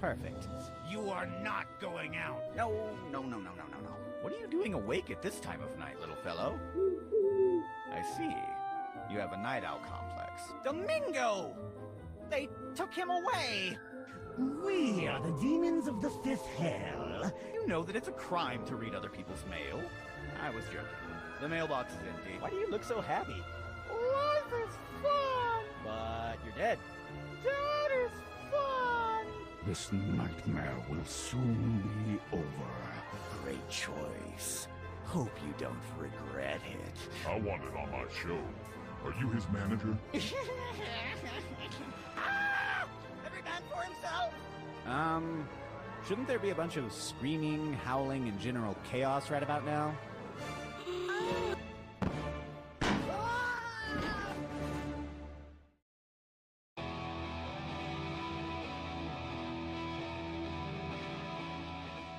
Perfect. You are not going out. No. What are you doing awake at this time of night, little fellow? I see. You have a night owl complex. Domingo! They took him away! We are the demons of the fifth hell. You know that it's a crime to read other people's mail. I was joking. The mailbox is empty. Why do you look so happy? Life is fun! But you're dead. That is fun! This nightmare will soon be over. Great choice. Hope you don't regret it. I want it on my show. Are you his manager? Every man for himself? Shouldn't there be a bunch of screaming, howling, and general chaos right about now?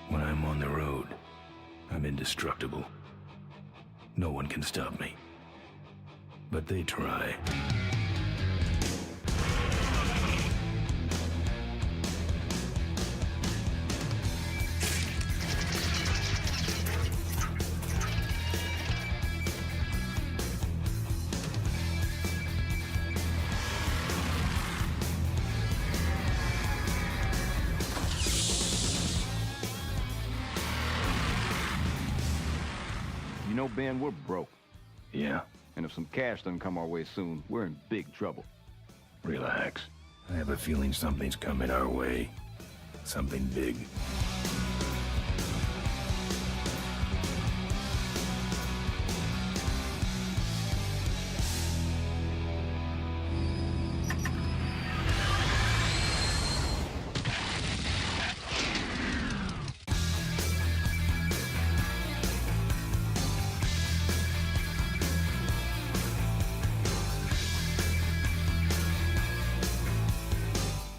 When I'm on the road, I'm indestructible. No one can stop me. But they try. You know, Ben, we're broke. Yeah, And if some cash doesn't come our way soon, we're in big trouble. relax. I have a feeling something's coming our way. Something big.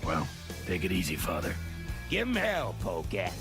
Well, take it easy, Father. Give him hell, Polecat.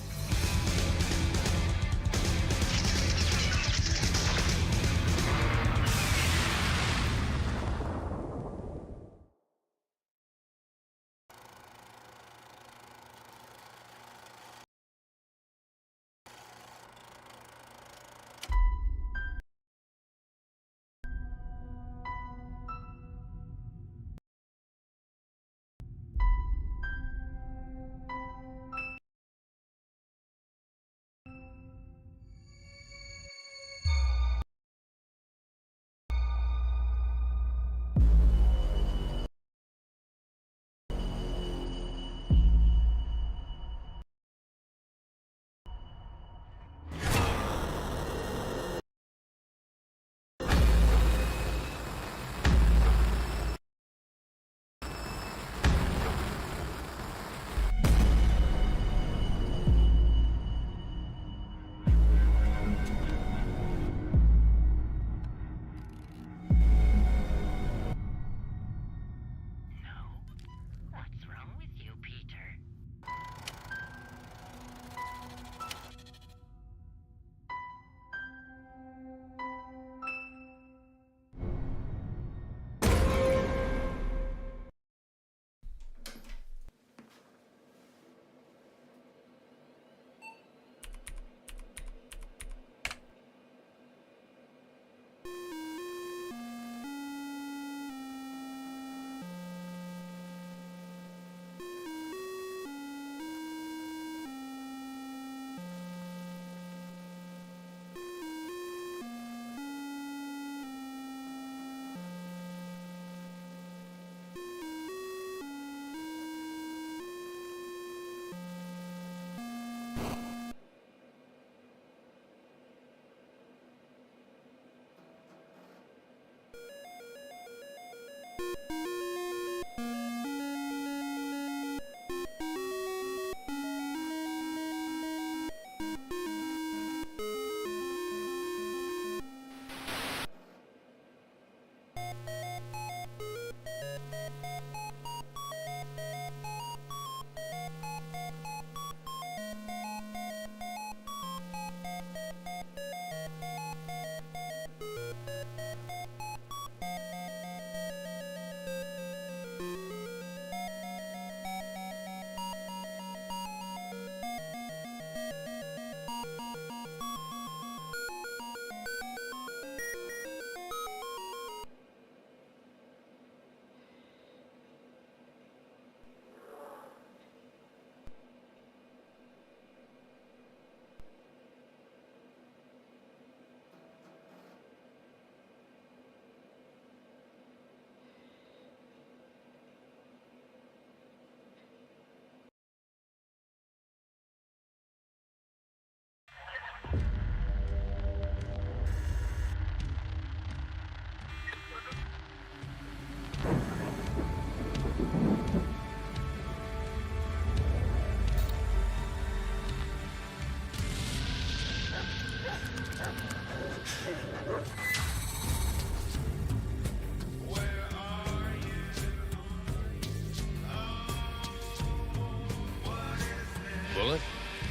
Bullet,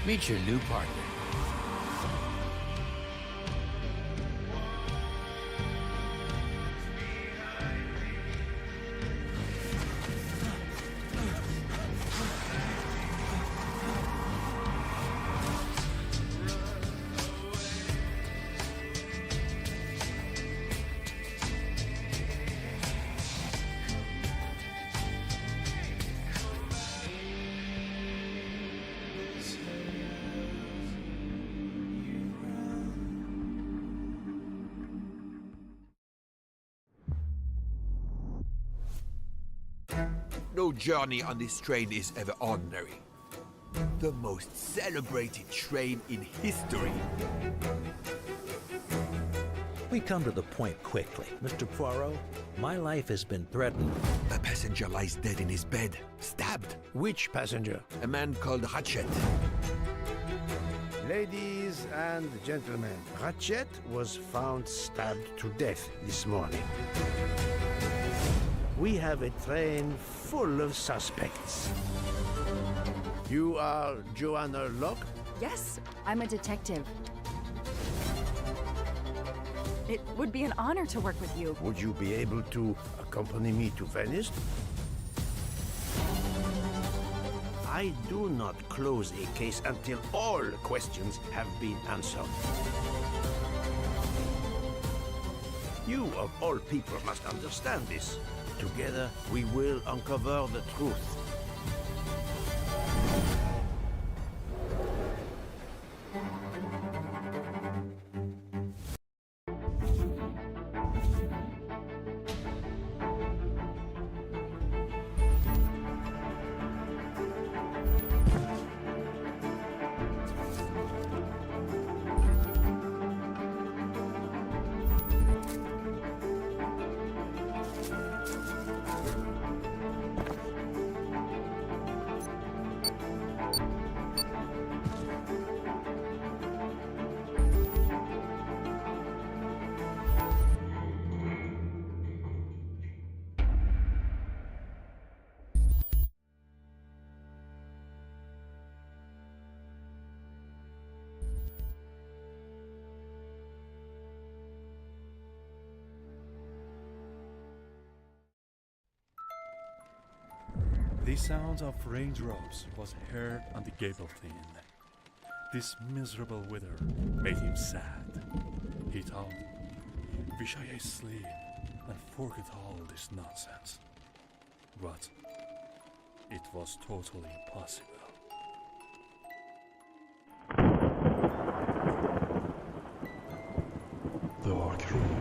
meet your new partner. No journey on this train is ever ordinary. The most celebrated train in history. We come to the point quickly. Mr. Poirot, my life has been threatened. A passenger lies dead in his bed, stabbed. Which passenger? A man called Ratchet. Ladies and gentlemen, Ratchet was found stabbed to death this morning. We have a train full of suspects. You are Joanna Locke? Yes, I'm a detective. It would be an honor to work with you. Would you be able to accompany me to Venice? I do not close a case until all questions have been answered. You, of all people, must understand this. Together, we will uncover the truth. The sound of raindrops was heard on the gable thin. This miserable weather made him sad. He thought, wish I could sleep and forget all this nonsense. But it was totally impossible. Dark room.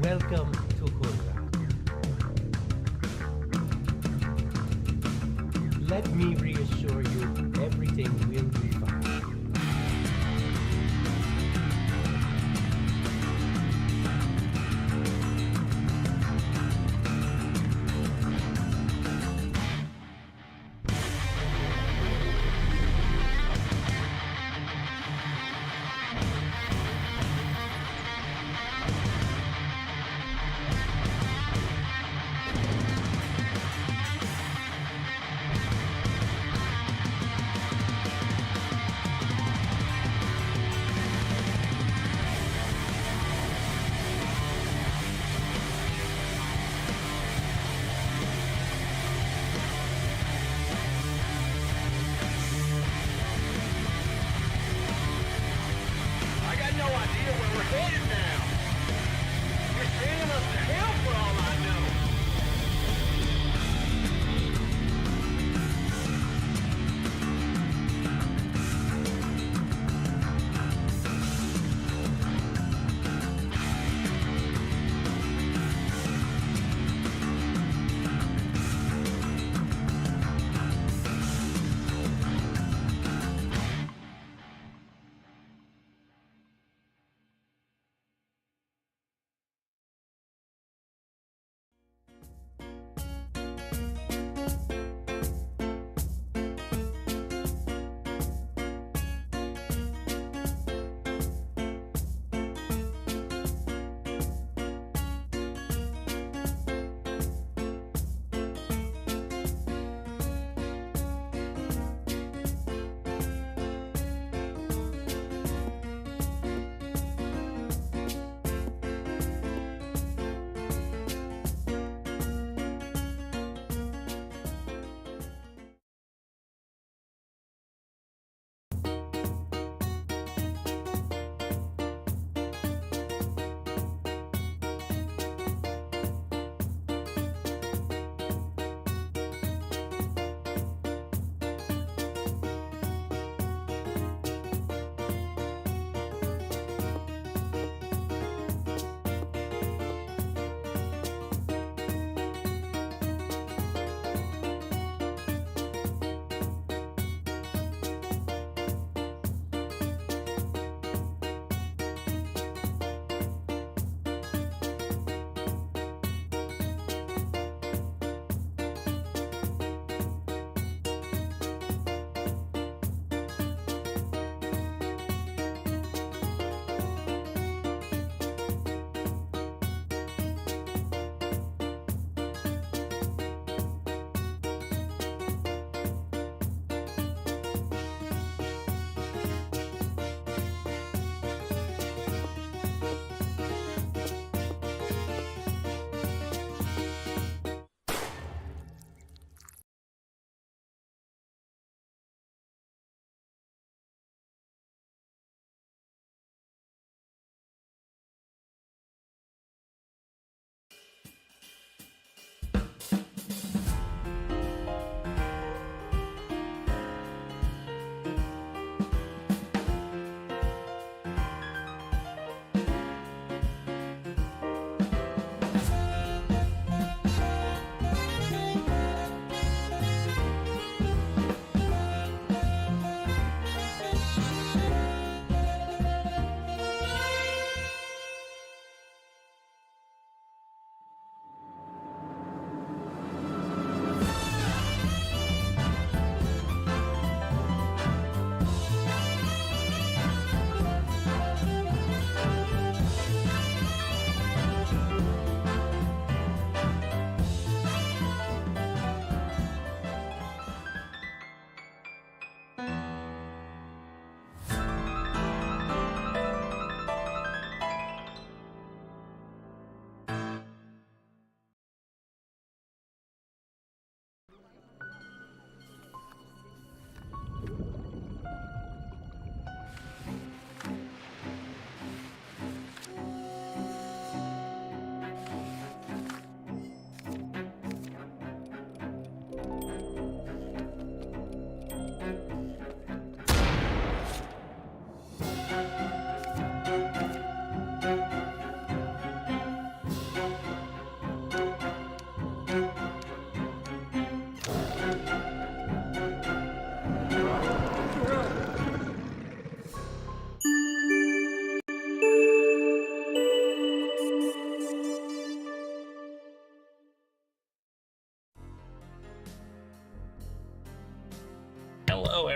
Welcome to Kunra. Let me reassure you, everything will be fine.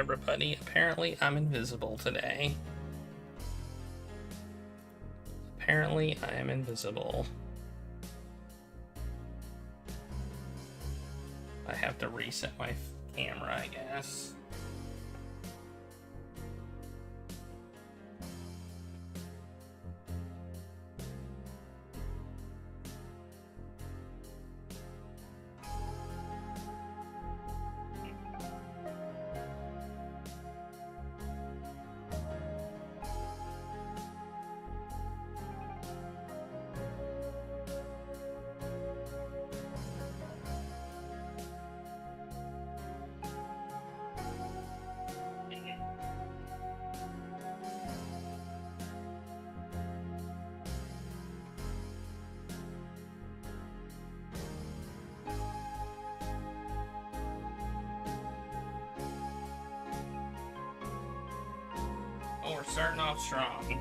everybody. Apparently, I'm invisible today. Apparently, I am invisible. I have to reset my camera, I guess. Oh, we're starting off strong.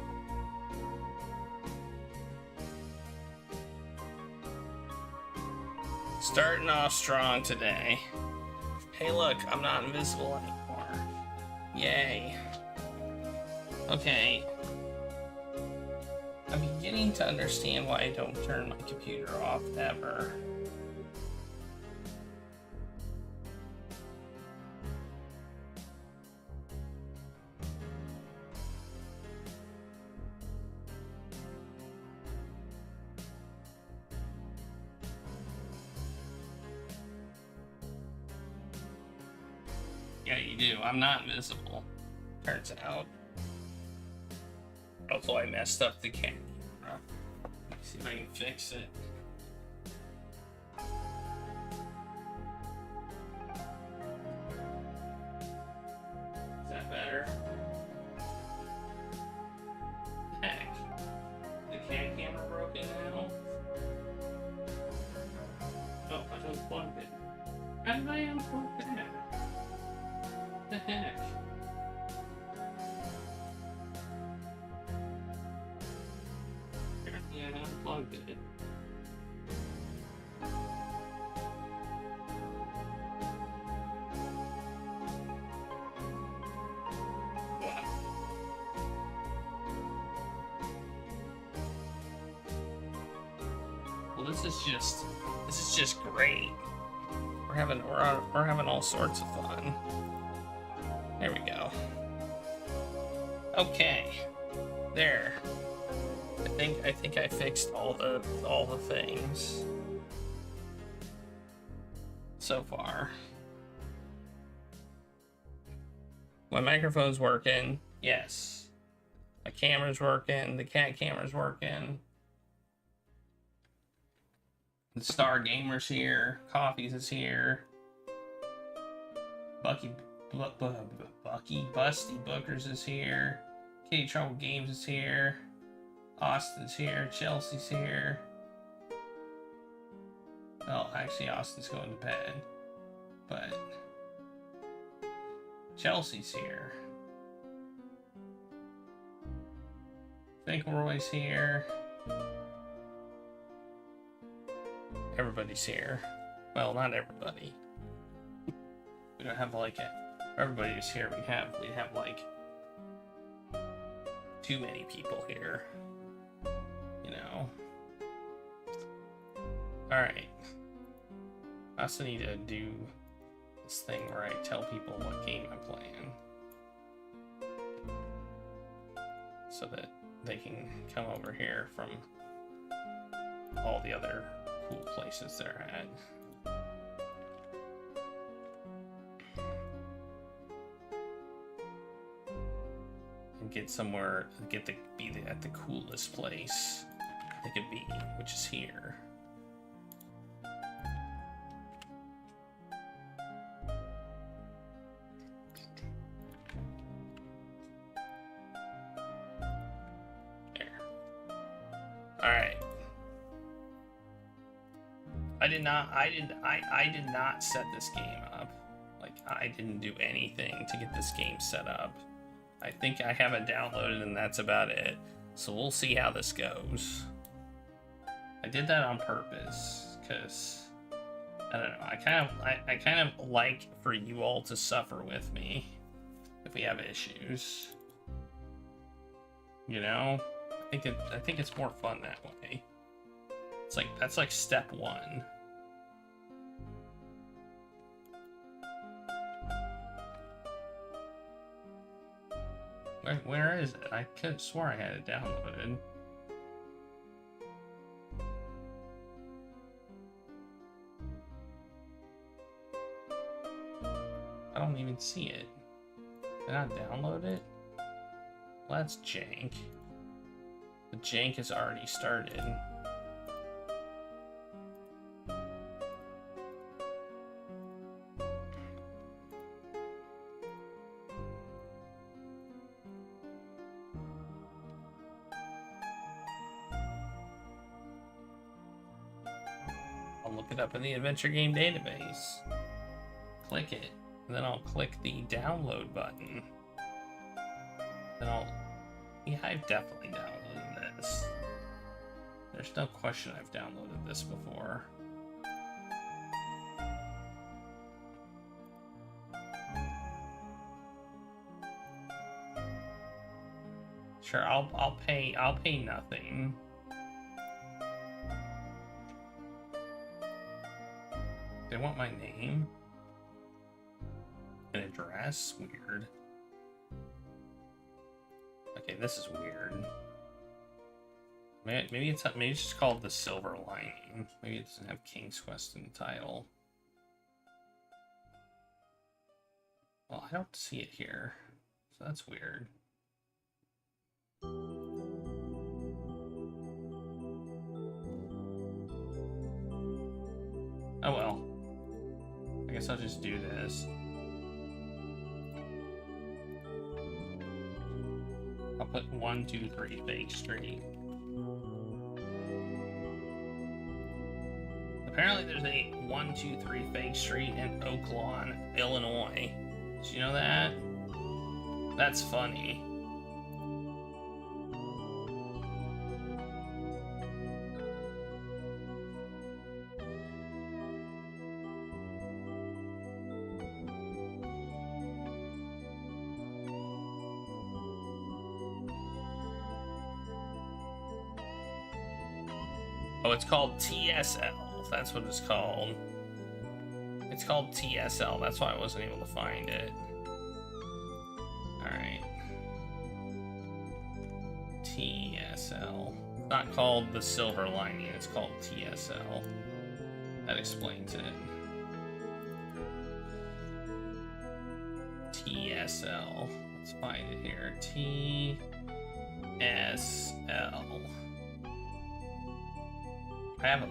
Starting off strong today. Hey look, I'm not invisible anymore. Yay. Okay. I'm beginning to understand why I don't turn my computer off ever. Yeah, you do. I'm not invisible. Turns out. Also, I messed up the camera. Let's see if I can fix it. Is that better? Heck. The cat camera broken now? Oh, I unplugged it. How did I unplug that? What the heck? Apparently I unplugged it. Wow. Well, this is just great. We're having all sorts of fun. There we go. Okay. There. I think I fixed all the things so far. My microphone's working. Yes. My camera's working. The cat camera's working. The Star Gamer's here. Coffee's is here. Bucky Busty Bookers is here. Kitty Trouble Games is here. Austin's here. Chelsea's here. Well, actually, Austin's going to bed. But Chelsea's here. Finkelroy's here. Everybody's here. Well, not everybody. We don't have like it. Everybody's here. We have like too many people here. You know. Alright. I also need to do this thing where I tell people what game I'm playing. So that they can come over here from all the other cool places they're at. And get somewhere, be at the coolest place they could be, which is here. There. Alright. I did not set this game up. Like, I didn't do anything to get this game set up. I think I have it downloaded and that's about it. So we'll see how this goes. I did that on purpose, because I don't know, I kind of like for you all to suffer with me. if we have issues. You know? I think it's more fun that way. It's like, that's like step one. Where is it? I could have swore I had it downloaded. I don't even see it. Did I not download it? Well, that's jank. The jank has already started. I'll look it up in the adventure game database. Click it. And then I'll click the download button. Then yeah, I've definitely downloaded this. There's no question I've downloaded this before. Sure, I'll pay nothing. They want my name? An address? Weird. Okay, this is weird. Maybe it's just called The Silver Lining. Maybe it doesn't have King's Quest in the title. Well, I don't see it here, so that's weird. Oh well. I guess I'll just do this. I'll put 123 Fake Street. Apparently there's a 123 Fake Street in Oaklawn, Illinois. Did you know that? That's funny. Oh, it's called TSL. That's what it's called. It's called TSL. That's why I wasn't able to find it. Alright. TSL. It's not called The Silver Lining. It's called TSL. That explains it. TSL. Let's find it here. TSL.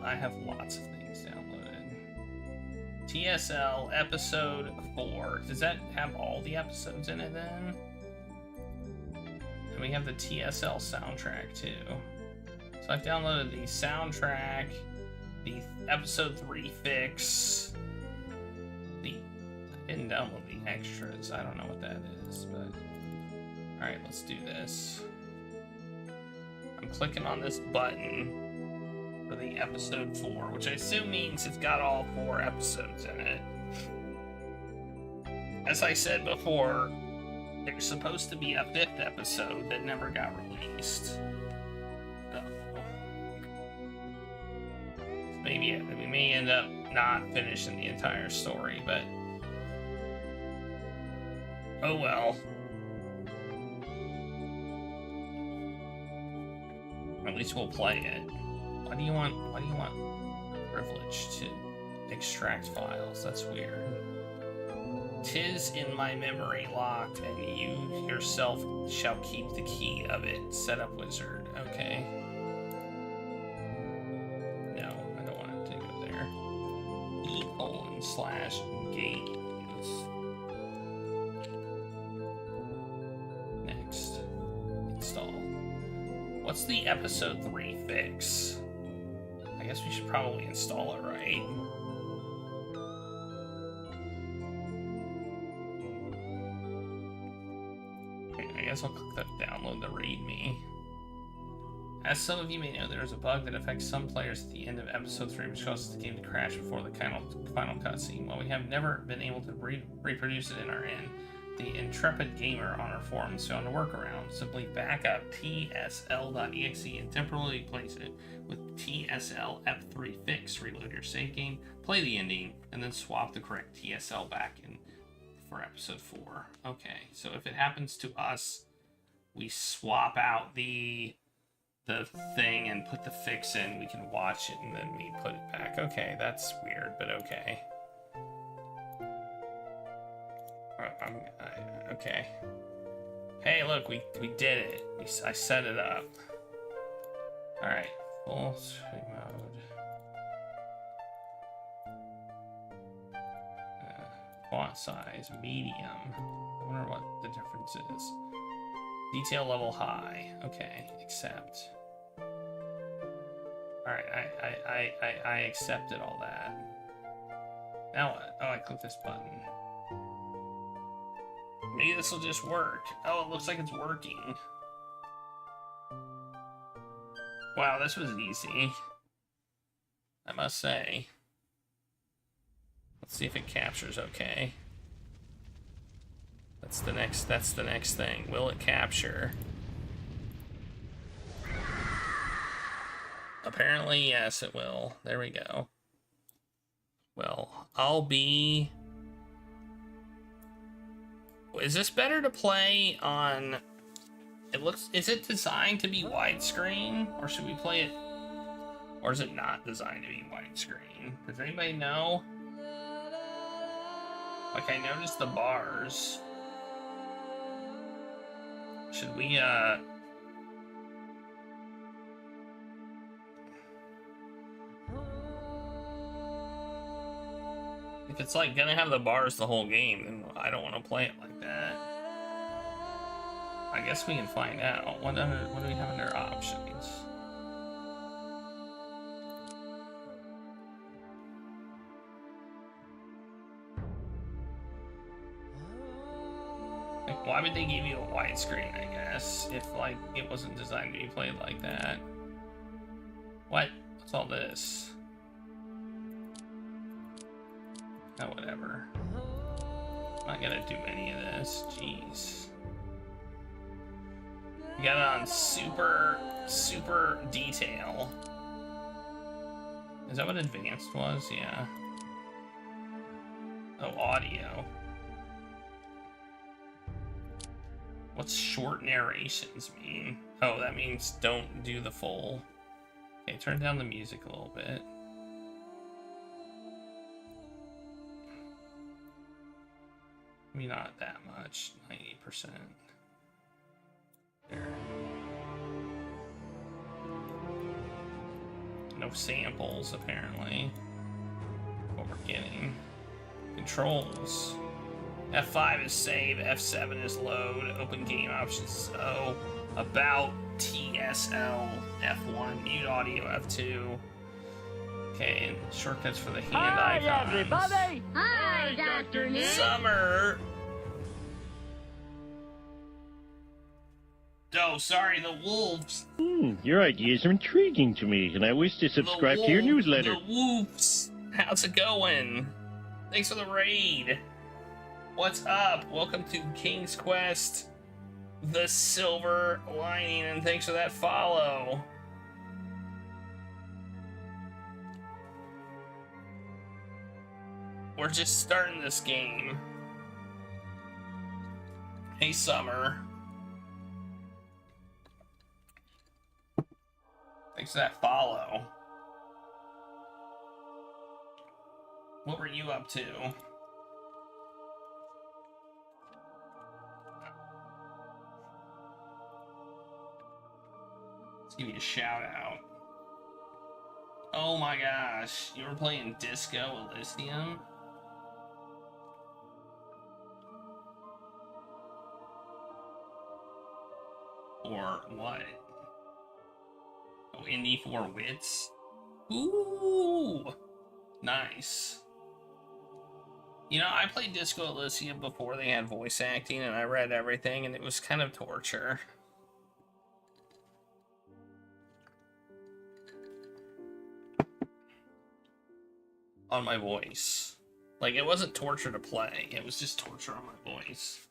I have lots of things downloaded. TSL episode 4. Does that have all the episodes in it then? And we have the TSL soundtrack too. So I've downloaded the soundtrack, the episode 3 fix. I didn't download the extras. I don't know what that is, but alright, let's do this. I'm clicking on this button. The episode 4, which I assume means it's got all 4 episodes in it. As I said before, there's supposed to be a 5th episode that never got released. So, maybe we may end up not finishing the entire story, but oh well. Or at least we'll play it. Why do you want privilege to extract files? That's weird. 'Tis in my memory locked, and you yourself shall keep the key of it. Set up wizard. Okay. No, I don't want it to go there. E:/games. Next. Install. What's the episode 3 fix? I guess we should probably install it, right? Okay, I guess I'll click that download the README. As some of you may know, there is a bug that affects some players at the end of episode 3, which causes the game to crash before the final cutscene. While we have never been able to reproduce it in our end, the Intrepid Gamer on our forums found a workaround. Simply back up tsl.exe and temporarily place it with TSL F3 fix. Reload your save game, play the ending, and then swap the correct TSL back in for episode 4. Okay, so if it happens to us, we swap out the thing and put the fix in, we can watch it and then we put it back. Okay, that's weird, but okay. Okay. Hey, look, we did it. I set it up. Alright, full screen mode. Font size, medium. I wonder what the difference is. Detail level high. Okay, accept. Alright, I accepted all that. Now what? Oh, I click this button. Maybe this will just work. Oh, it looks like it's working. Wow, this was easy, I must say. Let's see if it captures okay. That's the next thing. Will it capture? Apparently, yes, it will. There we go. Well, I'll be... Is this better to play on... It looks... Is it designed to be widescreen? Or should we play it... Or is it not designed to be widescreen? Does anybody know? Like, I noticed the bars. Should we, If it's, like, gonna have the bars the whole game, then I don't want to play it like that. I guess we can find out. What do we have under options? Like, why would they give you a widescreen, I guess, if, like, it wasn't designed to be played like that? What? What's all this? Oh, whatever. I'm not gonna do any of this. Jeez. We got it on super detail. Is that what advanced was? Yeah. Oh, audio. What's short narrations mean? Oh, that means don't do the full. Okay, turn down the music a little bit. Maybe not that much, 90%. There. No samples, apparently. What we're getting. Controls. F5 is save, F7 is load, open game options, oh, about TSL, F1, mute audio, F2. Okay, and shortcuts for the hand icons. Hi, everybody! Hi, Dr. Nick! Summer! Oh, sorry, the wolves. Your ideas are intriguing to me, and I wish to subscribe to your newsletter. The wolves! How's it going? Thanks for the raid. What's up? Welcome to King's Quest, the Silver Lining, and thanks for that follow. We're just starting this game. Hey, Summer. Thanks for that follow. What were you up to? Let's give you a shout out. Oh my gosh, you were playing Disco Elysium? Or what? Oh, Indie for Wits? Ooh! Nice. You know, I played Disco Elysium before they had voice acting, and I read everything, and it was kind of torture. On my voice. Like, it wasn't torture to play, it was just torture on my voice.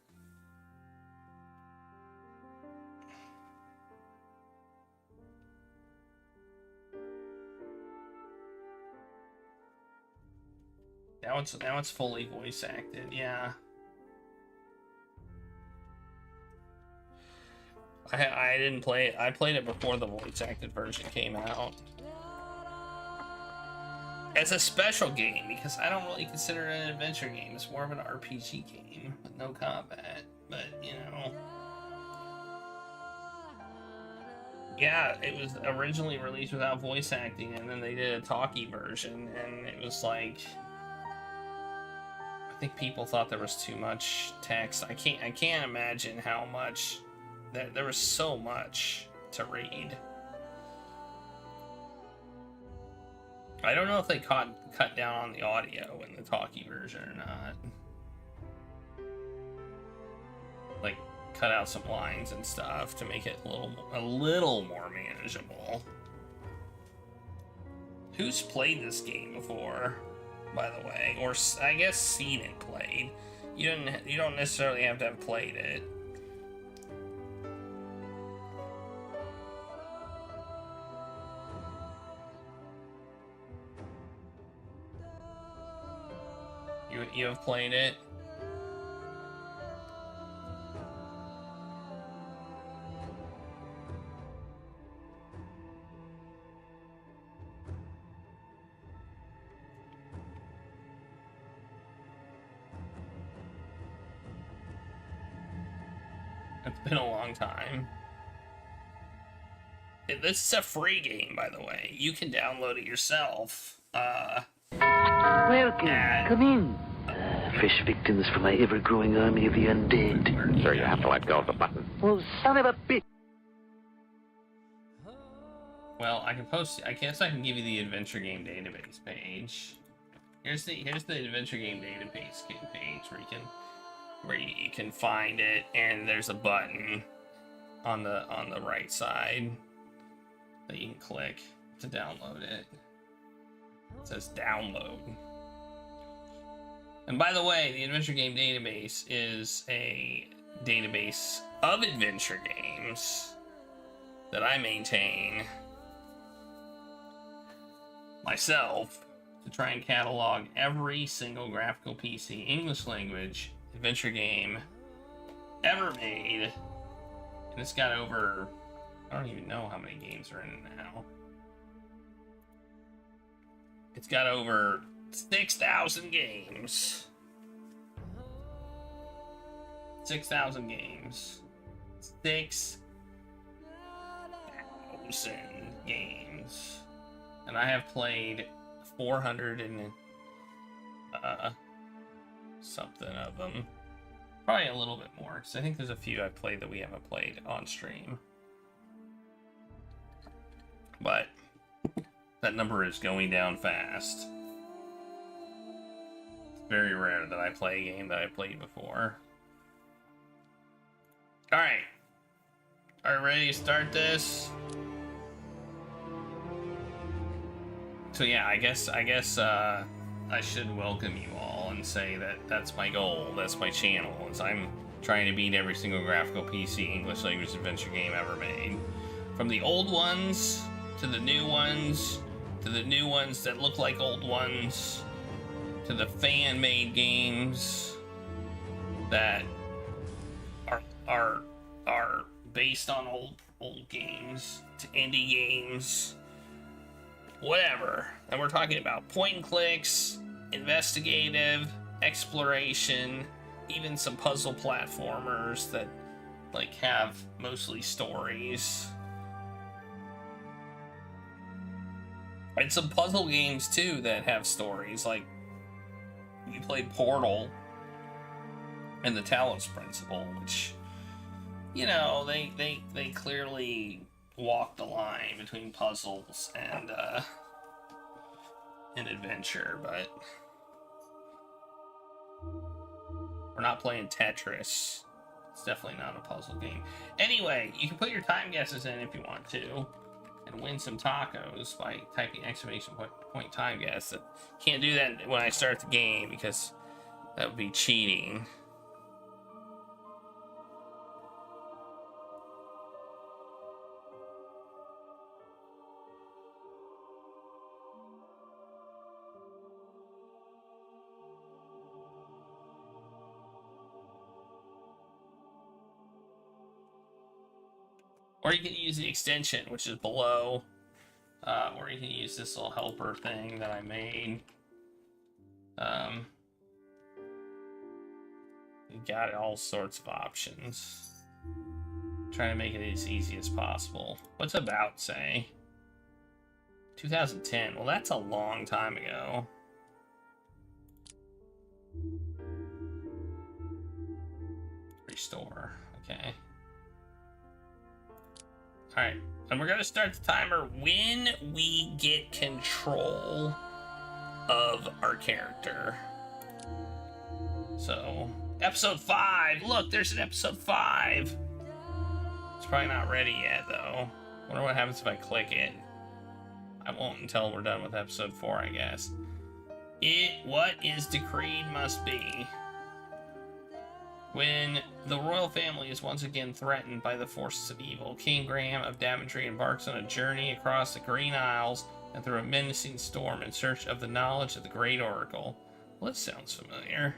now it's fully voice acted. Yeah. I didn't play it. I played it before the voice acted version came out. It's a special game because I don't really consider it an adventure game. It's more of an RPG game with no combat. But, you know. Yeah, it was originally released without voice acting, and then they did a talkie version, and it was like, I think people thought there was too much text. I can't imagine how much. There was so much to read. I don't know if they cut down on the audio in the talkie version or not. Like, cut out some lines and stuff to make it a little more manageable. Who's played this game before, by the way? Or I guess seen it played. You don't necessarily have to have played it. You have played it? It's been a long time. This is a free game, by the way. You can download it yourself. Welcome. Come in. Fresh victims for my ever-growing army of the undead. Sir, you have to let go of the button. Oh, son of a bitch. Well, I guess I can give you the adventure game database page. Here's the adventure game database page where you can find it, and there's a button on the right side that you can click to download it. It says download. And by the way, the Adventure Game Database is a database of adventure games that I maintain myself to try and catalog every single graphical PC English language adventure game ever made. And it's got over, I don't even know how many games are in it now. It's got over 6,000 games. 6,000 games. 6,000 games. And I have played 400 and something of them. Probably a little bit more, because I think there's a few I've played that we haven't played on stream. But that number is going down fast. It's very rare that I play a game that I played before. Alright. Are you ready to start this? So yeah, I guess I should welcome you all and say that that's my goal, that's my channel, is I'm trying to beat every single graphical PC English language adventure game ever made. From the old ones, to the new ones, to the new ones that look like old ones, to the fan-made games that are based on old games, to indie games, whatever. And we're talking about point and clicks, investigative, exploration, even some puzzle platformers that like have mostly stories. And some puzzle games too that have stories, like we played Portal and the Talos Principle, which, you know, they clearly walk the line between puzzles and adventure, but we're not playing Tetris. It's definitely not a puzzle game. Anyway, you can put your time guesses in if you want to, and win some tacos by typing !point time guess. Can't do that when I start the game because that would be cheating. Or you can use the extension, which is below. Or you can use this little helper thing that I made. You got all sorts of options. Trying to make it as easy as possible. What's about say? 2010. Well, that's a long time ago. Restore. Okay. Alright. And we're going to start the timer when we get control of our character. So, episode 5. Look, there's an episode 5. It's probably not ready yet, though. Wonder what happens if I click it. I won't until we're done with episode 4, I guess. What is decreed must be. When the royal family is once again threatened by the forces of evil, King Graham of Daventry embarks on a journey across the Green Isles and through a menacing storm in search of the knowledge of the Great Oracle. Well, this sounds familiar.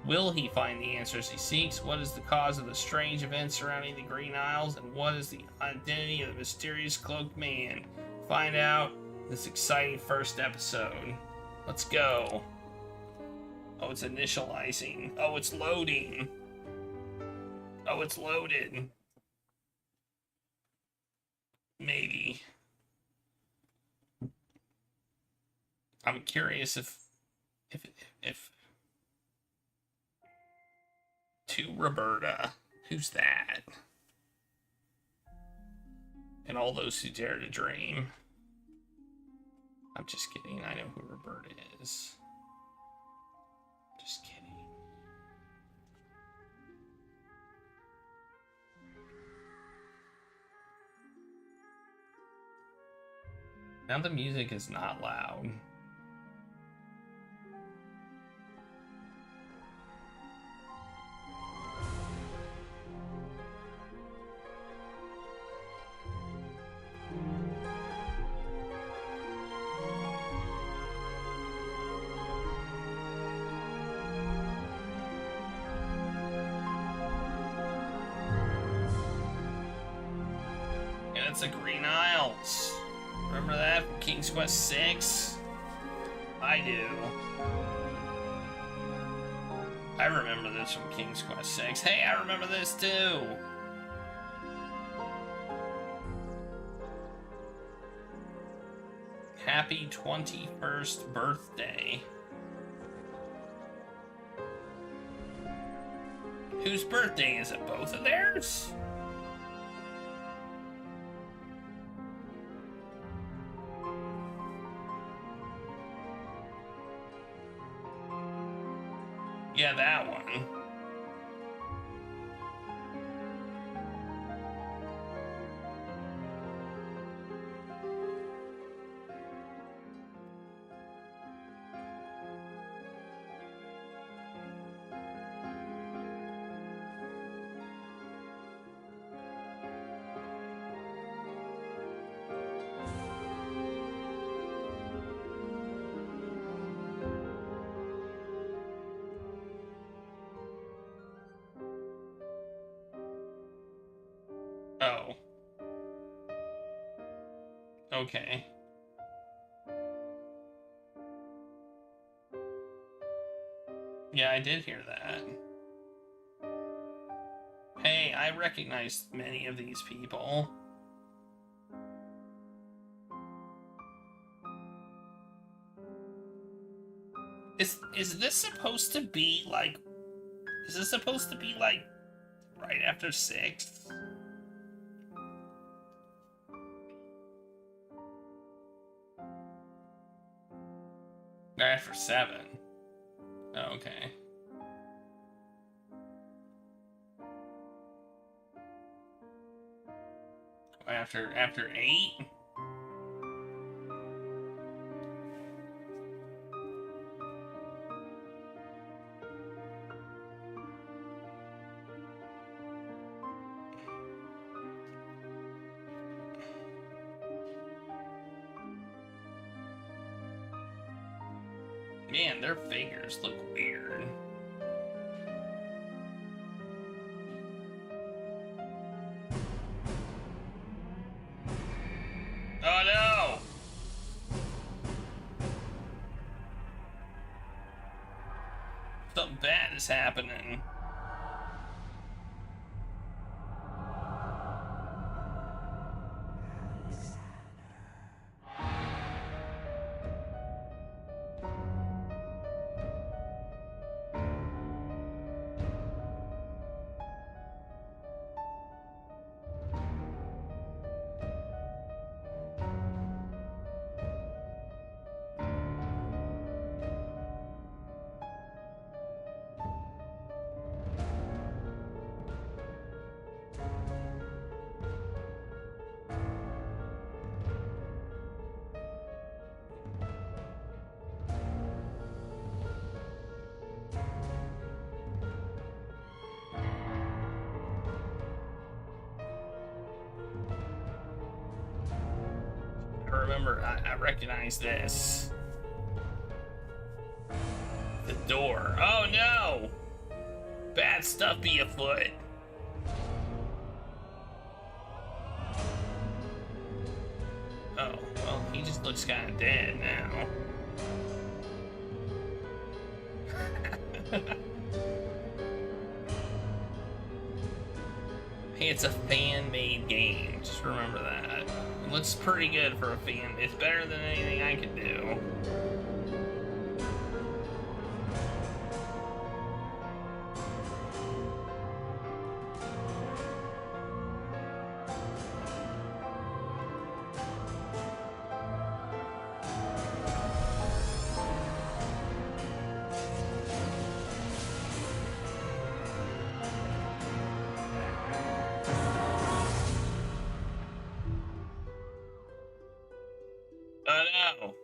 Will he find the answers he seeks? What is the cause of the strange events surrounding the Green Isles? And what is the identity of the mysterious cloaked man? Find out this exciting first episode. Let's go. Oh, it's initializing. Oh, it's loading. Oh, it's loaded. Maybe. I'm curious if to Roberta. Who's that? And all those who dare to dream. I'm just kidding. I know who Roberta is. Just kidding. Now the music is not loud. It's the Green Isles. Remember that from King's Quest VI? I do. I remember this from King's Quest VI. Hey, I remember this too. Happy 21st birthday. Whose birthday is it? Both of theirs? Yeah, that one. Oh. Okay. Yeah, I did hear that. Hey, I recognize many of these people. Is this supposed to be like... Is this supposed to be like right after 6? Right after 7. Oh, okay. After 8? Man, their figures look weird. Oh no! Something bad is happening. Remember, I recognize this. The door. Oh no! Bad stuff be afoot. Oh, well, he just looks kind of dead now. Hey, it's a fan-made game. Just remember that. It looks pretty good for a fan. It's better than anything I could do. Oh no.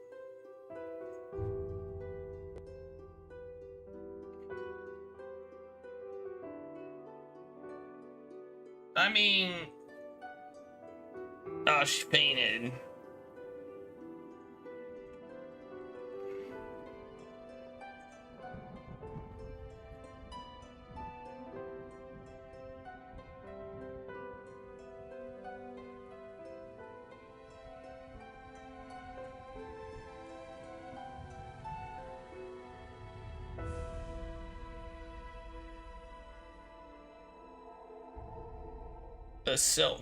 I mean... Oh, she painted.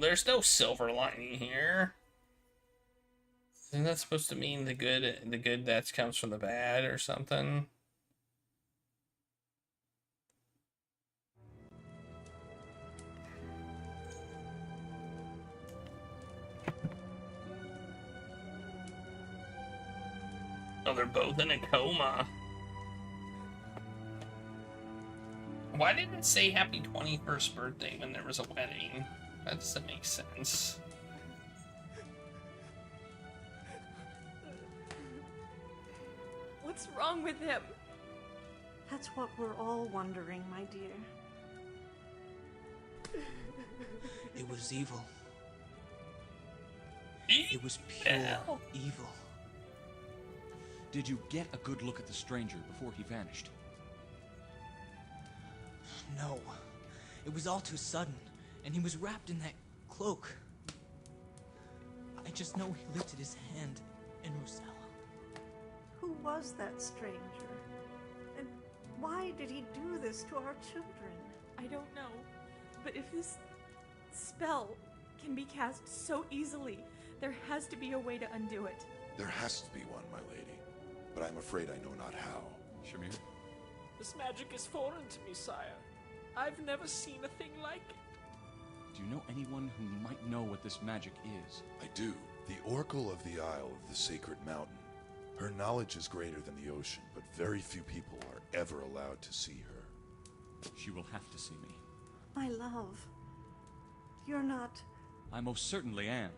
There's no silver lining here. Isn't that supposed to mean the good that comes from the bad or something? Oh, they're both in a coma. Why didn't it say happy 21st birthday when there was a wedding? That doesn't make sense. What's wrong with him? That's what we're all wondering, my dear. It was evil. It was pure evil. Did you get a good look at the stranger before he vanished? No. It was all too sudden, and he was wrapped in that cloak. I just know he lifted his hand in Rosella. Who was that stranger? And why did he do this to our children? I don't know, but if this spell can be cast so easily, there has to be a way to undo it. There has to be one, my lady, but I'm afraid I know not how. Shamir? This magic is foreign to me, sire. I've never seen a thing like it. Do you know anyone who might know what this magic is? I do. The Oracle of the Isle of the Sacred Mountain. Her knowledge is greater than the ocean, but very few people are ever allowed to see her. She will have to see me. My love, you're not... I most certainly am.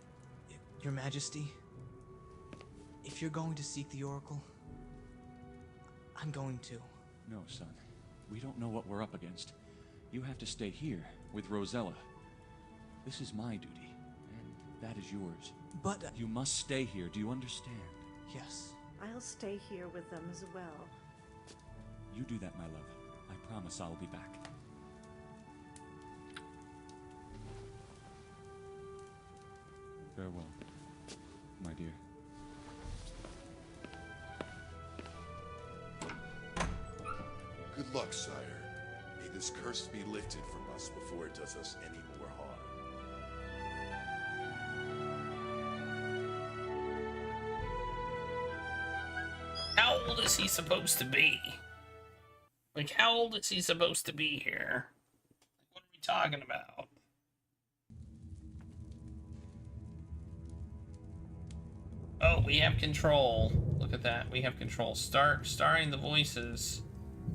Your Majesty, if you're going to seek the Oracle, I'm going to. No, son. We don't know what we're up against. You have to stay here with Rosella. This is my duty, and that is yours. But... You must stay here, do you understand? Yes. I'll stay here with them as well. You do that, my love. I promise I'll be back. Farewell. luck, sire. May this curse be lifted from us before it does us any more harm. How old is he supposed to be? Like, how old is he supposed to be here? What are we talking about? Oh, we have control. Look at that. We have control. Starring the voices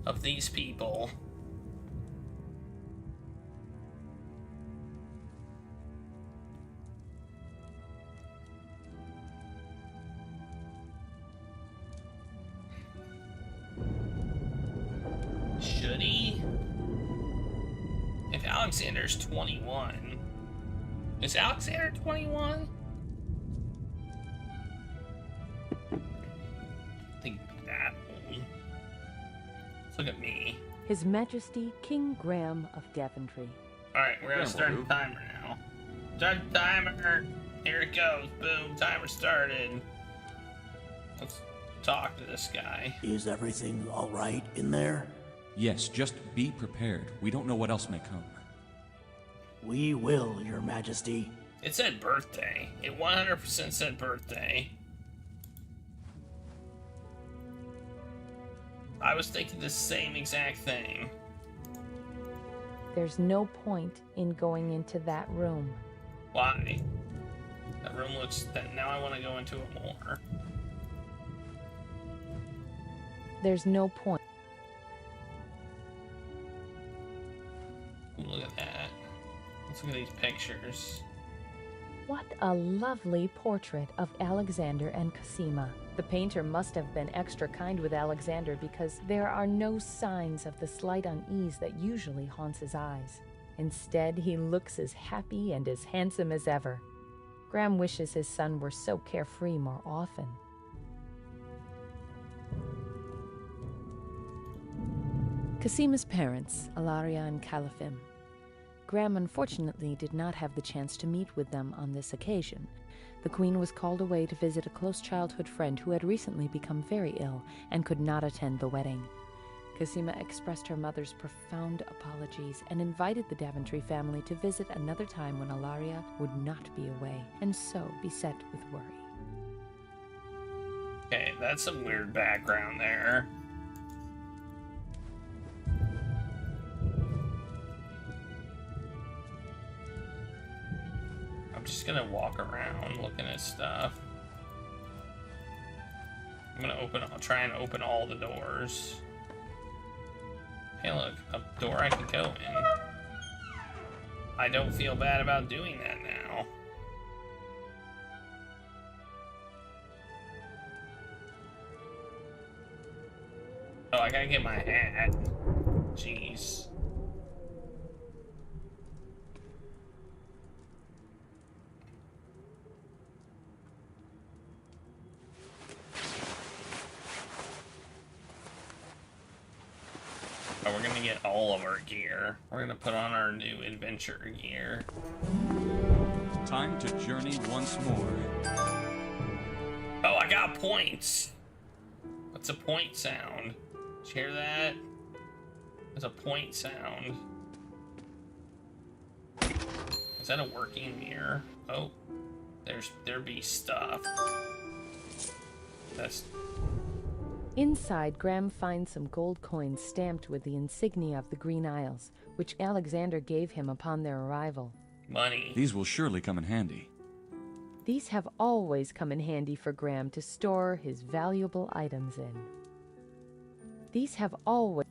of these people. Should he? If Alexander's 21. Is Alexander 21? That old. Let's look at me. His Majesty King Graham of Daventry. Alright, we're gonna start the timer now. Start the timer! Here it goes. Boom, timer started. Let's talk to this guy. Is everything all right in there? Yes, just be prepared. We don't know what else may come. We will, Your Majesty. It said birthday. It 100% said birthday. I was thinking the same exact thing. There's no point in going into that room. Why? That room looks... Now I want to go into it more. There's no point. Ooh, look at that. Let's look at these pictures. What a lovely portrait of Alexander and Cosima. The painter must have been extra kind with Alexander because there are no signs of the slight unease that usually haunts his eyes. Instead, he looks as happy and as handsome as ever. Graham wishes his son were so carefree more often. Cosima's parents, Alaria and Calafim. Graham unfortunately did not have the chance to meet with them on this occasion. The Queen was called away to visit a close childhood friend who had recently become very ill and could not attend the wedding. Cosima expressed her mother's profound apologies and invited the Daventry family to visit another time when Alaria would not be away and so beset with worry. Okay, that's some weird background there. I'm just gonna walk around looking at stuff. I'm gonna try and open all the doors. Hey look, a door I can go in. I don't feel bad about doing that now. Oh, I gotta get my hat. Jeez. Oh, we're gonna get all of our gear. We're gonna put on our new adventure gear. Time to journey once more. Oh, I got points. What's a point sound? Did you hear that? There's a point sound. Is that a working mirror? Oh, there be stuff. That's... Inside, Graham finds some gold coins stamped with the insignia of the Green Isles, which Alexander gave him upon their arrival. Money. These will surely come in handy. These have always come in handy for Graham to store his valuable items in. These have always...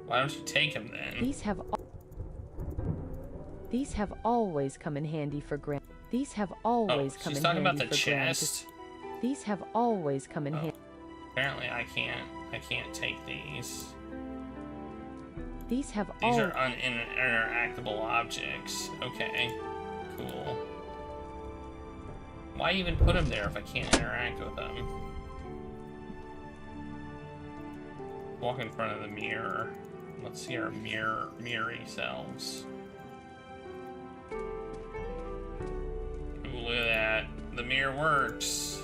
Why don't you take them then? These have always come in handy for Graham. These have always come in handy for Graham. She's talking about the chest? These have always come in handy. Apparently I can't take these. These have These are uninteractable objects. Okay, cool. Why even put them there if I can't interact with them? Walk in front of the mirror. Let's see our mirrory selves. Ooh, look at that. The mirror works.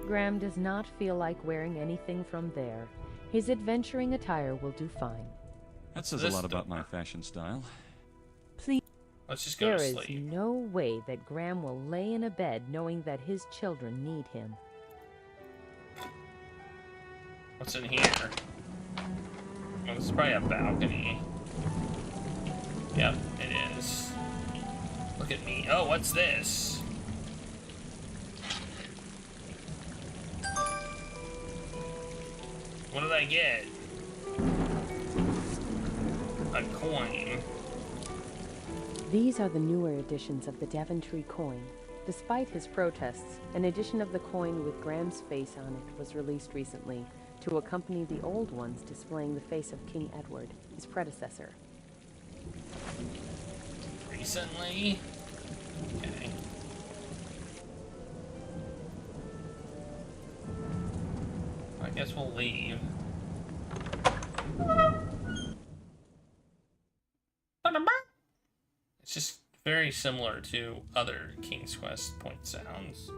Graham does not feel like wearing anything from there. His adventuring attire will do fine. That says a lot about my fashion style. Please. Let's just go There to is sleep. no way that Graham will lay in a bed knowing that his children need him. What's in here? Oh, this is probably a balcony. Yep, it is. Look at me. Oh, what's this? What did I get? A coin. These are the newer editions of the Daventry coin. Despite his protests, an edition of the coin with Graham's face on it was released recently to accompany the old ones displaying the face of King Edward, his predecessor. Recently? Okay. I guess we'll leave. It's just very similar to other King's Quest point sounds.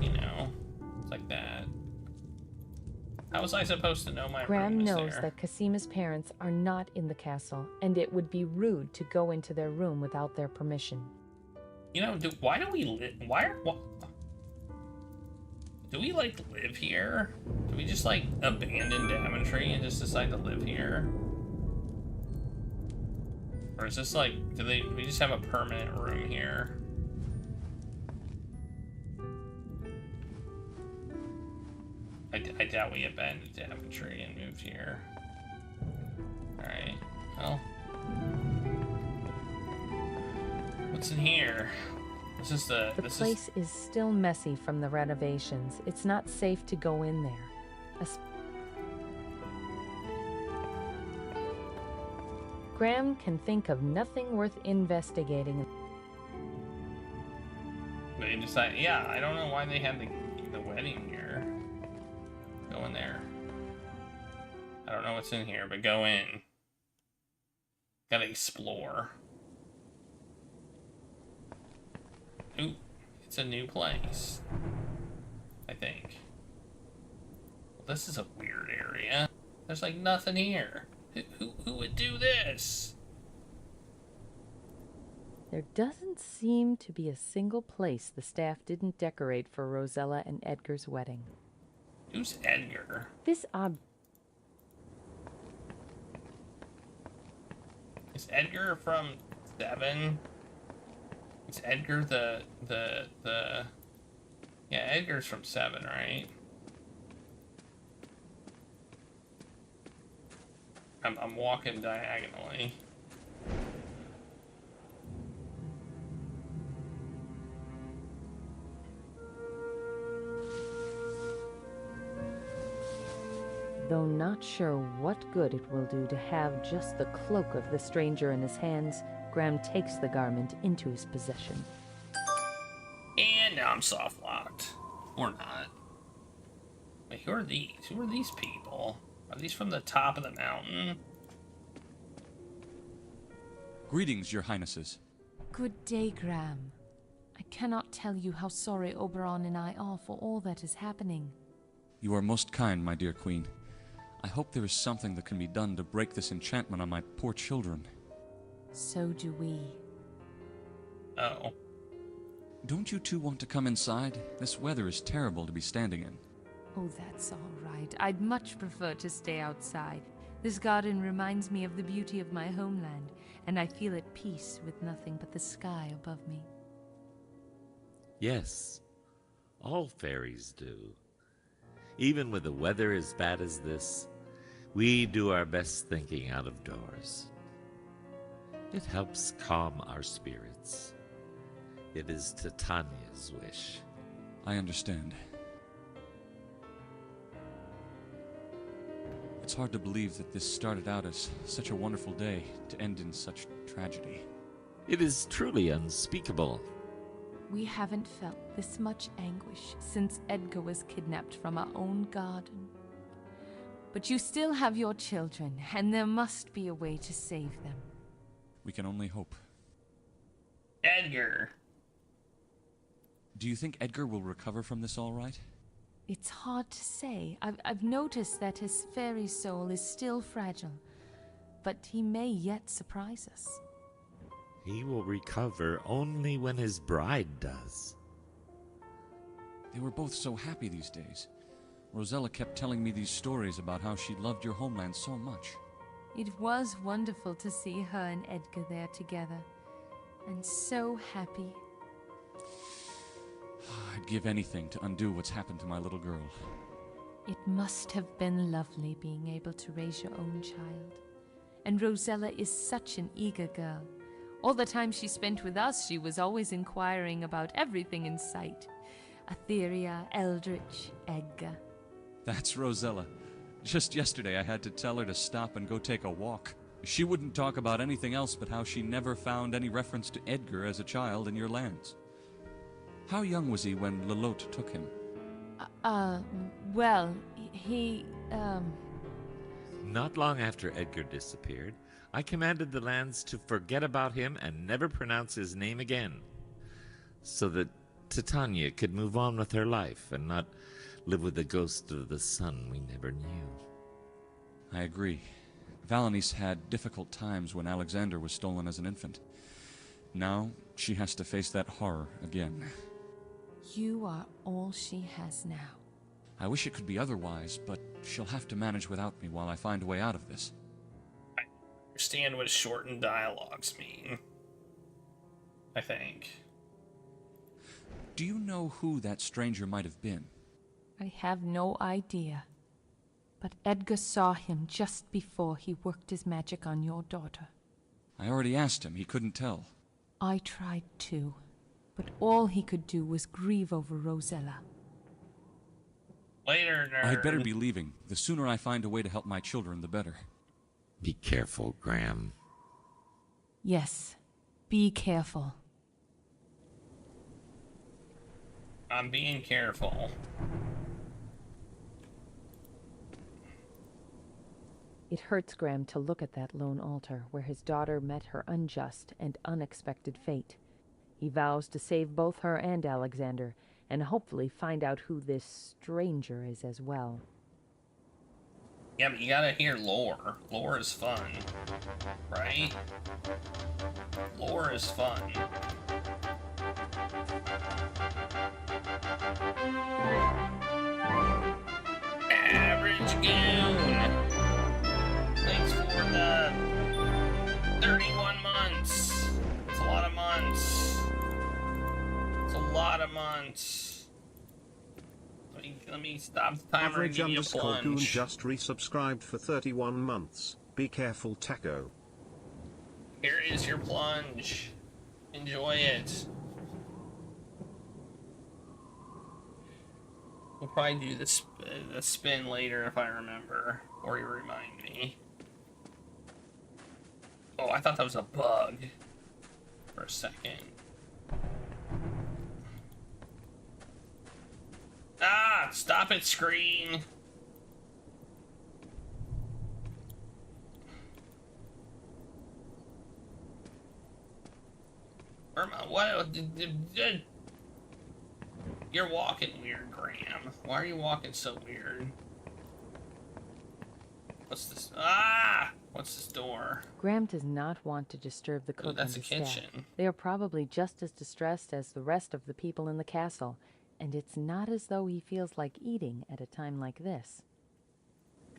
You know, it's like that. How was I supposed to know my Graham room is knows there? that Casima's parents are not in the castle, and it would be rude to go into their room without their permission. You know, why do we live? Do we like live here? Do we just like abandon Daventry and just decide to live here? Or is this like, do we just have a permanent room here? I doubt we abandoned Daventry and moved here. Alright, well. What's in here? This is the place is still messy from the renovations. It's not safe to go in there. Graham can think of nothing worth investigating. They decided, yeah, I don't know why they had the wedding here. Go in there. I don't know what's in here, but go in. Gotta explore. Ooh, it's a new place. I think. Well, this is a weird area. There's like nothing here. Who would do this? There doesn't seem to be a single place the staff didn't decorate for Rosella and Edgar's wedding. Who's Edgar? This Is Edgar from 7? Is Edgar the yeah, Edgar's from 7, right? I'm walking diagonally. Though not sure what good it will do to have just the cloak of the stranger in his hands, Graham takes the garment into his possession. And now I'm soft locked. Or not. Wait, who are these? Who are these people? Are these from the top of the mountain? Greetings, your highnesses. Good day, Graham. I cannot tell you how sorry Oberon and I are for all that is happening. You are most kind, my dear queen. I hope there is something that can be done to break this enchantment on my poor children. So do we. Oh. Don't you two want to come inside? This weather is terrible to be standing in. Oh, that's all right. I'd much prefer to stay outside. This garden reminds me of the beauty of my homeland, and I feel at peace with nothing but the sky above me. Yes, all fairies do. Even with the weather as bad as this, we do our best thinking out of doors. It helps calm our spirits. It is Titania's wish. I understand. It's hard to believe that this started out as such a wonderful day to end in such tragedy. It is truly unspeakable. We haven't felt this much anguish since Edgar was kidnapped from our own garden. But you still have your children, and there must be a way to save them. We can only hope. Edgar. Do you think Edgar will recover from this all right? It's hard to say. I've noticed that his fairy soul is still fragile, but he may yet surprise us. He will recover only when his bride does. They were both so happy these days. Rosella kept telling me these stories about how she loved your homeland so much. It was wonderful to see her and Edgar there together, and so happy. I'd give anything to undo what's happened to my little girl. It must have been lovely being able to raise your own child. And Rosella is such an eager girl. All the time she spent with us, she was always inquiring about everything in sight. Etheria, Eldritch, Edgar. That's Rosella. Just yesterday I had to tell her to stop and go take a walk. She wouldn't talk about anything else but how she never found any reference to Edgar as a child in your lands. How young was he when Lelote took him? Well, he, Not long after Edgar disappeared, I commanded the lands to forget about him and never pronounce his name again, so that Titania could move on with her life and not live with the ghost of the son we never knew. I agree. Valanice had difficult times when Alexander was stolen as an infant. Now she has to face that horror again. You are all she has now. I wish it could be otherwise, but she'll have to manage without me while I find a way out of this. I understand what shortened dialogues mean. I think. Do you know who that stranger might have been? I have no idea. But Edgar saw him just before he worked his magic on your daughter. I already asked him. He couldn't tell. I tried too, but all he could do was grieve over Rosella. Later, nerd. I'd better be leaving. The sooner I find a way to help my children, the better. Be careful, Graham. Yes, be careful. I'm being careful. It hurts Graham to look at that lone altar where his daughter met her unjust and unexpected fate. He vows to save both her and Alexander, and hopefully find out who this stranger is as well. Yeah, but you gotta hear lore. Lore is fun, right? Lore is fun. Average Goon! Thanks for the 31 months. It's a lot of months. It's a lot of months. Let me stop the timer and give you a plunge. Goon just resubscribed for 31 months. Be careful, Taco. Here is your plunge. Enjoy it. We'll probably do this the spin later if I remember, or you remind me. Oh, I thought that was a bug for a second. Ah! Stop it, screen! What? You're walking weird, Graham. Why are you walking so weird? What's this? Ah! What's this door? Graham does not want to disturb the cook that's and a the staff. kitchen. They are probably just as distressed as the rest of the people in the castle, and it's not as though he feels like eating at a time like this.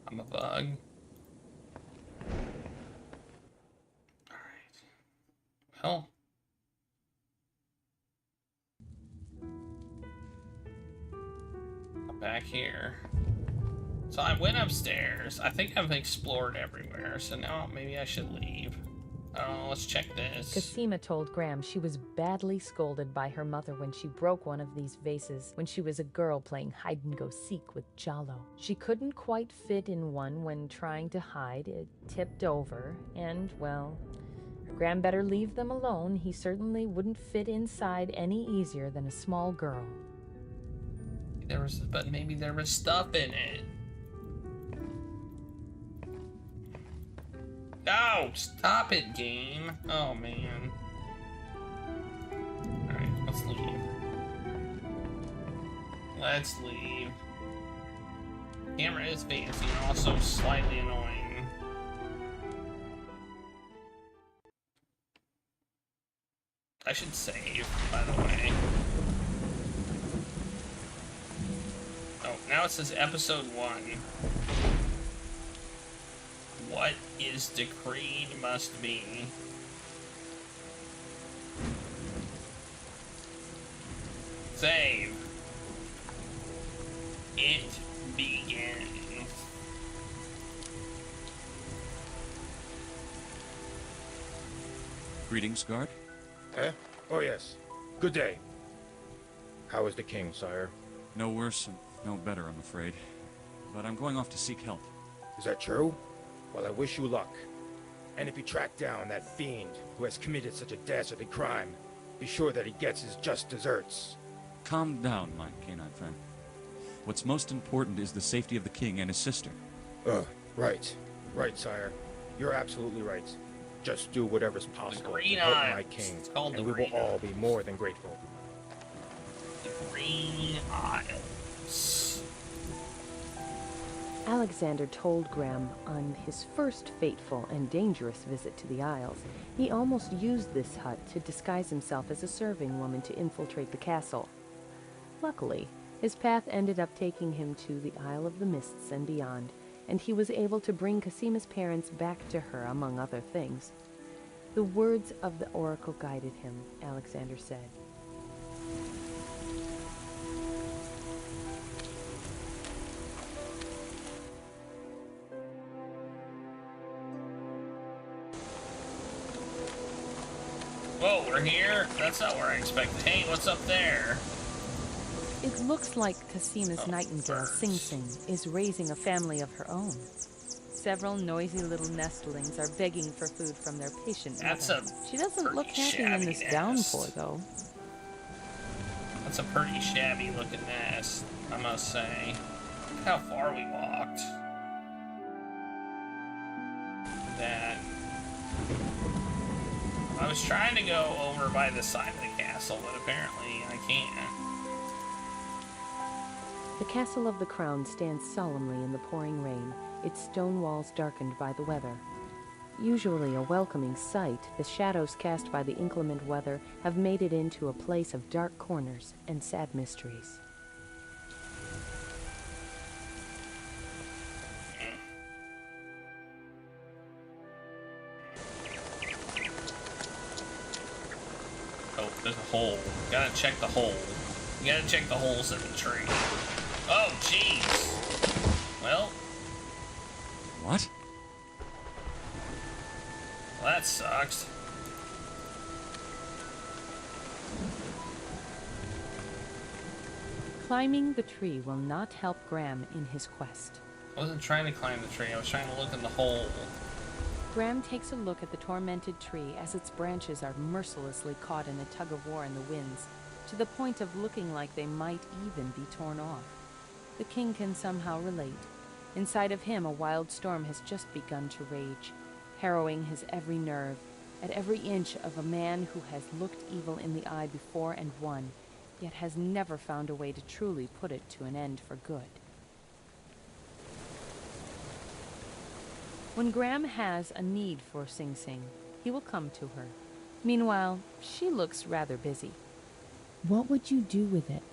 I'm a bug. Alright. Well. I'm back here. So I went upstairs. I think I've explored everywhere, so now maybe I should leave. Oh, let's check this. Cosima told Graham she was badly scolded by her mother when she broke one of these vases when she was a girl playing hide-and-go-seek with Giallo. She couldn't quite fit in one when trying to hide. It tipped over, and, well, Graham better leave them alone. He certainly wouldn't fit inside any easier than a small girl. But maybe there was stuff in it. No! Stop it, game! Oh, man. Alright, let's leave. Let's leave. Camera is fancy and also slightly annoying. I should save, by the way. Oh, now it says episode 1. What is decreed must be. Save. It begins. Greetings, guard. Eh? Oh, yes. Good day. How is the king, sire? No worse and no better, I'm afraid. But I'm going off to seek help. Is that true? Well, I wish you luck. And if you track down that fiend who has committed such a dastardly crime, be sure that he gets his just deserts. Calm down, my canine friend. What's most important is the safety of the king and his sister. Right. Right, sire. You're absolutely right. Just do whatever's possible to help my king, and we will all be more than grateful. The Green Isles. Alexander told Graham on his first fateful and dangerous visit to the Isles, he almost used this hut to disguise himself as a serving woman to infiltrate the castle. Luckily, his path ended up taking him to the Isle of the Mists and beyond, and he was able to bring Casima's parents back to her, among other things. The words of the oracle guided him, Alexander said. Whoa, we're here? That's not where I expected. Hey, what's up there? It looks like Casima's nightingale, Sing Sing, is raising a family of her own. Several noisy little nestlings are begging for food from their patient mother. She doesn't look happy in this downpour, though. That's a pretty shabby looking nest, I must say. Look how far we walked. That. I was trying to go over by the side of the castle, but apparently I can't. The Castle of the Crown stands solemnly in the pouring rain, its stone walls darkened by the weather. Usually a welcoming sight, the shadows cast by the inclement weather have made it into a place of dark corners and sad mysteries. Oh, there's a hole. Gotta check the hole. You gotta check the holes in the tree. Oh, jeez. Well. What? Well, that sucks. Climbing the tree will not help Graham in his quest. I wasn't trying to climb the tree. I was trying to look in the hole. Graham takes a look at the tormented tree as its branches are mercilessly caught in a tug-of-war in the winds, to the point of looking like they might even be torn off. The king can somehow relate. Inside of him, a wild storm has just begun to rage, harrowing his every nerve, at every inch of a man who has looked evil in the eye before and won, yet has never found a way to truly put it to an end for good. When Graham has a need for Sing Sing, he will come to her. Meanwhile, she looks rather busy. What would you do with it?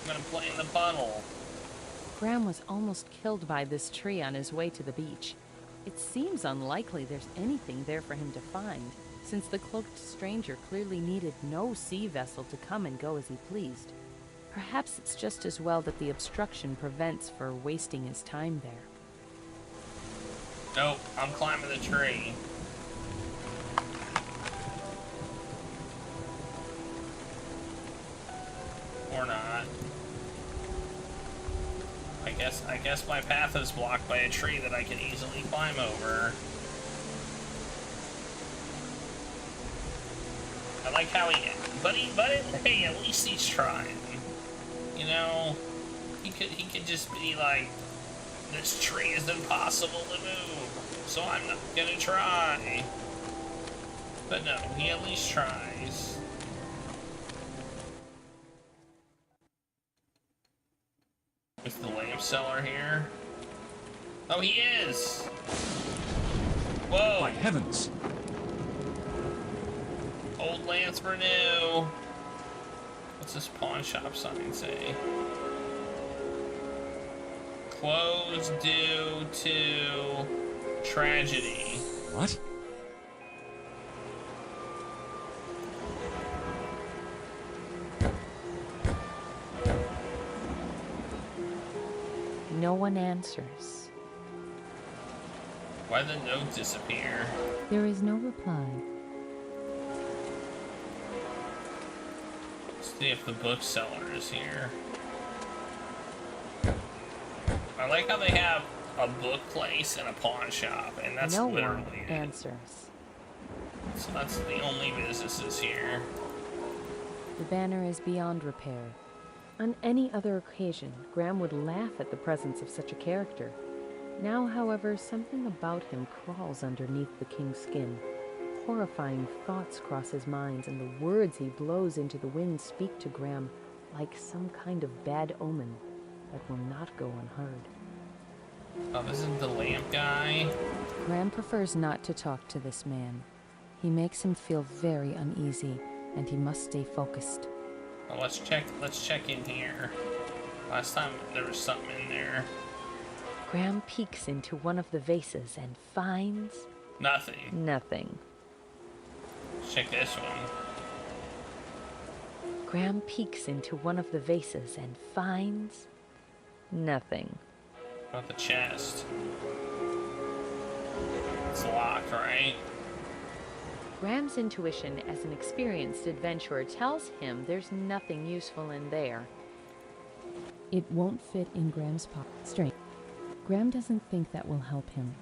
I'm gonna play in the puddle. Graham was almost killed by this tree on his way to the beach. It seems unlikely there's anything there for him to find, since the cloaked stranger clearly needed no sea vessel to come and go as he pleased. Perhaps it's just as well that the obstruction prevents for wasting his time there. Nope, I'm climbing the tree. Or not. I guess my path is blocked by a tree that I can easily climb over. I like how but hey, at least he's trying. You know, he could just be like, this tree is impossible to move, so I'm not gonna try. But no, he at least tries. bookseller here? Oh, he is! Whoa! By heavens! Old lamps for new. What's this pawn shop sign say? Closed due to tragedy. What? No one answers. Why'd the note disappear? There is no reply. See if the bookseller is here. I like how they have a book place and a pawn shop, and that's no literally one it. answers. So that's the only businesses here. The banner is beyond repair. On any other occasion, Graham would laugh at the presence of such a character. Now, however, something about him crawls underneath the king's skin. Horrifying thoughts cross his mind, and the words he blows into the wind speak to Graham like some kind of bad omen that will not go unheard. Oh, this is the lamp guy. Graham prefers not to talk to this man. He makes him feel very uneasy, and he must stay focused. Well, let's check in here. Last time there was something in there. Graham peeks into one of the vases and finds... Nothing. Nothing. Let's check this one. Graham peeks into one of the vases and finds... Nothing. What about the chest? It's locked, right? Graham's intuition as an experienced adventurer tells him there's nothing useful in there. It won't fit in Graham's pocket. Straight. Graham doesn't think that will help him.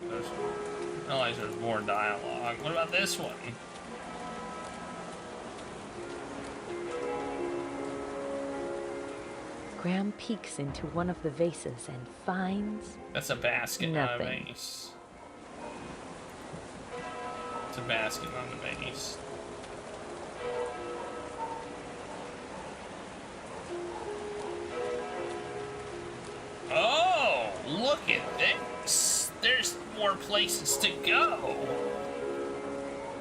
I realize there's more dialogue. What about this one? Graham peeks into one of the vases and finds... That's a basket, nothing. not a vase. It's a basket, not a vase. Oh, look at this. There's more places to go.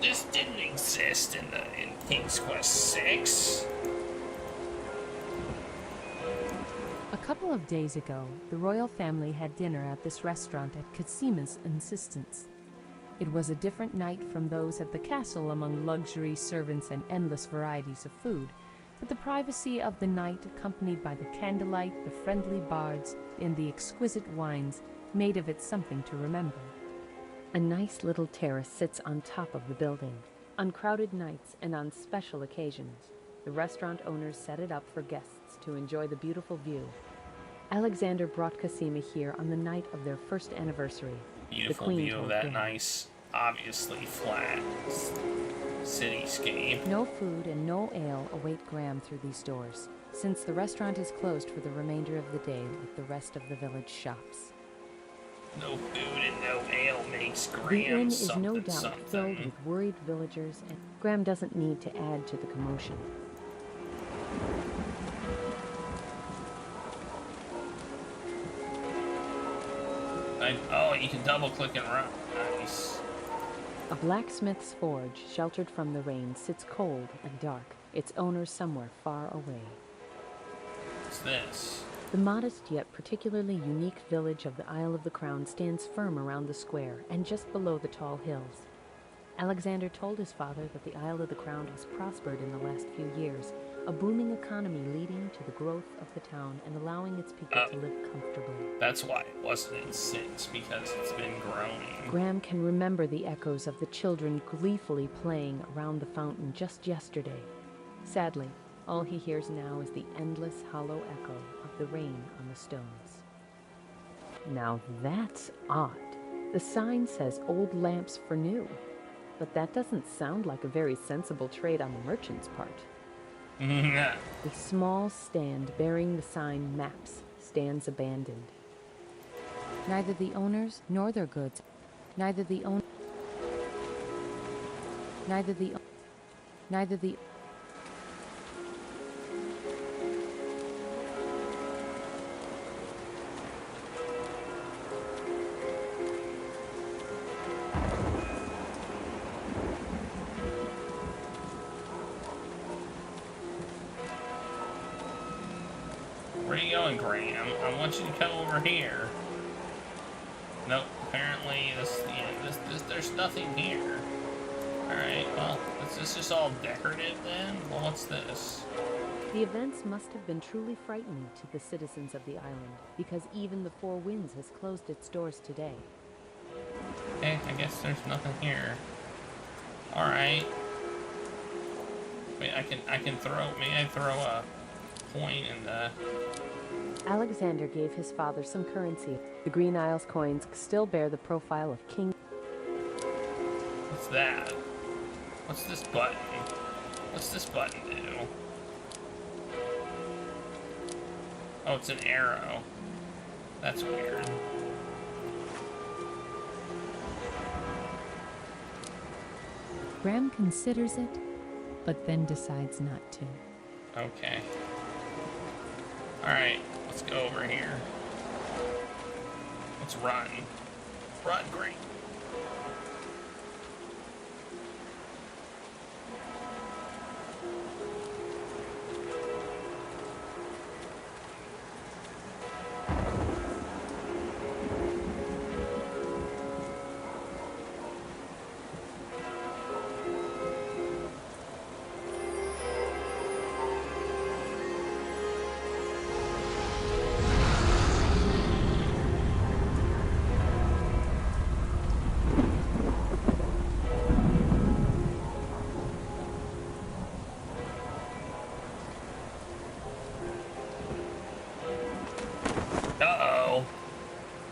This didn't exist in King's Quest VI. A couple of days ago, the royal family had dinner at this restaurant at Casima's insistence. It was a different night from those at the castle among luxury, servants, and endless varieties of food, but the privacy of the night, accompanied by the candlelight, the friendly bards, and the exquisite wines, made of it something to remember. A nice little terrace sits on top of the building. On crowded nights and on special occasions, the restaurant owners set it up for guests to enjoy the beautiful view. Alexander brought Casima here on the night of their first anniversary. Beautiful view of that nice, obviously flat cityscape. No food and no ale await Graham through these doors, since the restaurant is closed for the remainder of the day like the rest of the village shops. No food and no ale makes The Graham inn is no doubt something. filled with worried villagers, and Graham doesn't need to add to the commotion. Oh, you can double click and run. Nice. A blacksmith's forge, sheltered from the rain, sits cold and dark, its owner somewhere far away. What's this? The modest yet particularly unique village of the Isle of the Crown stands firm around the square and just below the tall hills. Alexander told his father that the Isle of the Crown has prospered in the last few years, a booming economy leading to the growth of the town and allowing its people to live comfortably. That's why it wasn't in since, because it's been growing. Graham can remember the echoes of the children gleefully playing around the fountain just yesterday. Sadly, all he hears now is the endless hollow echo of the rain on the stones. Now that's odd. The sign says old lamps for new, but that doesn't sound like a very sensible trade on the merchant's part. A small stand bearing the sign Maps stands abandoned. Neither the owners nor their goods, neither the Where are you going, Graham? I want you to come over here. Nope, apparently there's nothing here. Alright, well, is this just all decorative then? Well, what's this? The events must have been truly frightening to the citizens of the island, because even the Four Winds has closed its doors today. Okay, I guess there's nothing here. Alright. Wait, I can throw, may I throw a coin in the... Alexander gave his father some currency. The Green Isles coins still bear the profile of King. What's that? What's this button? What's this button do? Oh, it's an arrow. That's weird. Graham considers it, but then decides not to. Okay. Alright, let's go over here. Let's run. Run, great.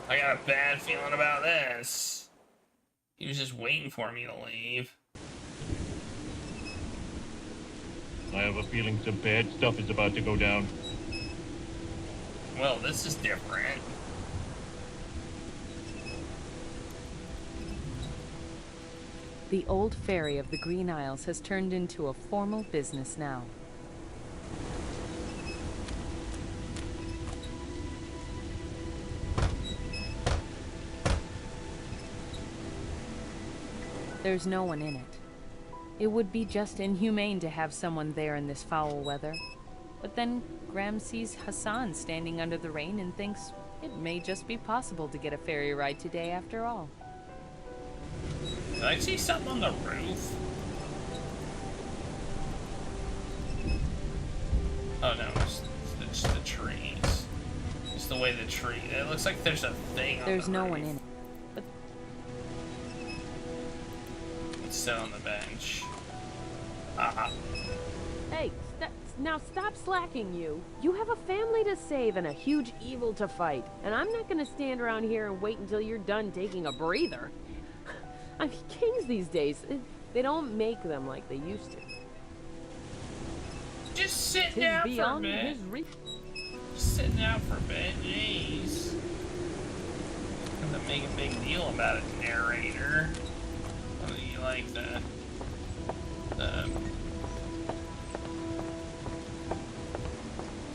I got a bad feeling about this. He was just waiting for me to leave. I have a feeling some bad stuff is about to go down. Well, this is different. The old ferry of the Green Isles has turned into a formal business now. There's no one in it. It would be just inhumane to have someone there in this foul weather. But then Graham sees Hassan standing under the rain and thinks it may just be possible to get a ferry ride today after all. Did I see something on the roof? Oh no, it's the trees. It's the way the tree. It looks like there's a thing on the roof. There's no one in it. Sit on the bench. Aha. Hey, now stop slacking, you. You have a family to save and a huge evil to fight. And I'm not gonna stand around here and wait until you're done taking a breather. I mean, kings these days, they don't make them like they used to. Just sit down for a bit. Just sit down for a bit, jeez. Gonna make a big deal about it, narrator. Like the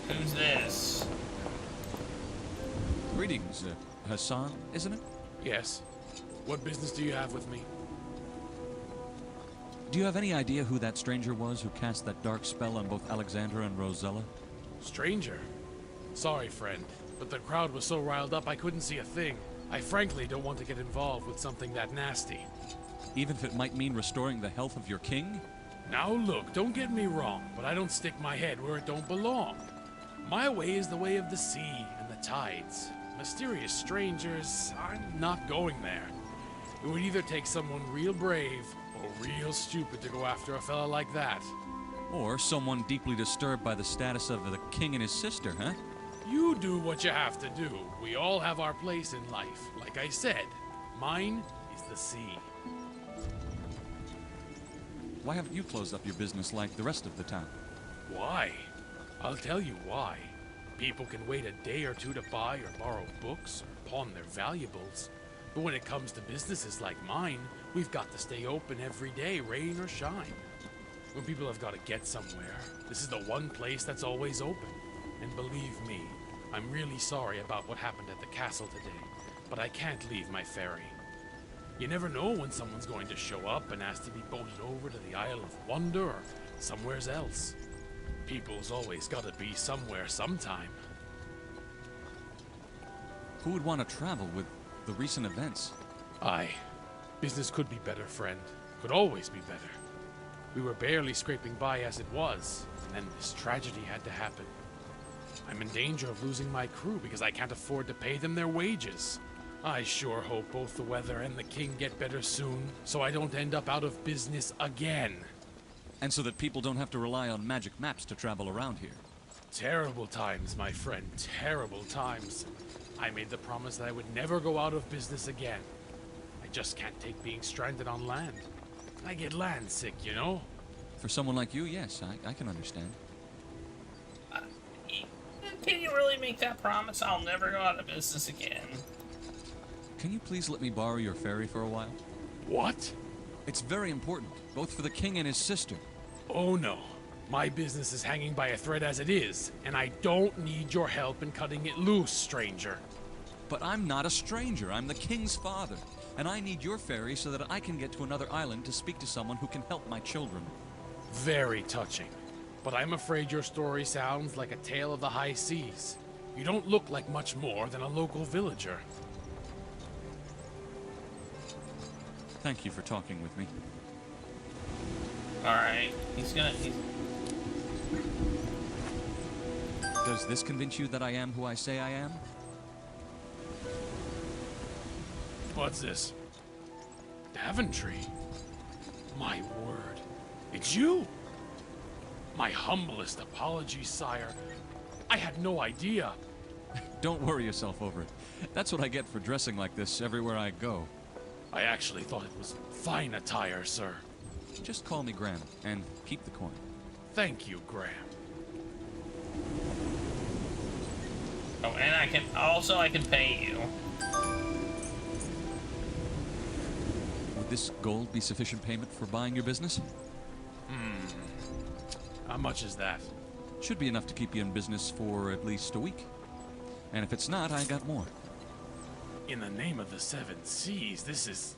who's this? Greetings, Hassan, isn't it? Yes. What business do you have with me? Do you have any idea who that stranger was who cast that dark spell on both Alexandra and Rosella? Stranger? Sorry, friend, but the crowd was so riled up I couldn't see a thing. I frankly don't want to get involved with something that nasty. Even if it might mean restoring the health of your king? Now look, don't get me wrong, but I don't stick my head where it don't belong. My way is the way of the sea and the tides. Mysterious strangers, I'm not going there. It would either take someone real brave or real stupid to go after a fella like that. Or someone deeply disturbed by the status of the king and his sister, huh? You do what you have to do. We all have our place in life. Like I said, mine is the sea. Why haven't you closed up your business like the rest of the town? Why? I'll tell you why. People can wait a day or two to buy or borrow books or pawn their valuables. But when it comes to businesses like mine, we've got to stay open every day, rain or shine. When people have got to get somewhere, this is the one place that's always open. And believe me, I'm really sorry about what happened at the castle today, but I can't leave my ferry. You never know when someone's going to show up and ask to be boated over to the Isle of Wonder or somewheres else. People's always gotta be somewhere sometime. Who would want to travel with the recent events? Aye. Business could be better, friend. Could always be better. We were barely scraping by as it was, and then this tragedy had to happen. I'm in danger of losing my crew because I can't afford to pay them their wages. I sure hope both the weather and the king get better soon, so I don't end up out of business again. And so that people don't have to rely on magic maps to travel around here. Terrible times, my friend, terrible times. I made the promise that I would never go out of business again. I just can't take being stranded on land. I get land sick, you know? For someone like you, yes, I can understand. Can you really make that promise? I'll never go out of business again. Can you please let me borrow your ferry for a while? What? It's very important, both for the king and his sister. Oh no. My business is hanging by a thread as it is, and I don't need your help in cutting it loose, stranger. But I'm not a stranger. I'm the king's father. And I need your ferry so that I can get to another island to speak to someone who can help my children. Very touching. But I'm afraid your story sounds like a tale of the high seas. You don't look like much more than a local villager. Thank you for talking with me. Alright, he's... Does this convince you that I am who I say I am? What's this? Daventry? My word. It's you! My humblest apologies, sire. I had no idea. Don't worry yourself over it. That's what I get for dressing like this everywhere I go. I actually thought it was fine attire, sir. Just call me Graham, and keep the coin. Thank you, Graham. Oh, and I can pay you. Would this gold be sufficient payment for buying your business? How much is that? Should be enough to keep you in business for at least a week. And if it's not, I got more. In the name of the Seven Seas, this is...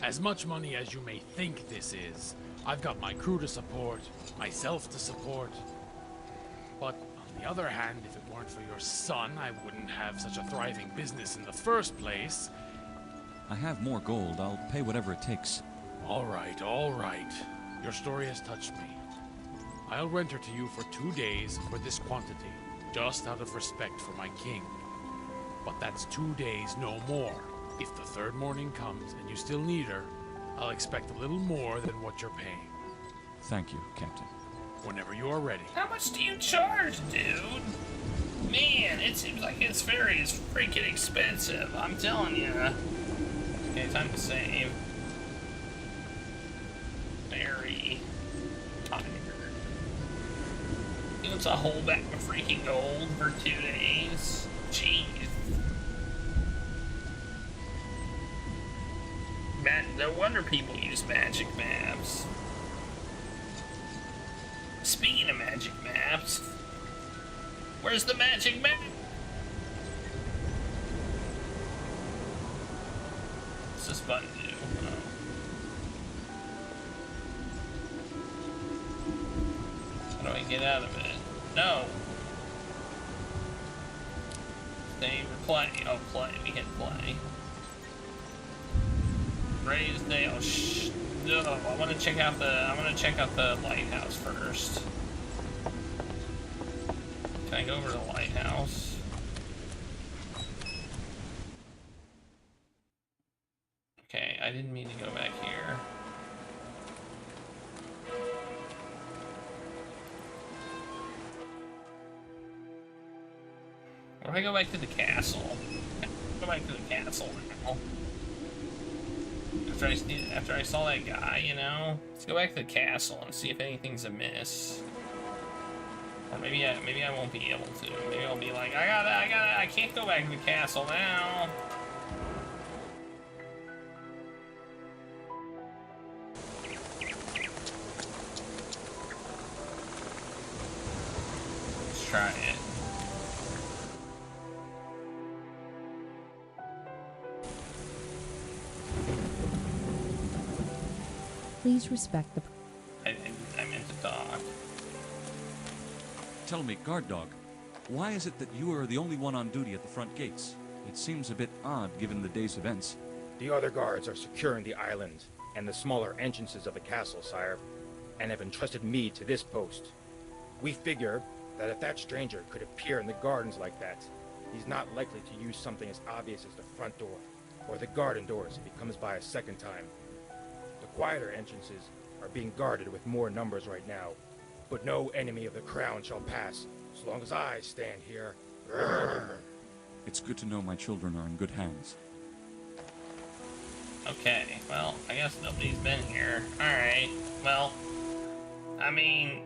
as much money as you may think this is. I've got my crew to support, myself to support. But on the other hand, if it weren't for your son, I wouldn't have such a thriving business in the first place. I have more gold. I'll pay whatever it takes. All right, all right. Your story has touched me. I'll renter to you for 2 days for this quantity, just out of respect for my king. But that's 2 days, no more. If the third morning comes and you still need her, I'll expect a little more than what you're paying. Thank you, Captain. Whenever you are ready. How much do you charge, dude? Man, it seems like his ferry is freaking expensive. I'm telling you. Okay, time to save. Ferry. Tiger. He wants a whole bag of freaking gold for 2 days. Jeez. No wonder people use magic maps. Speaking of magic maps, where's the magic map? What's this button do? Oh. How do I get out of it? No. Save or play? Oh, play. We hit play. Raise Dale. No, I want to check out the lighthouse first. Can I go over to the lighthouse? Okay, I didn't mean to go back here. Or do I go back to the castle? Go back to the castle now. After I saw that guy, you know, let's go back to the castle and see if anything's amiss. Or maybe I won't be able to. Maybe I'll be like, I can't go back to the castle now. Let's try it. Please respect the... I meant to talk. Tell me, guard dog, Why is it that you are the only one on duty at the front gates? It seems a bit odd given the day's events. The other guards are securing the island and the smaller entrances of the castle, sire, and have entrusted me to this post. We figure that if that stranger could appear in the gardens like that, he's not likely to use something as obvious as the front door or the garden doors if he comes by a second time. The quieter entrances are being guarded with more numbers right now, but no enemy of the crown shall pass as long as I stand here. It's good to know my children are in good hands. Okay, well, I guess nobody's been here. Alright, well, I mean,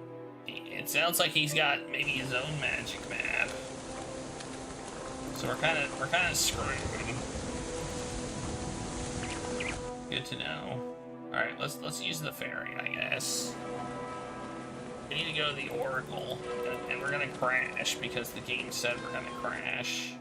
it sounds like he's got maybe his own magic map. So we're kind of screwed. Good to know. Alright, let's use the ferry, I guess. We need to go to the Oracle, and we're gonna crash because the game said we're gonna crash.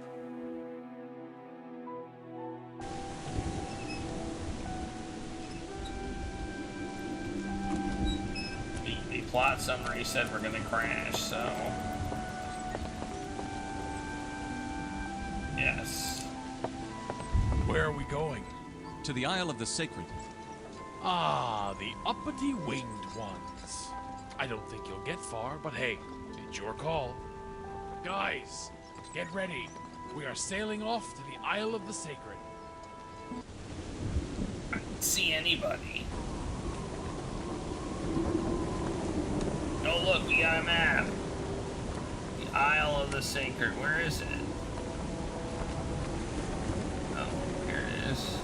The plot summary said we're gonna crash, so... Yes. Where are we going? To the Isle of the Sacred. Ah, the uppity winged ones. I don't think you'll get far, but hey, it's your call. Guys, get ready. We are sailing off to the Isle of the Sacred. I don't see anybody. Oh look, we got a map. The Isle of the Sacred, where is it? Oh, here it is.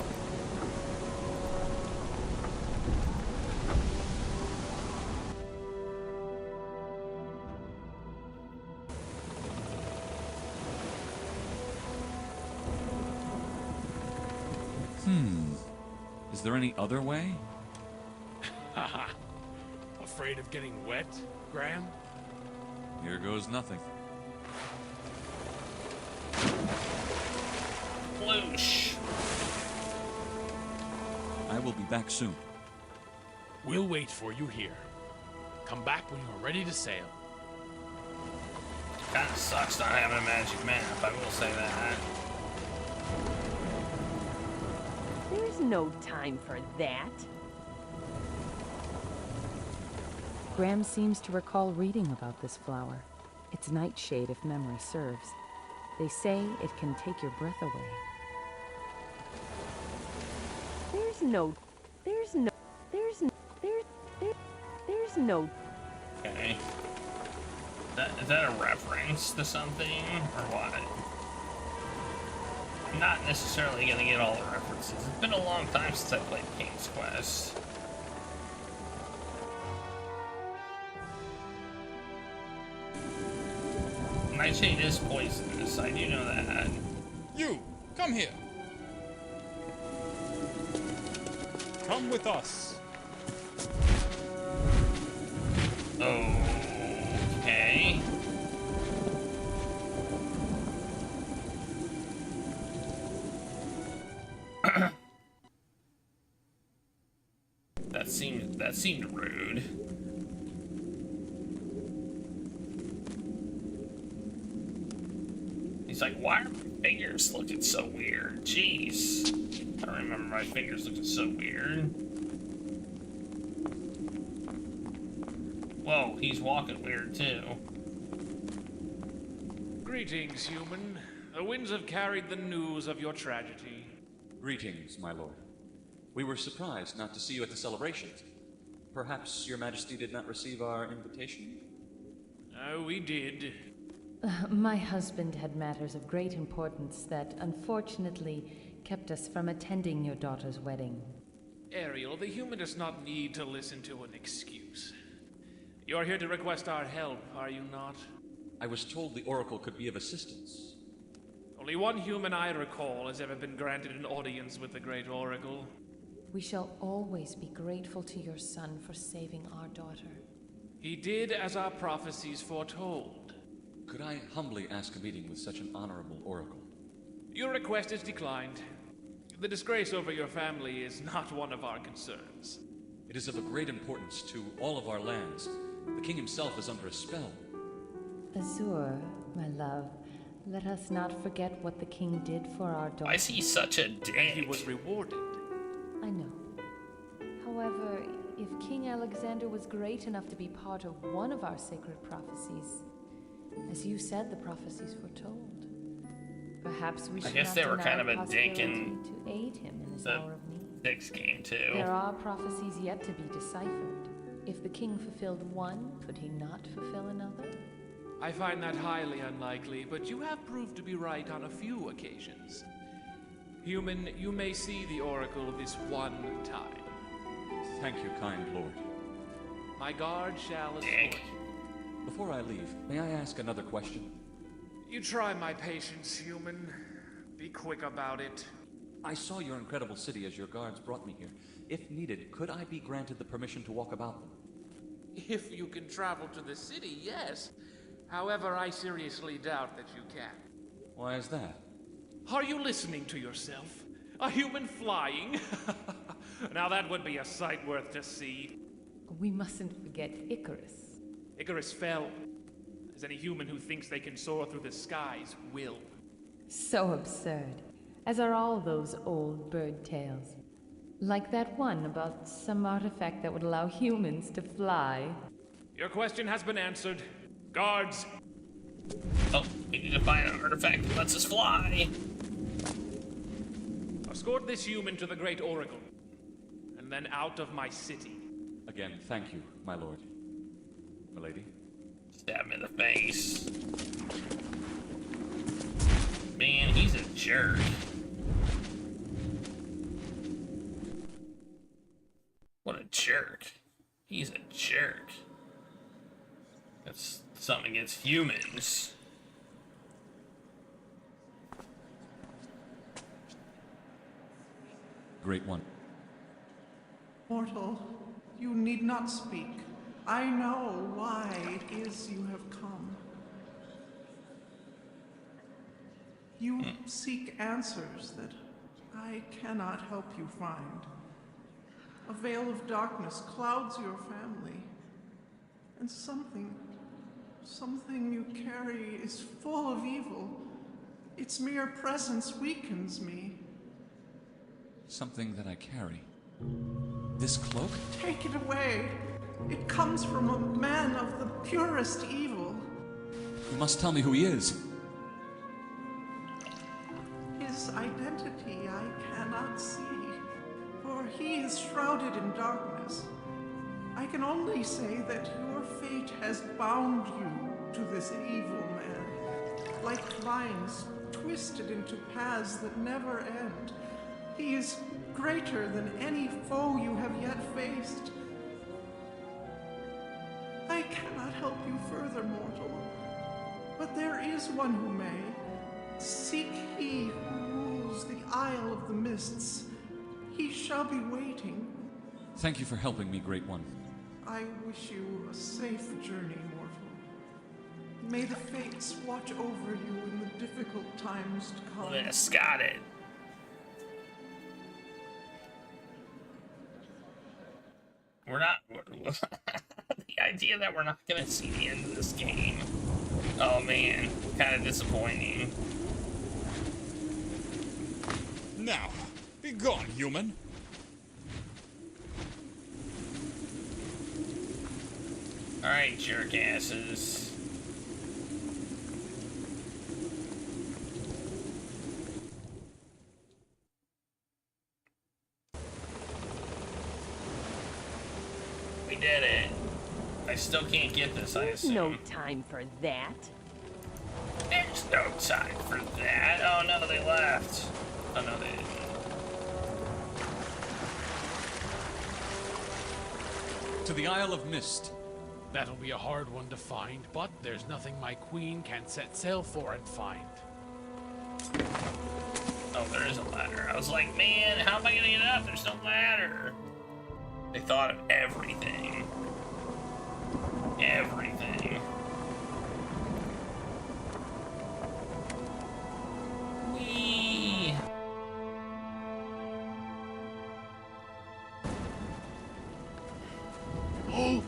Is there any other way? Haha. Afraid of getting wet, Graham? Here goes nothing. Whoosh. I will be back soon. We'll wait for you here. Come back when you're ready to sail. Kinda sucks not having a magic map, I will say that. There's no time for that. Graham seems to recall reading about this flower. It's nightshade if memory serves. They say it can take your breath away. There's no... Okay. Is that a reference to something, or what? I'm not necessarily gonna get all the references. It's been a long time since I played King's Quest. Nightshade is poisonous, I do know that. You, come here. Come with us. Okay. That seemed rude. He's like, why are my fingers looking so weird? Jeez. I don't remember my fingers looking so weird. Whoa, he's walking weird too. Greetings, human. The winds have carried the news of your tragedy. Greetings, my lord. We were surprised not to see you at the celebrations. Perhaps your majesty did not receive our invitation? We did. My husband had matters of great importance that, unfortunately, kept us from attending your daughter's wedding. Ariel, the human does not need to listen to an excuse. You're here to request our help, are you not? I was told the Oracle could be of assistance. Only one human I recall has ever been granted an audience with the Great Oracle. We shall always be grateful to your son for saving our daughter. He did as our prophecies foretold. Could I humbly ask a meeting with such an honorable Oracle? Your request is declined. The disgrace over your family is not one of our concerns. It is of a great importance to all of our lands. The king himself is under a spell. Azur, My love, let us not forget what the king did for our daughter. Why is he such a dick? And he was rewarded. I know. However, if King Alexander was great enough to be part of one of our sacred prophecies, as you said the prophecies foretold, perhaps we should I guess not they were deny kind of the a dick in possibility to aid him in his the hour of need. 6 game too. There are prophecies yet to be deciphered. If the king fulfilled one, could he not fulfill another? I find that highly unlikely, but you have proved to be right on a few occasions. Human, you may see the Oracle this one time. Thank you, kind lord. My guard shall escort. Before I leave, may I ask another question? You try my patience, human. Be quick about it. I saw your incredible city as your guards brought me here. If needed, could I be granted the permission to walk about them? If you can travel to the city, yes. However, I seriously doubt that you can. Why is that? Are you listening to yourself? A human flying? Now that would be a sight worth to see. We mustn't forget Icarus. Icarus fell, as any human who thinks they can soar through the skies will. So absurd, as are all those old bird tales. Like that one about some artifact that would allow humans to fly. Your question has been answered. Guards! Oh, we need to find an artifact that lets us fly. Escort this human to the Great Oracle, and then out of my city. Again, thank you, my lord. Milady? Stab him in the face. Man, he's a jerk. What a jerk. He's a jerk. That's something against humans. Great one. Mortal, you need not speak. I know why it is you have come. You seek answers that I cannot help you find. A veil of darkness clouds your family, and something you carry is full of evil. Its mere presence weakens me. Something that I carry. This cloak? Take it away. It comes from a man of the purest evil. You must tell me who he is. His identity I cannot see, for he is shrouded in darkness. I can only say that your fate has bound you to this evil man, like vines twisted into paths that never end. He is greater than any foe you have yet faced. I cannot help you further, mortal, but there is one who may. Seek he who rules the Isle of the Mists. He shall be waiting. Thank you for helping me, Great One. I wish you a safe journey, mortal. May the fates watch over you in the difficult times to come. Yes, got it. We're not... the idea that we're not gonna see the end of this game. Oh man, kind of disappointing. Now, be gone, human. Alright, jerkasses. We did it. I still can't get this, I assume. No time for that. There's no time for that. Oh no, they left. Oh no, they didn't. To the Isle of Mist. That'll be a hard one to find, but there's nothing my queen can't set sail for and find. Oh, there is a ladder. I was like, man, how am I gonna get up? There's no ladder. They thought of everything. Everything. Whee! Halt!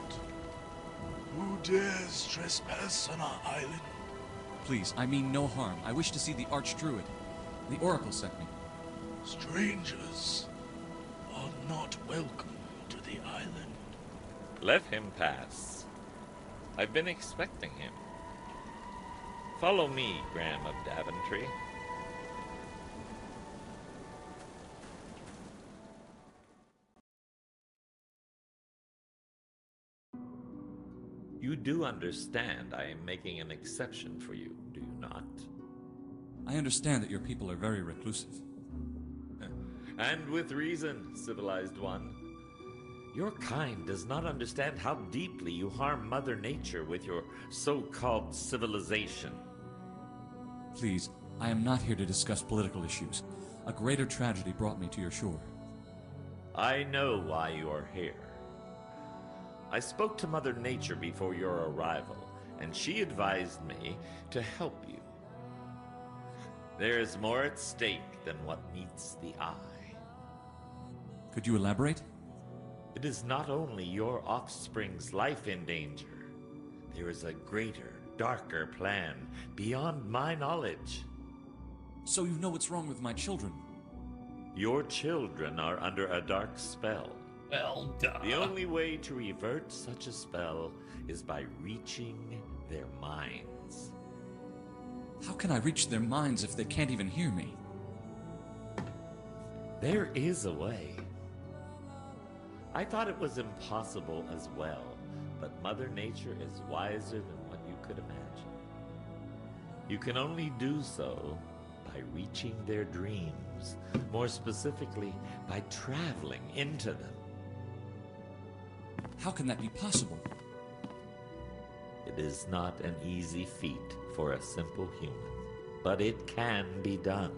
Who dares trespass on our island? please, I mean no harm. I wish to see the Archdruid. The Oracle sent me. Strangers are not welcome to the island. Let him pass. I've been expecting him. Follow me, Graham of Daventry. You do understand I am making an exception for you, do you not? I understand that your people are very reclusive. And with reason, civilized one. Your kind does not understand how deeply you harm Mother Nature with your so-called civilization. Please, I am not here to discuss political issues. A greater tragedy brought me to your shore. I know why you are here. I spoke to Mother Nature before your arrival, and she advised me to help you. There is more at stake than what meets the eye. Could you elaborate? It is not only your offspring's life in danger. There is a greater, darker plan beyond my knowledge. So you know what's wrong with my children? Your children are under a dark spell. Well, duh. The only way to revert such a spell is by reaching their minds. How can I reach their minds if they can't even hear me? There is a way. I thought it was impossible as well, but Mother Nature is wiser than what you could imagine. You can only do so by reaching their dreams, more specifically, by traveling into them. How can that be possible? It is not an easy feat for a simple human, but it can be done.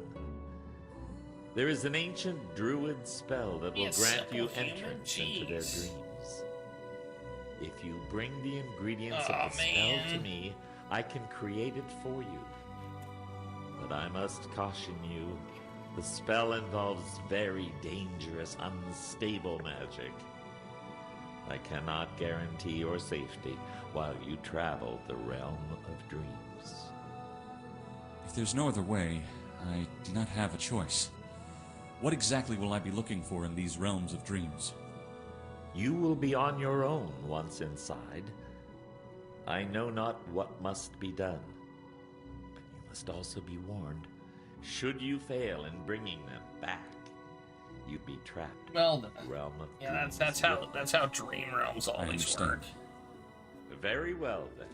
There is an ancient druid spell that will grant you entrance into their dreams. If you bring the ingredients of the spell to me, I can create it for you. But I must caution you, the spell involves very dangerous, unstable magic. I cannot guarantee your safety while you travel the realm of dreams. If there's no other way, I do not have a choice. What exactly will I be looking for in these realms of dreams? You will be on your own once inside. I know not what must be done, but you must also be warned. Should you fail in bringing them back, you'd be trapped in the realm of dreams. that's how dream realms always work. Very well then.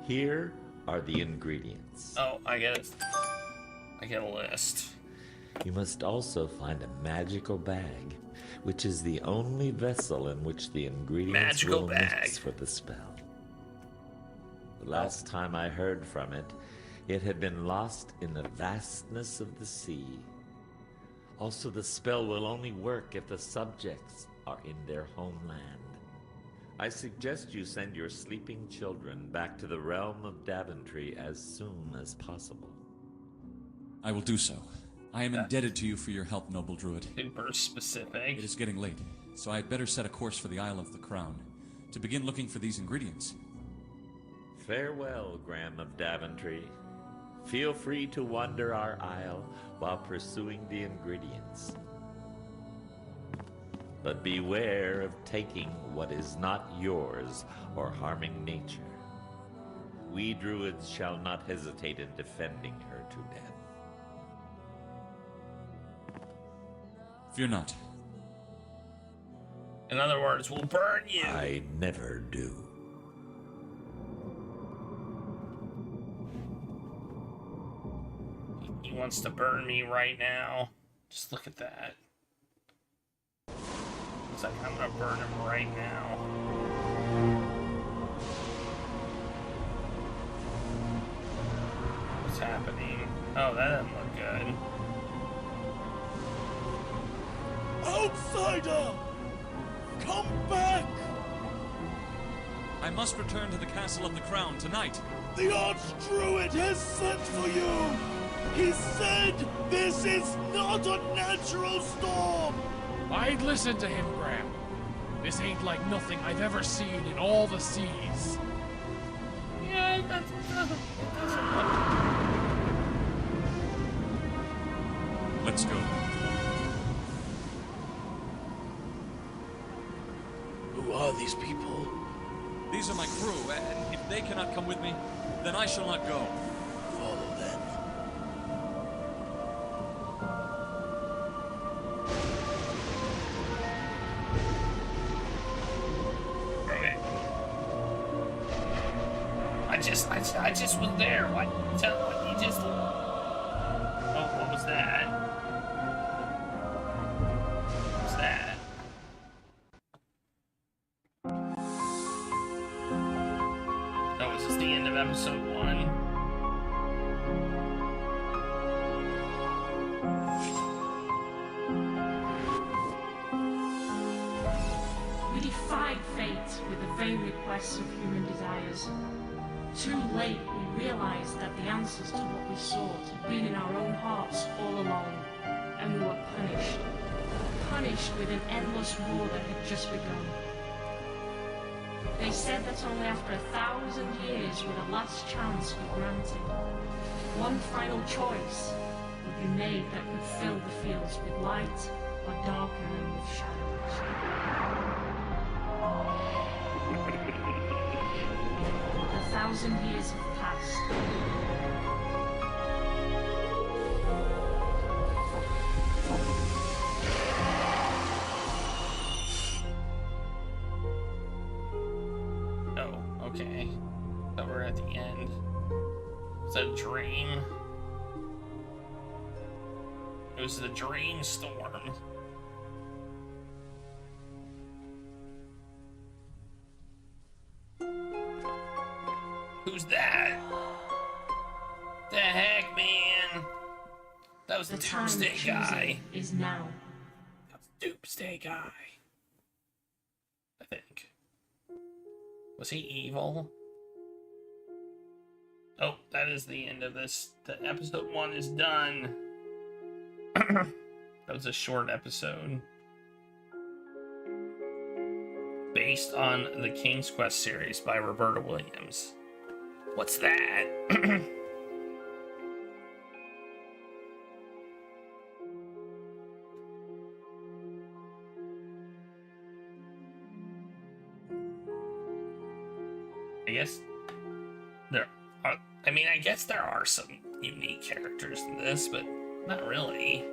Here are the ingredients. Oh, I get a list. You must also find a magical bag, which is the only vessel in which the ingredients will mix for the spell. The last time I heard from it, it had been lost in the vastness of the sea. Also, the spell will only work if the subjects are in their homeland. I suggest you send your sleeping children back to the realm of Daventry as soon as possible. I will do so. I am indebted to you for your help, noble druid. Super specific. It is getting late, so I had better set a course for the Isle of the Crown, to begin looking for these ingredients. Farewell, Graham of Daventry. Feel free to wander our isle while pursuing the ingredients. But beware of taking what is not yours or harming nature. We druids shall not hesitate in defending her to death. Fear not. In other words, we'll burn you. I never do. He wants to burn me right now. Just look at that. Looks like I'm gonna burn him right now. What's happening? Oh, that doesn't look good. Outsider! Come back! I must return to the Castle of the Crown tonight. The Archdruid has sent for you! He said this is not a natural storm! I'd listen to him, Graham. This ain't like nothing I've ever seen in all the seas. Yeah, that's Let's go. Who are these people? These are my crew, and if they cannot come with me, then I shall not go. Follow them. Okay. I just was there. What? You just. Oh, what was that? What was that? Oh, is this the end of episode 1? We defied fate with the vain requests of human desires. Too late, we realized that the answers to what we sought had been in our own hearts all along, and we were punished. Punished with an endless war that had just begun. They said that only after 1,000 years would a last chance be granted. One final choice would be made that could fill the fields with light or darken them with shadows. 1,000 years have passed. Oh, okay. So we're at the end. It's a dream. It was the dream storm. Who's that? The heck, man? That was the Doomsday guy. Is now. That was the Doomsday guy. I think. Was he evil? Oh, that is the end of this. The episode 1 is done. That was a short episode. Based on the King's Quest series by Roberta Williams. What's that? I guess there are, I guess there are some unique characters in this, but not really.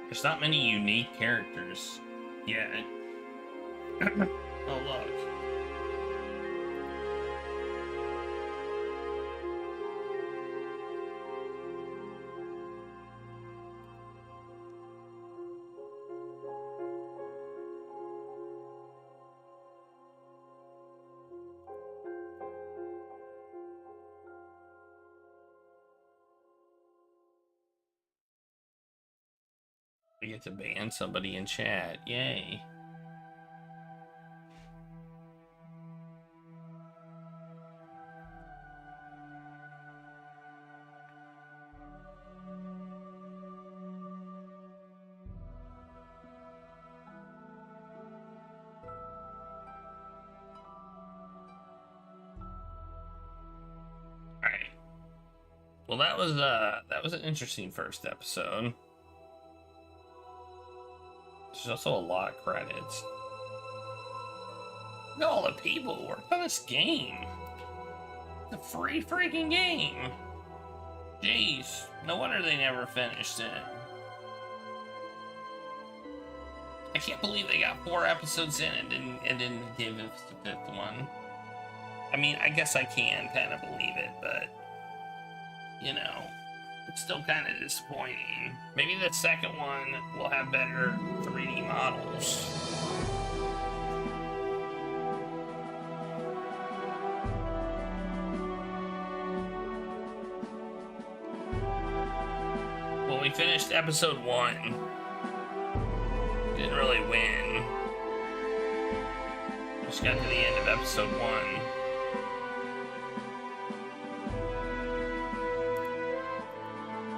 There's not many unique characters yet. Oh, look. We get to ban somebody in chat. Yay. Well, that was an interesting first episode. There's also a lot of credits. Look at all the people who worked on this game. It's a free freaking game. Jeez, no wonder they never finished it. I can't believe they got 4 episodes in and didn't give us the 5th one. I mean, I guess I can kind of believe it, but you know, it's still kind of disappointing. Maybe the second one will have better 3D models. Well, we finished episode 1. Didn't really win. Just got to the end of episode 1.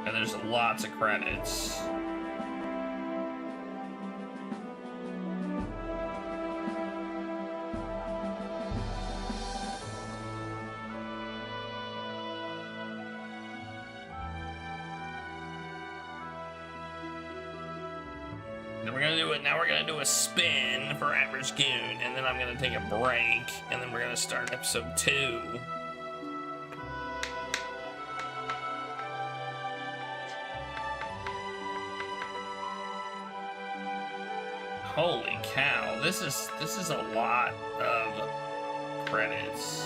And there's lots of credits. Then we're gonna do it. Now we're gonna do a spin for Average Goon, and then I'm gonna take a break, and then we're gonna start episode 2. Holy cow! This is a lot of credits.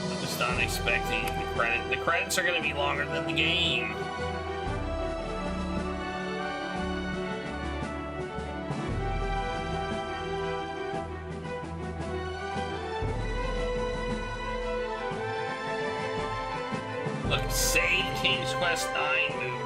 I was not expecting the credits are gonna be longer than the game. Look, save King's Quest 9 movement.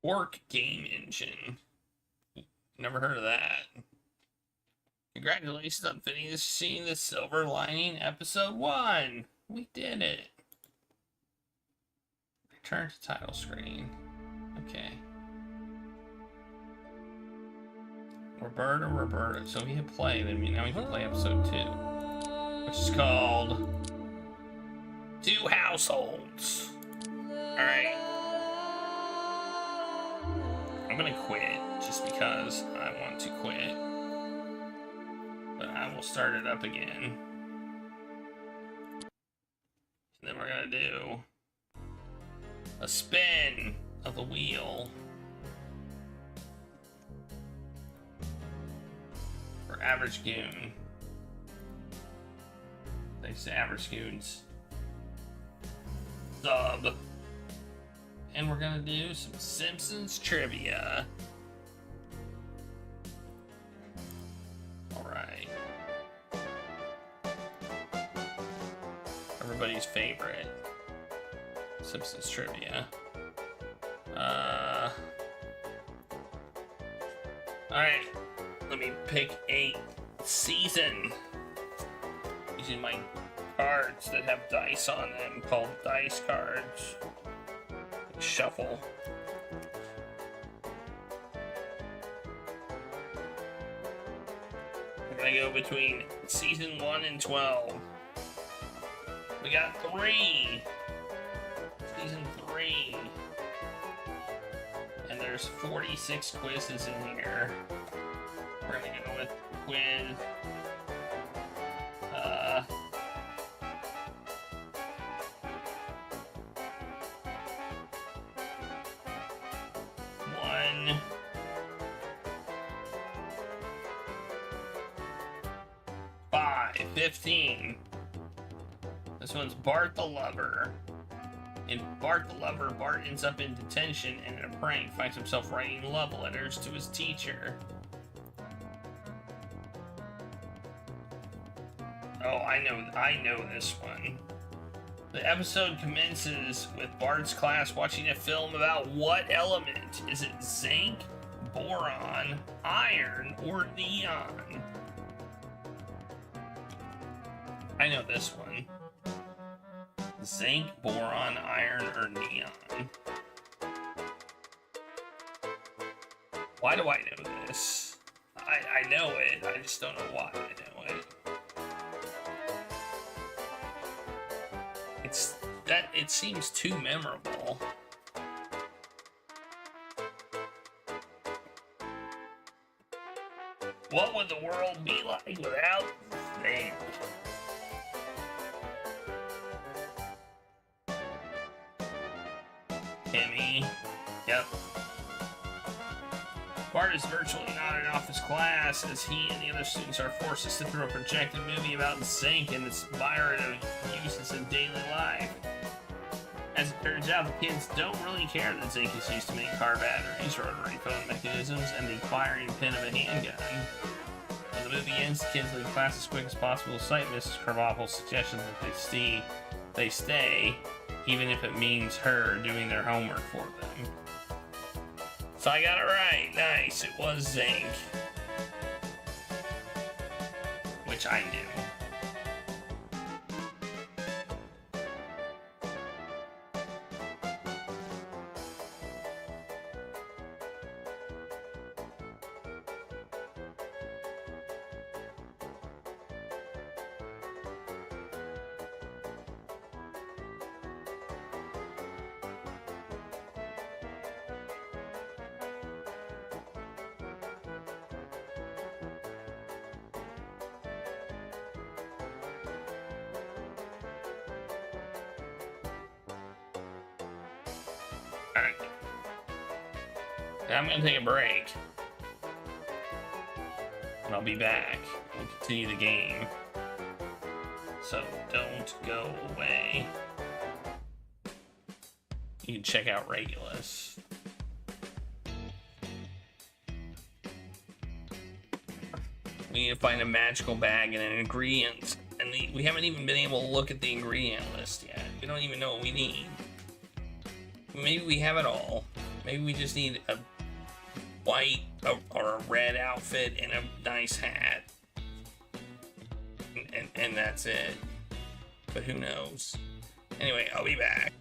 Orc Game Engine. Never heard of that. Congratulations on finishing the Silver Lining Episode 1. We did it. Return to title screen. Okay. Roberta. So we hit play, then now we can play episode 2. Which is called Two Households. Alright. I'm gonna quit just because I want to quit. But I will start it up again. And then we're gonna do a spin of the wheel for Average Goon. Thanks to Average Goon's sub. And we're gonna do some Simpsons trivia. Alright. Everybody's favorite Simpsons trivia. Alright. Let me pick a season using my cards that have dice on them called dice cards. Shuffle. We're gonna go between season 1 and 12. We got 3. Season 3. And there's 46 quizzes in here. We're gonna go with quiz. Five, 15. This one's Bart the Lover. In Bart the Lover, Bart ends up in detention and in a prank finds himself writing love letters to his teacher. Oh, I know this one. The episode commences with Bart's class watching a film about what element? Is it zinc, boron, iron, or neon? I know this one. Zinc, boron, iron, or neon. Why do I know this? I know it, I just don't know why I know it. It seems too memorable. What would the world be like without zinc? Timmy. Yep. Bart is virtually not in office class as he and the other students are forced to sit through a projected movie about zinc and its myriad of uses in daily life. As it turns out, the kids don't really care that zinc is used to make car batteries, rotary phone mechanisms, and the firing pin of a handgun. When the movie ends, the kids leave class as quick as possible to cite Mrs. Krabappel's suggestion that they stay, even if it means her doing their homework for them. So I got it right. Nice. It was zinc. Which I knew. Alright. I'm gonna take a break. And I'll be back. We'll continue the game. So don't go away. You can check out Regulus. We need to find a magical bag and an ingredient. And we haven't even been able to look at the ingredient list yet. We don't even know what we need. Maybe we have it all. Maybe we just need a white or a red outfit and a nice hat. And that's it. But who knows? Anyway, I'll be back.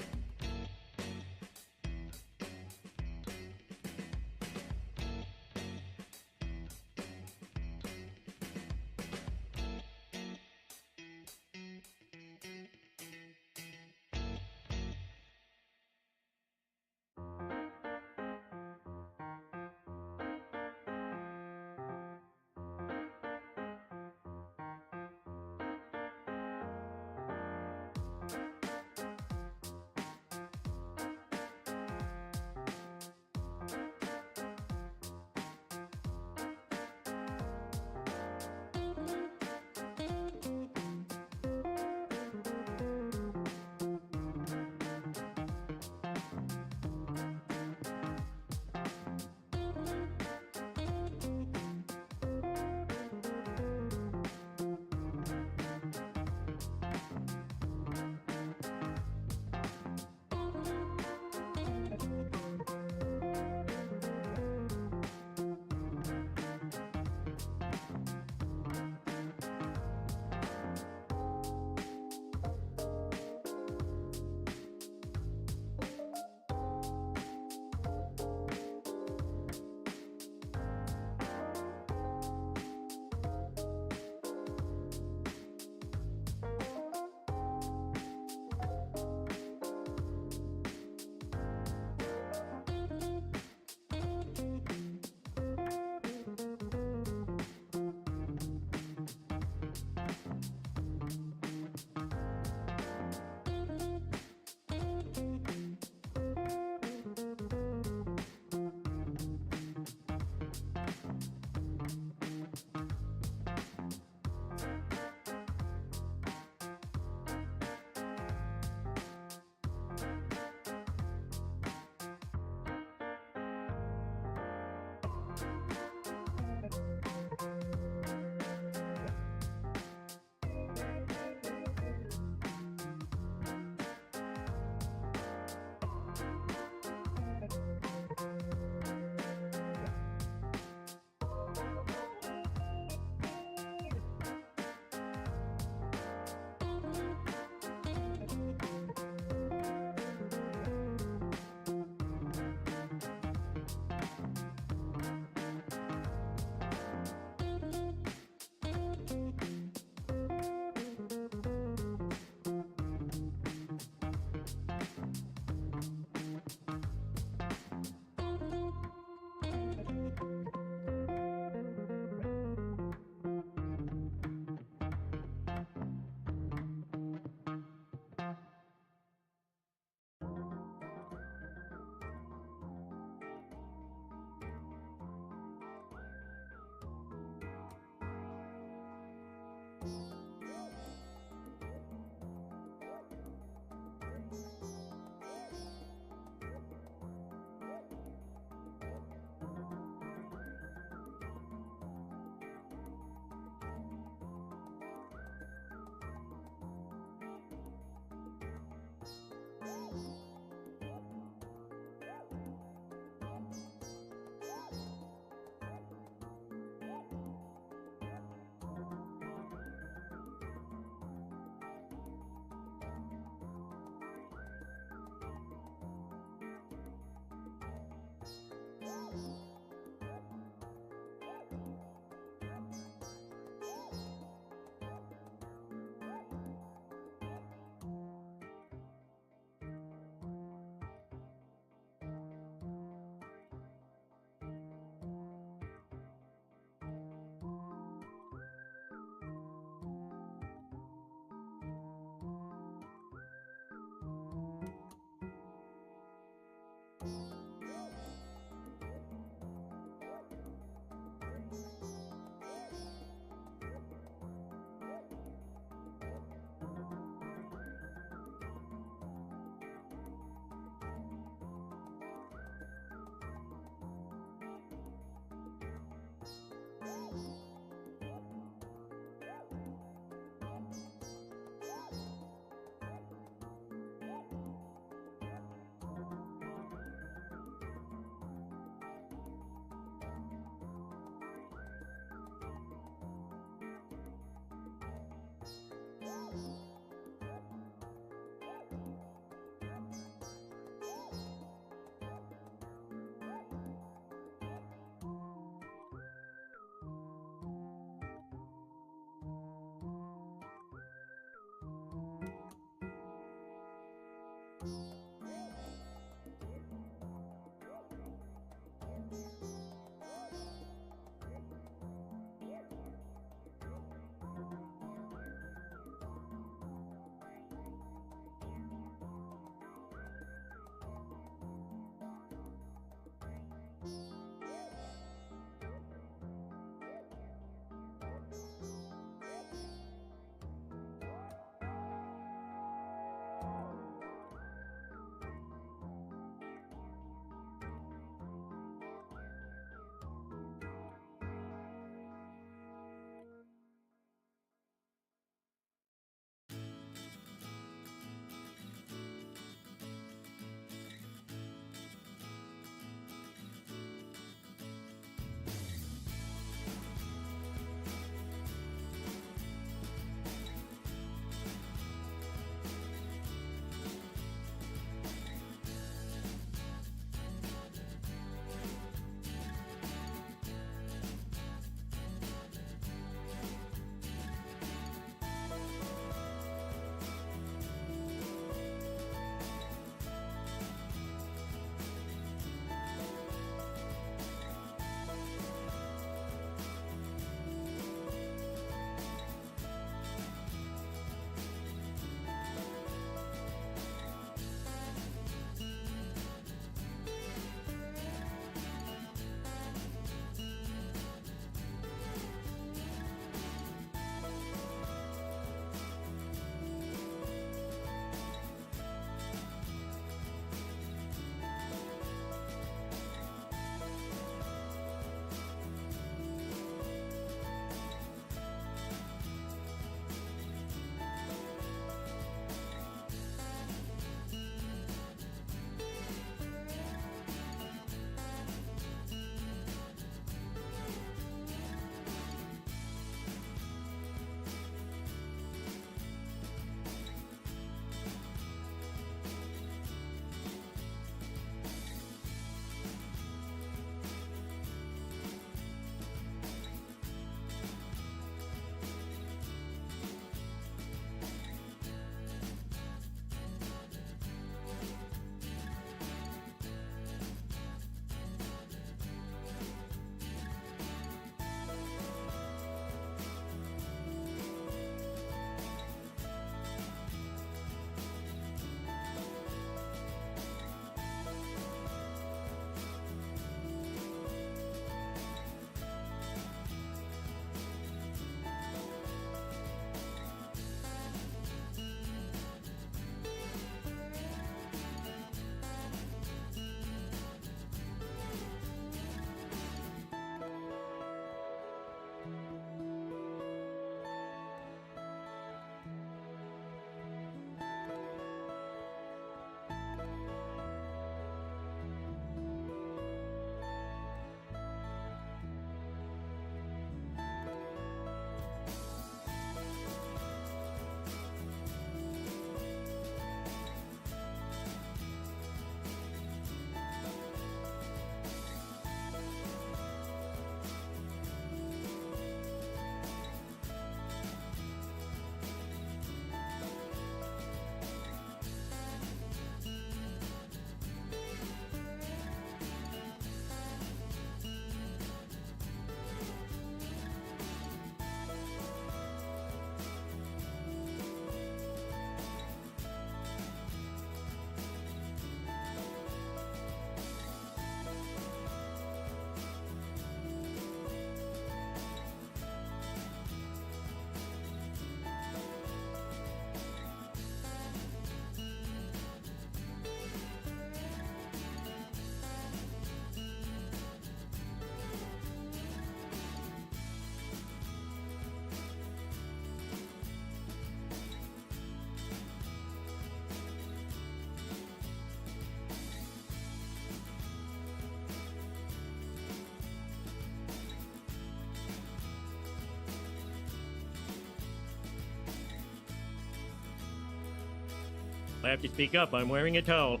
I have to speak up. I'm wearing a towel.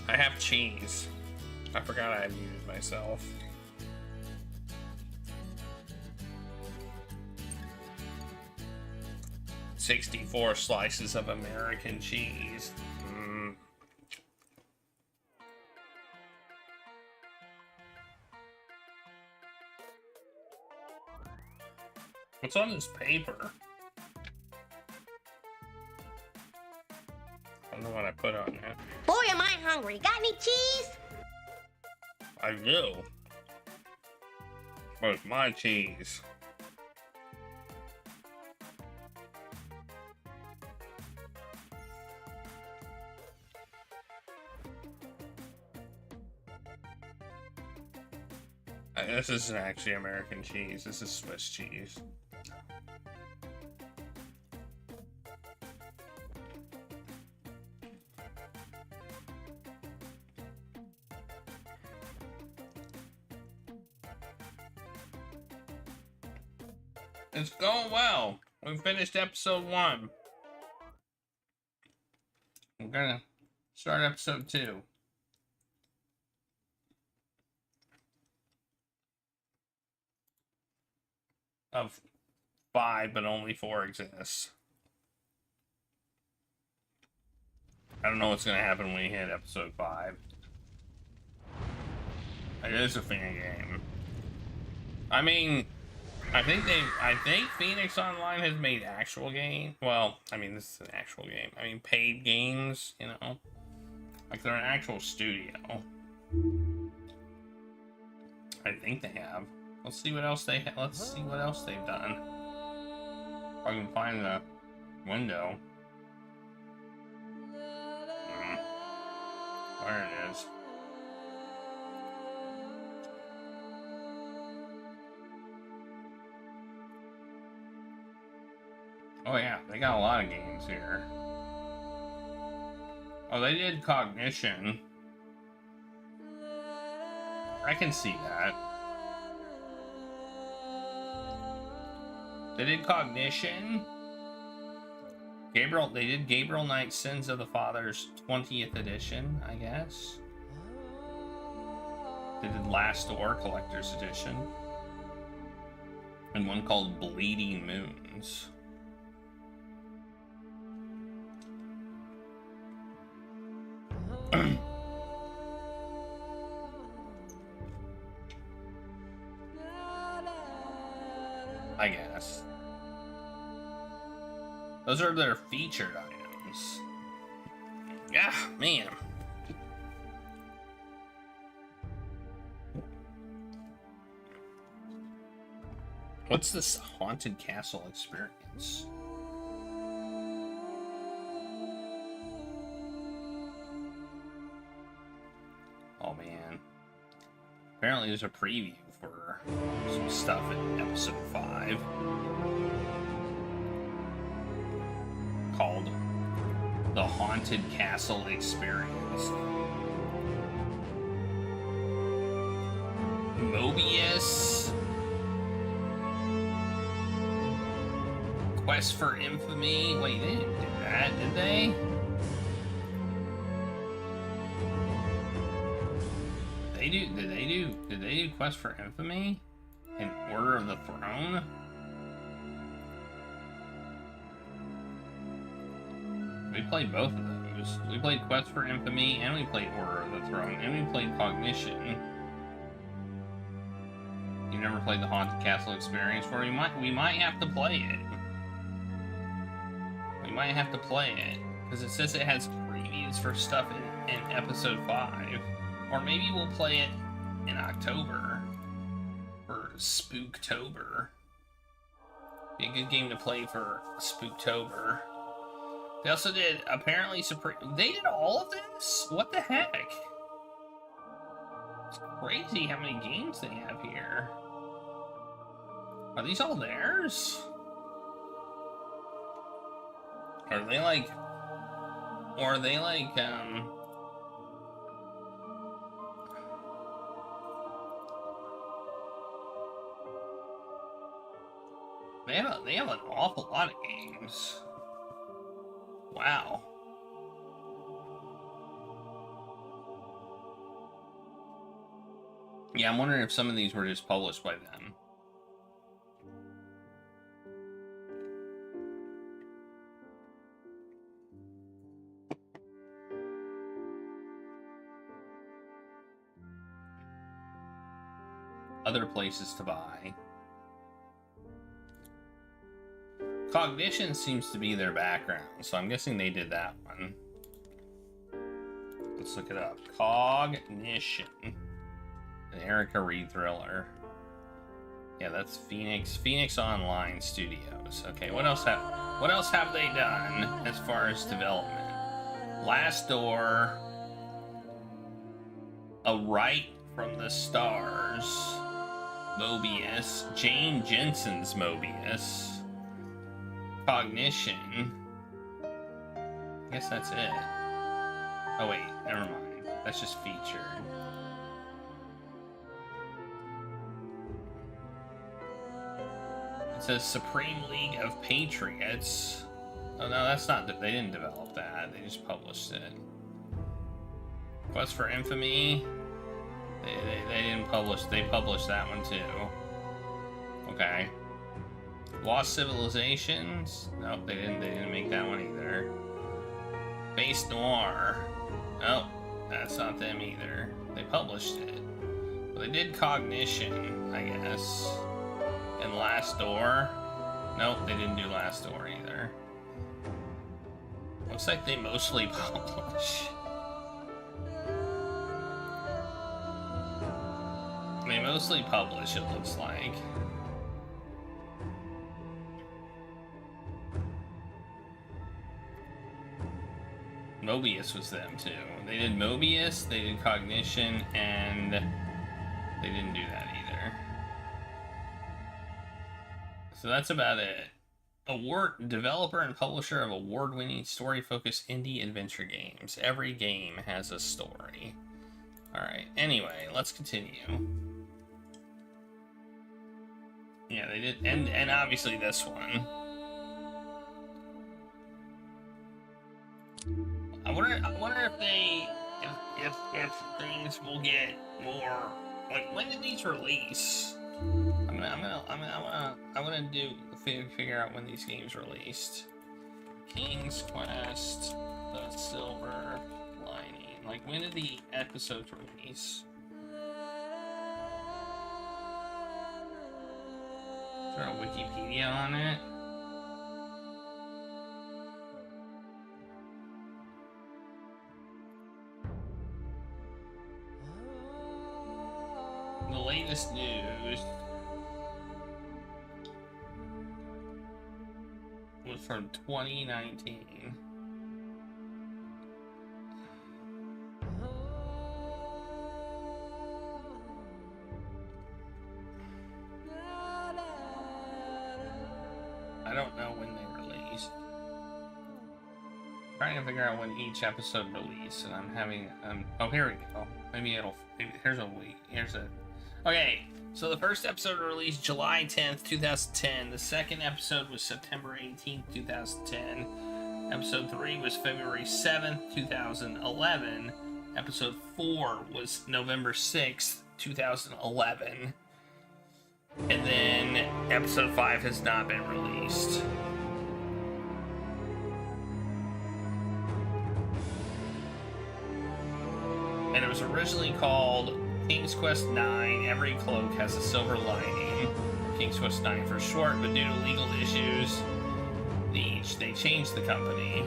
I have cheese. I forgot I had muted myself. 64 slices of American cheese. What's on this paper? I don't know what I put on that. Boy, am I hungry. Got any cheese? I do. But it's my cheese. This isn't actually American cheese. This is Swiss cheese. It's going well. We finished episode 1. We're gonna start episode 2. Of 5, but only 4 exists. I don't know what's gonna happen when we hit episode 5. It is a fan game. I mean, I think Phoenix Online has made actual game. Well, I mean, this is an actual game. I mean, paid games, you know, like they're an actual studio. I think they have. Let's see what else they've done. If I can find the window. There it is. Oh yeah, they got a lot of games here. Oh, they did Cognition. I can see that. They did Cognition. They did Gabriel Knight Sins of the Father's 20th edition, I guess. They did Last Door Collector's Edition. And one called Bleeding Moons. I guess. Those are their featured items. Yeah, man. What's this haunted castle experience? Oh man. Apparently there's a preview for some stuff in episode 5 called The Haunted Castle Experience. Mobius, Quest for Infamy. Wait, they didn't do that, did they? Did they do Quest for Infamy? And Order of the Throne? We played both of those. We played Quest for Infamy, and we played Order of the Throne, and we played Cognition. You never played the Haunted Castle Experience, where we might have to play it. We might have to play it, because it says it has previews for stuff in episode 5. Or maybe we'll play it in October for Spooktober. Be a good game to play for Spooktober. They also did apparently they did all of this? What the heck? It's crazy how many games they have here. Are these all theirs? Are they like They have an awful lot of games. Wow. Yeah, I'm wondering if some of these were just published by them. other places to buy. Cognition seems to be their background, so I'm guessing they did that one. Let's look it up. Cognition. An Erica Reed thriller. Yeah, that's Phoenix Online Studios. Okay, what else have they done as far as development? Last Door, A Right from the Stars, Mobius, Jane Jensen's Mobius, Cognition. I guess that's it. Oh wait, never mind. That's just featured. It says Supreme League of Patriots. Oh no, that's not. They didn't develop that. They just published it. Quest for Infamy. They didn't publish. They published that one too. Okay. Lost Civilizations. Nope, they didn't make that one either. Face Noir. Nope, that's not them either. They published it. But they did Cognition, I guess. And Last Door. Nope, they didn't do Last Door either. Looks like they mostly publish. They mostly publish, it looks like. Mobius was them too. They did Mobius, they did Cognition, and they didn't do that either. So that's about it. Developer and publisher of award-winning story-focused indie adventure games. Every game has a story. Alright, anyway, let's continue. Yeah, they did, and obviously this one. I wonder if they, if things will get more, like, when did these release? I'm gonna figure out when these games released. King's Quest, The Silver Lining. Like, when did the episodes release? Is there a Wikipedia on it? The latest news was from 2019. I don't know when they released. I'm trying to figure out when each episode released, and I'm having oh, here we go. Maybe here's a okay, so the first episode released July 10th, 2010. The second episode was September 18th, 2010. Episode 3 was February 7th, 2011. Episode 4 was November 6th, 2011. And then episode 5 has not been released. And it was originally called King's Quest 9, Every Cloak Has a Silver Lining. King's Quest 9 for short, but due to legal issues, they changed the company.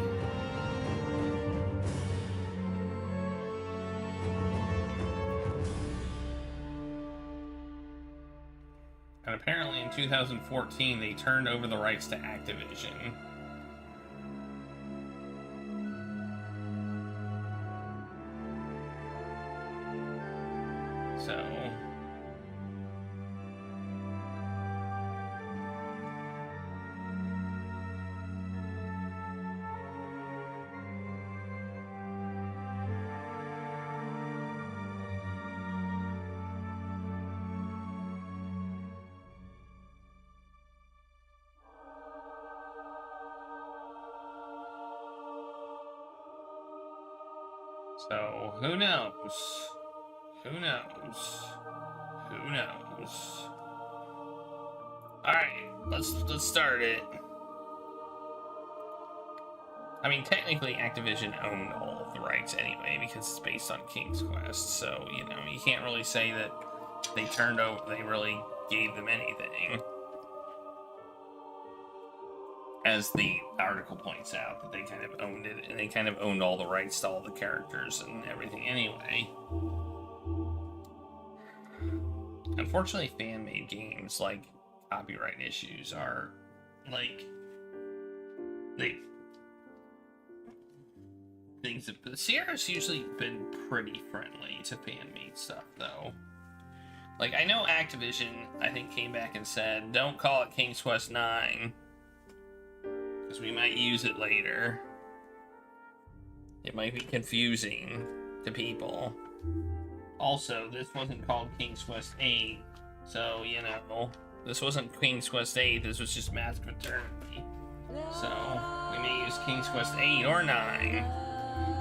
And apparently in 2014, they turned over the rights to Activision. So who knows? Who knows? Who knows? Alright, let's start it. I mean, technically Activision owned all of the rights anyway, because it's based on King's Quest, so, you know, you can't really say that they turned over, they really gave them anything. As the article points out, that they kind of owned it, and they kind of owned all the rights to all the characters and everything anyway. Unfortunately, fan-made games, like, copyright issues are, like, Sierra's usually been pretty friendly to fan-made stuff, though. Like, I know Activision, I think, came back and said, don't call it King's Quest 9, because we might use it later. It might be confusing to people. Also, this wasn't called King's Quest 8, so, you know, this wasn't King's Quest 8, this was just Mask of Eternity. So, we may use King's Quest 8 or 9.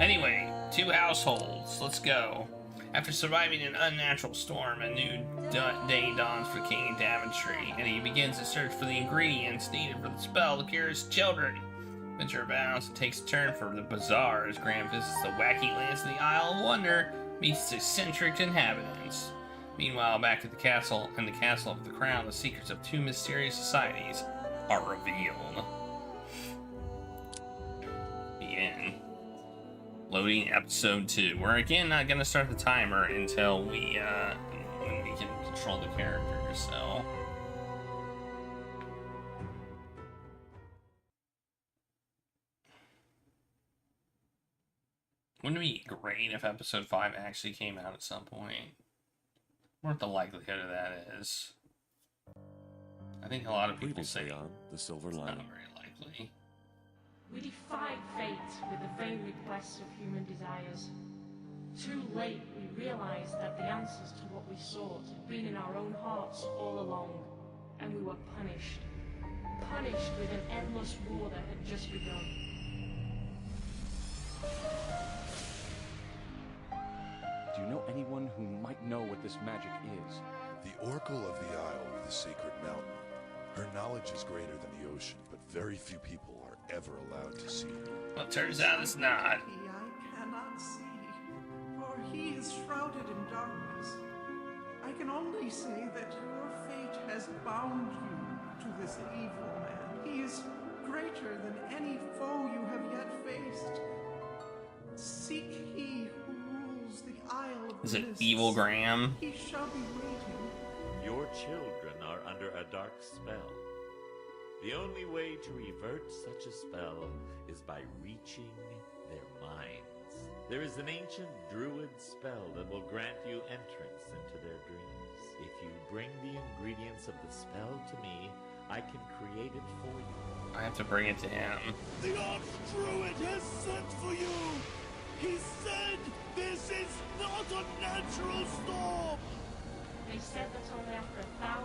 Anyway, 2 households, let's go. After surviving an unnatural storm, a new day dawns for King Daventry, and he begins to search for the ingredients needed for the spell to cure his children. Adventure abounds and takes a turn for the bizarre as Graham visits the wacky lands of the Isle of Wonder, meets its eccentric inhabitants. Meanwhile, back at the castle, in the Castle of the Crown, the secrets of 2 mysterious societies are revealed. The end. Loading episode 2. We're again not gonna start the timer until we when we can control the characters, so. Wouldn't it be great if episode 5 actually came out at some point? What the likelihood of that is? I think a lot of people say on the Silver Lining. Not very likely. We defied fate with the vain requests of human desires. Too late, we realized that the answers to what we sought had been in our own hearts all along, and we were punished. Punished with an endless war that had just begun. Do you know anyone who might know what this magic is? The Oracle of the Isle of the Sacred Mountain. Her knowledge is greater than the ocean, but very few people are ever allowed to see her. Well, turns out it's not. I cannot see, for he is shrouded in darkness. I can only say that your fate has bound you to this evil man. He is greater than any foe you have yet faced. Seek he who rules the Isle of Is it Mists. Evil Graham? He shall be waiting. Your children are under a dark spell. The only way to revert such a spell is by reaching their minds. There is an ancient druid spell that will grant you entrance into their dreams. If you bring the ingredients of the spell to me, I can create it for you. I have to bring it to him. The Archdruid has sent for you! He said this is not a natural storm! They said that only after 1,000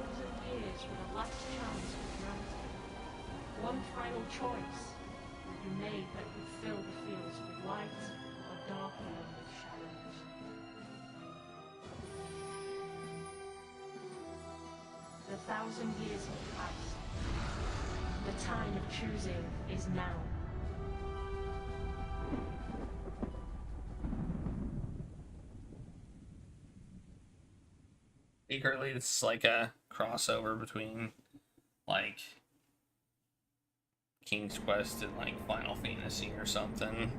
years would a last chance be granted. One final choice would be made that would fill the fields with light or darken them with shadows. The 1,000 years have passed. The time of choosing is now. Secretly, it's like a crossover between, like, King's Quest and, like, Final Fantasy or something.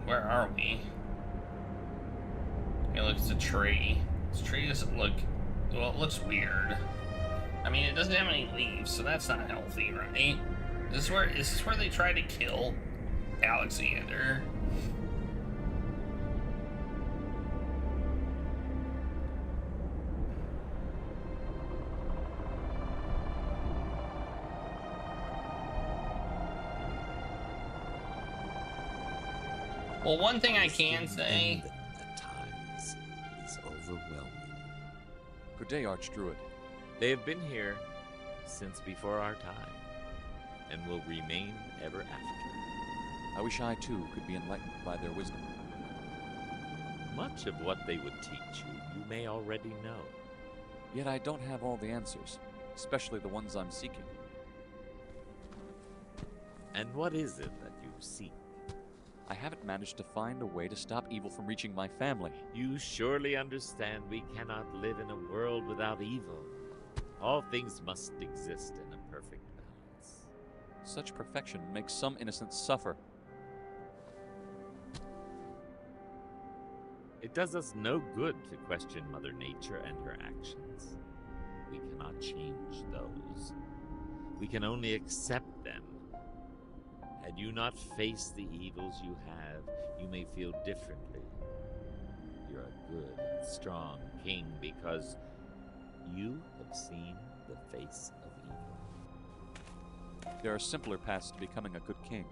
Where are we? Hey, look, it's a tree. This tree doesn't look... Well, it looks weird. I mean, it doesn't have any leaves, so that's not healthy, right? Is this where they try to kill Alexander? Well, one thing I can say... At times is overwhelming. Good day, Archdruid. They have been here since before our time, and will remain ever after. I wish I, too, could be enlightened by their wisdom. Much of what they would teach you, you may already know. Yet I don't have all the answers, especially the ones I'm seeking. And what is it that you seek? I haven't managed to find a way to stop evil from reaching my family. You surely understand we cannot live in a world without evil. All things must exist in a perfect balance. Such perfection makes some innocents suffer. It does us no good to question Mother Nature and her actions. We cannot change those. We can only accept them. Had you not faced the evils you have, you may feel differently. You're a good, strong king because you have seen the face of evil. There are simpler paths to becoming a good king.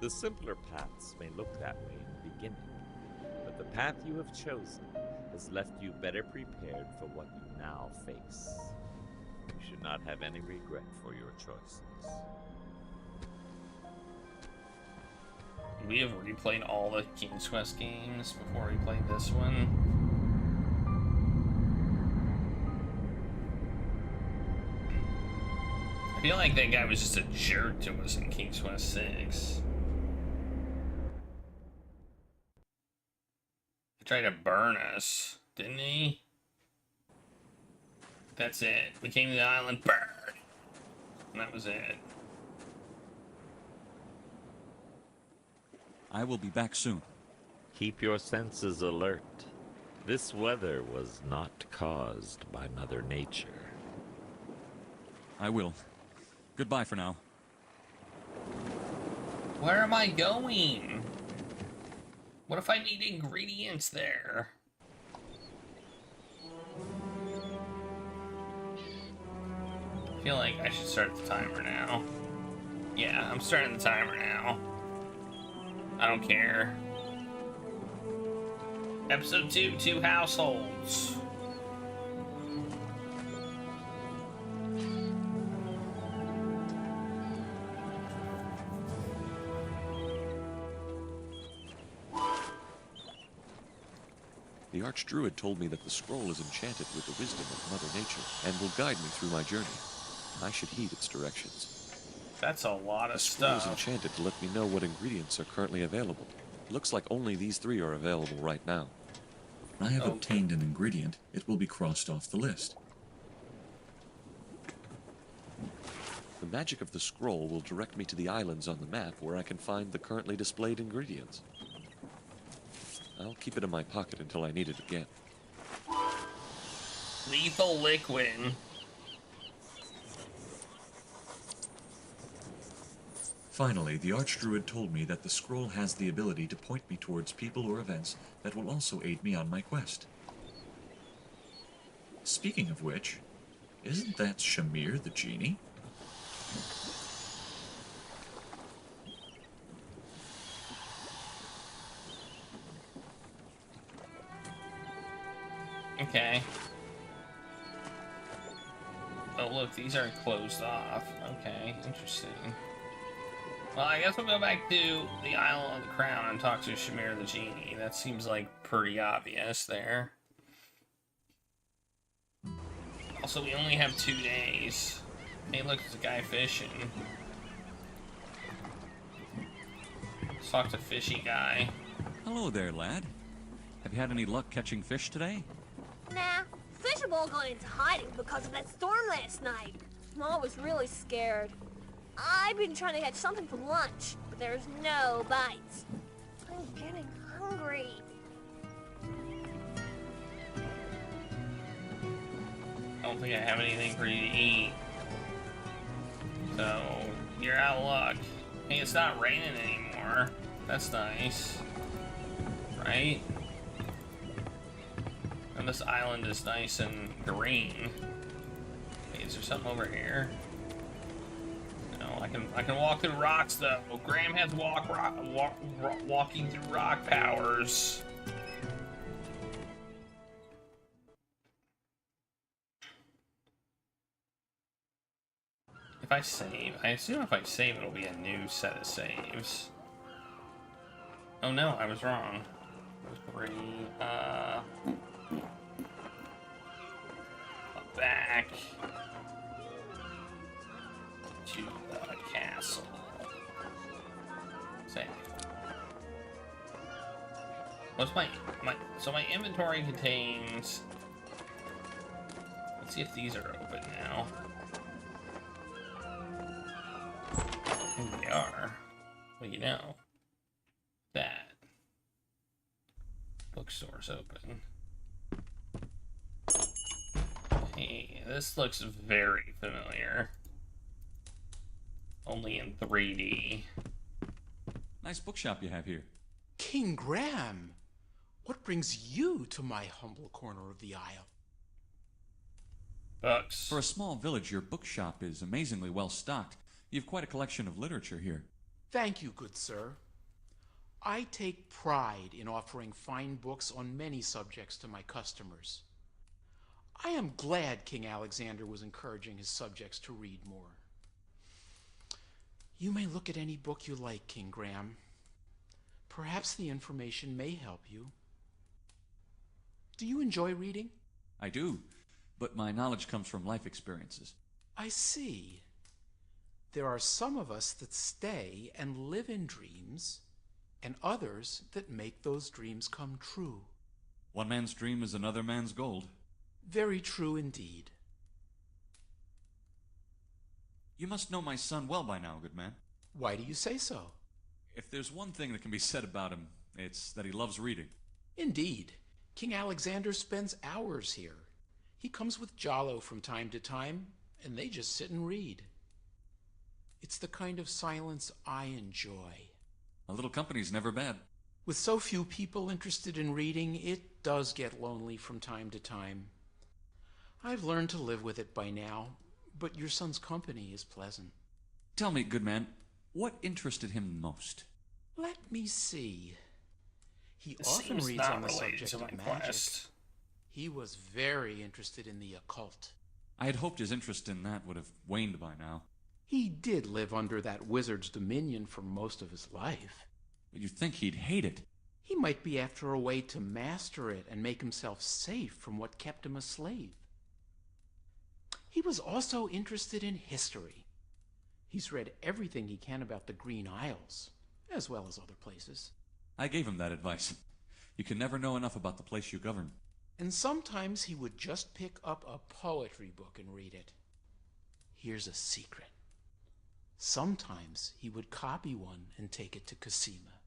The simpler paths may look that way in the beginning, but the path you have chosen has left you better prepared for what you now face. You should not have any regret for your choices. We have replayed all the King's Quest games before we played this one. I feel like that guy was just a jerk to us in King's Quest 6. He tried to burn us, didn't he? That's it. We came to the island, burn! And that was it. I will be back soon. Keep your senses alert. This weather was not caused by Mother Nature. I will. Goodbye for now. Where am I going? What if I need ingredients there? I feel like I should start the timer now. Yeah, I'm starting the timer now. I don't care. Episode 2, 2 households. The Archdruid told me that the scroll is enchanted with the wisdom of Mother Nature and will guide me through my journey. I should heed its directions. That's a lot of The scroll is stuff. enchanted to let me know what ingredients are currently available. Looks like only these 3 are available right now. I have obtained an ingredient. It will be crossed off the list. The magic of the scroll will direct me to the islands on the map where I can find the currently displayed ingredients. I'll keep it in my pocket until I need it again. Lethal liquid. Finally, the Archdruid told me that the scroll has the ability to point me towards people or events that will also aid me on my quest. Speaking of which, isn't that Shamir the genie? Okay. Oh look, these are closed off. Okay, interesting. Well, I guess we'll go back to the Isle of the Crown and talk to Shamir the Genie. That seems like pretty obvious there. Also, we only have 2 days. Hey, look, there's a guy fishing. Let's talk to Fishy Guy. Hello there, lad. Have you had any luck catching fish today? Nah, fish have all gone into hiding because of that storm last night. Ma was really scared. I've been trying to catch something for lunch, but there's no bites. I'm getting hungry. I don't think I have anything for you to eat. So, you're out of luck. Hey, it's not raining anymore. That's nice. Right? And this island is nice and green. Hey, is there something over here? No, I can walk through rocks though. Graham has walking through rock powers. If I save, I assume if I save it'll be a new set of saves. Oh no, I was wrong. Back to the castle. Save. What's my inventory contains... Let's see if these are open now. They are. Well, you know. That. Bookstore's open. Hey, this looks very familiar. Only in 3D. Nice bookshop you have here. King Graham, what brings you to my humble corner of the aisle? Books. For a small village, your bookshop is amazingly well stocked. You've quite a collection of literature here. Thank you, good sir. I take pride in offering fine books on many subjects to my customers. I am glad King Alexander was encouraging his subjects to read more. You may look at any book you like, King Graham. Perhaps the information may help you. Do you enjoy reading? I do, but my knowledge comes from life experiences. I see. There are some of us that stay and live in dreams, and others that make those dreams come true. One man's dream is another man's gold. Very true indeed. You must know my son well by now, good man. Why do you say so? If there's one thing that can be said about him, it's that he loves reading. Indeed. King Alexander spends hours here. He comes with Jalo from time to time, and they just sit and read. It's the kind of silence I enjoy. A little company's never bad. With so few people interested in reading, it does get lonely from time to time. I've learned to live with it by now, but your son's company is pleasant. Tell me, good man, what interested him most? Let me see. He This often seems reads not on the related subject to of my magic. quest. He was very interested in the occult. I had hoped his interest in that would have waned by now. He did live under that wizard's dominion for most of his life. But you'd think he'd hate it. He might be after a way to master it and make himself safe from what kept him a slave. He was also interested in history. He's read everything he can about the Green Isles, as well as other places. I gave him that advice. You can never know enough about the place you govern. And sometimes he would just pick up a poetry book and read it. Here's a secret. Sometimes he would copy one and take it to Cosima.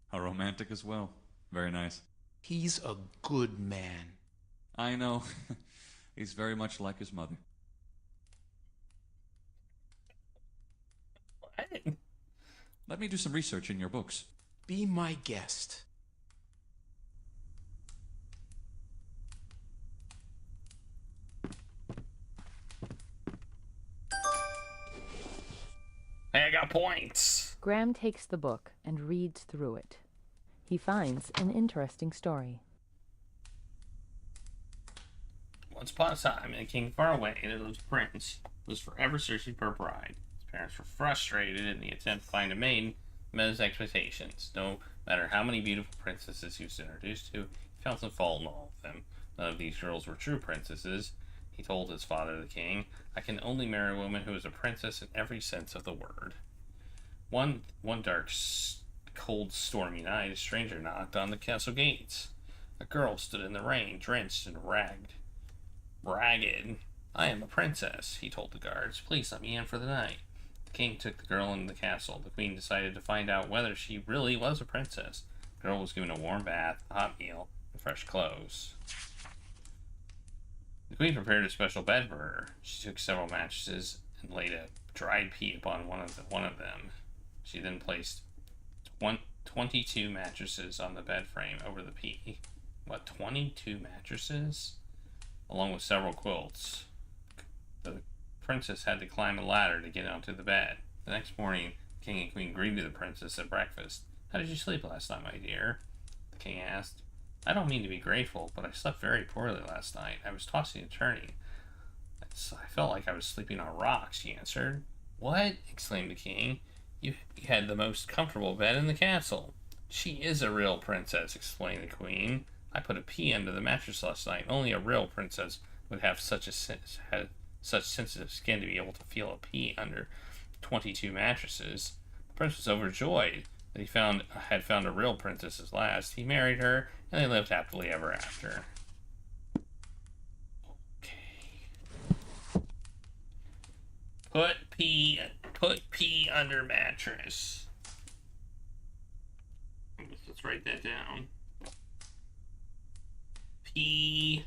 How romantic as well. Very nice. He's a good man. I know. He's very much like his mother. What? Let me do some research in your books. Be my guest. Hey, I got points. Graham takes the book and reads through it. He finds an interesting story. Once upon a time, in a kingdom far away, there lived a prince who was forever searching for a bride. His parents were frustrated in the attempt to find a maiden who met his expectations. No matter how many beautiful princesses he was introduced to, he found some fault in all of them. None of these girls were true princesses. He told his father, the king, "I can only marry a woman who is a princess in every sense of the word." One dark, cold, stormy night, a stranger knocked on the castle gates. A girl stood in the rain, drenched and ragged. "I am a princess," he told the guards. "Please let me in for the night." The king took the girl into the castle. The queen decided to find out whether she really was a princess. The girl was given a warm bath, a hot meal, and fresh clothes. The queen prepared a special bed for her. She took several mattresses and laid a dried pea upon one of them. She then placed 22 mattresses on the bed frame over the pea. 22 mattresses? Along with several quilts. The princess had to climb a ladder to get onto the bed. The next morning, the king and queen greeted the princess at breakfast. "How did you sleep last night, my dear?" the king asked. "I don't mean to be grateful, but I slept very poorly last night. I was tossing and turning. I felt like I was sleeping on rocks," she answered. "What?" exclaimed the king. You had the most comfortable bed in the castle." "She is a real princess," explained the queen. "I put a pea under the mattress last night. Only a real princess would have such sensitive skin to be able to feel a pea under 22 mattresses." The prince was overjoyed. that he had found a real princess at last. He married her, and they lived happily ever after. Okay. Put P under mattress. Let's write that down. PEA,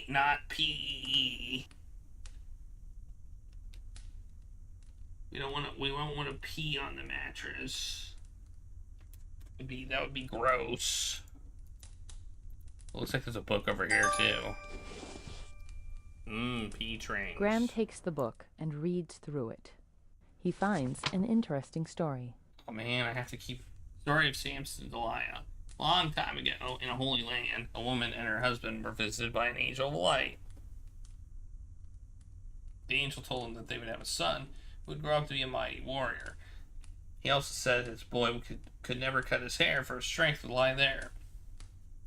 not PEE. We won't want to pee on the mattress. That would be gross. Looks like there's a book over here too. Pea trains. Graham takes the book and reads through it. He finds an interesting story. Oh man, I have to keep story of Samson and Delilah. A long time ago, in a holy land, a woman and her husband were visited by an angel of light. The angel told them that they would have a son who would grow up to be a mighty warrior. He also said his boy could never cut his hair, for his strength would lie there.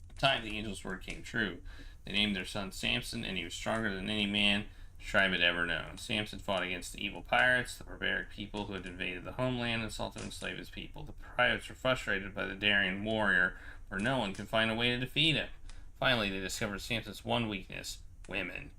At the time the angel's word came true. They named their son Samson, and he was stronger than any man the tribe had ever known. Samson fought against the evil pirates, the barbaric people who had invaded the homeland and sought to enslave his people. The pirates were frustrated by the daring warrior, for no one could find a way to defeat him. Finally, they discovered Samson's one weakness: women.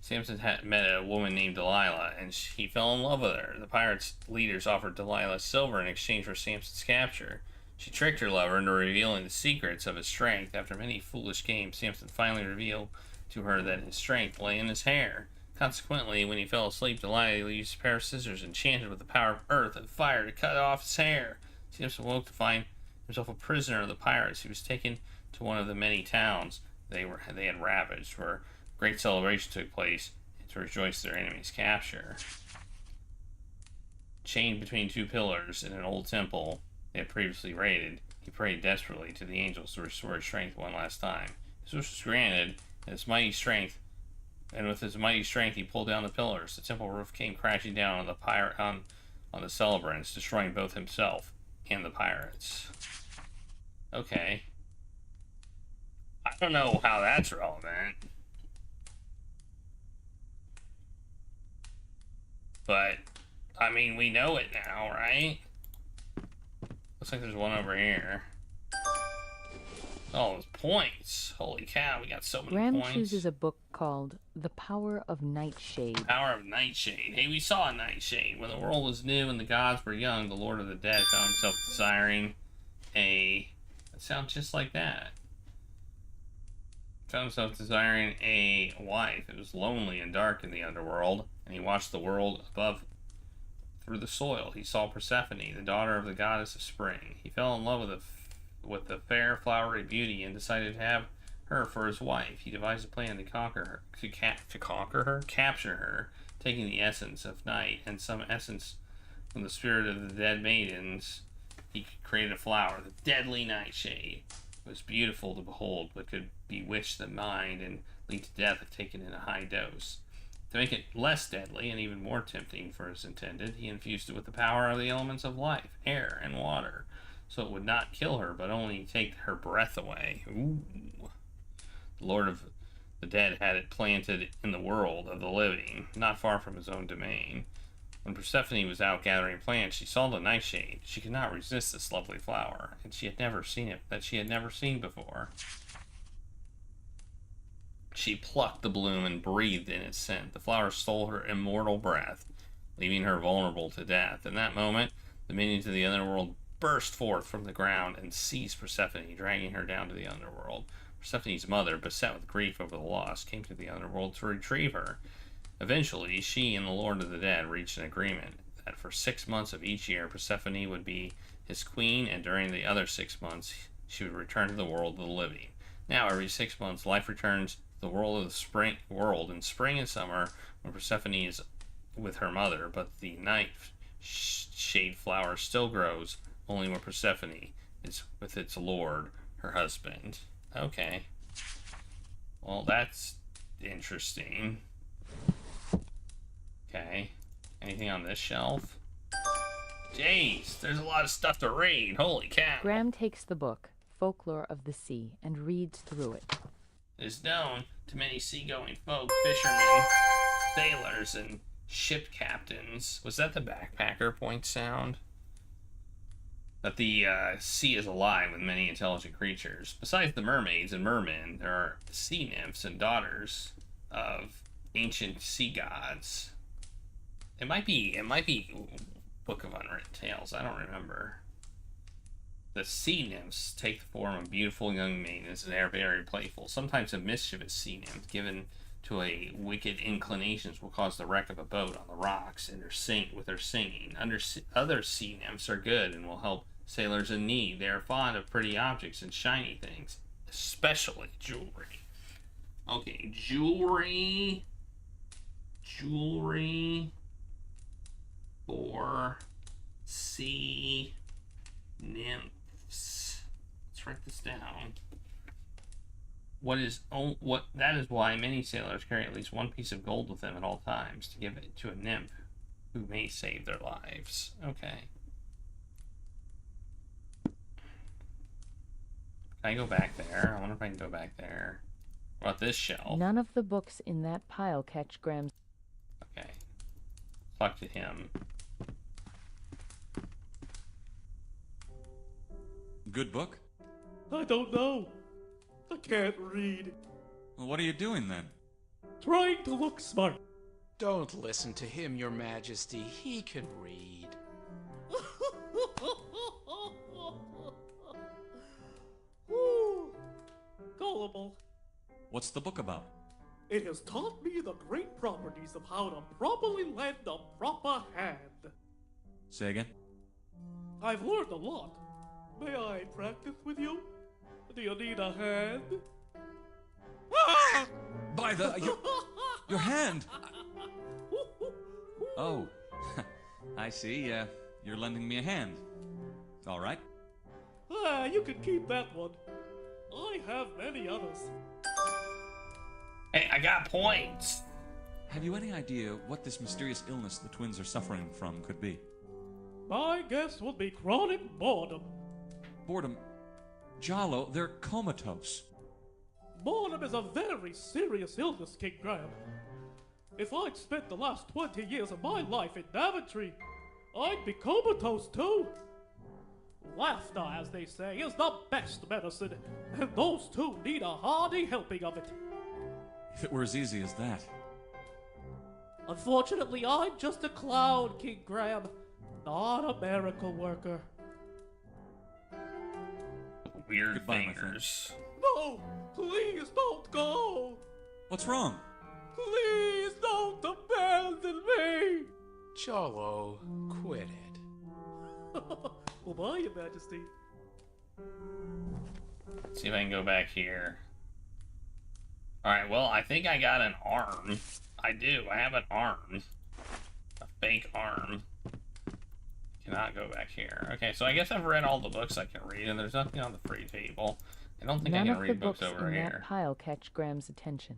Samson had met a woman named Delilah, and he fell in love with her. The pirates' leaders offered Delilah silver in exchange for Samson's capture. She tricked her lover into revealing the secrets of his strength. After many foolish games, Samson finally revealed to her that his strength lay in his hair. Consequently, when he fell asleep, Delilah used a pair of scissors enchanted with the power of earth and fire to cut off his hair. Samson woke to find himself a prisoner of the pirates. He was taken to one of the many towns they had ravaged, where great celebration took place to rejoice their enemy's capture. Chained between two pillars in an old temple they had previously raided, he prayed desperately to the angels to restore his strength one last time. His wish was granted, and with his mighty strength, he pulled down the pillars. The temple roof came crashing down on the celebrants, destroying both himself and the pirates. Okay. I don't know how that's relevant. But, I mean, we know it now, right? Looks like there's one over here. Oh, those points. Holy cow, we got so many Graham points. chooses a book called The Power of Nightshade. Power of Nightshade. Hey, we saw a Nightshade. When the world was new and the gods were young, the Lord of the Dead found himself desiring a... It sounds just like that. Found himself desiring a wife. It was lonely and dark in the underworld, and he watched the world above through the soil. He saw Persephone, the daughter of the goddess of spring. He fell in love with the fair, flowery beauty and decided to have her for his wife. He devised a plan to capture her, taking the essence of night and some essence from the spirit of the dead maidens. He created a flower, the deadly nightshade. It was beautiful to behold, but could bewitch the mind and lead to death if taken in a high dose. To make it less deadly and even more tempting for his intended, he infused it with the power of the elements of life, air and water, so it would not kill her, but only take her breath away. Ooh. The Lord of the Dead had it planted in the world of the living, not far from his own domain. When Persephone was out gathering plants, she saw the nightshade. She could not resist this lovely flower, and she had never seen before. She plucked the bloom and breathed in its scent. The flower stole her immortal breath, leaving her vulnerable to death. In that moment, the minions of the underworld burst forth from the ground and seized Persephone, dragging her down to the underworld. Persephone's mother, beset with grief over the loss, came to the underworld to retrieve her. Eventually, she and the Lord of the Dead reached an agreement that for 6 months of each year, Persephone would be his queen, and during the other 6 months, she would return to the world of the living. Now, every 6 months, life returns to the world in spring and summer, when Persephone is with her mother, but the nightshade flower still grows only when Persephone is with its lord, her husband. Okay. Well, that's interesting. Okay. Anything on this shelf? Jeez, there's a lot of stuff to read. Holy cow. Graham takes the book, Folklore of the Sea, and reads through it. It is known to many seagoing folk, fishermen, sailors, and Ship captains. Was that the backpacker point sound? That the sea is alive with many intelligent creatures. Besides the mermaids and mermen, there are sea nymphs and daughters of ancient sea gods. It might be Book of Unwritten Tales. I don't remember. The sea nymphs take the form of beautiful young maidens, and they are very playful. Sometimes a mischievous sea nymph, given to a wicked inclinations, will cause the wreck of a boat on the rocks and with their singing. Other sea nymphs are good and will help sailors in need. They are fond of pretty objects and shiny things, especially jewelry. Okay, jewelry for sea nymphs. Let's write this down. That is why many sailors carry at least one piece of gold with them at all times, to give it to a nymph who may save their lives. Okay. Can I go back there? I wonder if I can go back there. What about this shelf? None of the books in that pile catch Graham's. Okay. Talk to him. Good book? I don't know. I can't read. Well, what are you doing then? Trying to look smart. Don't listen to him, Your Majesty. He can read. Ooh, gullible. What's the book about? It has taught me the great properties of how to properly lend a proper hand. Say again? I've learned a lot. May I practice with you? Do you need a hand? Ah! By your hand! Oh, I see. You're lending me a hand. All right. Ah, you can keep that one. I have many others. Hey, I got points. Have you any idea what this mysterious illness the twins are suffering from could be? My guess would be chronic boredom. Boredom? Jalo, they're comatose. Boredom is a very serious illness, King Graham. If I'd spent the last 20 years of my life in Daventry, I'd be comatose too. Laughter, as they say, is the best medicine, and those two need a hearty helping of it. If it were as easy as that. Unfortunately, I'm just a clown, King Graham, not a miracle worker. Weird Goodbye, fingers. No! Please don't go! What's wrong? Please don't abandon me! Jolo, quit it. Well, bye, Your Majesty. Let's see if I can go back here. Alright, well, I think I got an arm. I do. I have an arm. A fake arm. Cannot go back here. Okay, so I guess I've read all the books I can read, and there's nothing on the free table. I don't think I can read books over None of the books in that pile catch Graham's attention.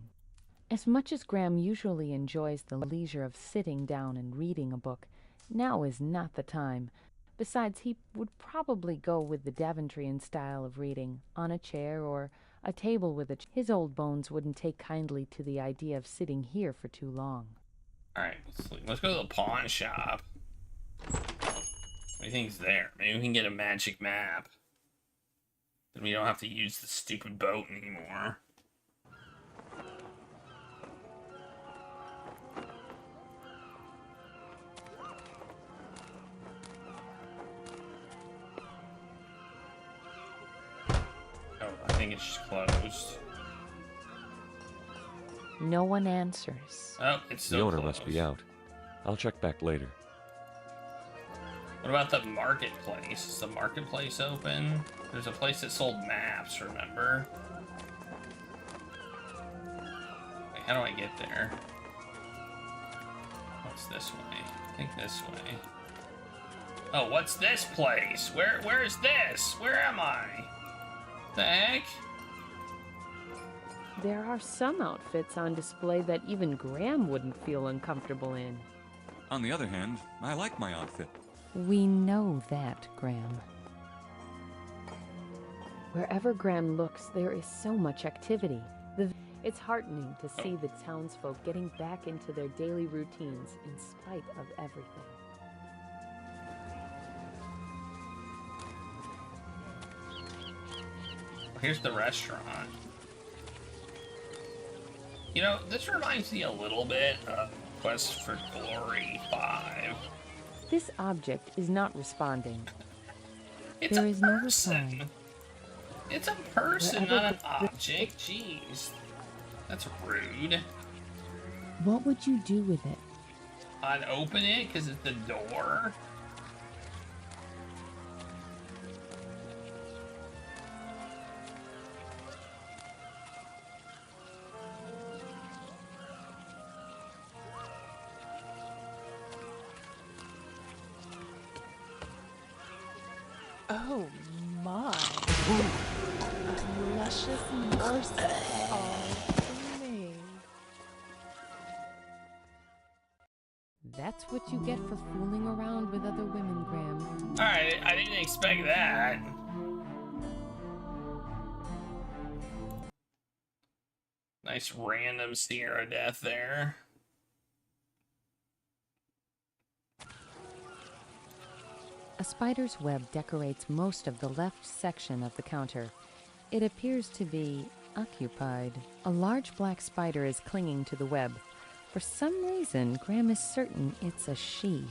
As much as Graham usually enjoys the leisure of sitting down and reading a book, now is not the time. Besides, he would probably go with the Daventrian style of reading, on a chair or a table with a his old bones wouldn't take kindly to the idea of sitting here for too long. Alright, let's go to the pawn shop. What do you think's there? Maybe we can get a magic map. Then we don't have to use the stupid boat anymore. Oh, I think it's just closed. No one answers. Oh, it's The still owner closed. must be out. I'll check back later. What about the marketplace? Is the marketplace open? There's a place that sold maps, remember? Wait, how do I get there? What's this way? I think this way. Oh, what's this place? Where is this? Where am I? The heck? There are some outfits on display that even Graham wouldn't feel uncomfortable in. On the other hand, I like my outfit. We know that, Graham. Wherever Graham looks, there is so much activity. It's heartening to see the townsfolk getting back into their daily routines in spite of everything. Here's the restaurant. You know, this reminds me a little bit of Quest for Glory 5. This object is not responding. It's There a is no person. reply. It's a person, Wherever not an the- object. Jeez. That's rude. What would you do with it? Unopen it because it's the door. Oh my. A luscious morsel all for me. That's what you get for fooling around with other women, Graham. Alright, I didn't expect that. Nice random Sierra death there. A spider's web decorates most of the left section of the counter. It appears to be occupied. A large black spider is clinging to the web. For some reason, Graham is certain it's a she.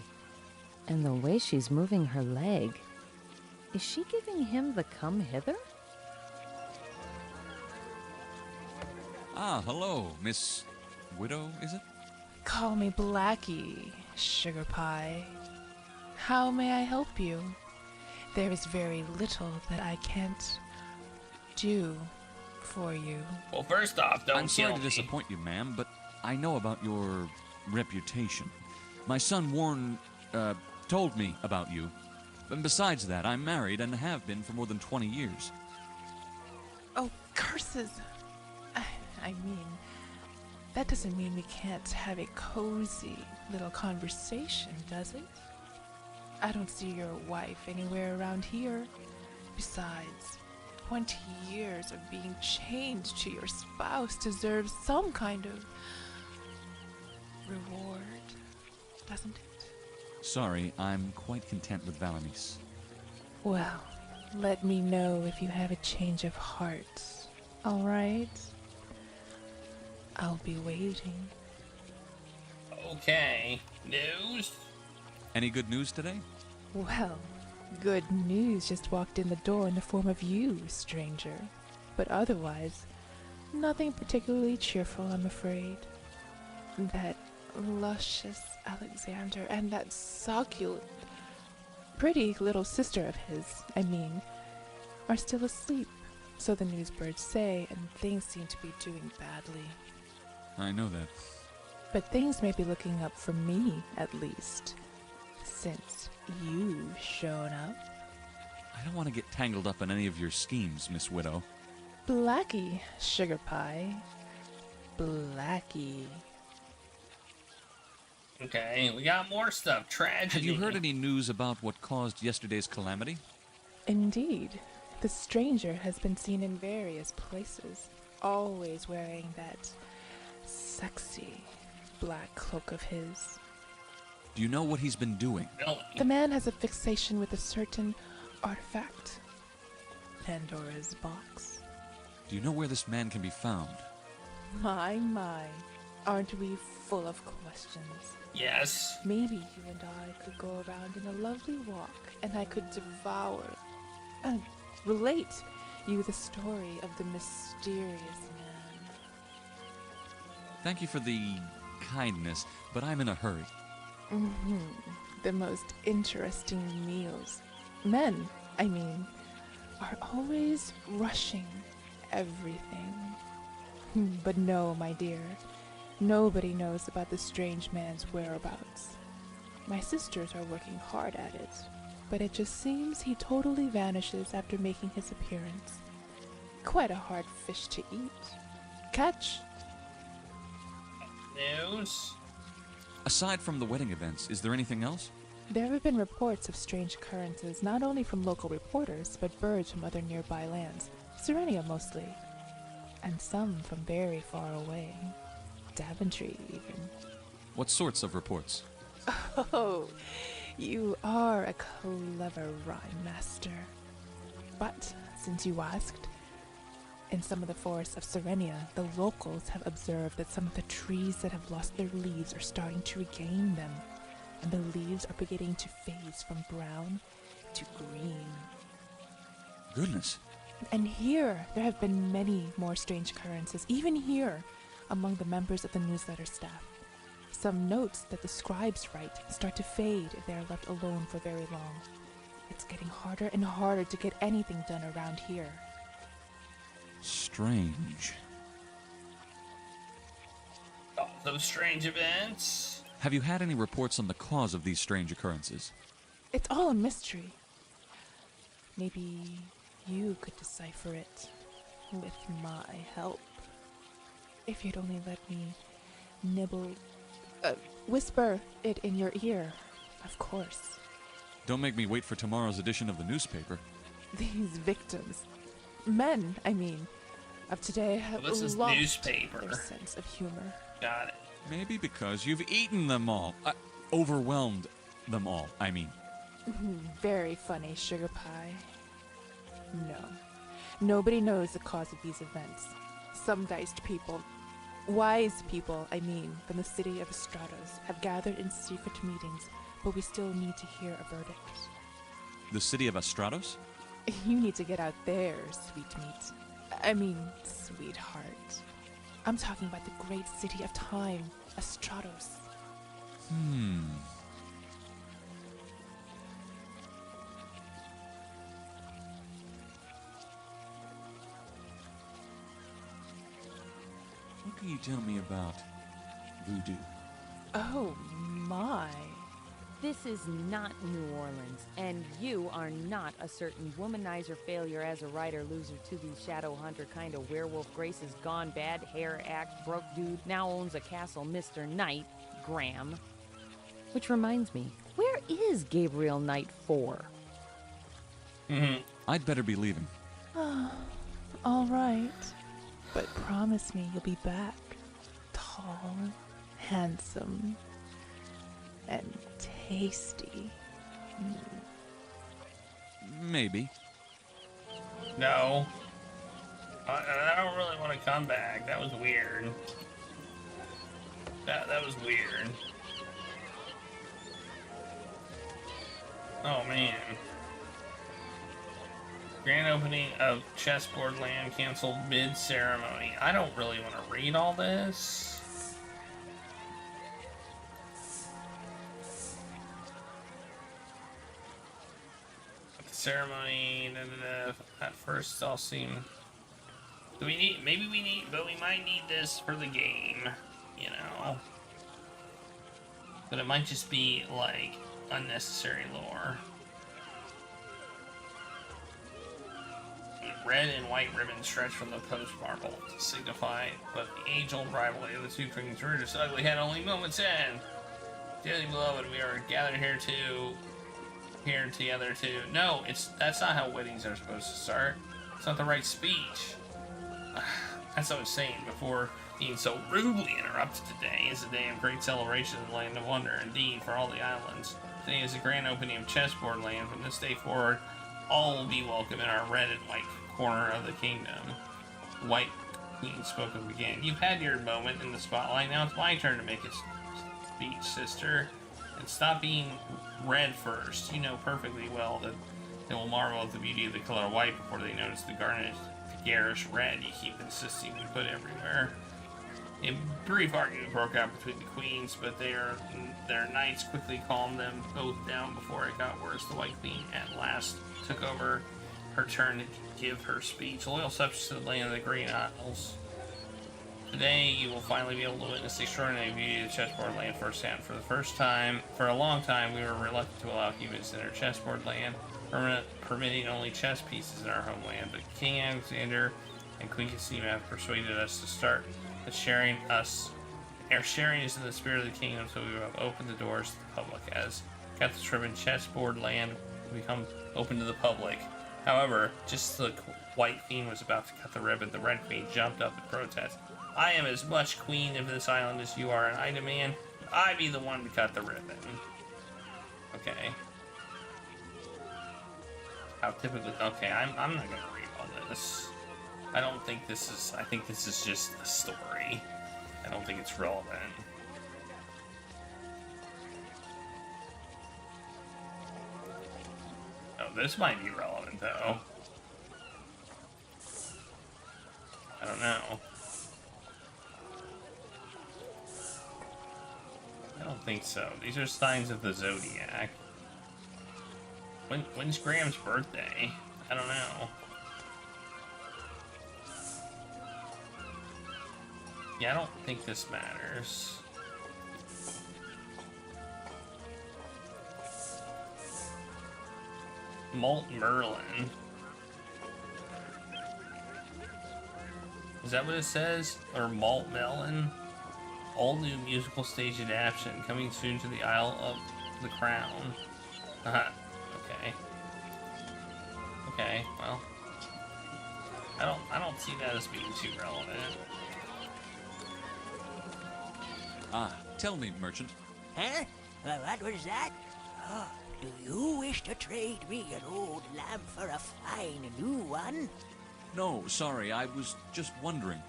And the way she's moving her leg. Is she giving him the come hither? Ah, hello, Miss Widow, is it? Call me Blackie, Sugar Pie. How may I help you? There is very little that I can't do for you. Well, first off, don't I'm sorry kill to me. disappoint you, ma'am, but I know about your reputation. My son Warren told me about you. And besides that, I'm married and have been for more than 20 years. Oh, curses! I mean, that doesn't mean we can't have a cozy little conversation, does it? I don't see your wife anywhere around here. Besides, 20 years of being chained to your spouse deserves some kind of reward, doesn't it? Sorry, I'm quite content with Valanice. Well, let me know if you have a change of heart. All right? I'll be waiting. Okay. News? Any good news today? Well, good news just walked in the door in the form of you, stranger. But otherwise, nothing particularly cheerful, I'm afraid. That luscious Alexander and that succulent, pretty little sister of his, are still asleep. So the newsbirds say, and things seem to be doing badly. I know that. But things may be looking up for me, at least, since you've shown up. I don't want to get tangled up in any of your schemes, Miss Widow. Blackie, Sugar Pie. Blackie. Okay, we got more stuff. Tragedy. Have you heard any news about what caused yesterday's calamity? Indeed. The stranger has been seen in various places, always wearing that sexy black cloak of his. Do you know what he's been doing? The man has a fixation with a certain artifact. Pandora's box. Do you know where this man can be found? My, aren't we full of questions? Yes. Maybe you and I could go around in a lovely walk, and I could devour and relate you the story of the mysterious man. Thank you for the kindness, but I'm in a hurry. The most interesting meals. Men, are always rushing everything. But no, my dear, nobody knows about the strange man's whereabouts. My sisters are working hard at it, but it just seems he totally vanishes after making his appearance. Quite a hard fish to eat. Catch? News? Aside from the wedding events, is there anything else? There have been reports of strange occurrences not only from local reporters, but birds from other nearby lands. Serenia mostly. and some from very far away. Daventry, even. What sorts of reports? Oh, you are a clever rhyme master. But, since you asked, in some of the forests of Serenia, the locals have observed that some of the trees that have lost their leaves are starting to regain them, and the leaves are beginning to phase from brown to green. Goodness. And here, there have been many more strange occurrences, even here, among the members of the newsletter staff. Some notes that the scribes write start to fade if they are left alone for very long. It's getting harder and harder to get anything done around here. Strange. Oh, those strange events. Have you had any reports on the cause of these strange occurrences? It's all a mystery. Maybe you could decipher it with my help. If you'd only let me whisper it in your ear, of course. Don't make me wait for tomorrow's edition of the newspaper. These victims, men, I mean, of today have Well, this is lost newspaper. their sense of humor. Got it. Maybe because you've eaten them all. Overwhelmed them all, I mean. Very funny, Sugar Pie. No. Nobody knows the cause of these events. Some diced people, wise people, I mean, from the city of Estrados, have gathered in secret meetings, but we still need to hear a verdict. The city of Estrados? You need to get out there, sweetheart. I'm talking about the great city of time, Estrados. What can you tell me about voodoo? Oh, my. This is not New Orleans, and you are not a certain womanizer failure as a writer loser to the shadow hunter kind of werewolf graces gone bad hair act broke dude now owns a castle Mr. Knight, Graham. Which reminds me, where is Gabriel Knight 4? I'd better be leaving. All right. But promise me you'll be back. Tall, handsome, and tasty. Maybe. No. I don't really want to come back. That was weird. That was weird. Oh man. Grand opening of Chessboard Land canceled mid-ceremony. I don't really want to read all this. Ceremony, at first all seem... Do we need... Maybe we need... But we might need this for the game, you know? But it might just be, like, unnecessary lore. Red and white ribbons stretch from the post marble to signify, but the age-old rivalry of the two kings Rudis ugly had only moments end. Dearly beloved, we are gathered here together to... No, that's not how weddings are supposed to start. It's not the right speech. As I was saying before, being so rudely interrupted, today is a day of great celebration in the Land of Wonder, indeed, for all the islands. Today is the grand opening of Chessboard Land. From this day forward, all will be welcome in our red and white corner of the kingdom. The White Queen spoke and began. You've had your moment in the spotlight, now it's my turn to make a speech, sister. And stop being red first. You know perfectly well that they will marvel at the beauty of the color white before they notice the garish red you keep insisting we put everywhere. A brief argument broke out between the queens, but their knights quickly calmed them both down before it got worse. The White Queen at last took over her turn to give her speech. Loyal subjects to the land of the Green Isles. Today, you will finally be able to witness the extraordinary beauty of the Chessboard Land firsthand. For a long time, we were reluctant to allow humans to enter Chessboard Land, permitting only chess pieces in our homeland. But King Alexander and Queen Casima have persuaded us to start sharing is in the spirit of the kingdom, so we have opened the doors to the public. As got the ribbon, Chessboard Land become open to the public. However, just the White Queen was about to cut the ribbon, the Red Queen jumped up in protest. I am as much queen of this island as you are, and I demand that I be the one to cut the ribbon. Okay. How typically... Okay, I'm not gonna read all this. I don't think this is... I think this is just a story. I don't think it's relevant. Oh, this might be relevant, though. I don't know. I don't think so. These are signs of the Zodiac. When's Graham's birthday? I don't know. Yeah, I don't think this matters. Malt Merlin. Is that what it says? Or Malt Melon? All new musical stage adaptation coming soon to the Isle of the Crown. Okay. Okay, well. I don't see that as being too relevant. Ah, tell me, merchant. Huh? What was that? Oh, do you wish to trade me an old lamp for a fine new one? No, sorry, I was just wondering.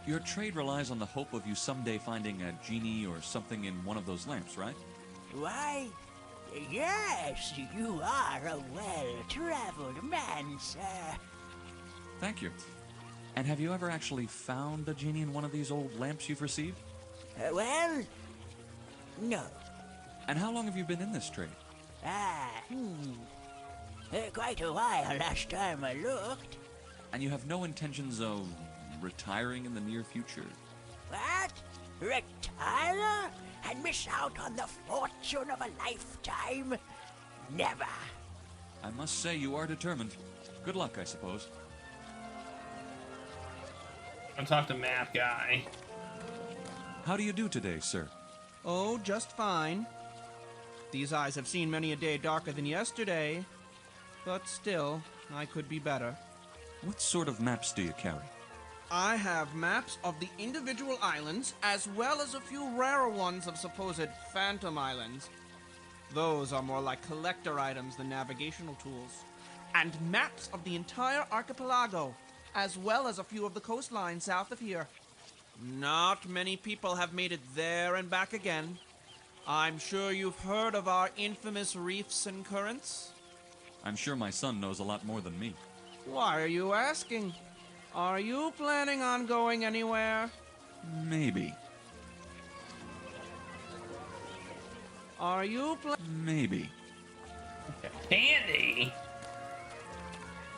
Your trade relies on the hope of you someday finding a genie or something in one of those lamps, right? Why, yes, you are a well-traveled man, sir. Thank you. And have you ever actually found a genie in one of these old lamps you've received? Well, no. And how long have you been in this trade? Quite a while last time I looked. And you have no intentions of retiring in the near future? What? Retire and miss out on the fortune of a lifetime? Never. I must say you are determined. Good luck, I suppose. I'll talk to Map Guy. How do you do today, sir? Oh, just fine. These eyes have seen many a day darker than yesterday. But still, I could be better. What sort of maps do you carry? I have maps of the individual islands, as well as a few rarer ones of supposed phantom islands. Those are more like collector items than navigational tools. And maps of the entire archipelago, as well as a few of the coastlines south of here. Not many people have made it there and back again. I'm sure you've heard of our infamous reefs and currents. I'm sure my son knows a lot more than me. Why are you asking? Are you planning on going anywhere? Maybe. Are you Maybe. Candy?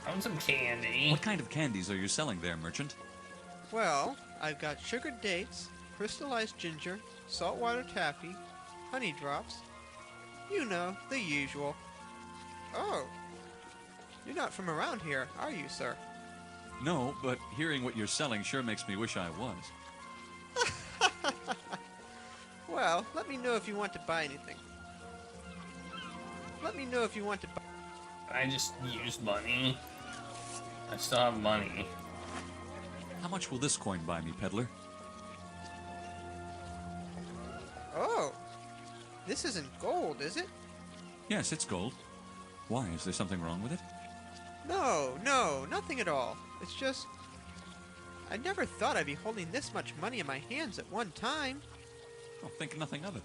I want some candy. What kind of candies are you selling there, merchant? Well, I've got sugared dates, crystallized ginger, saltwater taffy, honey drops. You know, the usual. Oh, you're not from around here, are you, sir? No, but hearing what you're selling sure makes me wish I was. Well, let me know if you want to buy anything. Let me know if you want to buy... I just used money. I still have money. How much will this coin buy me, peddler? Oh, this isn't gold, is it? Yes, it's gold. Why, is there something wrong with it? No, nothing at all. It's just... I never thought I'd be holding this much money in my hands at one time. Oh, think nothing of it.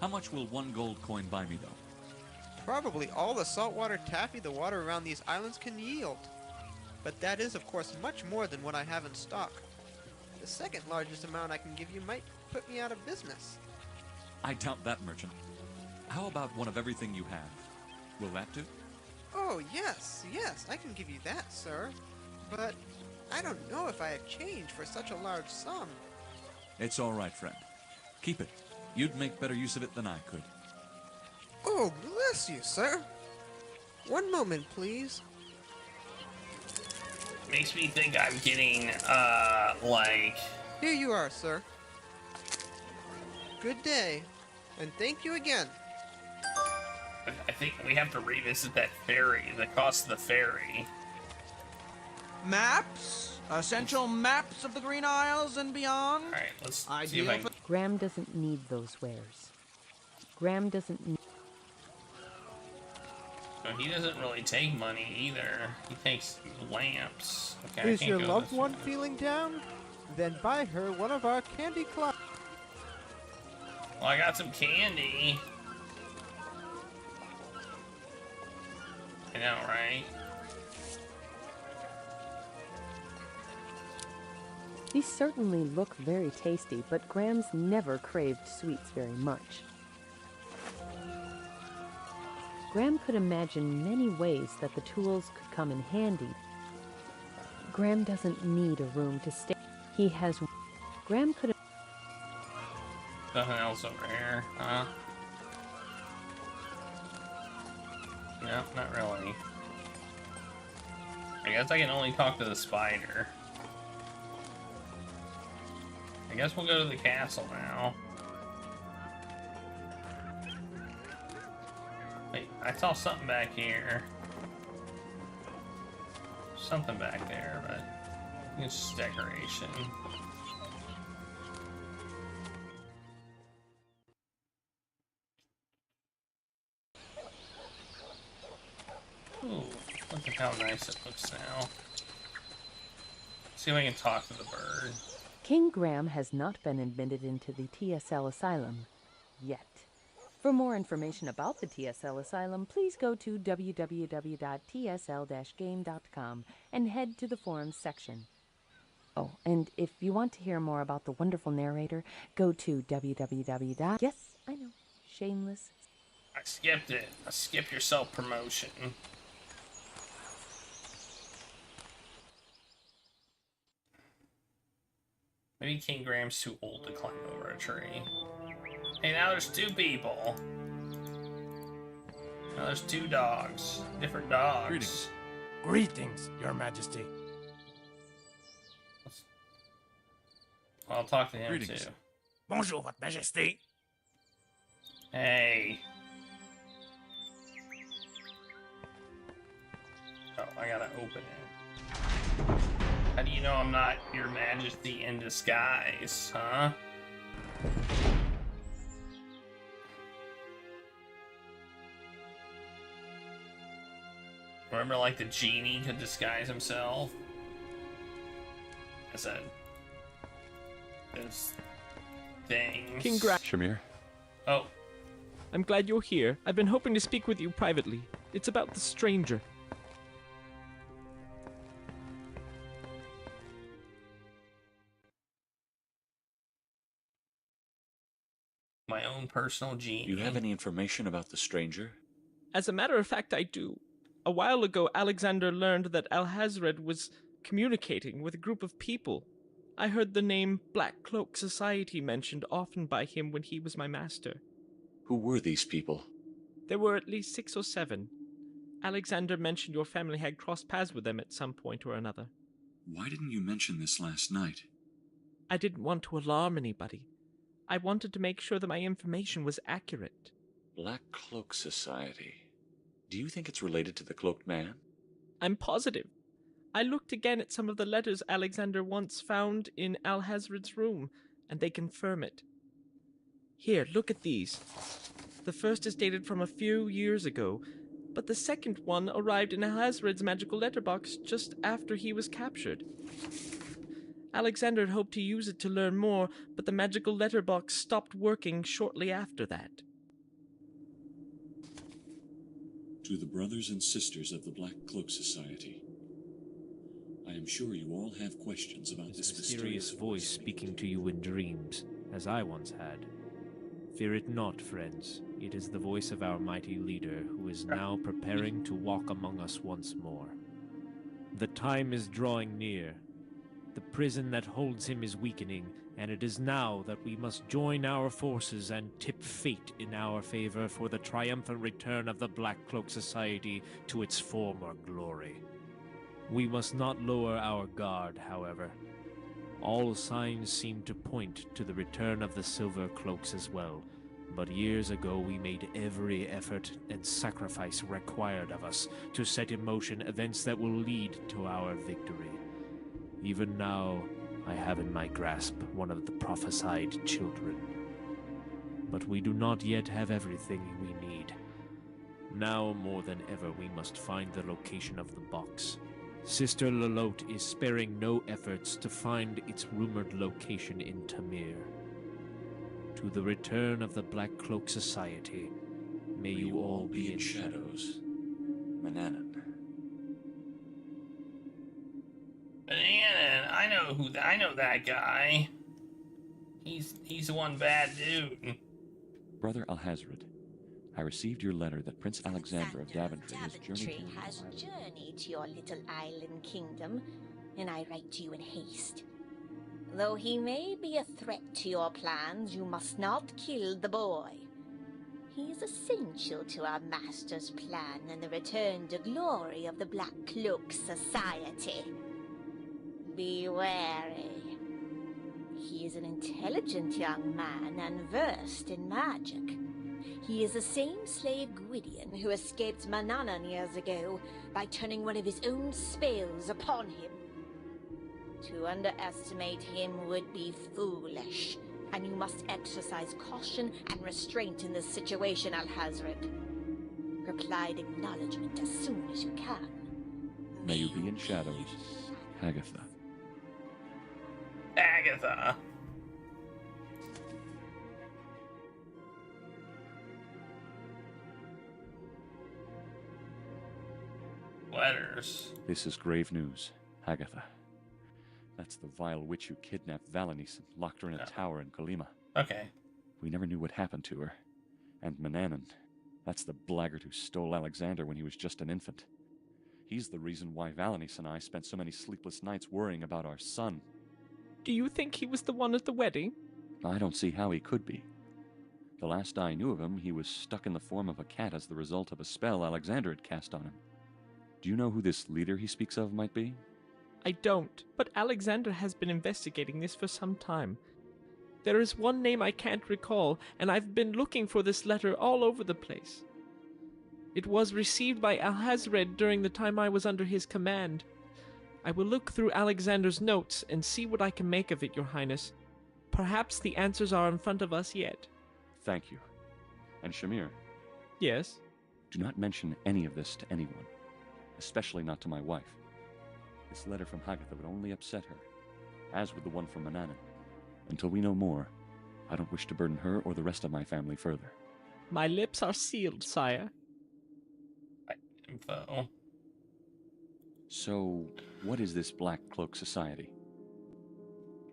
How much will one gold coin buy me, though? Probably all the saltwater taffy the water around these islands can yield. But that is, of course, much more than what I have in stock. The second largest amount I can give you might put me out of business. I doubt that, merchant. How about one of everything you have? Will that do? Oh, yes, I can give you that, sir. But I don't know if I have change for such a large sum. It's all right, friend. Keep it. You'd make better use of it than I could. Oh, bless you, sir. One moment, please. Makes me think I'm getting, like... Here you are, sir. Good day, and thank you again. I think we have to revisit that ferry, the cost of the ferry. Maps? Essential maps of the Green Isles and beyond? Alright, let's Ideal for Graham doesn't need those wares. Graham doesn't need... No, he doesn't really take money either. He takes lamps. Okay, I Is can't your go loved this one way. feeling down? Then buy her one of our candy clubs. Well, I got some candy. I know, right? These certainly look very tasty, but Graham's never craved sweets very much. Graham could imagine many ways that the tools could come in handy. Graham doesn't need a room to stay. He has... Graham could... Nothing else over here, huh? No, not really. I guess I can only talk to the spider. I guess we'll go to the castle now. Wait, I saw something back here. Something back there, but it's just decoration. Ooh, look at how nice it looks now. See if I can talk to the bird. King Graham has not been admitted into the TSL Asylum yet. For more information about the TSL Asylum, please go to www.tsl-game.com and head to the forums section. Oh, and if you want to hear more about the wonderful narrator, go to www. Yes, I know, shameless. I skipped it. I skipped your self-promotion. Maybe King Graham's too old to climb over a tree. Hey, now there's two people. Now there's two dogs. Different dogs. Greetings. Greetings, Your Majesty. I'll talk to him Greetings. too. Bonjour, Votre Majesté. Hey. Oh, I gotta open it. How do you know I'm not Your Majesty in disguise, huh? Remember, like, the genie could disguise himself? I said... Those things... King Shamir. Oh. I'm glad you're here. I've been hoping to speak with you privately. It's about the stranger. My own personal genie. Do you have any information about the stranger? As a matter of fact, I do. A while ago, Alexander learned that Alhazred was communicating with a group of people. I heard the name Black Cloak Society mentioned often by him when he was my master. Who were these people? There were at least 6 or 7. Alexander mentioned your family had crossed paths with them at some point or another. Why didn't you mention this last night? I didn't want to alarm anybody. I wanted to make sure that my information was accurate. Black Cloak Society. Do you think it's related to the Cloaked Man? I'm positive. I looked again at some of the letters Alexander once found in Alhazred's room, and they confirm it. Here, look at these. The first is dated from a few years ago, but the second one arrived in Alhazred's magical letterbox just after he was captured. Alexander had hoped to use it to learn more, but the magical letterbox stopped working shortly after that. To the brothers and sisters of the Black Cloak Society. I am sure you all have questions about this mysterious voice speaking to you in dreams, as I once had. Fear it not, friends. It is the voice of our mighty leader, who is now preparing to walk among us once more. The time is drawing near. The prison that holds him is weakening, and it is now that we must join our forces and tip fate in our favor for the triumphant return of the Black Cloak Society to its former glory. We must not lower our guard, however. All signs seem to point to the return of the Silver Cloaks as well, But years ago we made every effort and sacrifice required of us to set in motion events that will lead to our victory. Even now, I have in my grasp one of the prophesied children. But we do not yet have everything we need. Now more than ever we must find the location of the box. Sister Lalotte is sparing no efforts to find its rumored location in Tamir. To the return of the Black Cloak Society, may you all be in shadows. Manannan. Manannan, I know that guy. He's one bad dude. Brother Alhazred, I received your letter that Prince Alexander of Daventry has journeyed to your little island kingdom, and I write to you in haste. Though he may be a threat to your plans, you must not kill the boy. He is essential to our master's plan and the return to glory of the Black Cloak Society. Be wary. He is an intelligent young man and versed in magic. He is the same slave Gwydion who escaped Manannan years ago by turning one of his own spells upon him. To underestimate him would be foolish, and you must exercise caution and restraint in this situation, Alhazred. Replied acknowledgement as soon as you can. May you be in shadows, Agatha. Agatha. Letters. This is grave news, Agatha. That's the vile witch who kidnapped Valenice and locked her in a tower in Colima. Okay. We never knew what happened to her. And Manannan, that's the blackguard who stole Alexander when he was just an infant. He's the reason why Valenice and I spent so many sleepless nights worrying about our son. Do you think he was the one at the wedding? I don't see how he could be. The last I knew of him, he was stuck in the form of a cat as the result of a spell Alexander had cast on him. Do you know who this leader he speaks of might be? I don't, but Alexander has been investigating this for some time. There is one name I can't recall, and I've been looking for this letter all over the place. It was received by Alhazred during the time I was under his command. I will look through Alexander's notes and see what I can make of it, Your Highness. Perhaps the answers are in front of us yet. Thank you. And Shamir? Yes? Do not mention any of this to anyone, especially not to my wife. This letter from Hagatha would only upset her, as would the one from Manannan. Until we know more, I don't wish to burden her or the rest of my family further. My lips are sealed, sire. Info. So, what is this Black Cloak Society?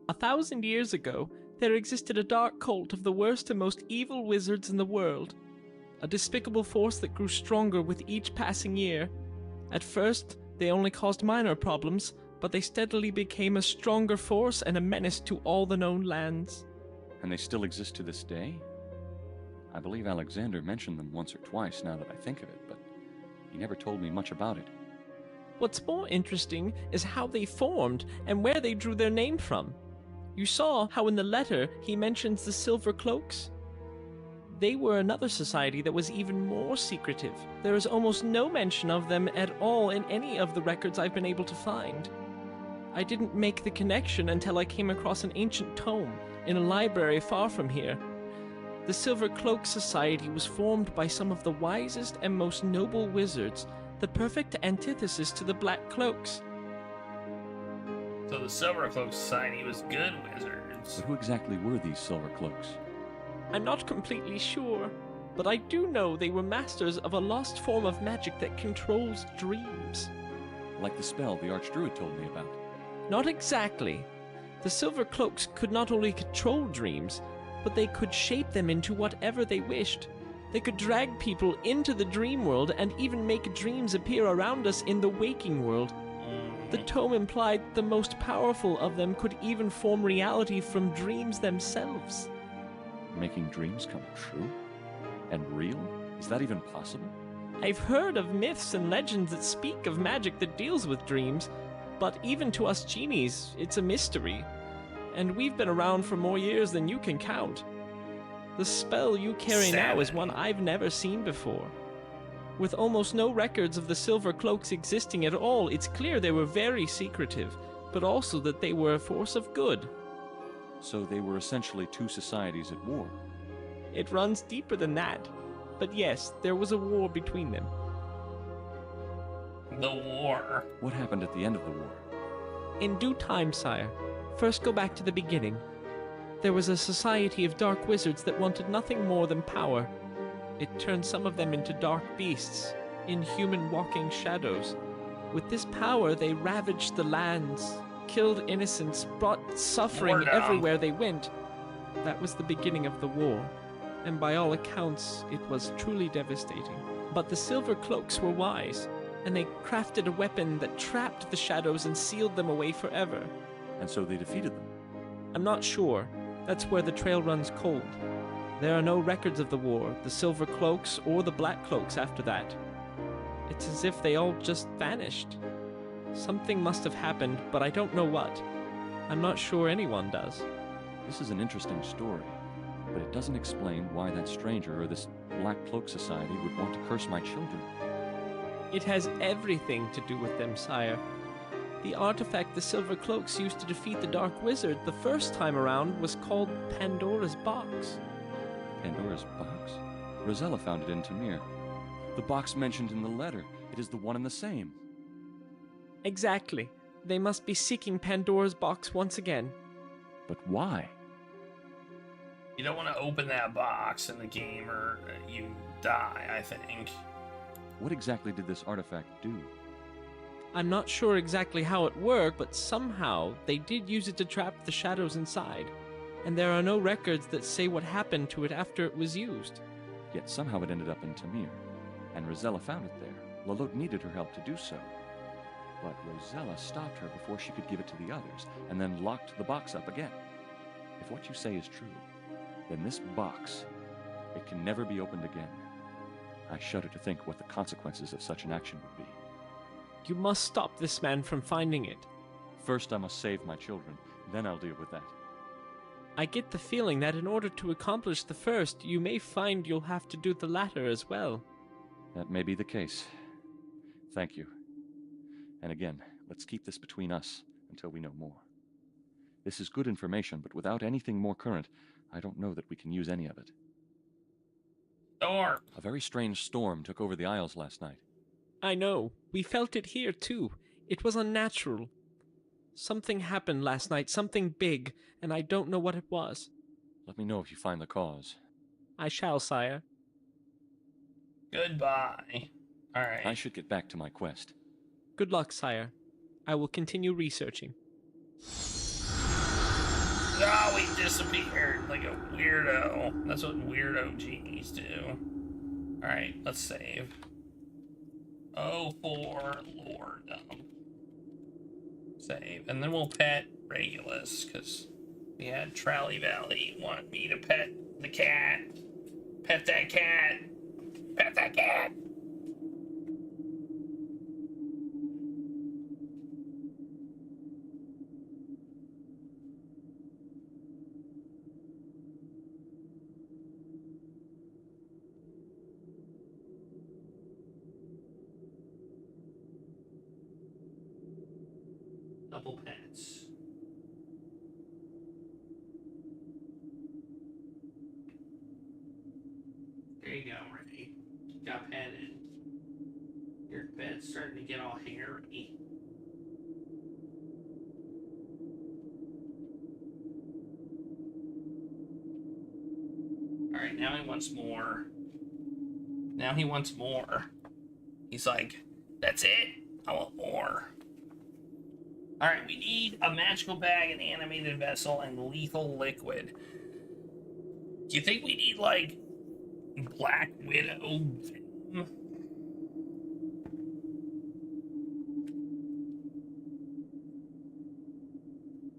1,000 years ago, there existed a dark cult of the worst and most evil wizards in the world. A despicable force that grew stronger with each passing year. At first, they only caused minor problems, but they steadily became a stronger force and a menace to all the known lands. And they still exist to this day? I believe Alexander mentioned them once or twice now that I think of it, but he never told me much about it. What's more interesting is how they formed and where they drew their name from. You saw how in the letter he mentions the Silver Cloaks? They were another society that was even more secretive. There is almost no mention of them at all in any of the records I've been able to find. I didn't make the connection until I came across an ancient tome in a library far from here. The Silver Cloak Society was formed by some of the wisest and most noble wizards, the perfect antithesis to the Black Cloaks. So the Silver Cloak Society was good wizards. But who exactly were these Silver Cloaks? I'm not completely sure, but I do know they were masters of a lost form of magic that controls dreams. Like the spell the Archdruid told me about. Not exactly. The Silver Cloaks could not only control dreams, but they could shape them into whatever they wished. They could drag people into the dream world and even make dreams appear around us in the waking world. The tome implied the most powerful of them could even form reality from dreams themselves. Making dreams come true? And real? Is that even possible? I've heard of myths and legends that speak of magic that deals with dreams, but even to us genies, it's a mystery. And we've been around for more years than you can count. The spell you carry now is 7. one I've never seen before. With almost no records of the Silver Cloaks existing at all, it's clear they were very secretive, but also that they were a force of good. So they were essentially two societies at war. It runs deeper than that. But yes, there was a war between them. The war. What happened at the end of the war? In due time, sire. First go back to the beginning. There was a society of dark wizards that wanted nothing more than power. It turned some of them into dark beasts, inhuman walking shadows. With this power, they ravaged the lands, killed innocents, brought suffering everywhere they went. That was the beginning of the war, and by all accounts, it was truly devastating. But the Silver Cloaks were wise, and they crafted a weapon that trapped the shadows and sealed them away forever. And so they defeated them? I'm not sure. That's where the trail runs cold. There are no records of the war, the Silver Cloaks, or the Black Cloaks after that. It's as if they all just vanished. Something must have happened, but I don't know what. I'm not sure anyone does. This is an interesting story, but it doesn't explain why that stranger or this Black Cloak Society would want to curse my children. It has everything to do with them, sire. The artifact the Silver Cloaks used to defeat the Dark Wizard the first time around was called Pandora's Box. Pandora's Box? Rosella found it in Tamir. The box mentioned in the letter. It is the one and the same. Exactly. They must be seeking Pandora's Box once again. But why? You don't want to open that box in the game or you die, I think. What exactly did this artifact do? I'm not sure exactly how it worked, but somehow they did use it to trap the shadows inside. And there are no records that say what happened to it after it was used. Yet somehow it ended up in Tamir, and Rosella found it there. Lalote needed her help to do so. But Rosella stopped her before she could give it to the others, and then locked the box up again. If what you say is true, then this box, it can never be opened again. I shudder to think what the consequences of such an action would be. You must stop this man from finding it. First I must save my children, then I'll deal with that. I get the feeling that in order to accomplish the first, you may find you'll have to do the latter as well. That may be the case. Thank you. And again, let's keep this between us until we know more. This is good information, but without anything more current, I don't know that we can use any of it. Storm! A very strange storm took over the Isles last night. I know. We felt it here, too. It was unnatural. Something happened last night, something big, and I don't know what it was. Let me know if you find the cause. I shall, sire. Goodbye. All right. I should get back to my quest. Good luck, sire. I will continue researching. Oh, he disappeared like a weirdo. That's what weirdo genies do. Alright, let's save. Oh, for lordom. Save. And then we'll pet Regulus, because we had Trolley Valley want me to pet the cat. Pet that cat. Pet that cat. Double pets. There you go, Ray. Got petted. Your pet's starting to get all hairy. Alright, now he wants more. Now he wants more. He's like, that's it? I want more. Alright, we need a magical bag, an animated vessel, and lethal liquid. Do you think we need, like, Black Widow venom?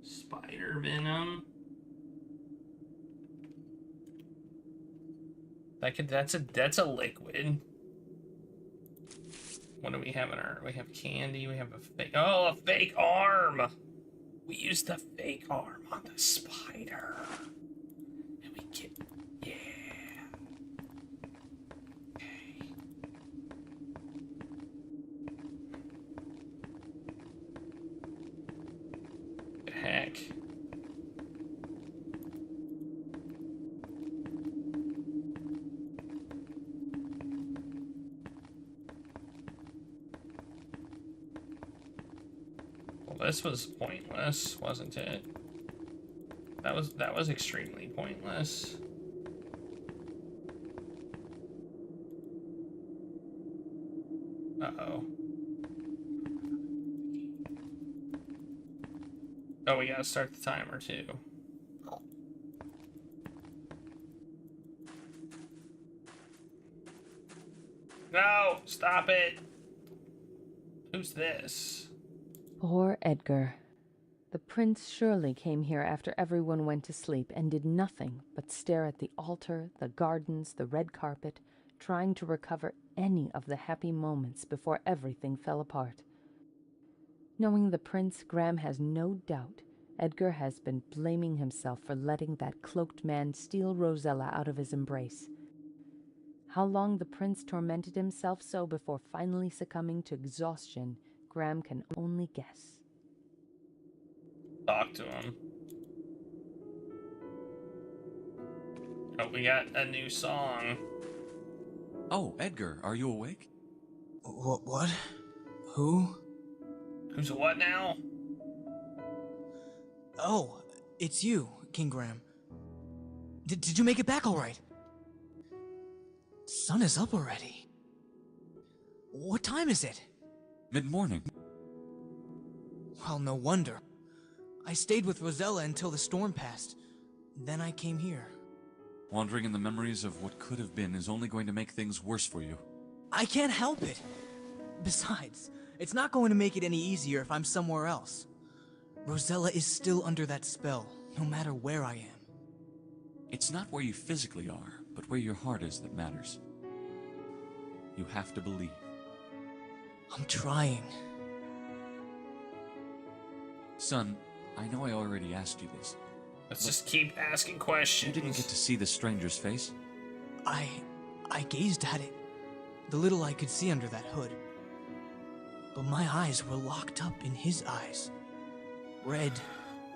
Spider venom? That's a liquid. What do we have in our... We have candy, we have a fake... Oh, a fake arm! We used the fake arm on the spider. And we get... Yeah. this was pointless, wasn't it? That was extremely pointless. Uh-oh. Oh, we gotta start the timer too. No! Stop it! Who's this? Poor Edgar. The prince surely came here after everyone went to sleep and did nothing but stare at the altar, the gardens, the red carpet, trying to recover any of the happy moments before everything fell apart. Knowing the prince, Graham has no doubt Edgar has been blaming himself for letting that cloaked man steal Rosella out of his embrace. How long the prince tormented himself so before finally succumbing to exhaustion, Graham can only guess. Talk to him. Oh, we got a new song. Oh, Edgar, are you awake? What? Who? Who's what now? Oh, it's you, King Graham. Did you make it back all right? Sun is up already. What time is it? Mid-morning. Well, no wonder. I stayed with Rosella until the storm passed. Then I came here. Wandering in the memories of what could have been is only going to make things worse for you. I can't help it. Besides, it's not going to make it any easier if I'm somewhere else. Rosella is still under that spell, no matter where I am. It's not where you physically are, but where your heart is that matters. You have to believe. I'm trying. Son, I know I already asked you this. Let's just keep asking questions. You didn't get to see the stranger's face? I gazed at it. The little I could see under that hood. But my eyes were locked up in his eyes. Red,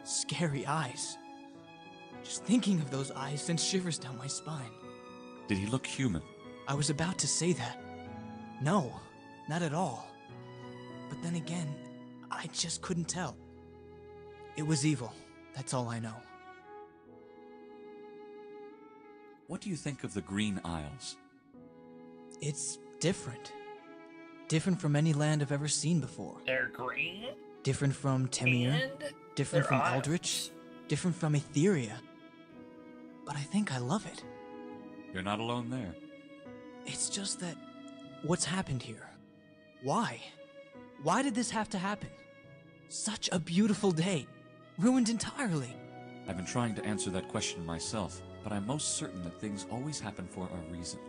scary eyes. Just thinking of those eyes sends shivers down my spine. Did he look human? I was about to say that. No, not at all. But then again, I just couldn't tell. It was evil, that's all I know. What do you think of the Green Isles? It's different. Different from any land I've ever seen before. They're green? Different from Temir. Different from Aldrich. Different from Etheria. But I think I love it. You're not alone there. It's just that... what's happened here? Why? Why did this have to happen? Such a beautiful day. Ruined entirely. I've been trying to answer that question myself, but I'm most certain that things always happen for a reason.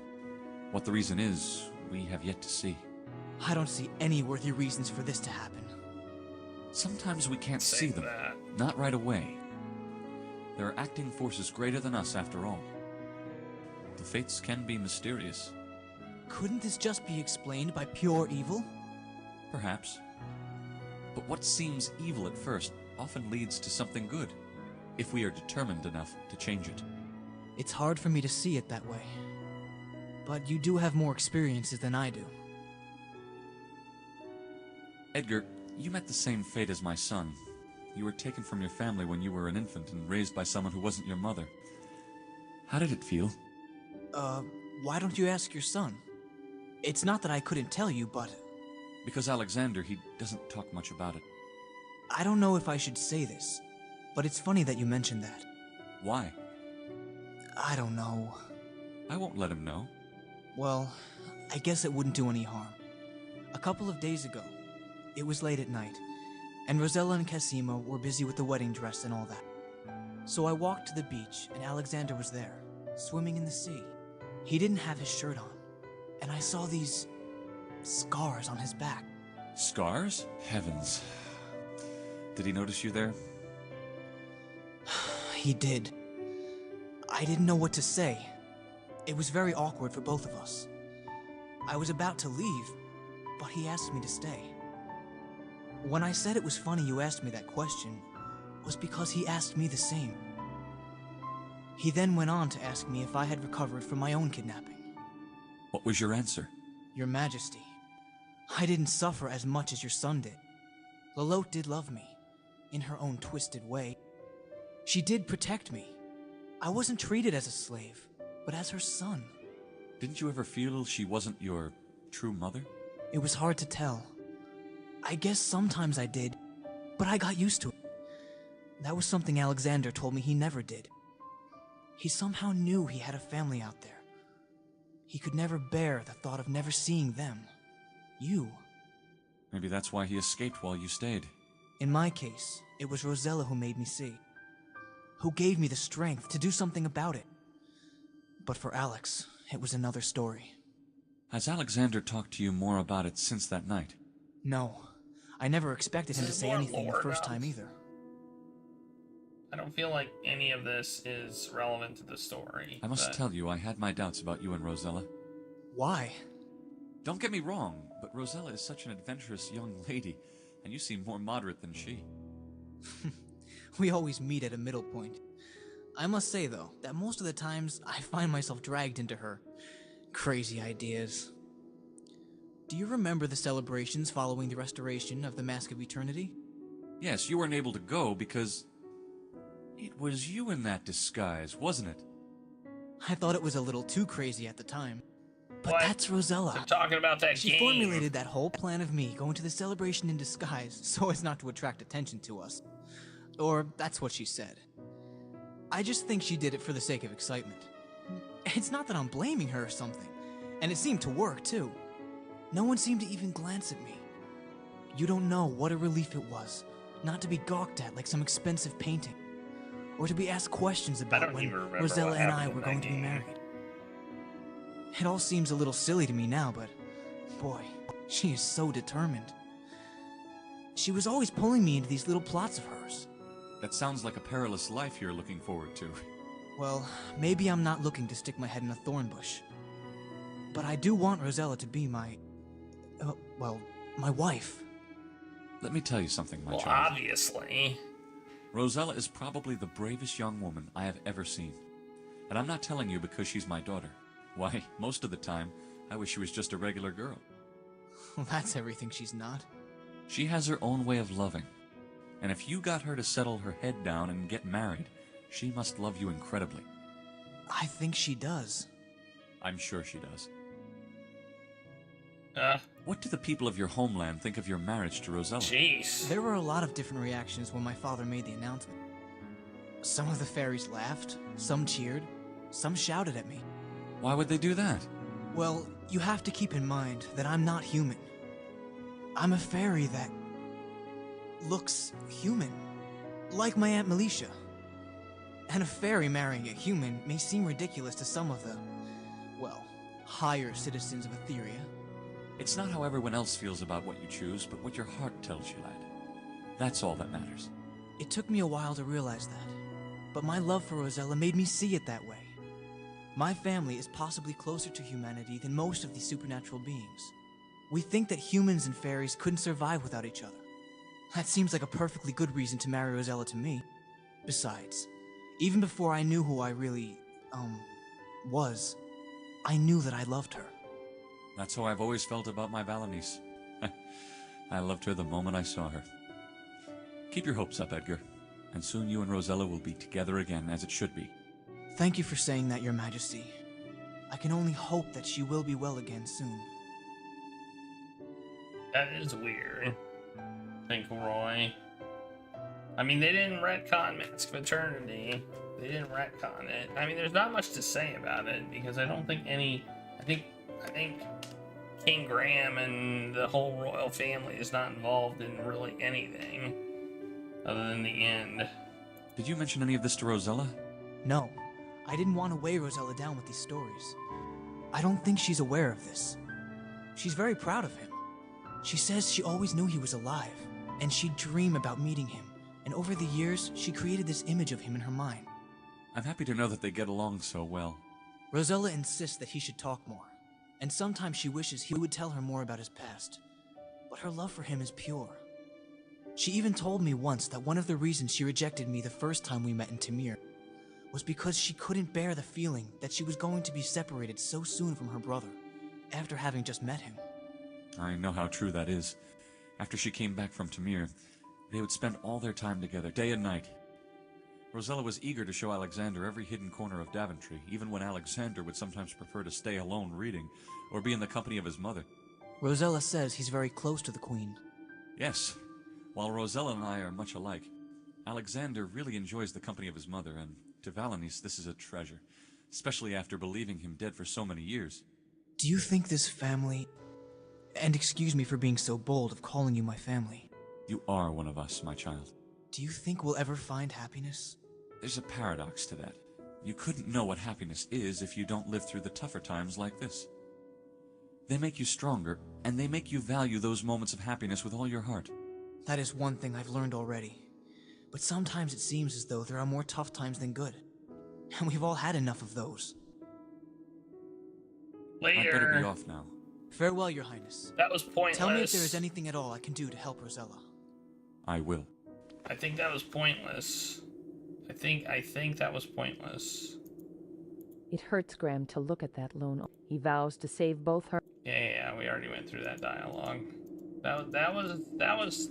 What the reason is, we have yet to see. I don't see any worthy reasons for this to happen. Sometimes we can't see them. Not right away. There are acting forces greater than us after all. The fates can be mysterious. Couldn't this just be explained by pure evil? Perhaps. But what seems evil at first often leads to something good, if we are determined enough to change it. It's hard for me to see it that way. But you do have more experiences than I do. Edgar, you met the same fate as my son. You were taken from your family when you were an infant and raised by someone who wasn't your mother. How did it feel? Why don't you ask your son? It's not that I couldn't tell you, but... Because Alexander, he doesn't talk much about it. I don't know if I should say this, but it's funny that you mentioned that. Why? I don't know. I won't let him know. Well, I guess it wouldn't do any harm. A couple of days ago, it was late at night, and Rosella and Cassima were busy with the wedding dress and all that. So I walked to the beach, and Alexander was there, swimming in the sea. He didn't have his shirt on, and I saw these scars on his back. Scars? Heavens. Did he notice you there? He did. I didn't know what to say. It was very awkward for both of us. I was about to leave, but he asked me to stay. When I said it was funny you asked me that question, it was because he asked me the same. He then went on to ask me if I had recovered from my own kidnapping. What was your answer? Your Majesty, I didn't suffer as much as your son did. Lolotte did love me, in her own twisted way. She did protect me. I wasn't treated as a slave, but as her son. Didn't you ever feel she wasn't your true mother? It was hard to tell. I guess sometimes I did, but I got used to it. That was something Alexander told me he never did. He somehow knew he had a family out there. He could never bear the thought of never seeing them. You. Maybe that's why he escaped while you stayed. In my case, it was Rosella who made me see. Who gave me the strength to do something about it. But for Alex, it was another story. Has Alexander talked to you more about it since that night? No. I never expected him to say anything the first time either. I don't feel like any of this is relevant to the story. I must tell you, I had my doubts about you and Rosella. Why? Don't get me wrong, but Rosella is such an adventurous young lady, and you seem more moderate than she. We always meet at a middle point. I must say, though, that most of the times I find myself dragged into her crazy ideas. Do you remember the celebrations following the restoration of the Mask of Eternity? Yes, you weren't able to go because... it was you in that disguise, wasn't it? I thought it was a little too crazy at the time. But what? That's Rosella. They're talking about that She game. formulated that whole plan of me going to the celebration in disguise so as not to attract attention to us. Or that's what she said. I just think she did it for the sake of excitement. It's not that I'm blaming her or something. And it seemed to work, too. No one seemed to even glance at me. You don't know what a relief it was, not to be gawked at like some expensive painting. Or to be asked questions about when Rosella and I were going to be married. It all seems a little silly to me now, but boy, she is so determined. She was always pulling me into these little plots of hers. That sounds like a perilous life you're looking forward to. Well, maybe I'm not looking to stick my head in a thorn bush. But I do want Rosella to be my... my wife. Let me tell you something, my child. Well, obviously. Rosella is probably the bravest young woman I have ever seen. And I'm not telling you because she's my daughter. Why, most of the time, I wish she was just a regular girl. Well, that's everything she's not. She has her own way of loving. And if you got her to settle her head down and get married, she must love you incredibly. I think she does. I'm sure she does. Uh, What do the people of your homeland think of your marriage to Rosella? Jeez. There were a lot of different reactions when my father made the announcement. Some of the fairies laughed, some cheered, some shouted at me. Why would they do that? Well, you have to keep in mind that I'm not human. I'm a fairy that looks human, like my Aunt Melisha. And a fairy marrying a human may seem ridiculous to some of the, well, higher citizens of Etheria. It's not how everyone else feels about what you choose, but what your heart tells you, lad. That's all that matters. It took me a while to realize that, but my love for Rosella made me see it that way. My family is possibly closer to humanity than most of these supernatural beings. We think that humans and fairies couldn't survive without each other. That seems like a perfectly good reason to marry Rosella to me. Besides, even before I knew who I really, was, I knew that I loved her. That's how I've always felt about my Valanice. I loved her the moment I saw her. Keep your hopes up, Edgar, and soon you and Rosella will be together again, as it should be. Thank you for saying that, Your Majesty. I can only hope that she will be well again soon. That is weird. Roy. I mean, they didn't retcon Mask of Eternity. They didn't retcon it. I mean, there's not much to say about it because I don't think any. I think King Graham and the whole royal family is not involved in really anything other than the end. Did you mention any of this to Rosella? No, I didn't want to weigh Rosella down with these stories. I don't think she's aware of this. She's very proud of him. She says she always knew he was alive, and she'd dream about meeting him, and over the years, she created this image of him in her mind. I'm happy to know that they get along so well. Rosella insists that he should talk more, and sometimes she wishes he would tell her more about his past. But her love for him is pure. She even told me once that one of the reasons she rejected me the first time we met in Tamir was because she couldn't bear the feeling that she was going to be separated so soon from her brother, after having just met him. I know how true that is. After she came back from Tamir, they would spend all their time together, day and night. Rosella was eager to show Alexander every hidden corner of Daventry, even when Alexander would sometimes prefer to stay alone reading, or be in the company of his mother. Rosella says he's very close to the Queen. Yes. While Rosella and I are much alike, Alexander really enjoys the company of his mother, and to Valanice this is a treasure, especially after believing him dead for so many years. Do you think this family... And excuse me for being so bold of calling you my family. You are one of us, my child. Do you think we'll ever find happiness? There's a paradox to that. You couldn't know what happiness is if you don't live through the tougher times like this. They make you stronger, and they make you value those moments of happiness with all your heart. That is one thing I've learned already. But sometimes it seems as though there are more tough times than good. And we've all had enough of those. Later. I'd better be off now. Farewell, Your Highness. That was pointless. Tell me if there is anything at all I can do to help Rosella. I will. I think that was pointless. I think that was pointless. It hurts Graham to look at that lone. He vows to save both her. Yeah, we already went through that dialogue. That was.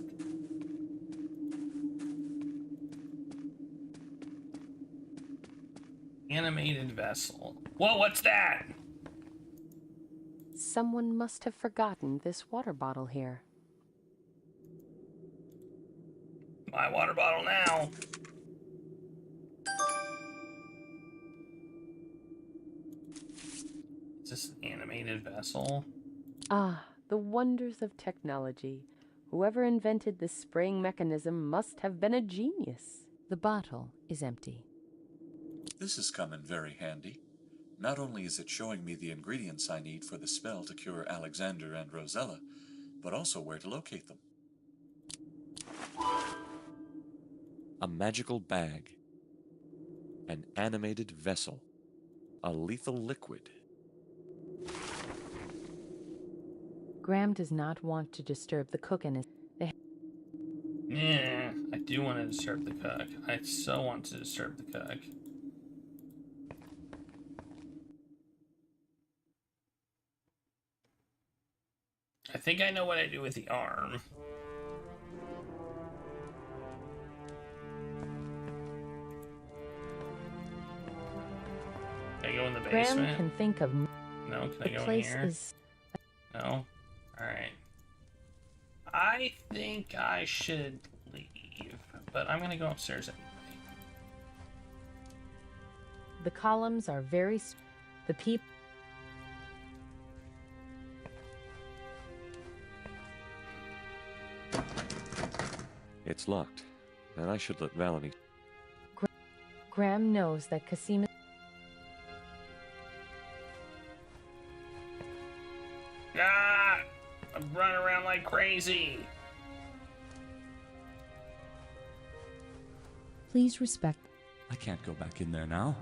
Animated vessel. Whoa, what's that? Someone must have forgotten this water bottle here. My water bottle now. Is this an animated vessel? Ah, the wonders of technology. Whoever invented this spraying mechanism must have been a genius. The bottle is empty. This has come in very handy. Not only is it showing me the ingredients I need for the spell to cure Alexander and Rosella, but also where to locate them. A magical bag. An animated vessel. A lethal liquid. Graham does not want to disturb the cook and his... Yeah, I do want to disturb the cook. I so want to disturb the cook. I think I know what I do with the arm. Can I go in the basement? Graham can think of... No, can I go in here? Is... No? Alright. I think I should leave, but I'm gonna go upstairs anyway. The columns are very... The people... It's locked, and I should let Valani... Graham knows that Cassima... Ah! I'm running around like crazy! Please respect... I can't go back in there now.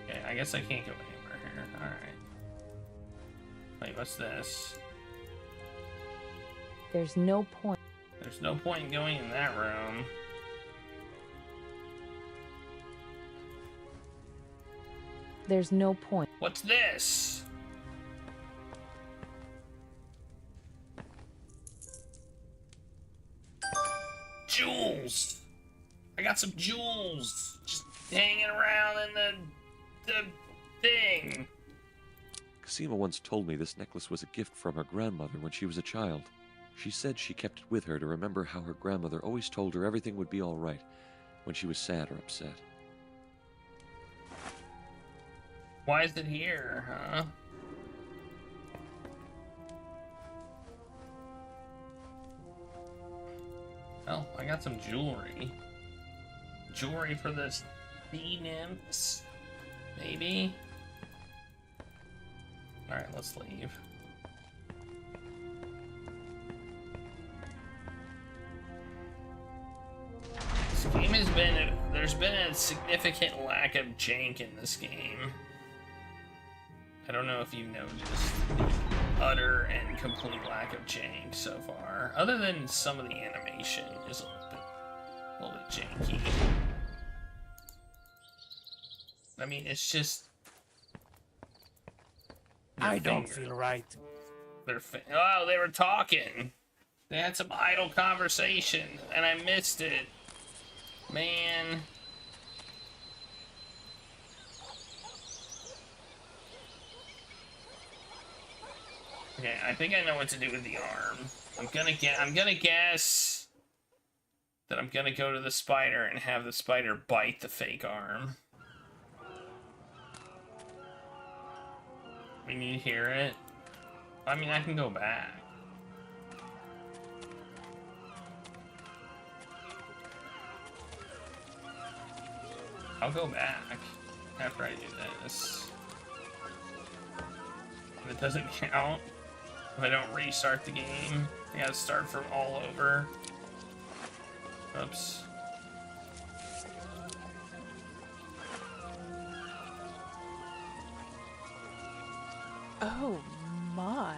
Okay, I guess I can't go anywhere here. Alright. Wait, what's this? There's no point. There's no point in going in that room. There's no point. What's this? Jewels! I got some jewels just hanging around in the thing. Cassima once told me this necklace was a gift from her grandmother when she was a child. She said she kept it with her to remember how her grandmother always told her everything would be all right when she was sad or upset. Why is it here, huh? Well, I got some jewelry. Jewelry for the sea nymphs, maybe? Alright, let's leave. This game has been... There's been a significant lack of jank in this game. I don't know if you noticed the utter and complete lack of jank so far. Other than some of the animation is a little bit janky. I mean, it's just... I don't feel right. Oh, they were talking. They had some idle conversation, and I missed it. Man. Okay, I think I know what to do with the arm. I'm gonna guess that I'm gonna go to the spider and have the spider bite the fake arm. We need to hear it. I mean, I can go back. I'll go back after I do this. If it doesn't count, if I don't restart the game, I gotta start from all over. Oops. Oh my,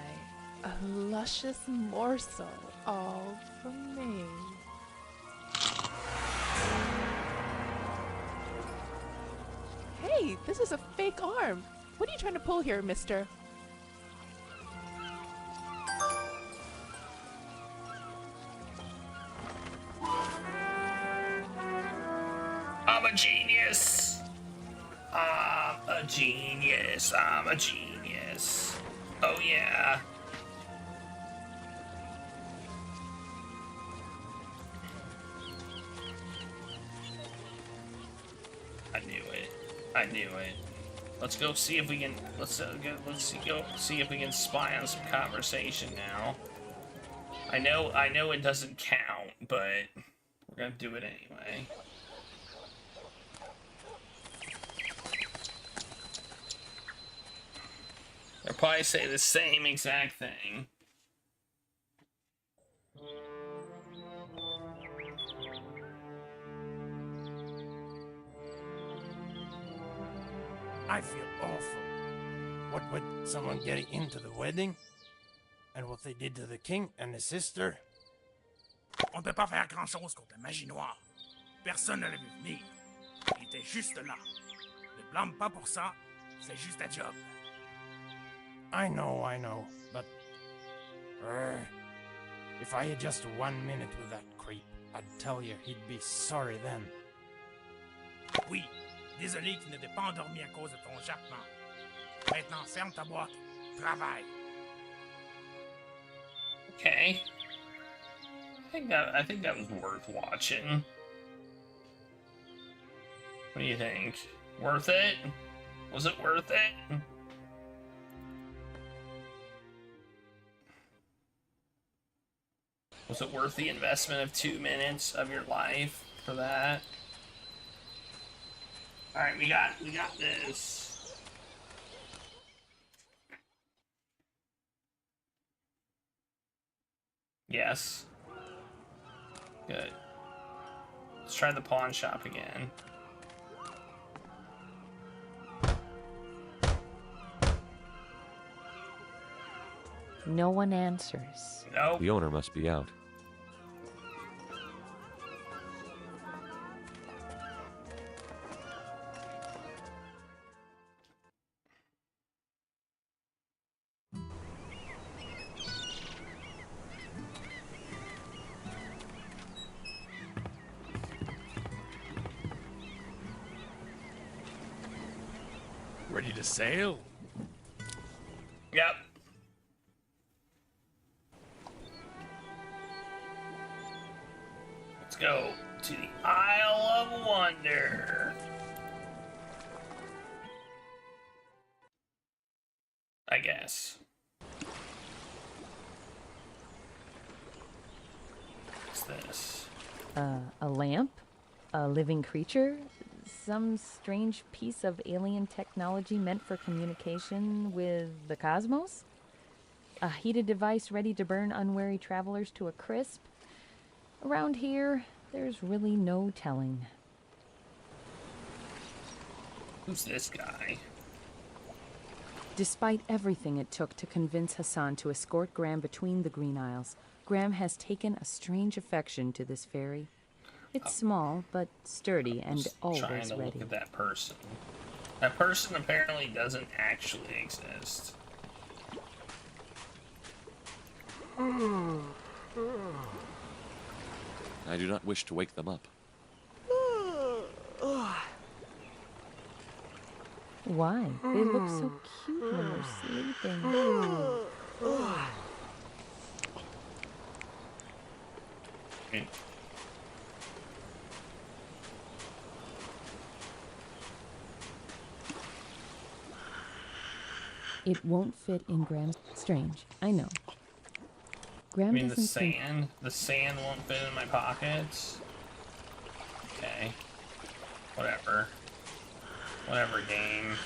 a luscious morsel all for me. Hey, this is a fake arm. What are you trying to pull here, mister? I'm a genius. I'm a genius. I'm a genius. Oh yeah. I knew it. I knew it. Let's go see if we can. Let's go see if we can spy on some conversation now. I know it doesn't count, but we're gonna do it anyway. They'll probably say the same exact thing. I feel awful. What with someone getting into the wedding? And what they did to the king and his sister? On ne peut pas faire grand-chose contre la magie noire. Personne ne l'a vu venir. Il était juste là. Ne blâme pas pour ça, c'est juste un job. I know, but... if I had just 1 minute with that creep, I'd tell you he'd be sorry then. Oui, désolé qu'il n'était pas endormi à cause de ton jappement. Maintenant, ferme ta boîte. Travaille. Okay. I think that was worth watching. What do you think? Worth it? Was it worth it? Was it worth the investment of 2 minutes of your life for that? Alright, we got this. Yes. Good. Let's try the pawn shop again. No one answers. Nope. The owner must be out. Ready to sail? Yep. Let's go to the Isle of Wonder. I guess. What's this? A lamp? A living creature? Some strange piece of alien technology meant for communication with the cosmos? A heated device ready to burn unwary travelers to a crisp? Around here, there's really no telling. Who's this guy? Despite everything it took to convince Hassan to escort Graham between the Green Isles, Graham has taken a strange affection to this fairy. It's small, but sturdy and always Trying to ready. look at that person. That person apparently doesn't actually exist. I do not wish to wake them up. Why? They look so cute when they're sleeping. It won't fit in Graham's... Strange, I know. Graham I mean, the doesn't think... sand? The sand won't fit in my pockets? Okay. Whatever. Whatever, game.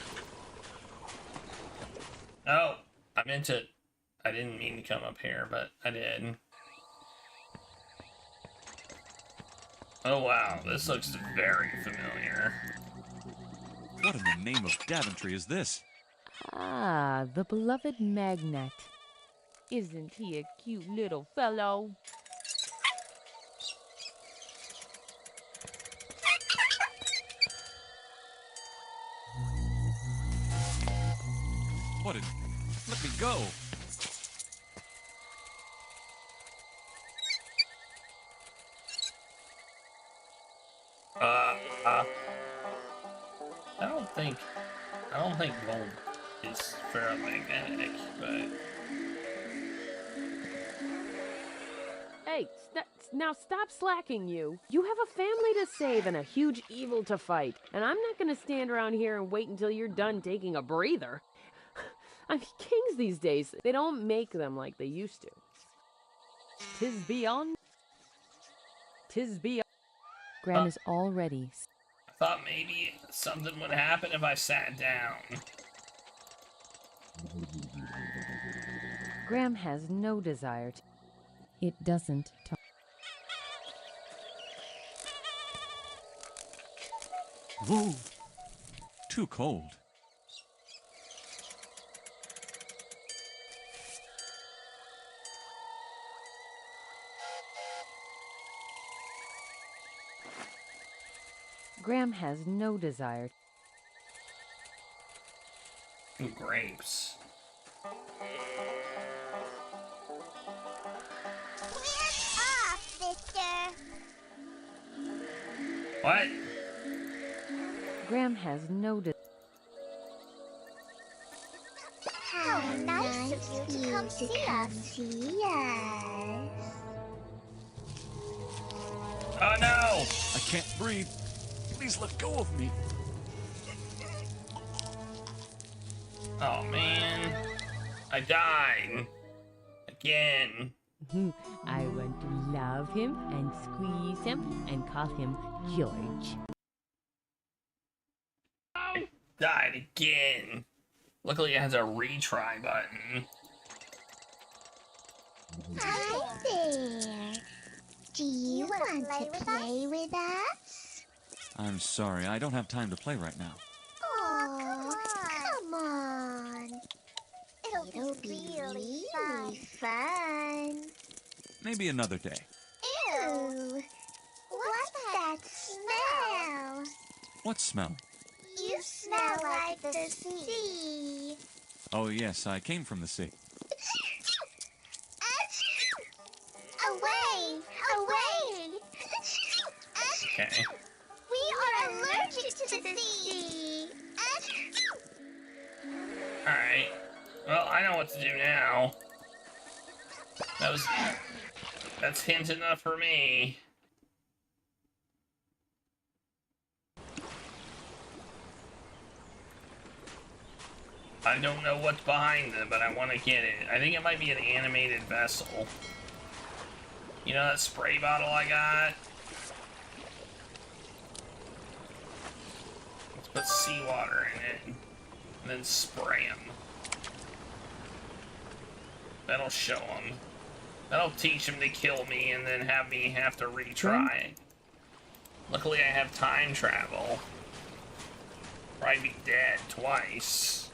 Oh! I meant to... I didn't mean to come up here, but I did. Oh wow, this looks very familiar. What in the name of Daventry is this? Ah, the beloved Magnet. Isn't he a cute little fellow? What in... Let me go! I don't think gold is ferromagnetic, but... Hey, now stop slacking, you. You have a family to save and a huge evil to fight, and I'm not gonna stand around here and wait until you're done taking a breather. I mean, kings these days, they don't make them like they used to. 'Tis beyond. Graham is already... I thought maybe something would happen if I sat down. Graham has no desire to... It doesn't talk. Whoa! Too cold. Graham has no desire. Ooh, grapes. Off, sister. What? Graham has no desire. How nice of you to come see us. Oh no! I can't breathe. Please let go of me. Oh man. I died. Again. I want to love him and squeeze him and call him George. I died again. Luckily it has a retry button. Hi there. Do you want to play with us? I'm sorry, I don't have time to play right now. Oh, come on. It'll be really fun. Maybe another day. Ew. What's that smell? What smell? You smell like the sea. Oh yes, I came from the sea. Away! Away! Okay. We are allergic to the sea. Alright. Well, I know what to do now. That's hint enough for me. I don't know what's behind it, but I want to get it. I think it might be an animated vessel. You know that spray bottle I got? Let's put seawater in it, and then spray them. That'll show them. That'll teach them to kill me, and then have me have to retry. Luckily, I have time travel. Probably be dead twice.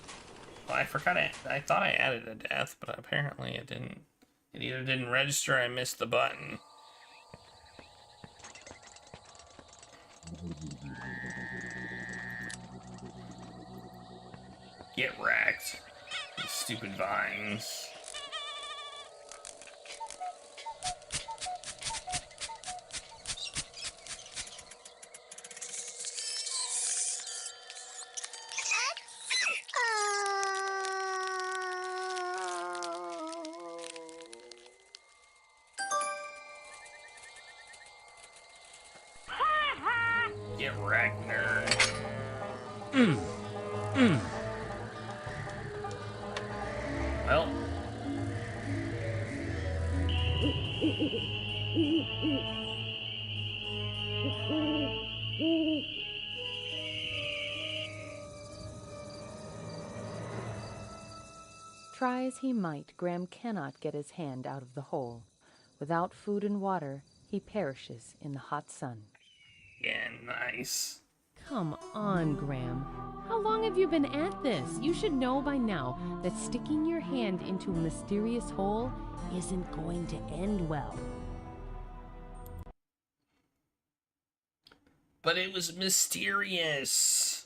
Well, I forgot it. I thought I added a death, but apparently it didn't. It either didn't register or I missed the button. Get wrecked. These stupid vines. Well. Try as he might, Graham cannot get his hand out of the hole. Without food and water, he perishes in the hot sun. Yeah, nice. Come on, Graham. How long have you been at this? You should know by now that sticking your hand into a mysterious hole isn't going to end well. But it was mysterious.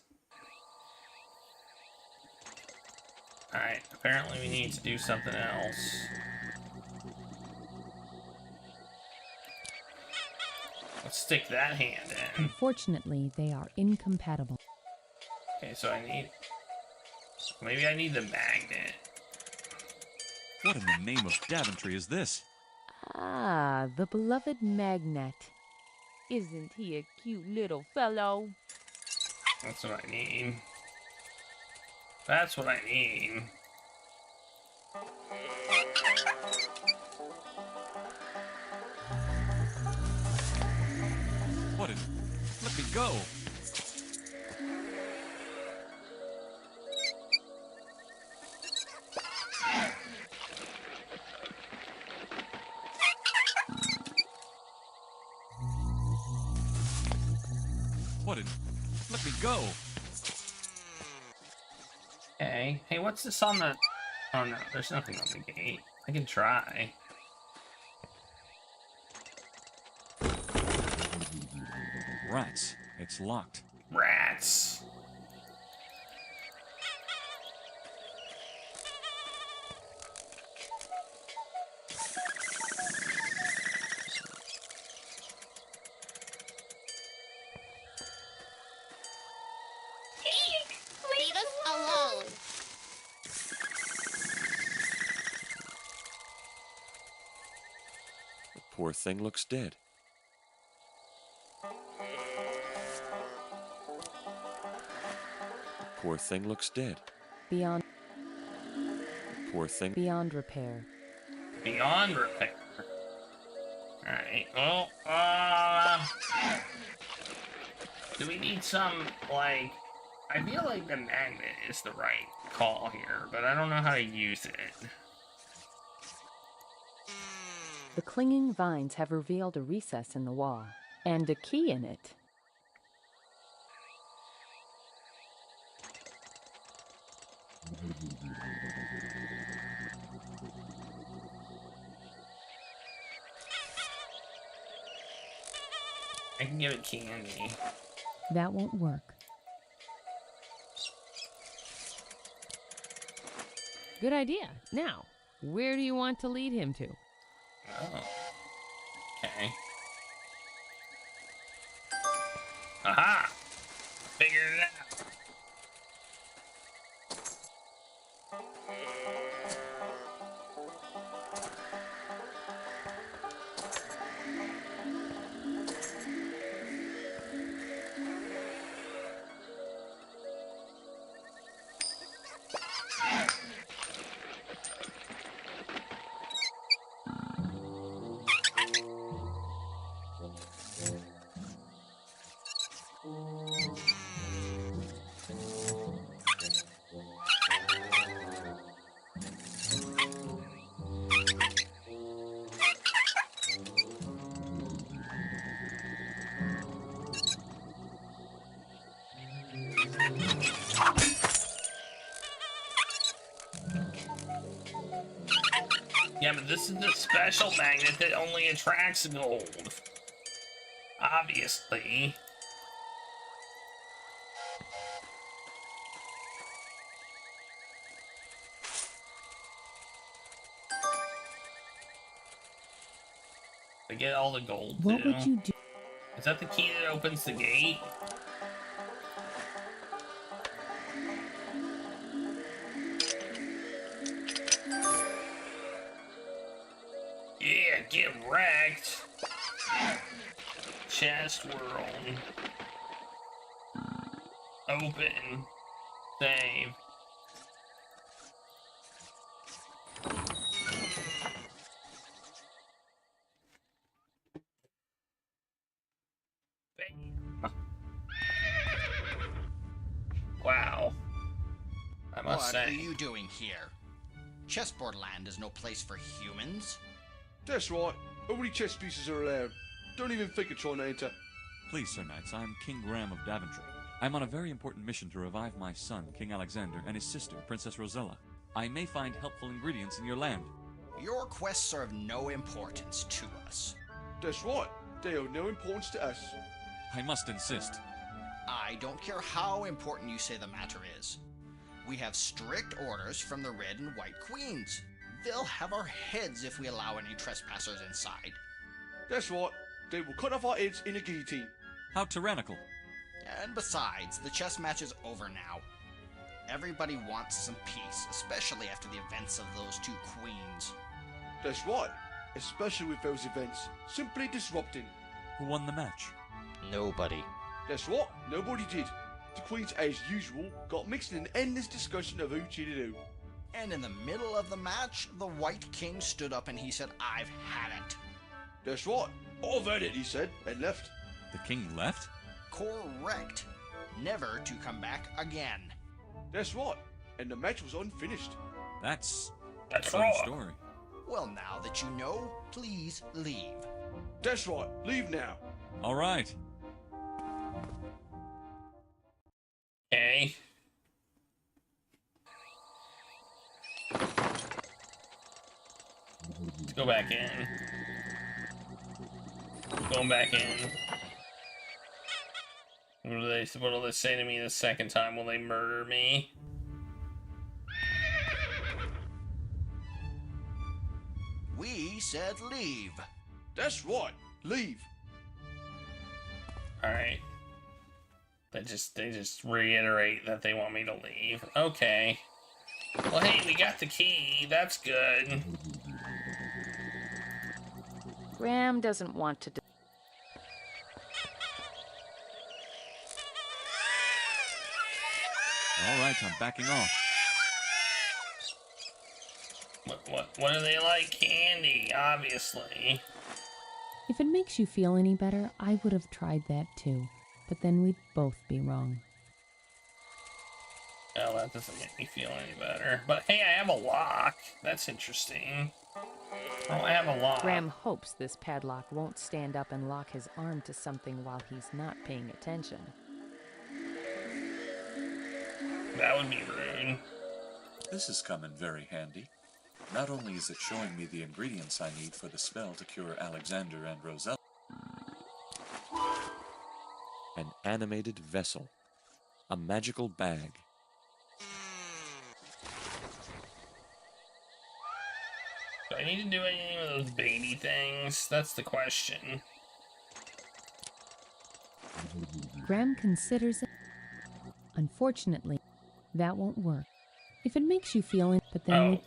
Alright, apparently we need to do something else. Let's stick that hand in. Unfortunately, they are incompatible. Okay, so I need... Maybe I need the magnet. What in the name of Daventry is this? Ah, the beloved magnet. Isn't he a cute little fellow? That's what I need. That's what I need. What in... Let me go! What in... Let me go! Okay. Hey, what's this on the... Oh no, there's nothing on the gate. I can try. Rats. It's locked. Rats. Leave us alone. The poor thing looks dead. Poor thing looks dead. Beyond... Poor thing. Beyond repair. Beyond repair. Alright, well, do we need some, like... I feel like the magnet is the right call here, but I don't know how to use it. The clinging vines have revealed a recess in the wall, and a key in it. I can give it candy. That won't work. Good idea. Now, where do you want to lead him to? Oh. Okay. Aha! Figured it out. Yeah, but this is the special magnet that only attracts gold. Obviously. To get all the gold, What would you do? Is that the key that opens the gate? Yeah, get wrecked. Chest world. Open. Save. Wow. I must What say. are you doing here? Chessboard land is no place for humans. That's right. Only chess pieces are allowed. Don't even think of trying to enter. Please, Sir Knights, I'm King Graham of Daventry. I'm on a very important mission to revive my son, King Alexander, and his sister, Princess Rosella. I may find helpful ingredients in your land. Your quests are of no importance to us. That's right. They are no importance to us. I must insist. I don't care how important you say the matter is. We have strict orders from the Red and White Queens. They'll have our heads if we allow any trespassers inside. That's right. They will cut off our heads in a guillotine. How tyrannical. And besides, the chess match is over now. Everybody wants some peace, especially after the events of those two queens. That's right. Especially with those events. Simply disrupting. Who won the match? Nobody. That's right. Nobody did. The queens, as usual, got mixed in an endless discussion of who cheated who. And in the middle of the match, the White King stood up and he said, "I've had it." That's right. I've had it, he said, and left. The king left? Correct. Never to come back again. That's right. And the match was unfinished. That's a fun wrong story. Well, now that you know, please leave. That's right. Leave now. All right. Okay. Let's go back in. Going back in. What'll they say to me the second time? Will they murder me? We said leave. That's right. Leave. Alright. They just reiterate that they want me to leave. Okay. Well, hey, we got the key. That's good. Graham doesn't want to. All right, I'm backing off. What do they like? Candy, obviously. If it makes you feel any better, I would have tried that too. But then we'd both be wrong. Oh, that doesn't make me feel any better. But hey, I have a lock. That's interesting. Oh, I have a lock. Graham hopes this padlock won't stand up and lock his arm to something while he's not paying attention. That would be rude. This is coming very handy. Not only is it showing me the ingredients I need for the spell to cure Alexander and Rosella. An animated vessel. A magical bag. Do I need to do anything with those baby things? That's the question. Graham considers it. Unfortunately, that won't work. If it makes you feel it, but then we'd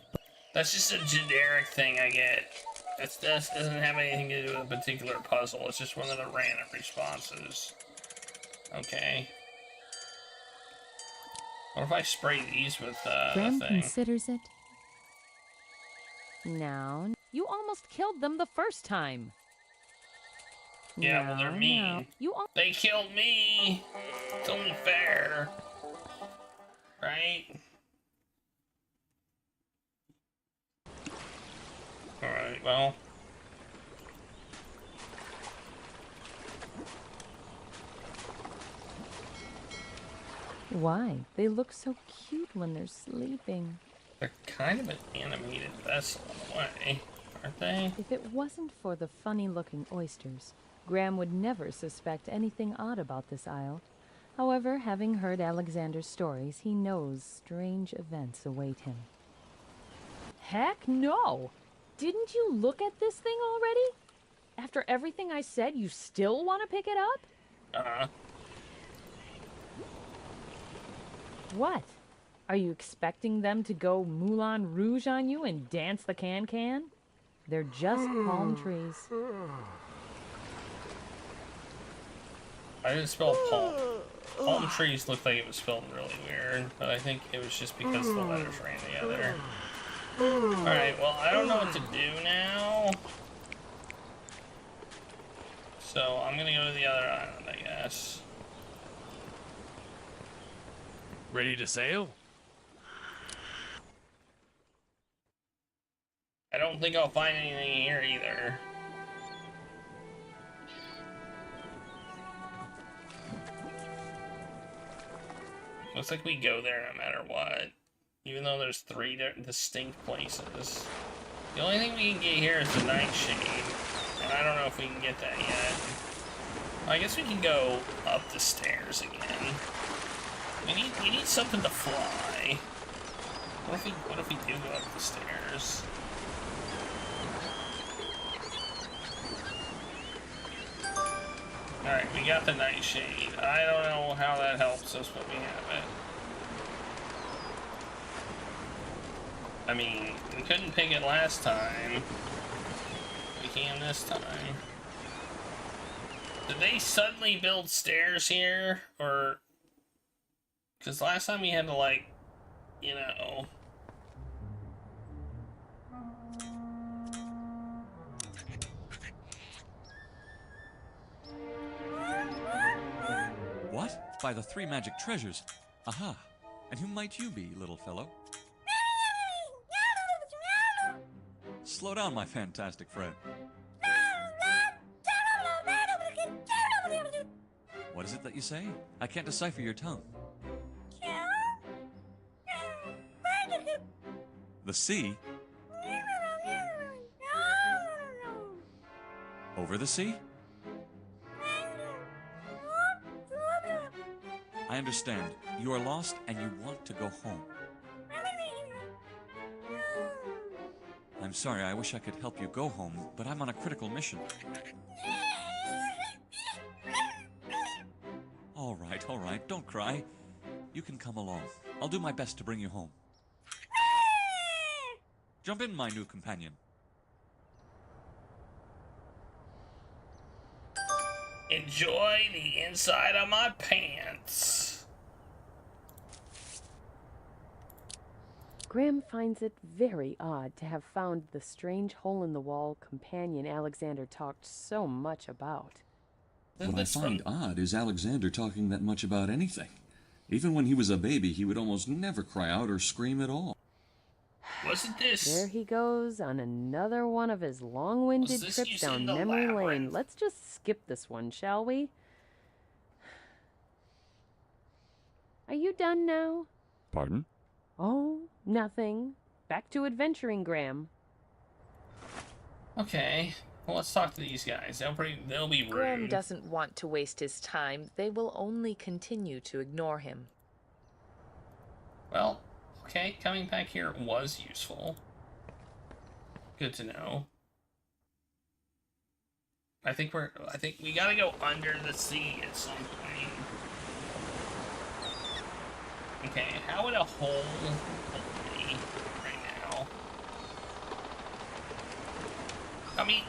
That's just a generic thing I get. That doesn't have anything to do with a particular puzzle. It's just one of the random responses. Okay. What if I spray these with Graham the thing? considers it. Now, you almost killed them the first time. Yeah, well, they're Now, mean. you They killed me. It's only fair. Right? Alright, well. Why? They look so cute when they're sleeping. They're kind of an animated vessel in a way, aren't they? If it wasn't for the funny-looking oysters, Graham would never suspect anything odd about this isle. However, having heard Alexander's stories, he knows strange events await him. Heck no! Didn't you look at this thing already? After everything I said, you still want to pick it up? Uh-huh. What? Are you expecting them to go Moulin Rouge on you and dance the can-can? They're just palm trees. I didn't spell palm. palm trees looked like it was spelled really weird, but I think it was just because the letters ran together. Alright, well, I don't know what to do now. So, I'm gonna go to the other island, I guess. Ready to sail? I don't think I'll find anything here either. Looks like we go there no matter what. Even though there's 3 distinct places. The only thing we can get here is the Nightshade. And I don't know if we can get that yet. I guess we can go up the stairs again. We need something to fly. What if we do go up the stairs? Alright, we got the Nightshade. I don't know how that helps us, but we have it. I mean, we couldn't pick it last time. We can this time. Did they suddenly build stairs here? Or... because last time we had to, like, you know... What? By the 3 magic treasures? Aha! And who might you be, little fellow? Slow down, my fantastic friend. What is it that you say? I can't decipher your tongue. The sea? Over the sea? I understand. You are lost and you want to go home. I'm sorry, I wish I could help you go home, but I'm on a critical mission. All right, don't cry. You can come along. I'll do my best to bring you home. Jump in, my new companion. Enjoy the inside of my pants. Graham finds it very odd to have found the strange hole-in-the-wall companion Alexander talked so much about. What I find odd is Alexander talking that much about anything. Even when he was a baby, he would almost never cry out or scream at all. Wasn't this... There he goes on another one of his long-winded trips down memory lane. Let's just skip this one, shall we? Are you done now? Pardon? Oh, nothing. Back to adventuring, Graham. Okay, well, let's talk to these guys. They'll be rude. Graham doesn't want to waste his time. They will only continue to ignore him. Well, okay, coming back here was useful. Good to know. I think we gotta go under the sea at some point. Okay, how would a hole hold me right now? I mean,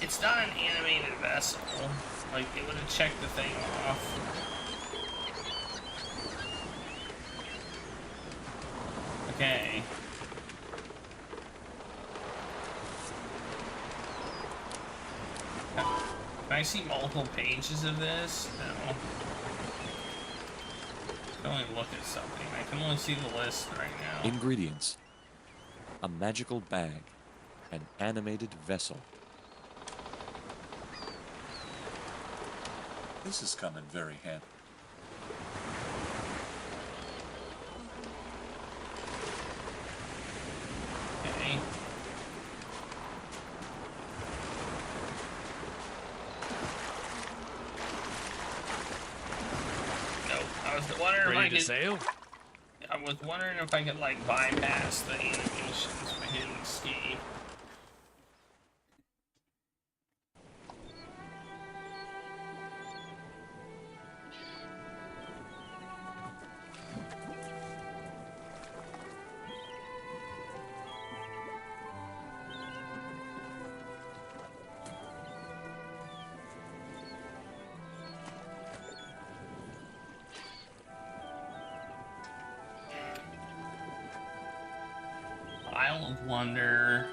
it's not an animated vessel. Like, it would have checked the thing off. Okay. Can I see multiple pages of this? No. I can only look at something. I can only see the list right now. Ingredients: a magical bag, an animated vessel. This is coming very handy. Okay. No, I was wondering if I Ready could... to sail? I was wondering if I could, like, bypass the animations if I didn't escape. Isle of Wonder.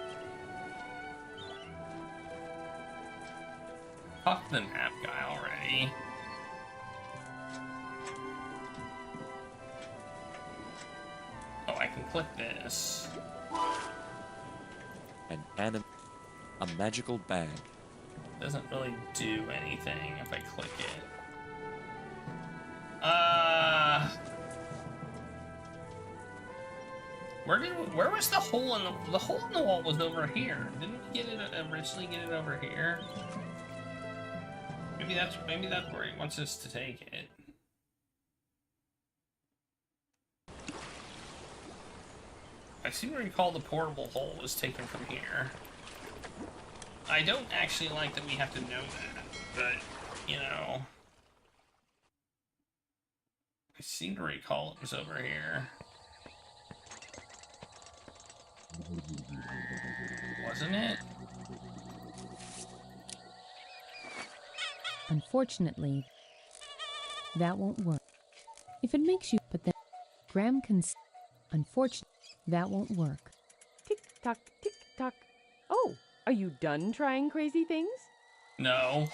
Talk to the map guy already. Oh, I can click this. A magical bag. Doesn't really do anything if I click it. Where was the hole in the hole in the wall was over here? Didn't we get it originally get it over here? Maybe that's where he wants us to take it. I seem to recall the portable hole was taken from here. I don't actually like that we have to know that, but, you know. I seem to recall it was over here. Wasn't it? Unfortunately, that won't work. If it makes you, but then Graham can. Unfortunately, that won't work. Tick tock, tick tock. Oh, are you done trying crazy things? No.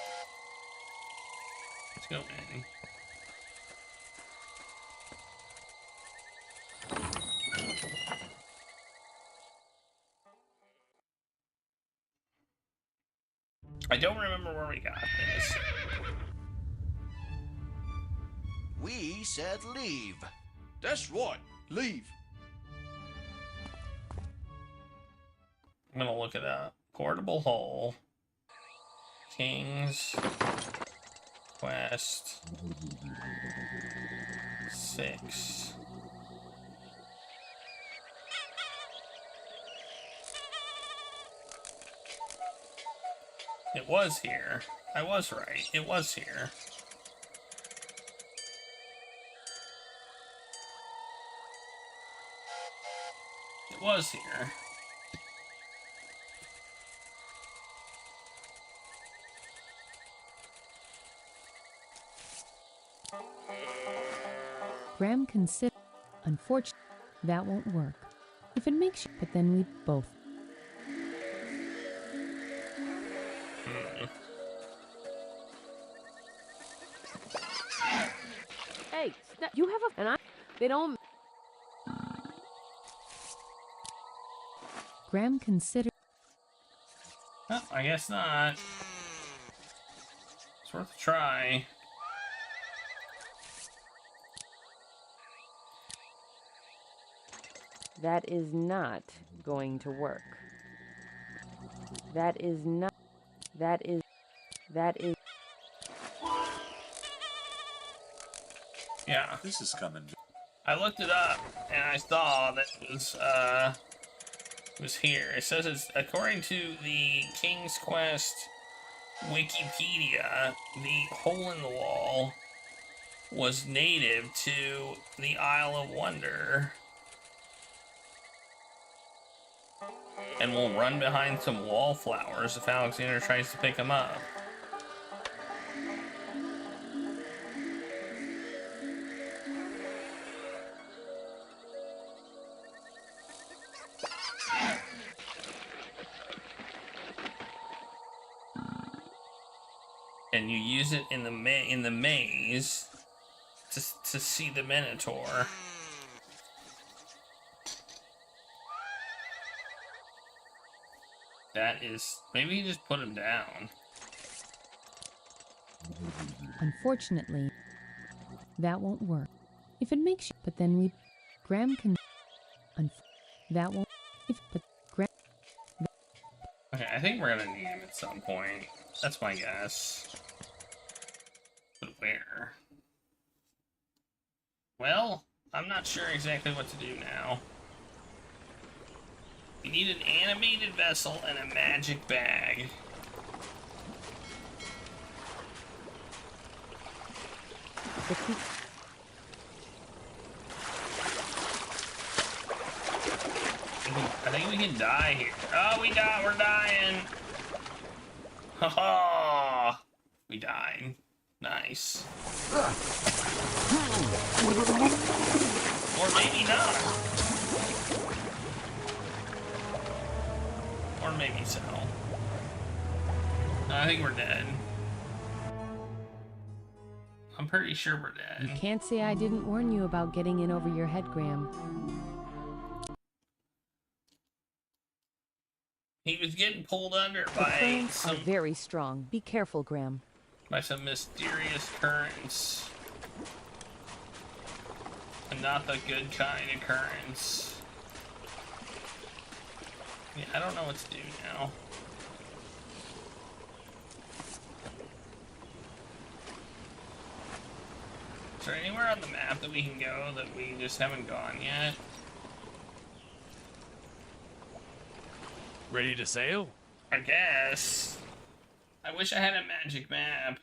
Let's go, Manny. I don't remember where we got this. We said leave. That's right, leave. I'm gonna look it up. Portable hole. King's Quest 6. It was here. I was right. It was here. It was here. Graham consider. Unfortunately, that won't work. If it makes you, but then we both. Hey, you have a... And I... They don't... Graham consider. Oh, I guess not. It's worth a try. That is not going to work. That is not... That is... Yeah. This is coming. I looked it up and I saw that it was here. It says it's according to the King's Quest Wikipedia, the hole in the wall was native to the Isle of Wonder and will run behind some wallflowers if Alexander tries to pick them up. And you use it in the maze to see the Minotaur. That is... Maybe you just put him down. Unfortunately, that won't work. If it makes you, but then we... Graham can... that won't... If, but Graham... Okay, I think we're gonna need him at some point. That's my guess. But where? Well, I'm not sure exactly what to do now. We need an animated vessel and a magic bag. I think we can die here. Oh, we died. We're dying. Ha! We died. Nice. Or maybe not. Or maybe so. I think we're dead. I'm pretty sure we're dead. You can't say I didn't warn you about getting in over your head, Graham. He was getting pulled under The by currents are very strong. Be careful, Graham. some mysterious currents. And not the good kind of currents. Yeah, I don't know what to do now. Is there anywhere on the map that we can go that we just haven't gone yet? Ready to sail? I guess. I wish I had a magic map.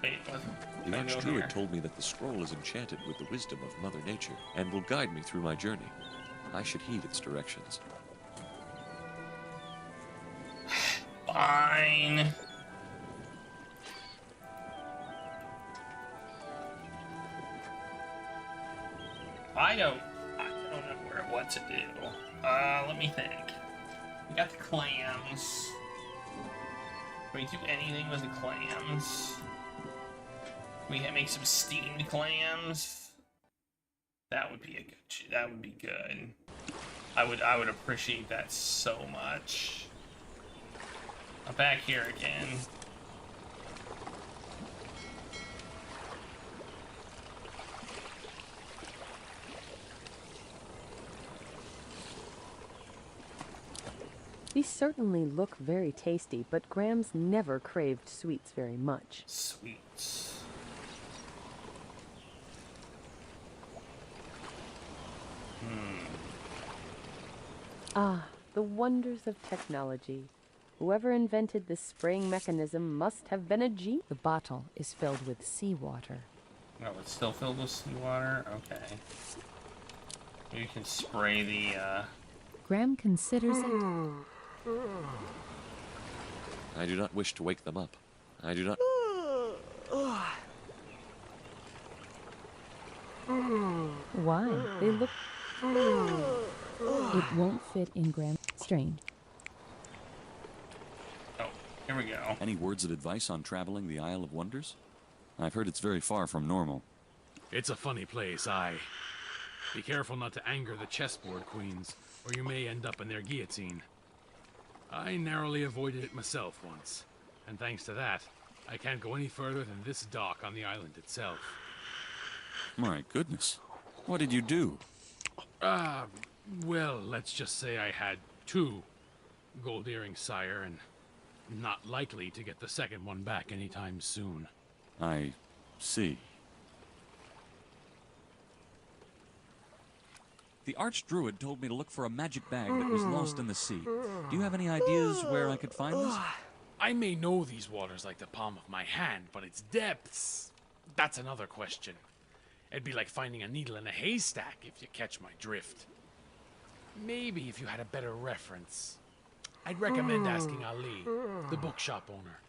Wait, what? The Archdruid told me that the scroll is enchanted with the wisdom of Mother Nature and will guide me through my journey. I should heed its directions. Fine. I don't know what to do. Let me think. We got the clams. Can we do anything with the clams? Can we make some steamed clams? That would be a good. That would be good. I would appreciate that so much. I'm back here again. These certainly look very tasty, but Graham's never craved sweets very much. Sweets. Ah, the wonders of technology. Whoever invented this spraying mechanism must have been a genius. The bottle is filled with seawater. Oh, it's still filled with seawater? Okay. You can spray the, Graham considers it. I do not wish to wake them up. I do not... Why? They look... It won't fit in Graham's strain. Oh, here we go. Any words of advice on traveling the Isle of Wonders? I've heard it's very far from normal. It's a funny place, aye. Be careful not to anger the chessboard queens, or you may end up in their guillotine. I narrowly avoided it myself once, and thanks to that, I can't go any further than this dock on the island itself. My goodness. What did you do? Well, let's just say I had 2 gold earrings, sire, and not likely to get the second one back anytime soon. I see. The Archdruid told me to look for a magic bag that was lost in the sea. Do you have any ideas where I could find this? I may know these waters like the palm of my hand, but its depths, that's another question. It'd be like finding a needle in a haystack, if you catch my drift. Maybe if you had a better reference. I'd recommend asking Ali, the bookshop owner.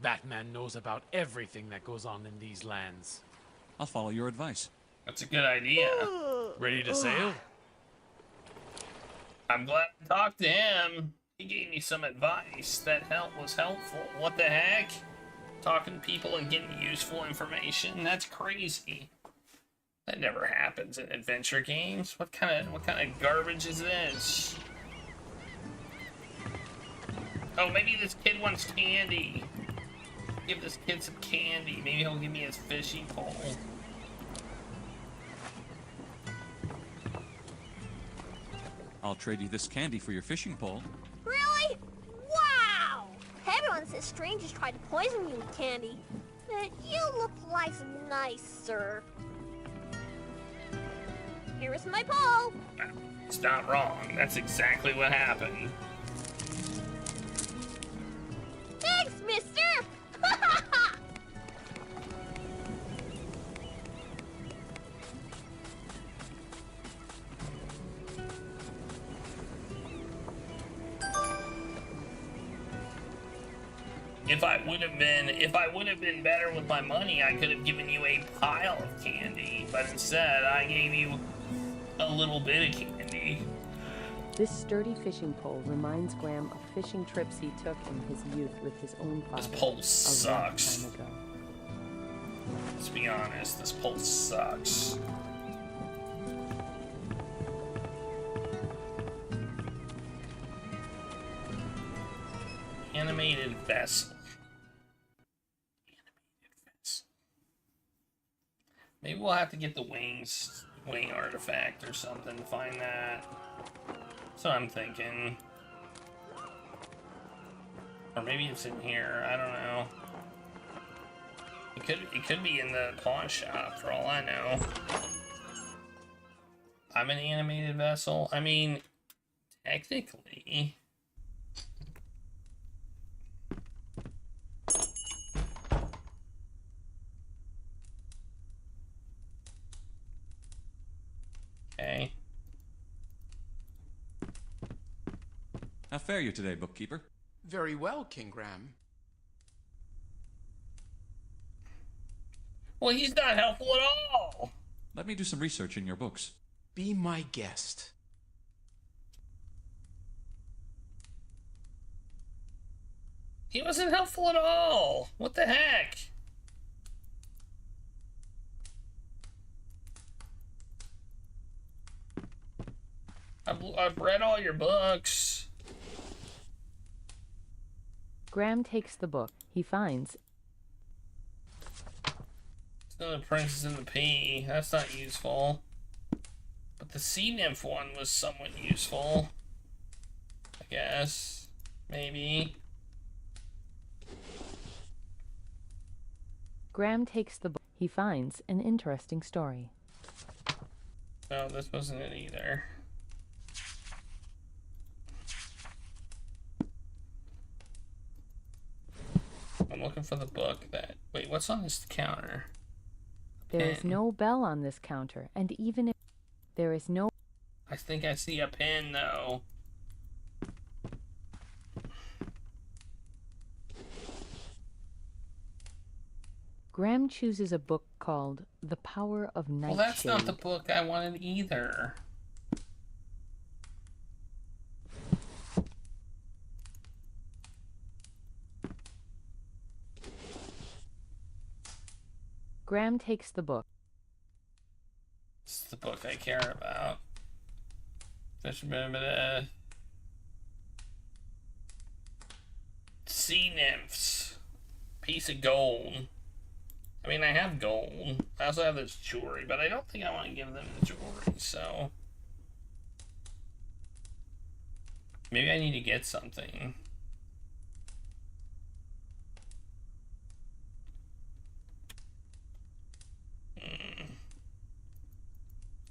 That man knows about everything that goes on in these lands. I'll follow your advice. That's a good idea. Ready to sail? I'm glad I talked to him. He gave me some advice. That was helpful. What the heck? Talking to people and getting useful information? That's crazy. That never happens in adventure games. What kind of garbage is this? Oh, maybe this kid wants candy. Give this kid some candy. Maybe he'll give me his fishing pole. I'll trade you this candy for your fishing pole. Really? Wow! Everyone says strangers try to poison me with candy. But you look like some nice, sir. Here is my pole. It's not wrong. That's exactly what happened. Thanks, mister! If I would have been better with my money, I could have given you a pile of candy. But instead, I gave you a little bit of candy. This sturdy fishing pole reminds Graham of fishing trips he took in his youth with his own father. This pole a sucks. long time ago. Let's be honest, this pole sucks. Animated vessel. Maybe we'll have to get the wing artifact or something to find that. That's what I'm thinking. Or maybe it's in here, I don't know. It could be in the pawn shop for all I know. I'm an animated vessel. I mean, technically. Okay. How fare you today, bookkeeper? Very well, King Graham. Well, he's not helpful at all. Let me do some research in your books. Be my guest. He wasn't helpful at all. What the heck? I've read all your books. Graham takes the book. He finds The Princess and the Pea. That's not useful. But the Sea Nymph one was somewhat useful. I guess. Maybe. Graham takes the book. He finds an interesting story. No, this wasn't it either. I'm looking for the book that... Wait, what's on this counter? There is no bell on this counter, and even if there is no... I think I see a pen, though. Graham chooses a book called The Power of Nightshade. Well, that's not the book I wanted either. Graham takes the book. This is the book I care about. Sea Nymphs. Piece of gold. I mean, I have gold. I also have this jewelry, but I don't think I want to give them the jewelry, so... Maybe I need to get something.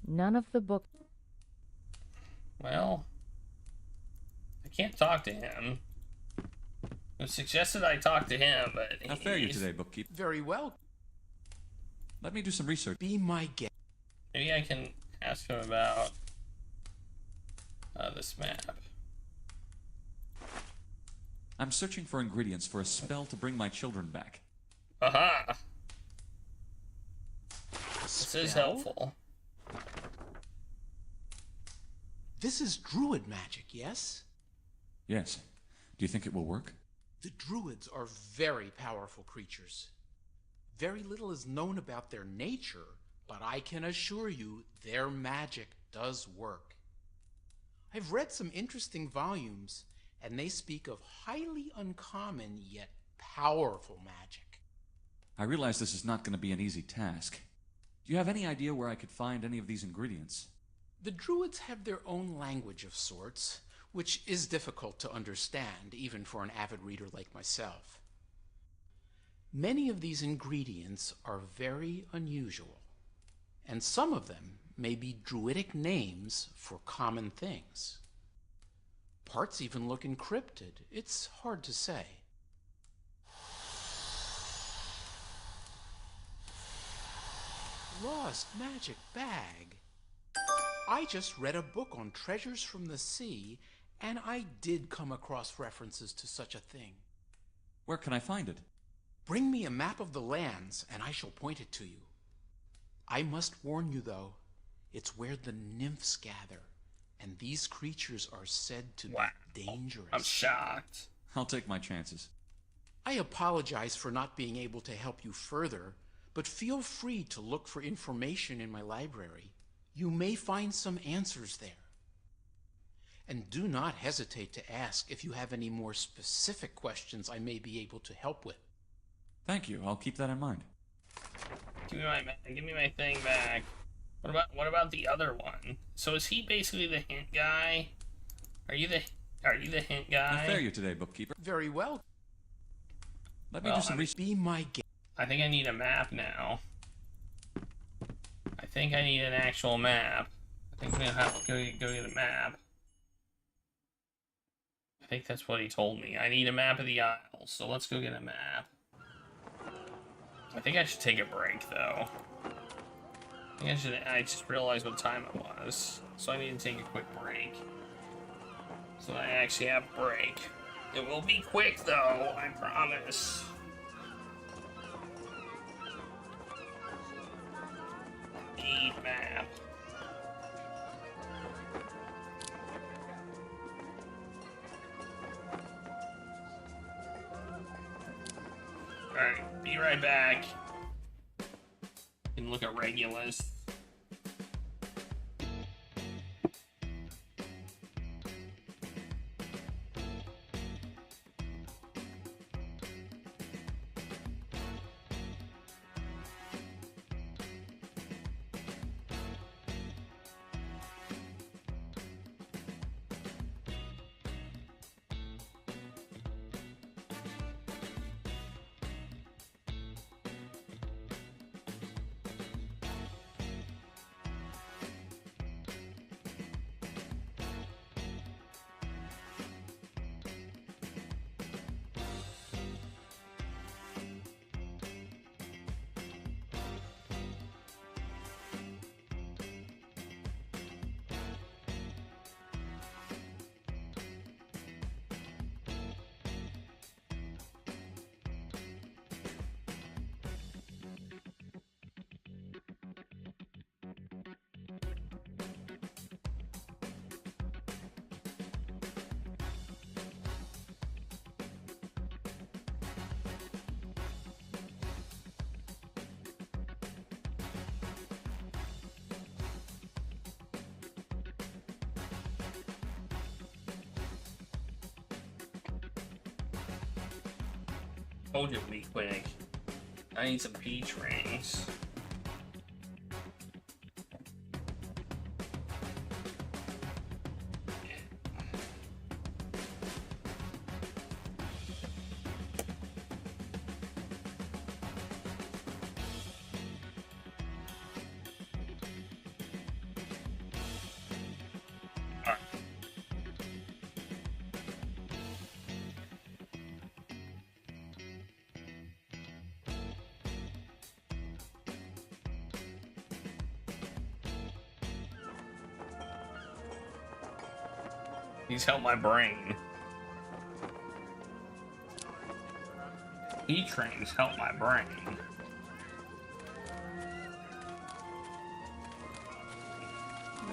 None of the book... Well... I can't talk to him. It was suggested I talk to him, but... How fare you today, bookkeeper? Very well. Let me do some research. Be my guest. Maybe I can ask him about... this map. I'm searching for ingredients for a spell to bring my children back. Aha! This is helpful. This is druid magic, yes? Yes. Do you think it will work? The druids are very powerful creatures. Very little is known about their nature, but I can assure you their magic does work. I've read some interesting volumes, and they speak of highly uncommon yet powerful magic. I realize this is not going to be an easy task. Do you have any idea where I could find any of these ingredients? The druids have their own language of sorts, which is difficult to understand, even for an avid reader like myself. Many of these ingredients are very unusual, and some of them may be druidic names for common things. Parts even look encrypted. It's hard to say. Lost magic bag. I just read a book on treasures from the sea, and I did come across references to such a thing. Where can I find it? Bring me a map of the lands, and I shall point it to you. I must warn you, though, it's where the nymphs gather, and these creatures are said to be dangerous. I'm shocked. I'll take my chances. I apologize for not being able to help you further, but feel free to look for information in my library. You may find some answers there. And do not hesitate to ask if you have any more specific questions I may be able to help with. Thank you. I'll keep that in mind. Give me my thing back. What about the other one? So is he basically the hint guy? Are you the hint guy? How fare you today, bookkeeper? Very well. Let me do some research. Be my guest. I think I need a map now. I think I need an actual map. I think I'm gonna have to go get a map. I think that's what he told me. I need a map of the Isles, so let's go get a map. I think I should take a break, though. I just realized what time it was, so I need to take a quick break. So I actually have a break. It will be quick, though, I promise. Need map. Alright, be right back. Can look at Regulus. Told you it'd be quick. I need some peach rings. He's helped my brain. E-trains help my brain.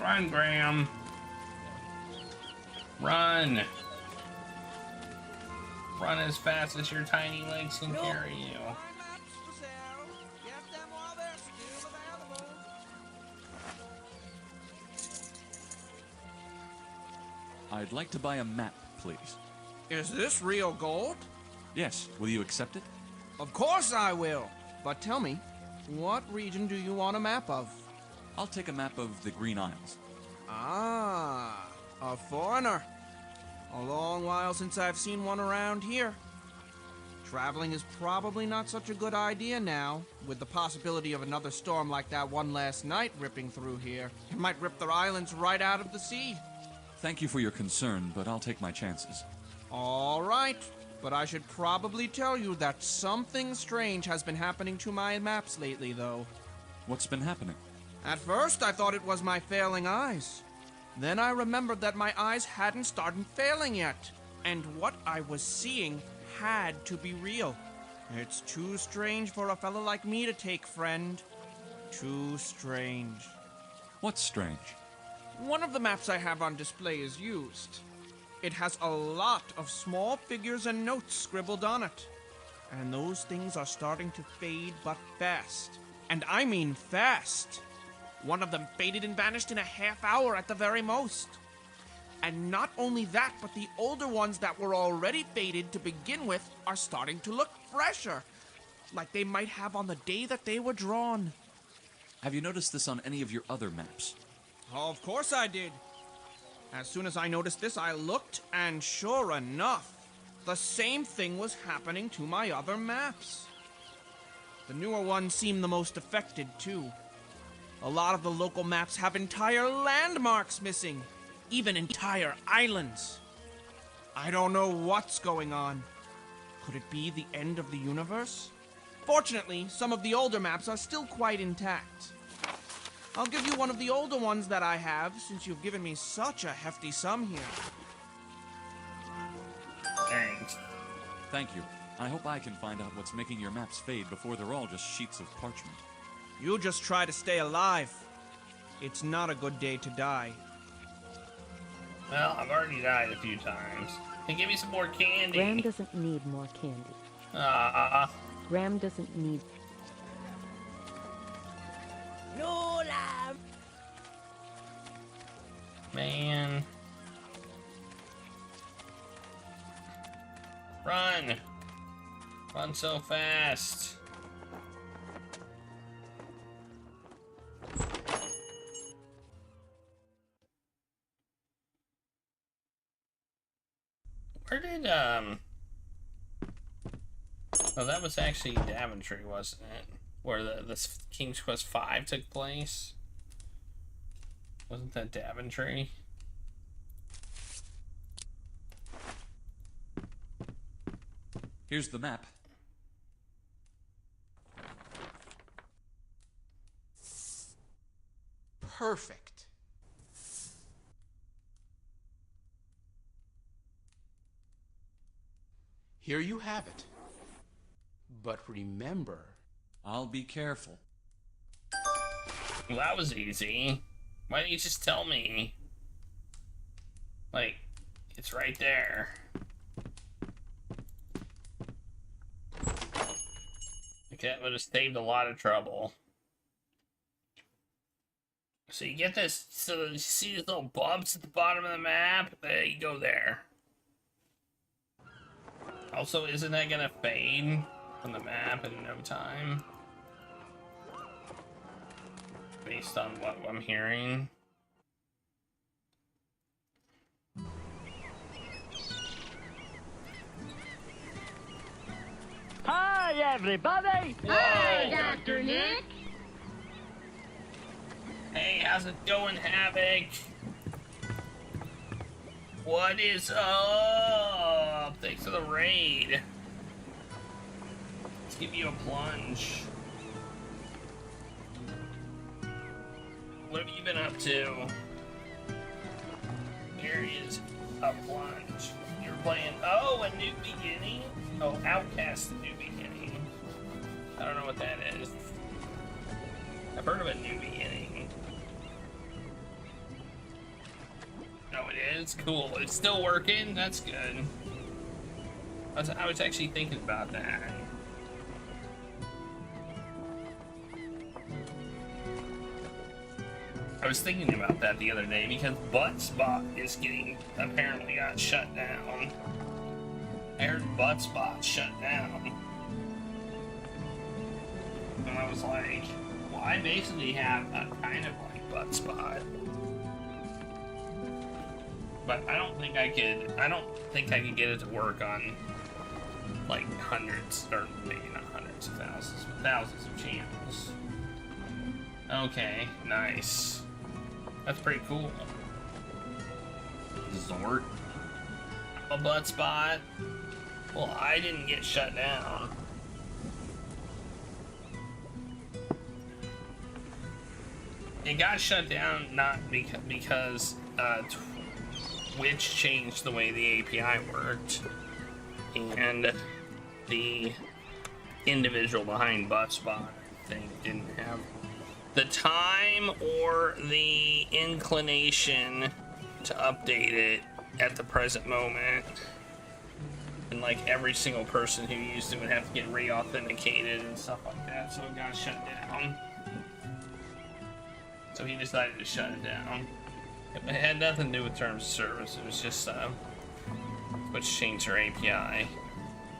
Run, Graham. Run. Run as fast as your tiny legs can carry you. I'd like to buy a map, please. Is this real gold? Yes. Will you accept it? Of course I will. But tell me, what region do you want a map of? I'll take a map of the Green Isles. Ah, a foreigner. A long while since I've seen one around here. Traveling is probably not such a good idea now, with the possibility of another storm like that one last night ripping through here. It might rip their islands right out of the sea. Thank you for your concern, but I'll take my chances. All right, but I should probably tell you that something strange has been happening to my maps lately, though. What's been happening? At first, I thought it was my failing eyes. Then I remembered that my eyes hadn't started failing yet, and what I was seeing had to be real. It's too strange for a fella like me to take, friend. Too strange. What's strange? One of the maps I have on display is used. It has a lot of small figures and notes scribbled on it. And those things are starting to fade, but fast. And I mean fast. One of them faded and vanished in a half hour at the very most. And not only that, but the older ones that were already faded to begin with are starting to look fresher. Like they might have on the day that they were drawn. Have you noticed this on any of your other maps? Oh, of course I did. As soon as I noticed this, I looked, and sure enough, the same thing was happening to my other maps. The newer ones seem the most affected, too. A lot of the local maps have entire landmarks missing, even entire islands. I don't know what's going on. Could it be the end of the universe? Fortunately, some of the older maps are still quite intact. I'll give you one of the older ones that I have, since you've given me such a hefty sum here. Thanks. Thank you. I hope I can find out what's making your maps fade before they're all just sheets of parchment. You just try to stay alive. It's not a good day to die. Well, I've already died a few times. Hey, give me some more candy. Graham doesn't need more candy. Graham doesn't need... No lamb. Man. Run! Run so fast. Where did, oh, that was actually Daventry, wasn't it? Where the King's Quest V took place? Wasn't that Daventry? Here's the map. Perfect. Here you have it. But remember... I'll be careful. Well, that was easy. Why didn't you just tell me? Like, it's right there. Okay, that would have saved a lot of trouble. So you get this, so you see these little bumps at the bottom of the map? There you go there. Also, isn't that gonna fade from the map in no time? Based on what I'm hearing. Hi, everybody! Hi, Dr. Nick! Hey, how's it going, Havoc? What is up? Thanks for the raid. Let's give you a plunge. What have you been up to? Here is a plunge. You're playing, oh, A New Beginning? Oh, Outcast, A New Beginning. I don't know what that is. I've heard of A New Beginning. No, it is? Cool. It's still working? That's good. I was actually thinking about that. I was thinking about that the other day because Buttspot is apparently got shut down. I heard Buttspot shut down. And I was like, well, I basically have a kind of like Buttspot. But I don't think I could get it to work on like hundreds, or maybe not hundreds of thousands, but thousands of channels. Okay, nice. That's pretty cool. Zort. A Buttspot. Well, I didn't get shut down. It got shut down not because Twitch changed the way the API worked. and the individual behind Buttspot, I think, didn't have the time or the inclination to update it at the present moment. And like every single person who used it would have to get re-authenticated and stuff like that, so it got shut down. So he decided to shut it down. It had nothing to do with terms of service. It was just Twitch changed their API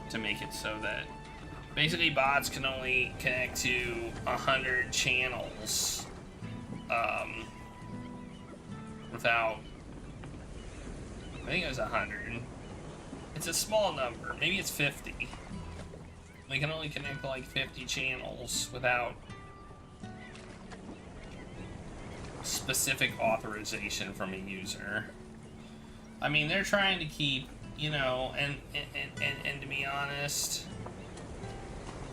to make it so that basically bots can only connect to 100 channels without, I think it was 100. It's a small number. Maybe it's 50. They can only connect to like 50 channels without specific authorization from a user. I mean, they're trying to keep, you know, and to be honest,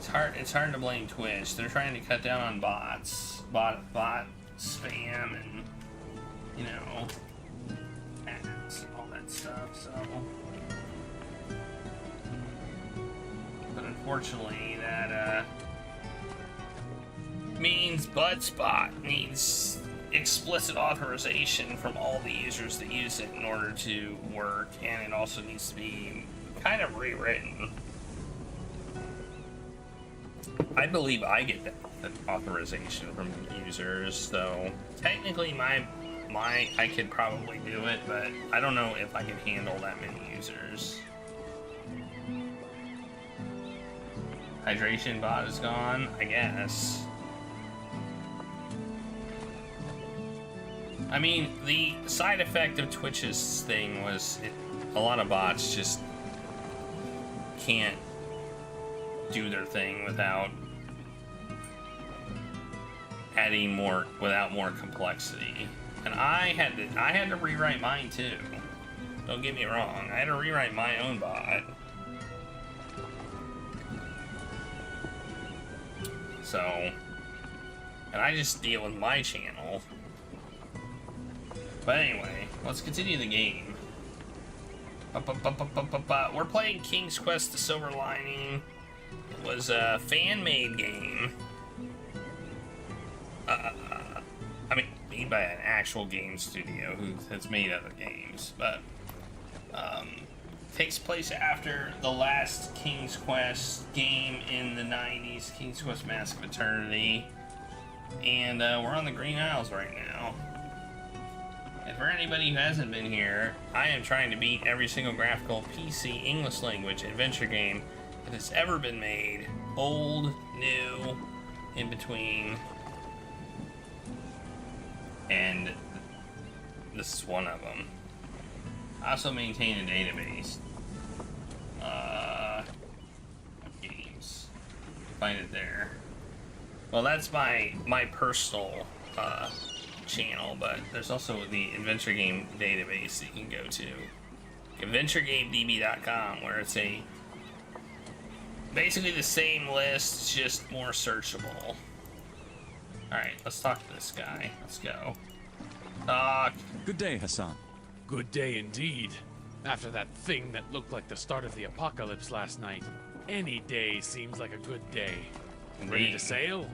it's hard to blame Twitch. They're trying to cut down on bot spam and, you know, ads and all that stuff, so. But unfortunately, that means Buttspot needs explicit authorization from all the users that use it in order to work, and it also needs to be kind of rewritten. I believe I get that authorization from users, so technically I could probably do it, but I don't know if I can handle that many users. Hydration bot is gone, I guess. I mean, the side effect of Twitch's thing was a lot of bots just can't do their thing without adding more complexity. And I had to rewrite mine too. Don't get me wrong, I had to rewrite my own bot. So, and I just deal with my channel. But anyway, let's continue the game. We're playing King's Quest: The Silver Lining. It was a fan-made game. I mean, made by an actual game studio who has made other games, but takes place after the last King's Quest game in the 90s, King's Quest: Mask of Eternity. And we're on the Green Isles right now. And for anybody who hasn't been here, I am trying to beat every single graphical PC English language adventure game that has ever been made. Old, new, in between. And this is one of them. I also maintain a database. Games. Find it there. Well, that's my personal channel, but there's also the adventure game database that you can go to. AdventureGameDB.com, where it's basically the same list, just more searchable. Alright, let's talk to this guy. Let's go. Talk. Good day, Hassan. Good day indeed. After that thing that looked like the start of the apocalypse last night, any day seems like a good day. Ready to sail?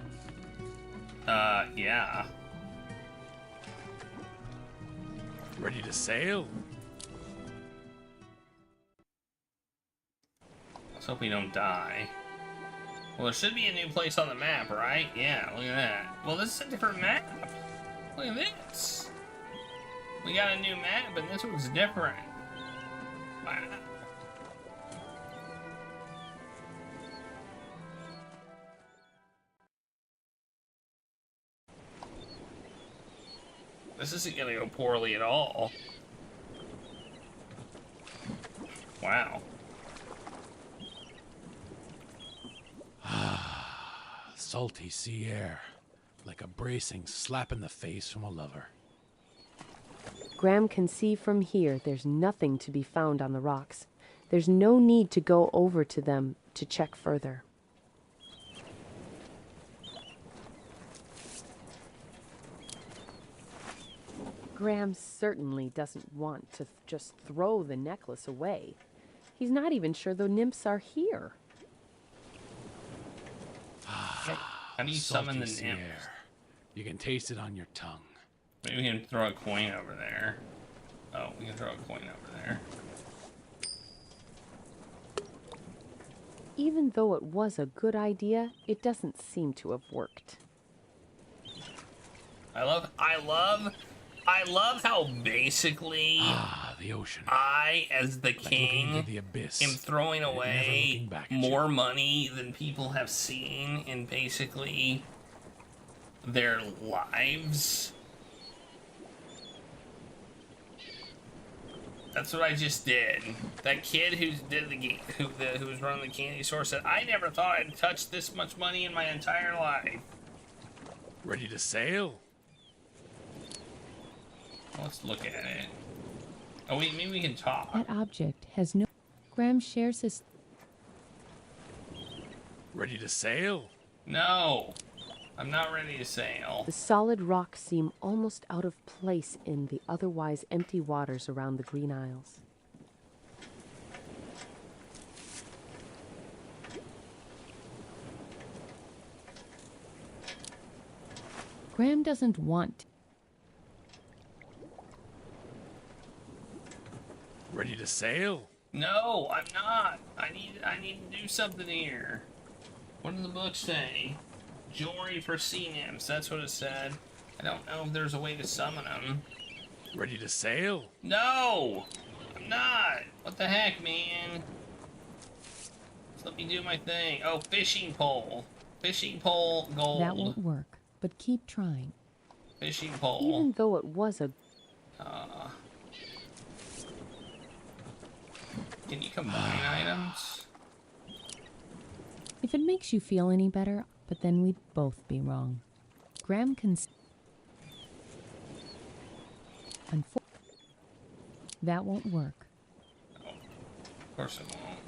Yeah. Ready to sail? Let's hope we don't die. Well, there should be a new place on the map, right? Yeah, look at that. Well, this is a different map. Look at this. We got a new map, and this one's different. Wow. This isn't gonna go poorly at all. Wow. Salty sea air, like a bracing slap in the face from a lover. Graham can see from here there's nothing to be found on the rocks. There's no need to go over to them to check further. Graham certainly doesn't want to just throw the necklace away. He's not even sure the nymphs are here. How do you summon the Salty sea nymphs? air. You can taste it on your tongue. Maybe we can throw a coin over there. Oh, we can throw a coin over there. Even though it was a good idea, it doesn't seem to have worked. I love how basically the ocean. I, as the king, into the abyss, am throwing and never away looking back at more money than people have seen in basically their lives. That's what I just did. That kid who was running the candy store said, "I never thought I'd touched this much money in my entire life." Ready to sail? Let's look at it. Oh wait, maybe we can talk. That object has no... Graham shares his... Ready to sail? No, I'm not ready to sail. The solid rocks seem almost out of place in the otherwise empty waters around the Green Isles. Graham doesn't want... Ready to sail? No, I'm not. I need to do something here. What did the book say? Jewelry for sea nymphs. That's what it said. I don't know if there's a way to summon them. Ready to sail? No, I'm not. What the heck, man? Just let me do my thing. Oh, fishing pole. Fishing pole gold. That won't work, but keep trying. Fishing pole. Even though it was a... Can you combine items? If it makes you feel any better, but then we'd both be wrong. Graham can... That won't work. Of course it won't.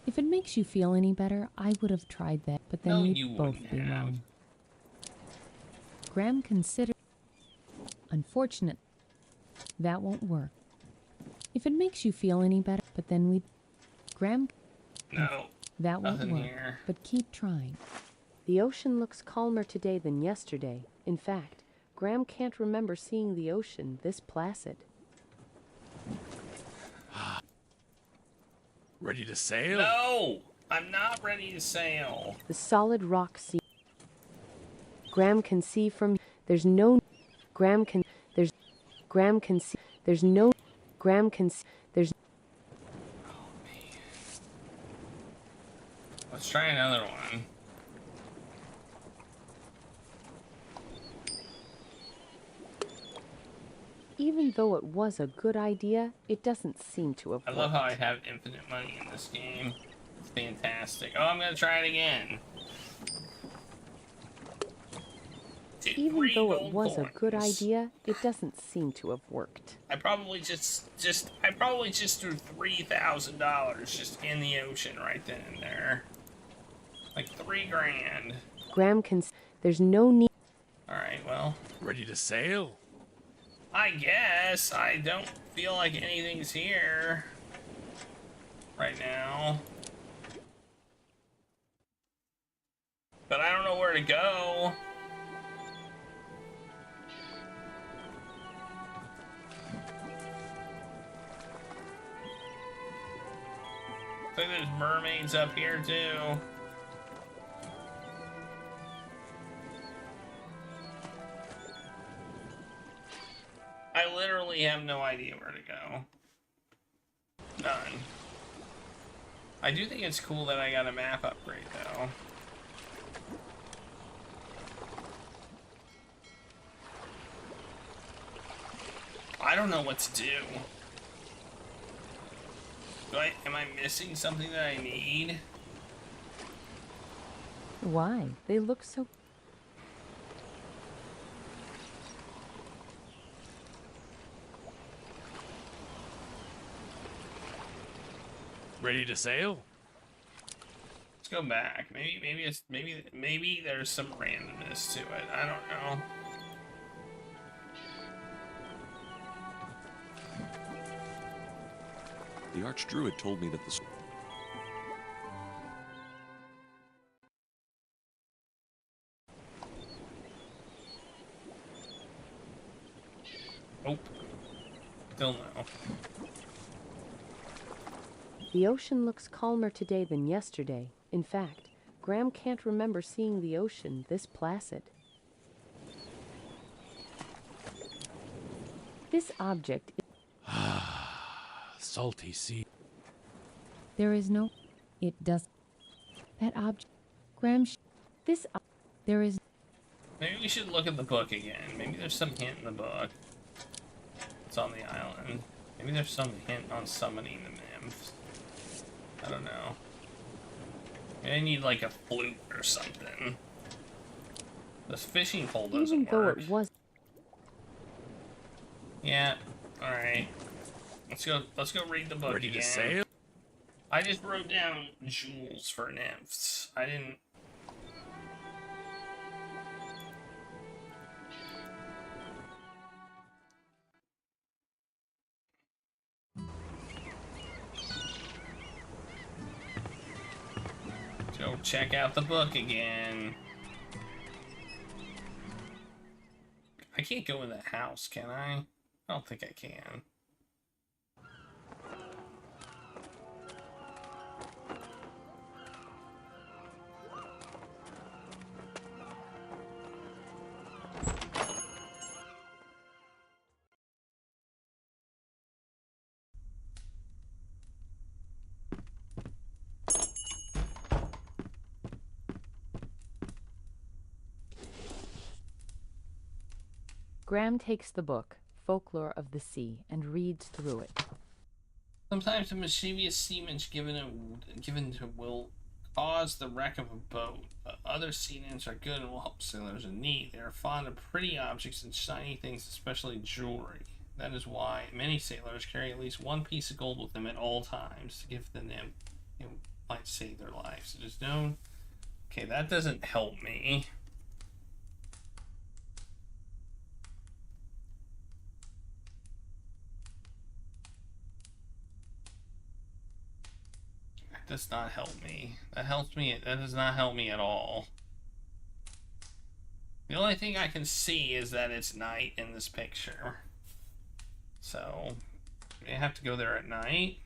If it makes you feel any better, I would have tried that, but then No, we'd you both wouldn't be have. wrong. Graham considered... Unfortunate. That won't work. If it makes you feel any better, but then we'd... Graham... No. That won't Nothing work, here. but keep trying. The ocean looks calmer today than yesterday. In fact, Graham can't remember seeing the ocean this placid. Ready to sail? No, I'm not ready to sail. The solid rock sea. Graham can see from... There's no... Graham can... There's... Graham can see... There's no... Graham can see... There's... Let's try another one. Even though it was a good idea, it doesn't seem to have I love how I have infinite money in this game. It's fantastic. Oh, I'm gonna try it again. Even though it was a good idea, it doesn't seem to have worked. I probably just threw $3,000 just in the ocean right then and there. Like $3,000. Graham can... There's no need... Alright, well. Ready to sail? I guess. I don't feel like anything's here right now. But I don't know where to go. I think there's mermaids up here too. I literally have no idea where to go. None. I do think it's cool that I got a map upgrade though. I don't know what to do. Am I missing something that I need? Why? They look so... Ready to sail? Let's go back. Maybe there's some randomness to it. I don't know. The Archdruid told me that the... Oh. Still no. The ocean looks calmer today than yesterday. In fact, Graham can't remember seeing the ocean this placid. This object is... Salty sea. There is no... It does... That object... Graham... This... There is... Maybe we should look at the book again. Maybe there's some hint in the book. It's on the island. Maybe there's some hint on summoning the nymphs. I don't know. Maybe I need like a flute or something. This fishing pole doesn't Even though work. it was... Yeah. All right. Let's go read the book Ready again. to sail? I just wrote down jewels for nymphs. I didn't. Let's go check out the book again. I can't go in that house, can I? I don't think I can. Graham takes the book, Folklore of the Sea, and reads through it. Sometimes a mischievous seaman given to will cause the wreck of a boat. Other sea nymphs are good and will help sailors in need. They are fond of pretty objects and shiny things, especially jewelry. That is why many sailors carry at least one piece of gold with them at all times to give the nymph. It might save their lives. It is known. Okay, that doesn't help me. Does not help me. That helps me. That does not help me at all. The only thing I can see is that it's night in this picture. So, I have to go there at night.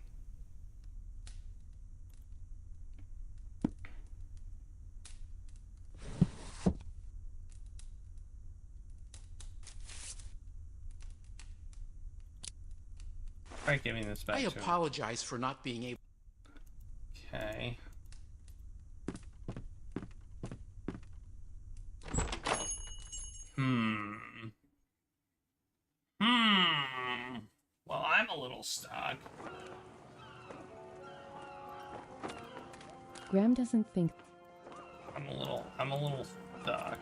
Try giving this back I to apologize for not being able. Okay. Well, I'm a little stuck. Graham doesn't think... I'm a little stuck.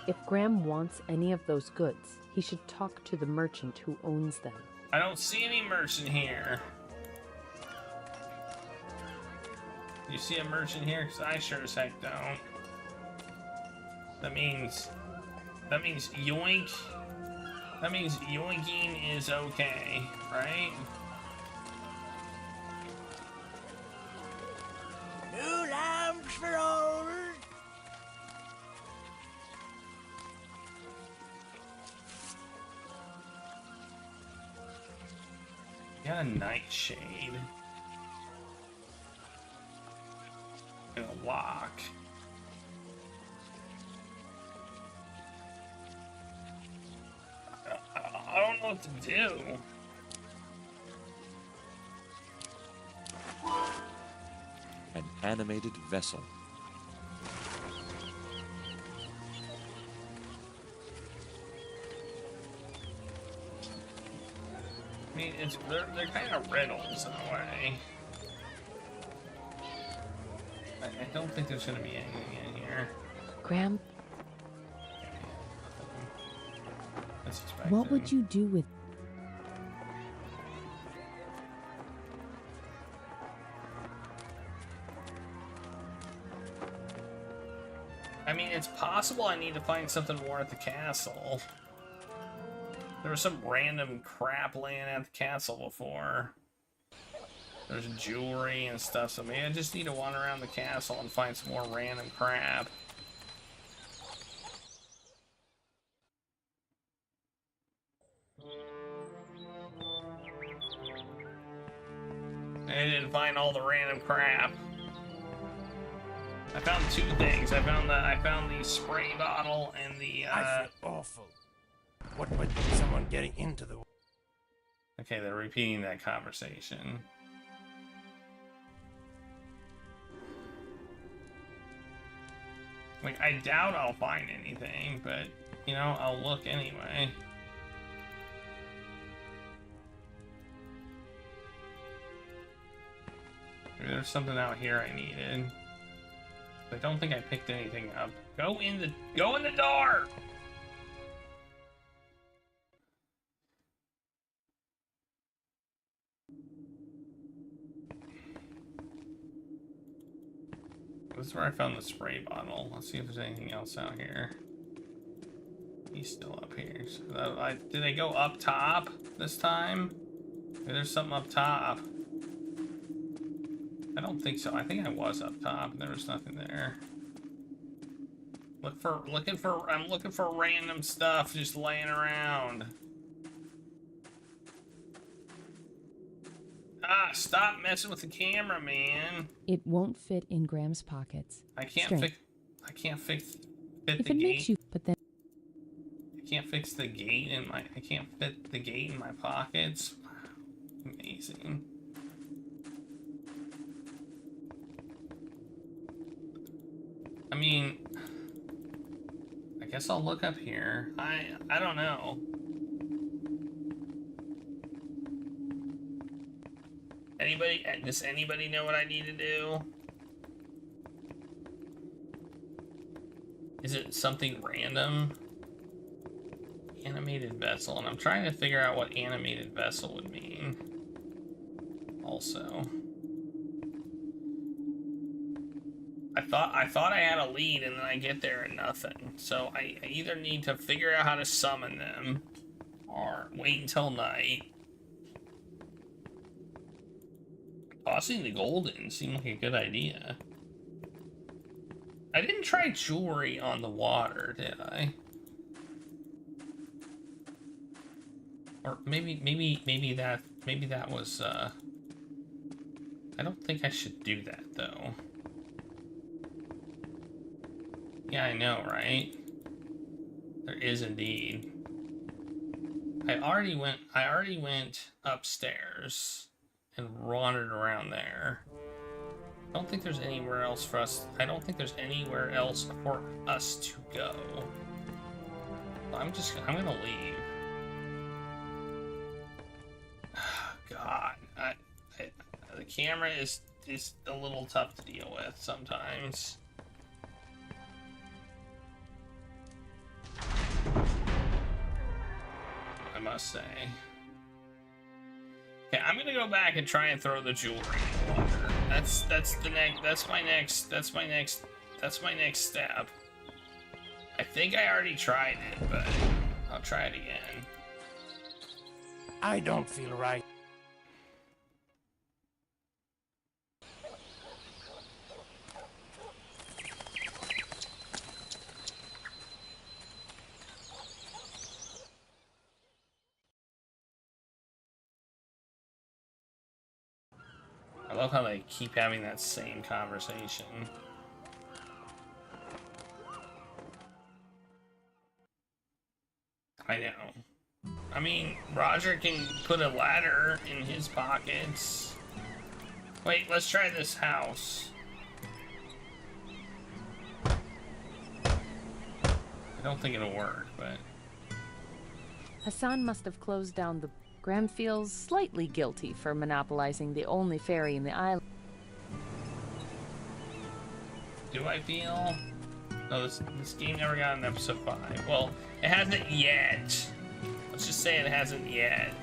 If Graham wants any of those goods, he should talk to the merchant who owns them. I don't see any merchant here. You see a merchant here? Because I sure as heck don't. That means yoink. That means yoinking is okay, right? New lamps for old. Got a nightshade. And a lock. I don't know what to do. An animated vessel. I mean, they're kind of riddles in a way. I don't think there's going to be anything in here. Graham, That's expected. what would you do with... I mean, it's possible I need to find something more at the castle. There was some random crap laying at the castle before. There's jewelry and stuff, so maybe I just need to wander around the castle and find some more random crap. I didn't find all the random crap. I found two things. I found the spray bottle and the I feel awful. What with someone getting into the... Okay, they're repeating that conversation. Like, I doubt I'll find anything, but, you know, I'll look anyway. Maybe there's something out here I needed. I don't think I picked anything up. Go in the door! This is where I found the spray bottle. Let's see if there's anything else out here. He's still up here. So did I go up top this time? Maybe there's something up top. I don't think so. I think I was up top and there was nothing there. I'm looking for random stuff just laying around. Ah, stop messing with the camera, man. It won't fit in Graham's pockets. I can't fit If the it gate. makes you, but then I can't fix the gate in my. I can't fit the gate in my pockets. Amazing. I mean, I guess I'll look up here. I don't know. Does anybody know what I need to do? Is it something random? Animated vessel, and I'm trying to figure out what animated vessel would mean. Also, I thought I had a lead, and then I get there and nothing. So I either need to figure out how to summon them, or wait until night. Tossing the gold in seemed like a good idea. I didn't try jewelry on the water, did I? Or maybe that was I don't think I should do that though. Yeah, I know, right? There is indeed. I already went upstairs and wandered around there. I don't think there's anywhere else for us. I don't think there's anywhere else for us to go. I'm gonna leave. God, the camera is a little tough to deal with sometimes. I must say. Okay, I'm gonna go back and try and throw the jewelry in the water. That's my next step. I think I already tried it, but I'll try it again. I don't feel right. I love how they keep having that same conversation. I know. I mean, Roger can put a ladder in his pockets. Wait, let's try this house. I don't think it'll work, but... Hassan must have closed down the... Graham feels slightly guilty for monopolizing the only ferry in the island. Do I feel? No, this game never got an episode 5. Well, it hasn't yet. Let's just say it hasn't yet.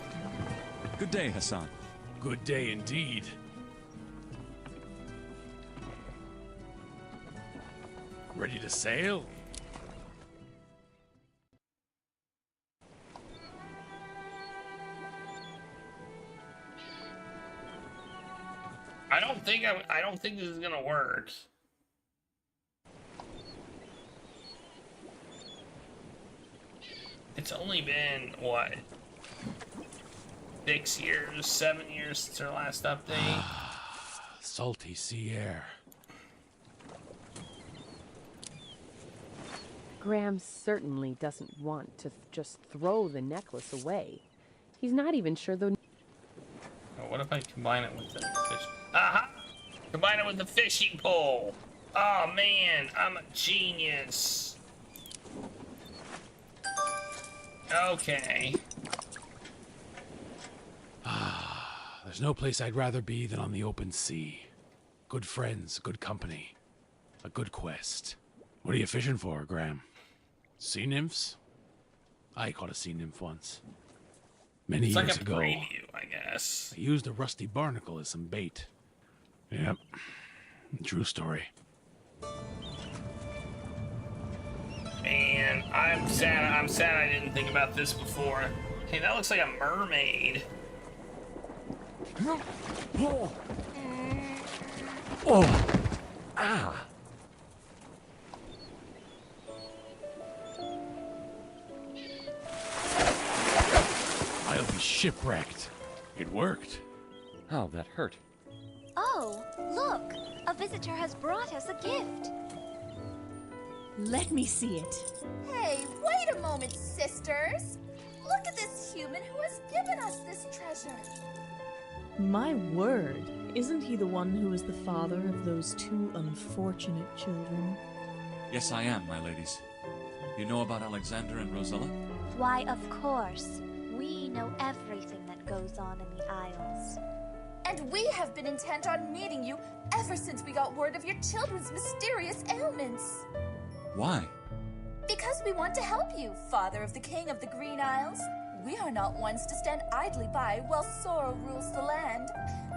Good day, Hassan. Good day indeed. Ready to sail? I don't think this is gonna work. It's only been, what, 6 years, 7 years since our last update? Salty sea air. Graham certainly doesn't want to just throw the necklace away. He's not even sure the... Oh, what if I combine it with the fish? Aha! Combine it with the fishing pole! Oh man, I'm a genius. Okay. There's no place I'd rather be than on the open sea. Good friends, good company, a good quest. What are you fishing for, Graham? Sea nymphs? I caught a sea nymph once. Many It's years like a ago. preview, I guess. I used a rusty barnacle as some bait. Yep. True story. Man, I'm sad I didn't think about this before. Hey, that looks like a mermaid. Oh! Ah! I'll be shipwrecked. It worked. How that hurt. Oh, look! A visitor has brought us a gift. Let me see it. Hey, wait a moment, sisters! Look at this human who has given us this treasure. My word, isn't he the one who is the father of those two unfortunate children? Yes, I am, my ladies. You know about Alexander and Rosella? Why, of course. We know everything that goes on in the Isles. And we have been intent on meeting you ever since we got word of your children's mysterious ailments. Why? Because we want to help you, Father of the King of the Green Isles. We are not ones to stand idly by while sorrow rules the land.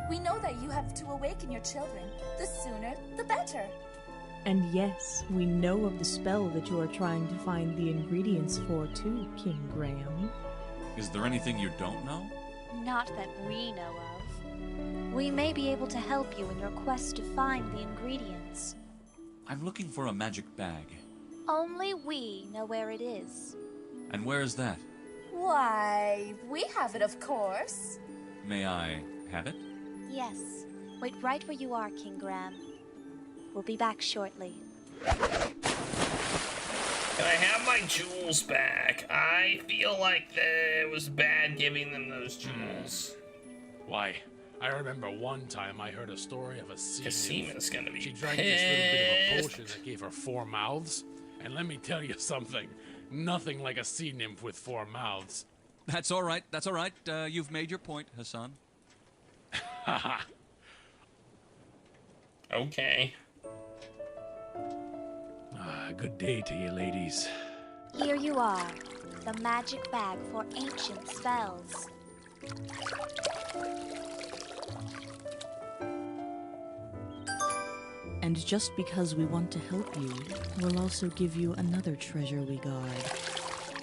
We know that you have to awaken your children. The sooner, the better. And yes, we know of the spell that you are trying to find the ingredients for too, King Graham. Is there anything you don't know? Not that we know of. We may be able to help you in your quest to find the ingredients. I'm looking for a magic bag. Only we know where it is. And where is that? Why, we have it, of course. May I have it? Yes. Wait right where you are, King Graham. We'll be back shortly. Can I have my jewels back? I feel like it was bad giving them those jewels. Why, I remember one time I heard a story of a sea Casima's nymph. gonna be She drank this little bit of a pissed. potion that gave her 4 mouths. And let me tell you something. Nothing like a sea nymph with 4 mouths. That's all right. That's all right. You've made your point, Hassan. Haha. Okay. Good day to you, ladies. Here you are. The magic bag for ancient spells. And just because we want to help you, we'll also give you another treasure we guard.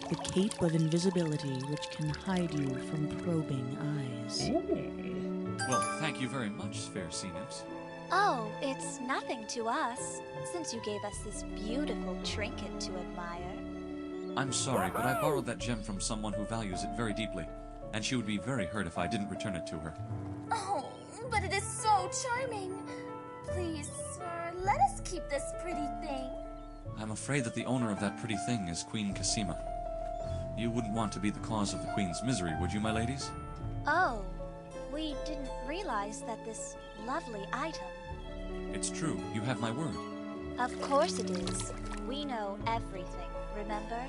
The Cape of Invisibility, which can hide you from probing eyes. Well, thank you very much, fair sea nymphs. Oh, it's nothing to us, since you gave us this beautiful trinket to admire. I'm sorry, but I borrowed that gem from someone who values it very deeply, and she would be very hurt if I didn't return it to her. Oh, but it is so charming. Please, sir, let us keep this pretty thing. I'm afraid that the owner of that pretty thing is Queen Casima. You wouldn't want to be the cause of the Queen's misery, would you, my ladies? Oh, we didn't realize that this lovely item... It's true. You have my word. Of course it is. We know everything, remember?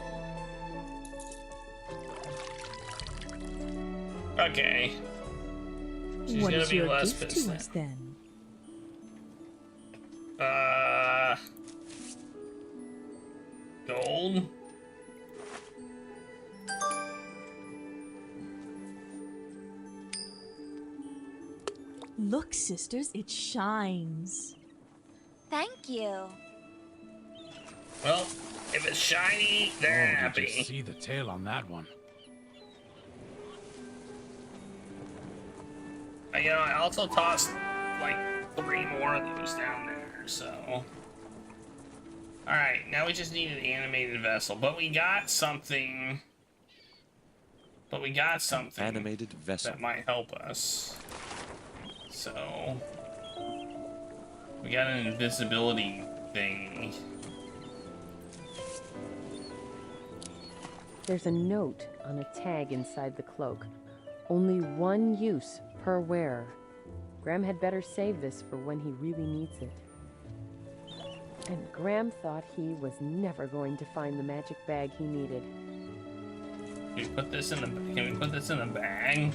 Okay. She's What gonna is be your less gift pissed to then. us then? Gold? Look, sisters, it shines. Thank you. Well, if it's shiny, they're Did happy. you see the tail on that one? You know, I also tossed, like, 3 more of those down there, so... Alright, now we just need an animated vessel, but we got something... Animated vessel. that might help us. So... we got an invisibility thing. There's a note on a tag inside the cloak. Only 1 use per wearer. Graham had better save this for when he really needs it. And Graham thought he was never going to find the magic bag he needed. Can we put this in the bag?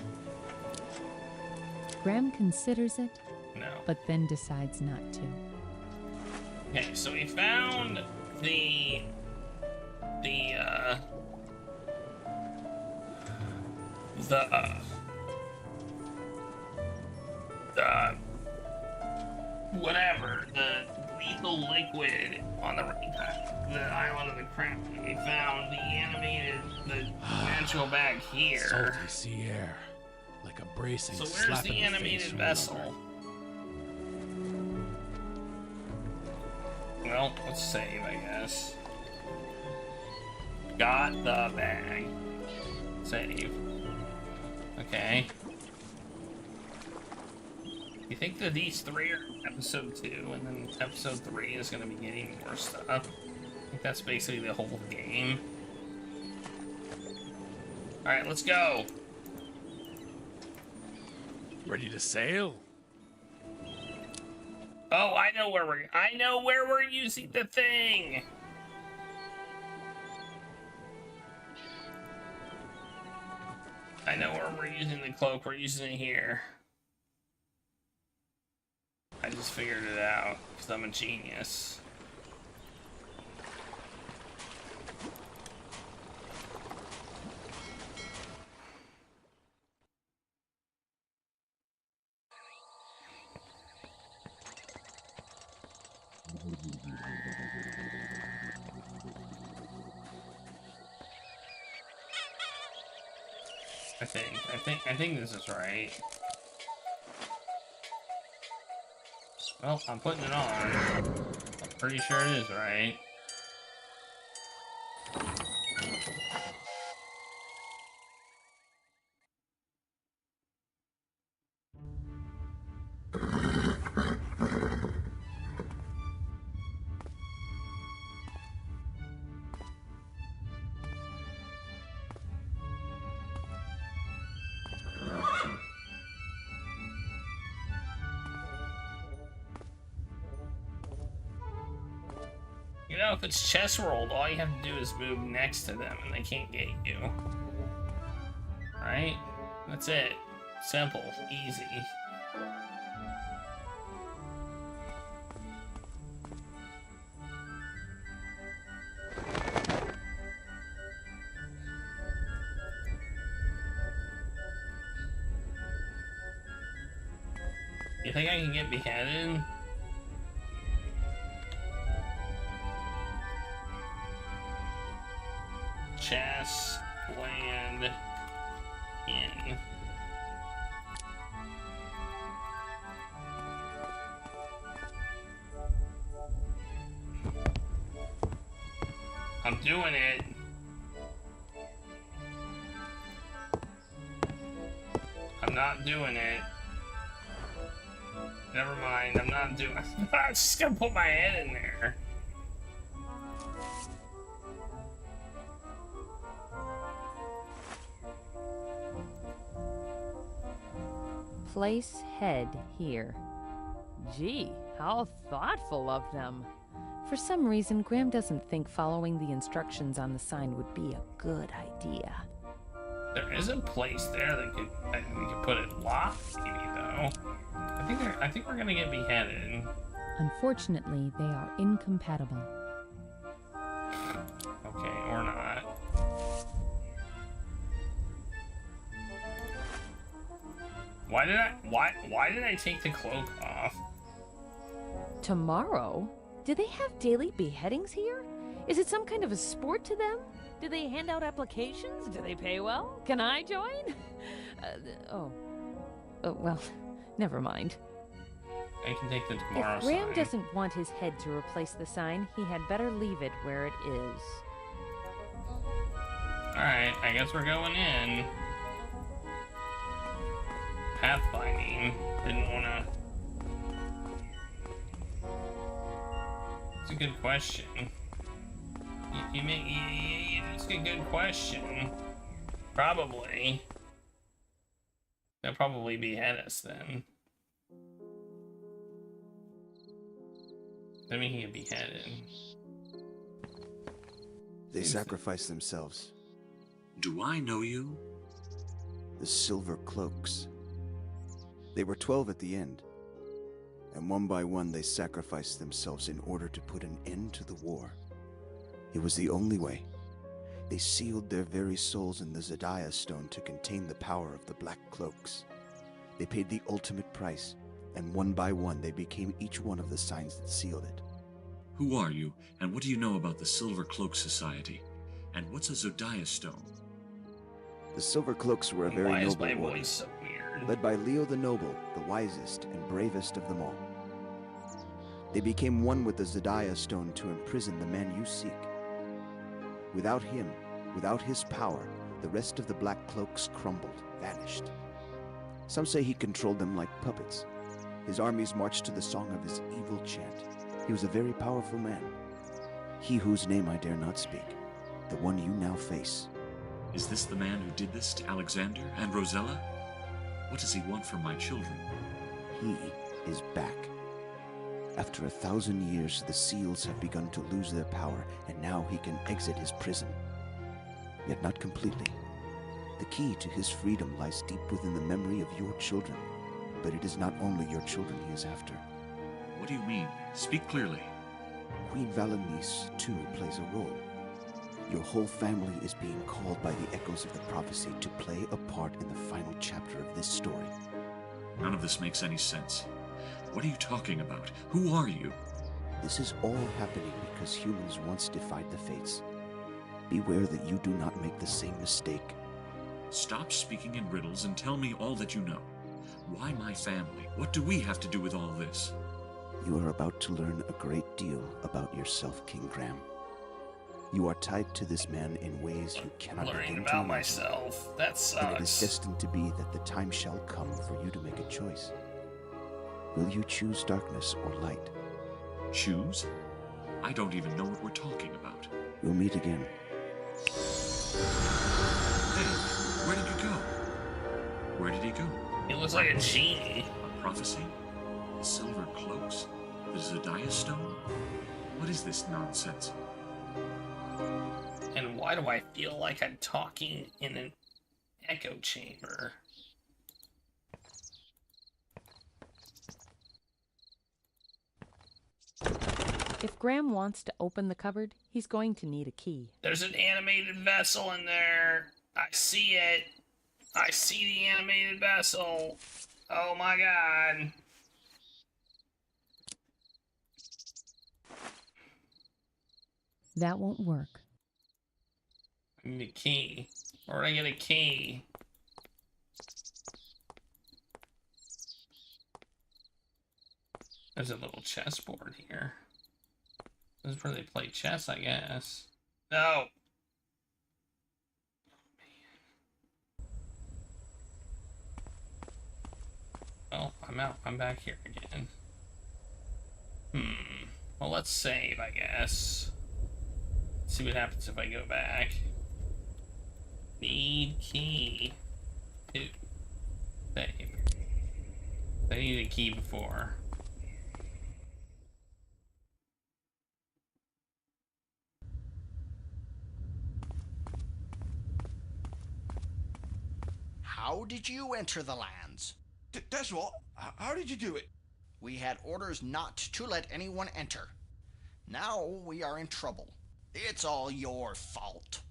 Graham considers it, No. but then decides not to. Okay, so we found the whatever, the lethal liquid on the island of the Crown. We found the natural bag here. Salty sea air, like a bracing So slap where's in the animated face from vessel? another. Well, let's save, I guess. Got the bag. Save. Okay. You think that these 3 are episode 2, and then episode 3 is going to be getting more stuff? I think that's basically the whole game. Alright, let's go! Ready to sail? Oh, I know where we're using the thing! I know where we're using the cloak. We're using it here. I just figured it out, because I'm a genius. I think this is right. Well, I'm putting it on. I'm pretty sure it is right. You know, if it's chess world, all you have to do is move next to them and they can't get you. Right? That's it. Simple. Easy. You think I can get beheaded? Chess, land, in. I'm doing it. I'm not doing it. Never mind, I'm not doing it. I'm just gonna put my head in there. Place head here. Gee, how thoughtful of them. For some reason, Graham doesn't think following the instructions on the sign would be a good idea. There is a place there that we could put it locked, maybe, though. I think we're gonna get beheaded. Unfortunately, they are incompatible. Okay, or not. Why did I take the cloak off? Tomorrow? Do they have daily beheadings here? Is it some kind of a sport to them? Do they hand out applications? Do they pay well? Can I join? Well, never mind. I can take the tomorrow If Graham sign. doesn't want his head to replace the sign, he had better leave it where it is. Alright, I guess we're going in. Pathfinding. Didn't wanna... It's a good question. It's a good question. Probably. They'll probably behead us then. I mean, he could be beheaded. They sacrifice themselves. Do I know you? The Silver Cloaks. They were 12 at the end, and one by one they sacrificed themselves in order to put an end to the war. It was the only way. They sealed their very souls in the Zodiah Stone to contain the power of the Black Cloaks. They paid the ultimate price, and one by one they became each one of the signs that sealed it. Who are you, and what do you know about the Silver Cloak Society? And what's a Zodiah Stone? The Silver Cloaks were a very Why is noble my order, voice so weird? led by Leo the Noble, the wisest and bravest of them all. They became one with the Zodiah Stone to imprison the man you seek. Without him, without his power, the rest of the Black Cloaks crumbled, vanished. Some say he controlled them like puppets. His armies marched to the song of his evil chant. He was a very powerful man. He whose name I dare not speak, the one you now face. Is this the man who did this to Alexander and Rosella? What does he want from my children? He is back. After 1,000 years, the seals have begun to lose their power, and now he can exit his prison. Yet not completely. The key to his freedom lies deep within the memory of your children. But it is not only your children he is after. What do you mean? Speak clearly. Queen Valenice, too, plays a role. Your whole family is being called by the echoes of the prophecy to play a part in the final chapter of this story. None of this makes any sense. What are you talking about? Who are you? This is all happening because humans once defied the fates. Beware that you do not make the same mistake. Stop speaking in riddles and tell me all that you know. Why my family? What do we have to do with all this? You are about to learn a great deal about yourself, King Graham. You are tied to this man in ways you cannot Learning begin to about imagine. myself. That And it is sucks. destined to be that the time shall come for you to make a choice. Will you choose darkness or light? Choose? I don't even know what we're talking about. We'll meet again. Hey, where did you go? Where did he go? He looks like a genie. A prophecy? The Silver Cloaks? The Zodiah Stone? What is this nonsense? And why do I feel like I'm talking in an echo chamber? If Graham wants to open the cupboard, he's going to need a key. There's an animated vessel in there. I see it. I see the animated vessel. Oh my god. That won't work. I need a key. Where do I get a key? There's a little chessboard here. This is where they play chess, I guess. No! Well, I'm out. I'm back here again. Well, let's save, I guess. See what happens if I go back. Need key. Two. Save. I needed a key before. How did you enter the lands? That's what. How did you do it? We had orders not to let anyone enter. Now we are in trouble. It's all your fault.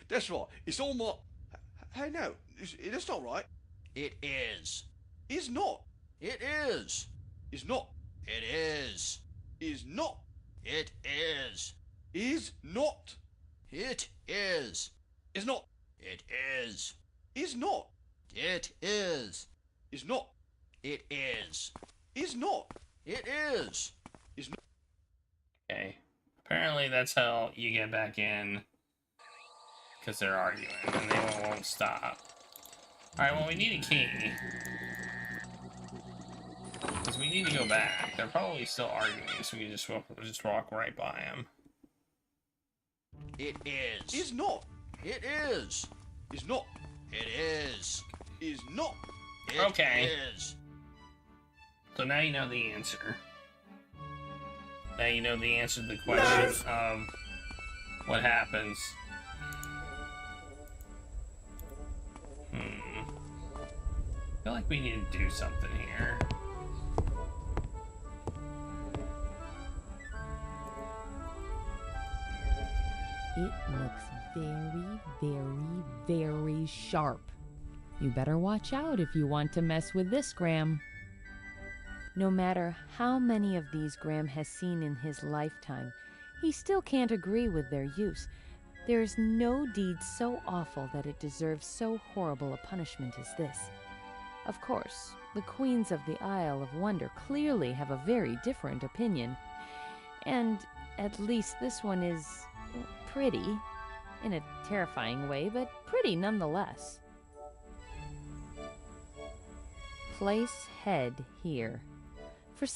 That's right. It's all my... Hey, no. That's not right. It is. It's not. It is. It's not. It is. Is not. It is. Is not. It is. Is not. It is. Is not. It is. Is not. It is. Is not. It is. Is not. Okay. Apparently that's how you get back in. Because they're arguing, and they won't stop. Alright, well, we need a key. Because we need to go back. They're probably still arguing, so we can just walk right by them. It is. Is not. It is. Is not. It is. Is not. It Okay. is. So now you know the answer. Now you know the answer to the question of what happens. I feel like we need to do something here. It looks very sharp. You better watch out if you want to mess with this, Graham. No matter how many of these Graham has seen in his lifetime, he still can't agree with their use. There is no deed so awful that it deserves so horrible a punishment as this. Of course, the queens of the Isle of Wonder clearly have a very different opinion. And at least this one is pretty, in a terrifying way, but pretty nonetheless. Place head here. How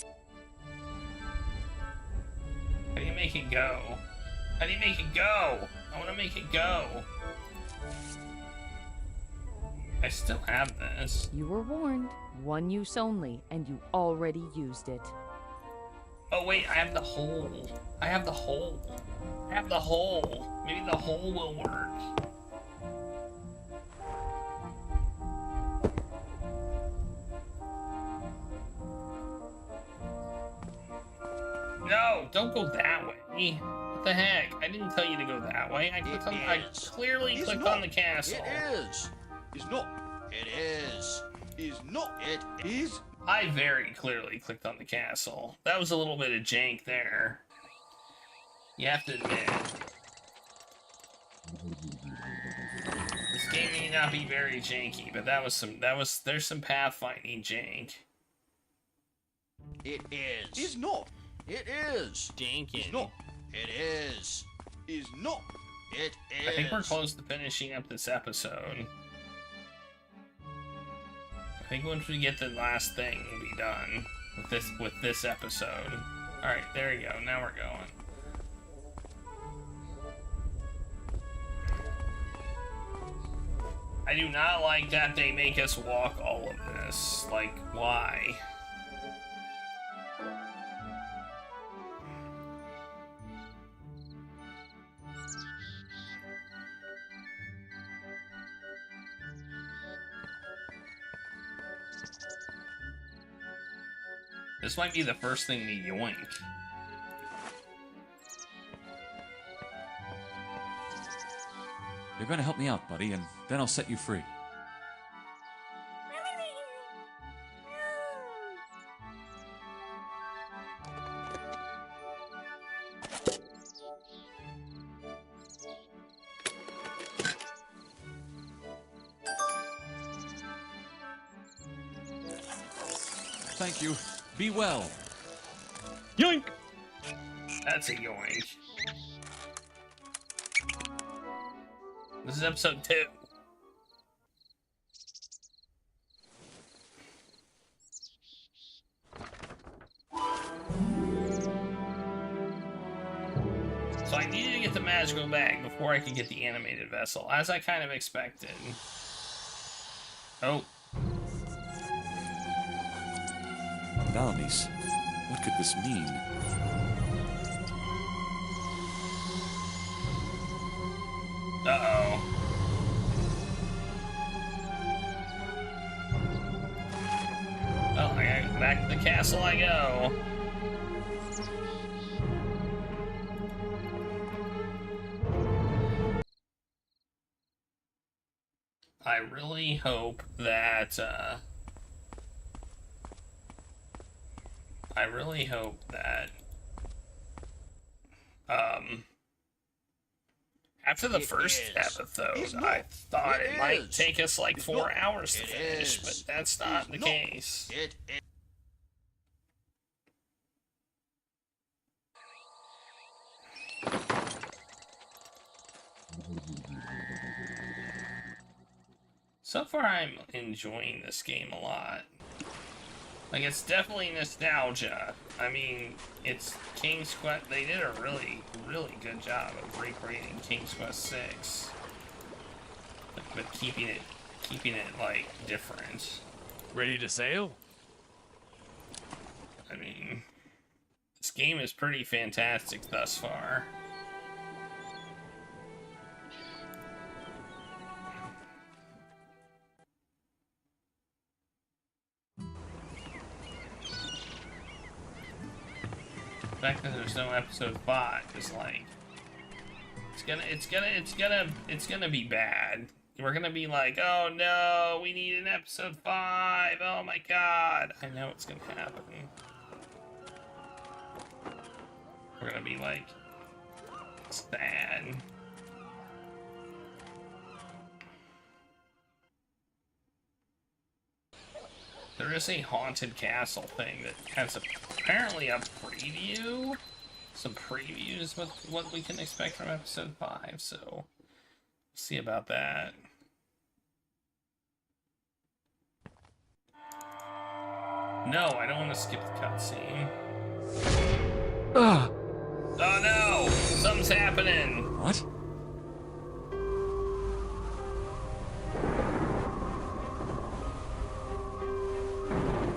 do you make it go? How do you make it go? I want to make it go. I still have this. You were warned. One use only, and you already used it. Oh wait, I have the hole. I have the hole. I have the hole. Maybe the hole will work. No, don't go that way. What the heck? I didn't tell you to go that way. I clearly clicked on the castle. It is. Is not. It is. Is not. It is. I very clearly clicked on the castle. That was a little bit of jank there. You have to admit. This game may not be very janky, but there's some pathfinding jank. It is. Is not. It is. Janky. Is not. It is. Is not. It is. I think we're close to finishing up this episode. I think once we get the last thing, we'll be done with this episode. All right, there you go. Now we're going. I do not like that they make us walk all of this. Like, why? This might be the first thing to yoink. You're gonna help me out, buddy, and then I'll set you free. Thank you. Be well. Yoink! That's a yoink. This is episode 2. So I needed to get the magical bag before I could get the animated vessel, as I kind of expected. Oh. Valmis, what could this mean? Uh-oh. Well, back to the castle I go. I really hope that, after the first episode, I thought it might take us like 4 hours to finish, but that's not the case. So far, I'm enjoying this game a lot. Like, it's definitely nostalgia. I mean, it's King's Quest. They did a really, really good job of recreating King's Quest 6, but keeping it like different. Ready to sail? I mean, this game is pretty fantastic thus far. The fact that there's no episode 5 is like, it's gonna be bad. We're gonna be like, oh no, we need an episode 5. Oh my god, I know it's gonna happen. We're gonna be like, sad. There is a haunted castle thing that has apparently a preview. Some previews with what we can expect from episode 5, so we'll see about that. No, I don't want to skip the cutscene. Oh no! Something's happening! What?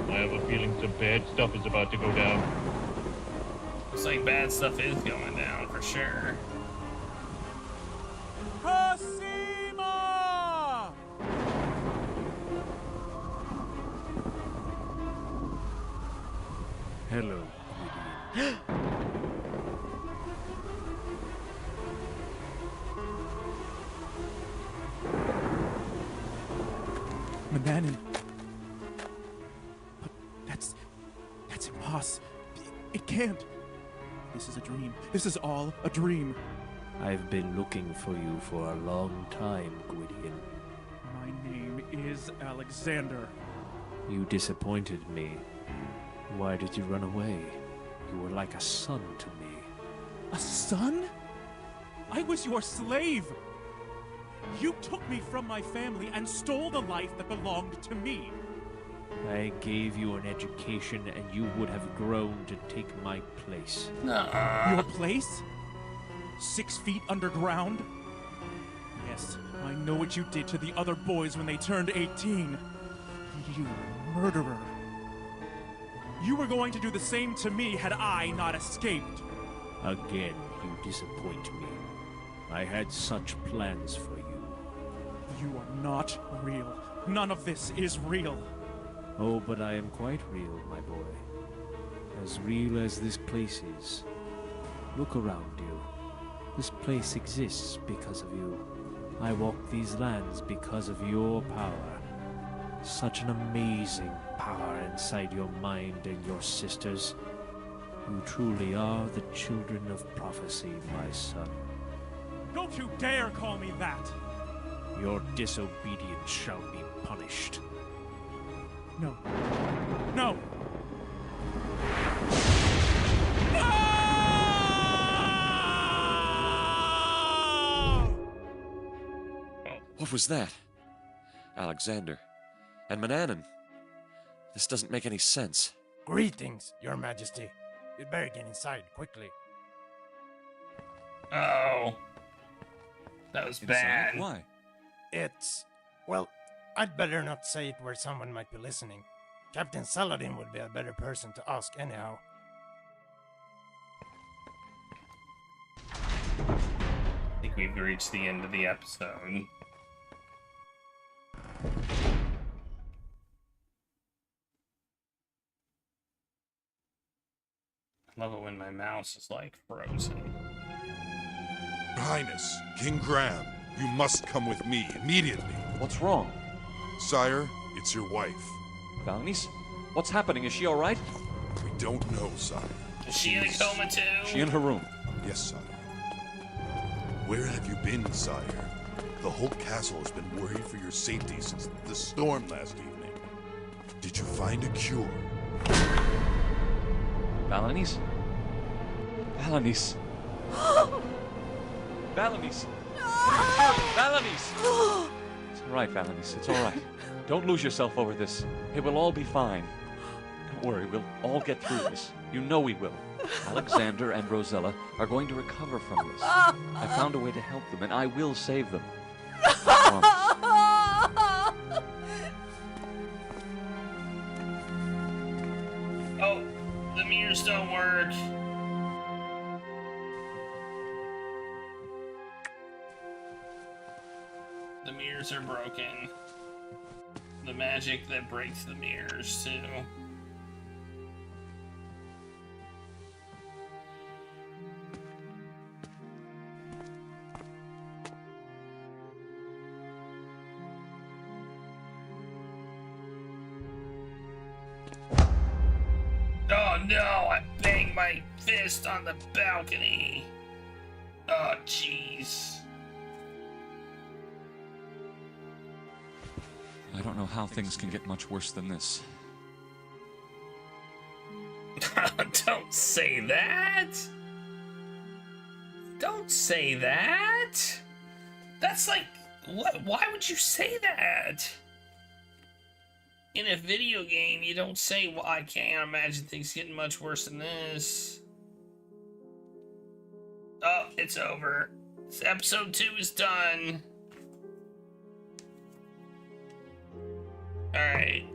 I have a feeling some bad stuff is about to go down. Looks like bad stuff is going down for sure. Cosima! Hello, Gwydion. Manannan. But that's impossible. It can't. This is a dream. This is all a dream. I've been looking for you for a long time, Gwydion. My name is Alexander. You disappointed me. Why did you run away? You were like a son to me. A son? I was your slave. You took me from my family and stole the life that belonged to me. I gave you an education and you would have grown to take my place. Your place? 6 feet underground? Yes, I know what you did to the other boys when they turned 18. You murderer. You were going to do the same to me had I not escaped. Again, you disappoint me. I had such plans for you. You are not real. None of this is real. Oh, but I am quite real, my boy. As real as this place is. Look around you. This place exists because of you. I walk these lands because of your power. Such an amazing power inside your mind and your sisters. You truly are the children of prophecy, my son. Don't you dare call me that! Your disobedience shall be punished. No. No! What was that? Alexander. And Manannan. This doesn't make any sense. Greetings, Your Majesty. You'd better get inside quickly. Oh. That was bad. Why? It's... well, I'd better not say it where someone might be listening. Captain Saladin would be a better person to ask anyhow. I think we've reached the end of the episode. I love it when my mouse is like frozen. Your Highness, King Graham, you must come with me immediately. What's wrong? Sire, it's your wife. Valanice? What's happening? Is she alright? We don't know, sire. Is she in a coma too? She in her room. Yes, sire. Where have you been, sire? The whole castle has been worried for your safety since the storm last evening. Did you find a cure? Valanice? Valanice? Valanice! Valanice! all right, Valenius. It's all right. Don't lose yourself over this. It will all be fine. Don't worry, we'll all get through this. You know we will. Alexander and Rosella are going to recover from this. I found a way to help them, and I will save them. I promise. Oh, the mirrors don't work. The mirrors are broken. The magic that breaks the mirrors, too. Oh no, I banged my fist on the balcony. Oh jeez. I don't know how things can get much worse than this. Don't say that! Don't say that! That's like, what? Why would you say that? In a video game, you don't say, well, I can't imagine things getting much worse than this. Oh, it's over. Episode 2 is done. Alright.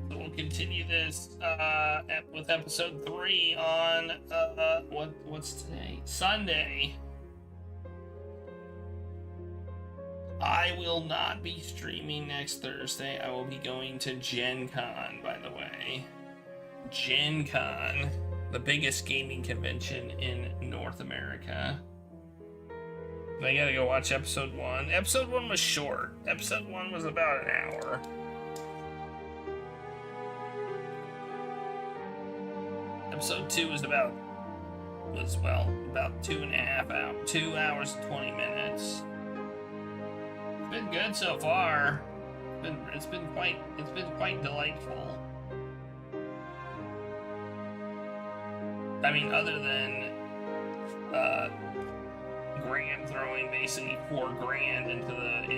So we'll continue this with episode 3 on, what's today? Sunday. I will not be streaming next Thursday. I will be going to Gen Con, by the way. Gen Con, the biggest gaming convention in North America. I gotta go watch episode 1. Episode 1 was short. Episode 1 was about an hour. Episode 2 was about 2.5 hours. 2 hours and 20 minutes. It's been good so far. It's been quite delightful. I mean, other than Graham throwing basically $4,000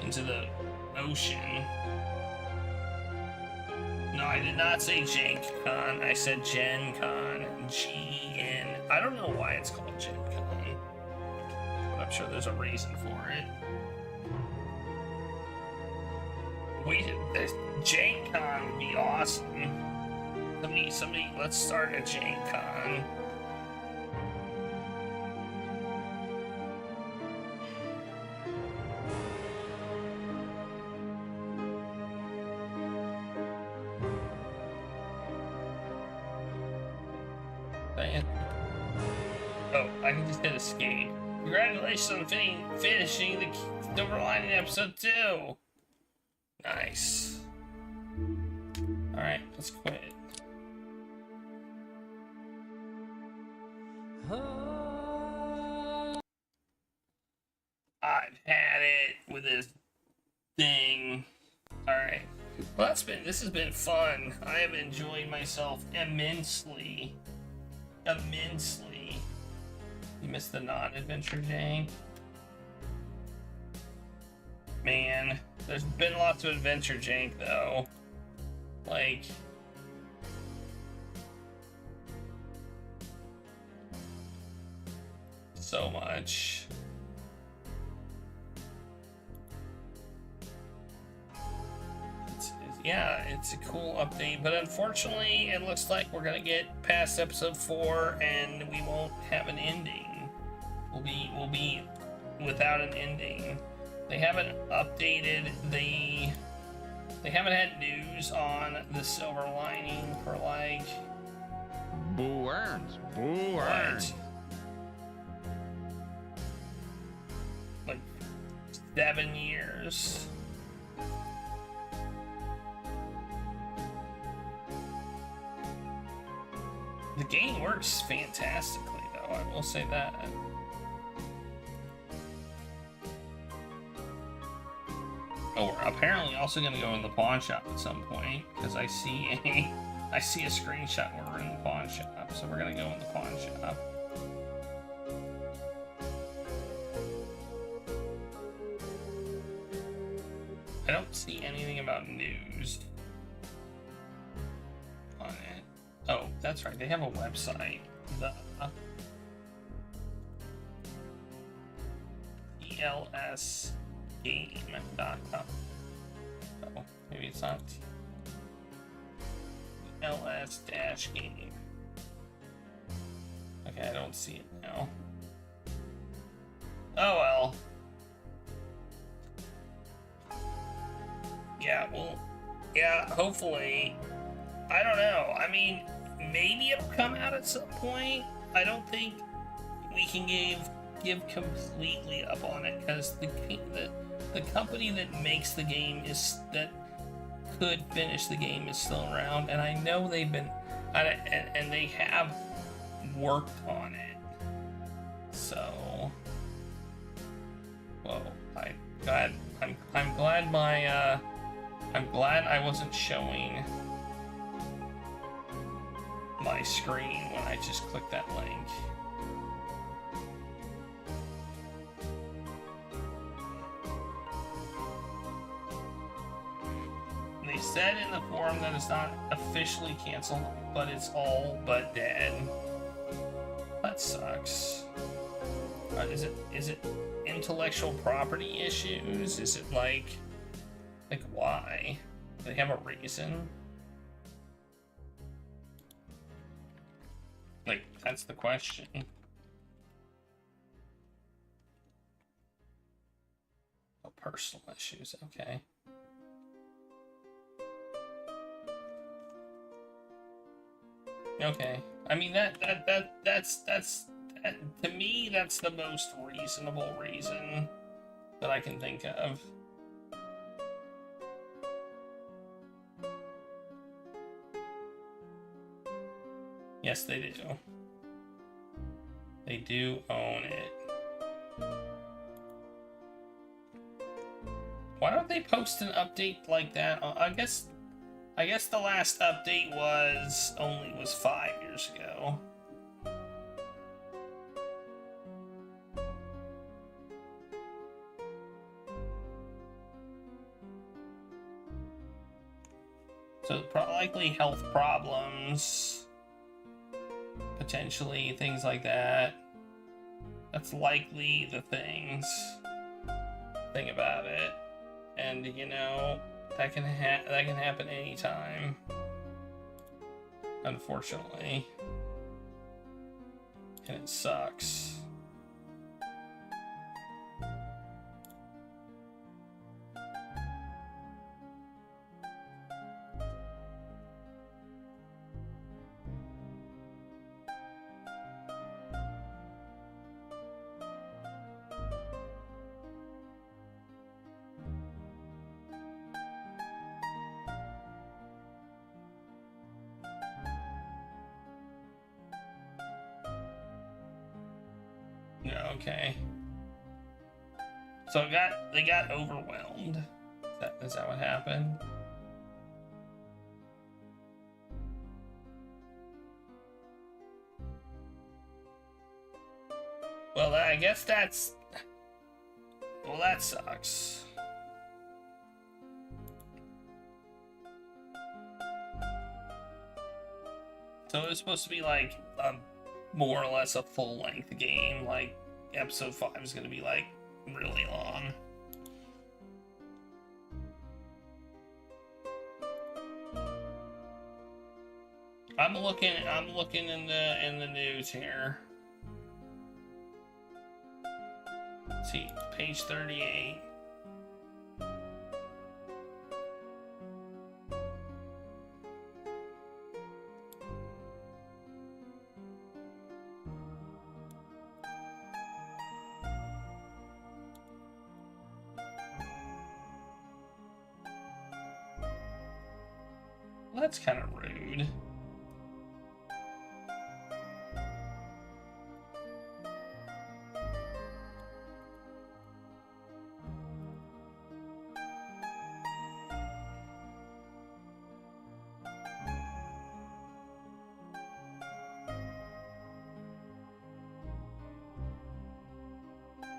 into the ocean. No, I did not say Jank Con. I said Gen Con. G-N. I don't know why it's called Gen Con. But I'm sure there's a reason for it. Jank Con would be awesome. Somebody, let's start a Jank Con. Oh, I can just hit escape. Congratulations on finishing the Silver Lining episode 2. Nice. Alright, let's quit. I've had it with this thing. Alright. Well, this has been fun. I have enjoyed myself immensely. Immensely. You missed the non-adventure, Jane? Man, there's been lots of adventure jank though. Like, so much. Yeah, it's a cool update, but unfortunately it looks like we're gonna get past episode 4 and we won't have an ending. We'll be without an ending. They haven't updated they haven't had news on the Silver Lining for like Boo earns. Boo earns. Like 7 years. The game works fantastically, though, I will say that. Oh, we're apparently also going to go in the pawn shop at some point, because I see a screenshot where we're in the pawn shop, so we're going to go in the pawn shop. I don't see anything about news on it. Oh, that's right. They have a website. The ELSgame.com. Oh, maybe it's not ELS-game. Okay, I don't see it now. Oh well. Yeah, well, yeah, hopefully. I don't know. I mean, maybe it'll come out at some point. I don't think we can give completely up on it, because the company that makes the game that could finish the game is still around, and I know they've been and they have worked on it. So, whoa! I'm glad I wasn't showing my screen when I just clicked that link. They said in the forum that it's not officially canceled, but it's all but dead. That sucks. Is it intellectual property issues? Is it like why? Do they have a reason? Like, that's the question. Oh, personal issues, okay. Okay. I mean, that's to me, that's the most reasonable reason that I can think of. Yes, they do. They do own it. Why don't they post an update like that? I guess the last update was 5 years ago. So likely health problems. Potentially, things like that. That's likely the thing about it. And, you know, that can happen anytime. Unfortunately. And it sucks. Okay. So they got overwhelmed. Is that what happened? Well, I guess that's... Well, that sucks. So it was supposed to be like more or less a full-length game, like episode 5 is going to be like really long. I'm looking in the news here. Let's see, page 38. Well, that's kind of rude.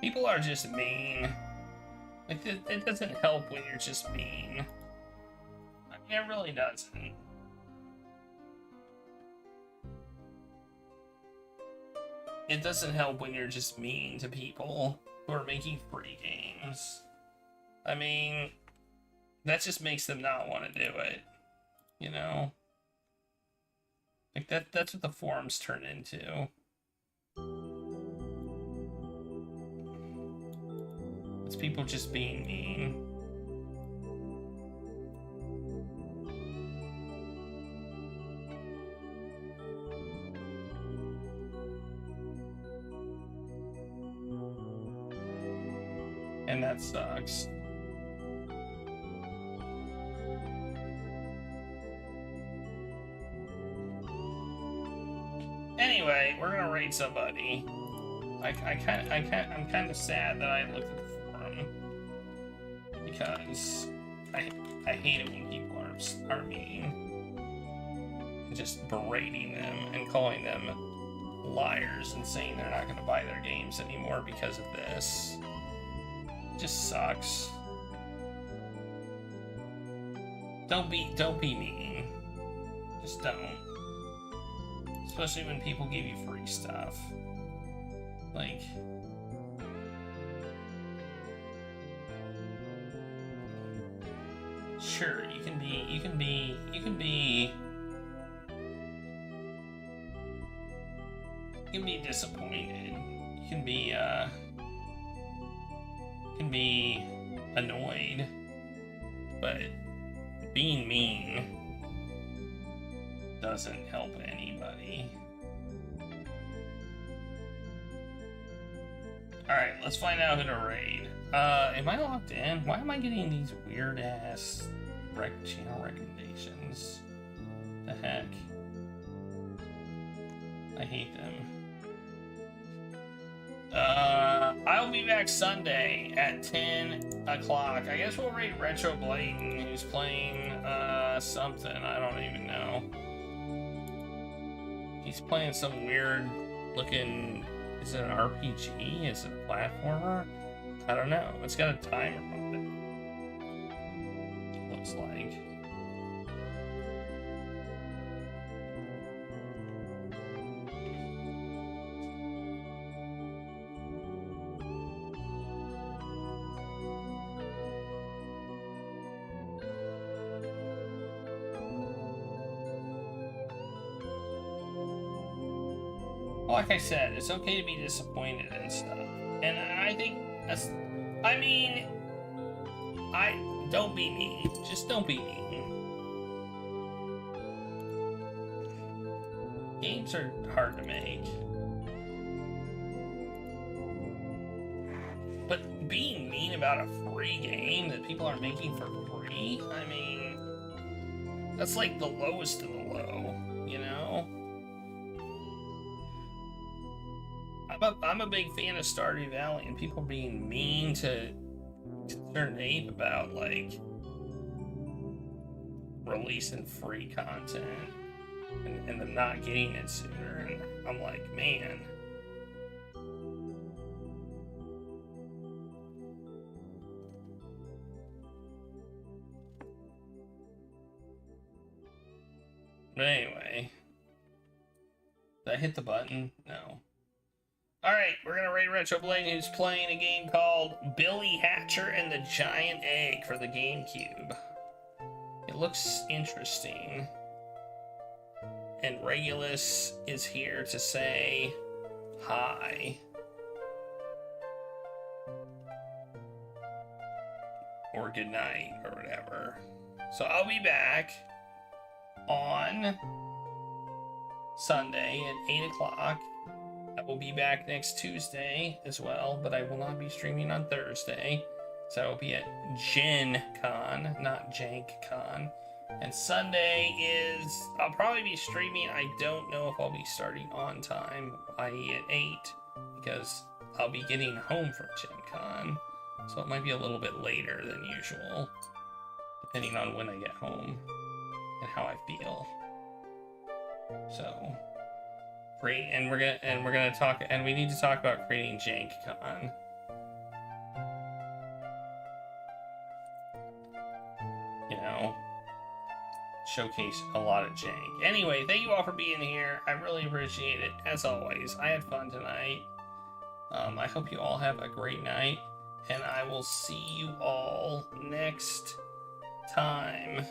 People are just mean. Like, it doesn't help when you're just mean. I mean, it really doesn't. It doesn't help when you're just mean to people who are making free games. I mean, that just makes them not want to do it. You know? Like, that's what the forums turn into. It's people just being mean. And that sucks. Anyway, we're gonna raid somebody. I'm kind of sad that I looked at the forum because I hate it when people are mean, just berating them and calling them liars and saying they're not gonna buy their games anymore because of this. It just sucks. Don't be mean. Just don't. Especially when people give you free stuff. Like, sure, you can be disappointed. You can be annoyed, but being mean doesn't help anybody. Alright, let's find out who to raid. Am I logged in? Why am I getting these weird ass channel recommendations? The heck? I hate them. I'll be back Sunday at 10 o'clock. I guess we'll raid Retro Blatant, who's playing something. I don't even know. He's playing some weird looking. Is it an RPG? Is it a platformer? I don't know. It's got a timer on it. Looks like. Like I said, it's okay to be disappointed and stuff. And I think that's, I mean, don't be mean. Just don't be mean. Games are hard to make. But being mean about a free game that people are making for free, I mean, that's like the lowest of the low, you know? I'm a big fan of Stardew Valley, and people being mean to Concerned Ape about, like, releasing free content and them not getting it sooner. And I'm like, man. But anyway. Did I hit the button? No. Alright, we're gonna raid Retro Blatant, who's playing a game called Billy Hatcher and the Giant Egg for the GameCube. It looks interesting. And Regulus is here to say hi. Or good night, or whatever. So I'll be back on Sunday at 8 o'clock. I will be back next Tuesday as well, but I will not be streaming on Thursday. So I will be at Gen Con, not Jank Con. And Sunday is, I'll probably be streaming. I don't know if I'll be starting on time, i.e. at 8, because I'll be getting home from Gen Con. So it might be a little bit later than usual, depending on when I get home and how I feel. So, great, and we're gonna talk, and we need to talk about creating JankCon. showcase a lot of jank. Anyway, thank you all for being here. I really appreciate it. As always, I had fun tonight. I hope you all have a great night, and I will see you all next time.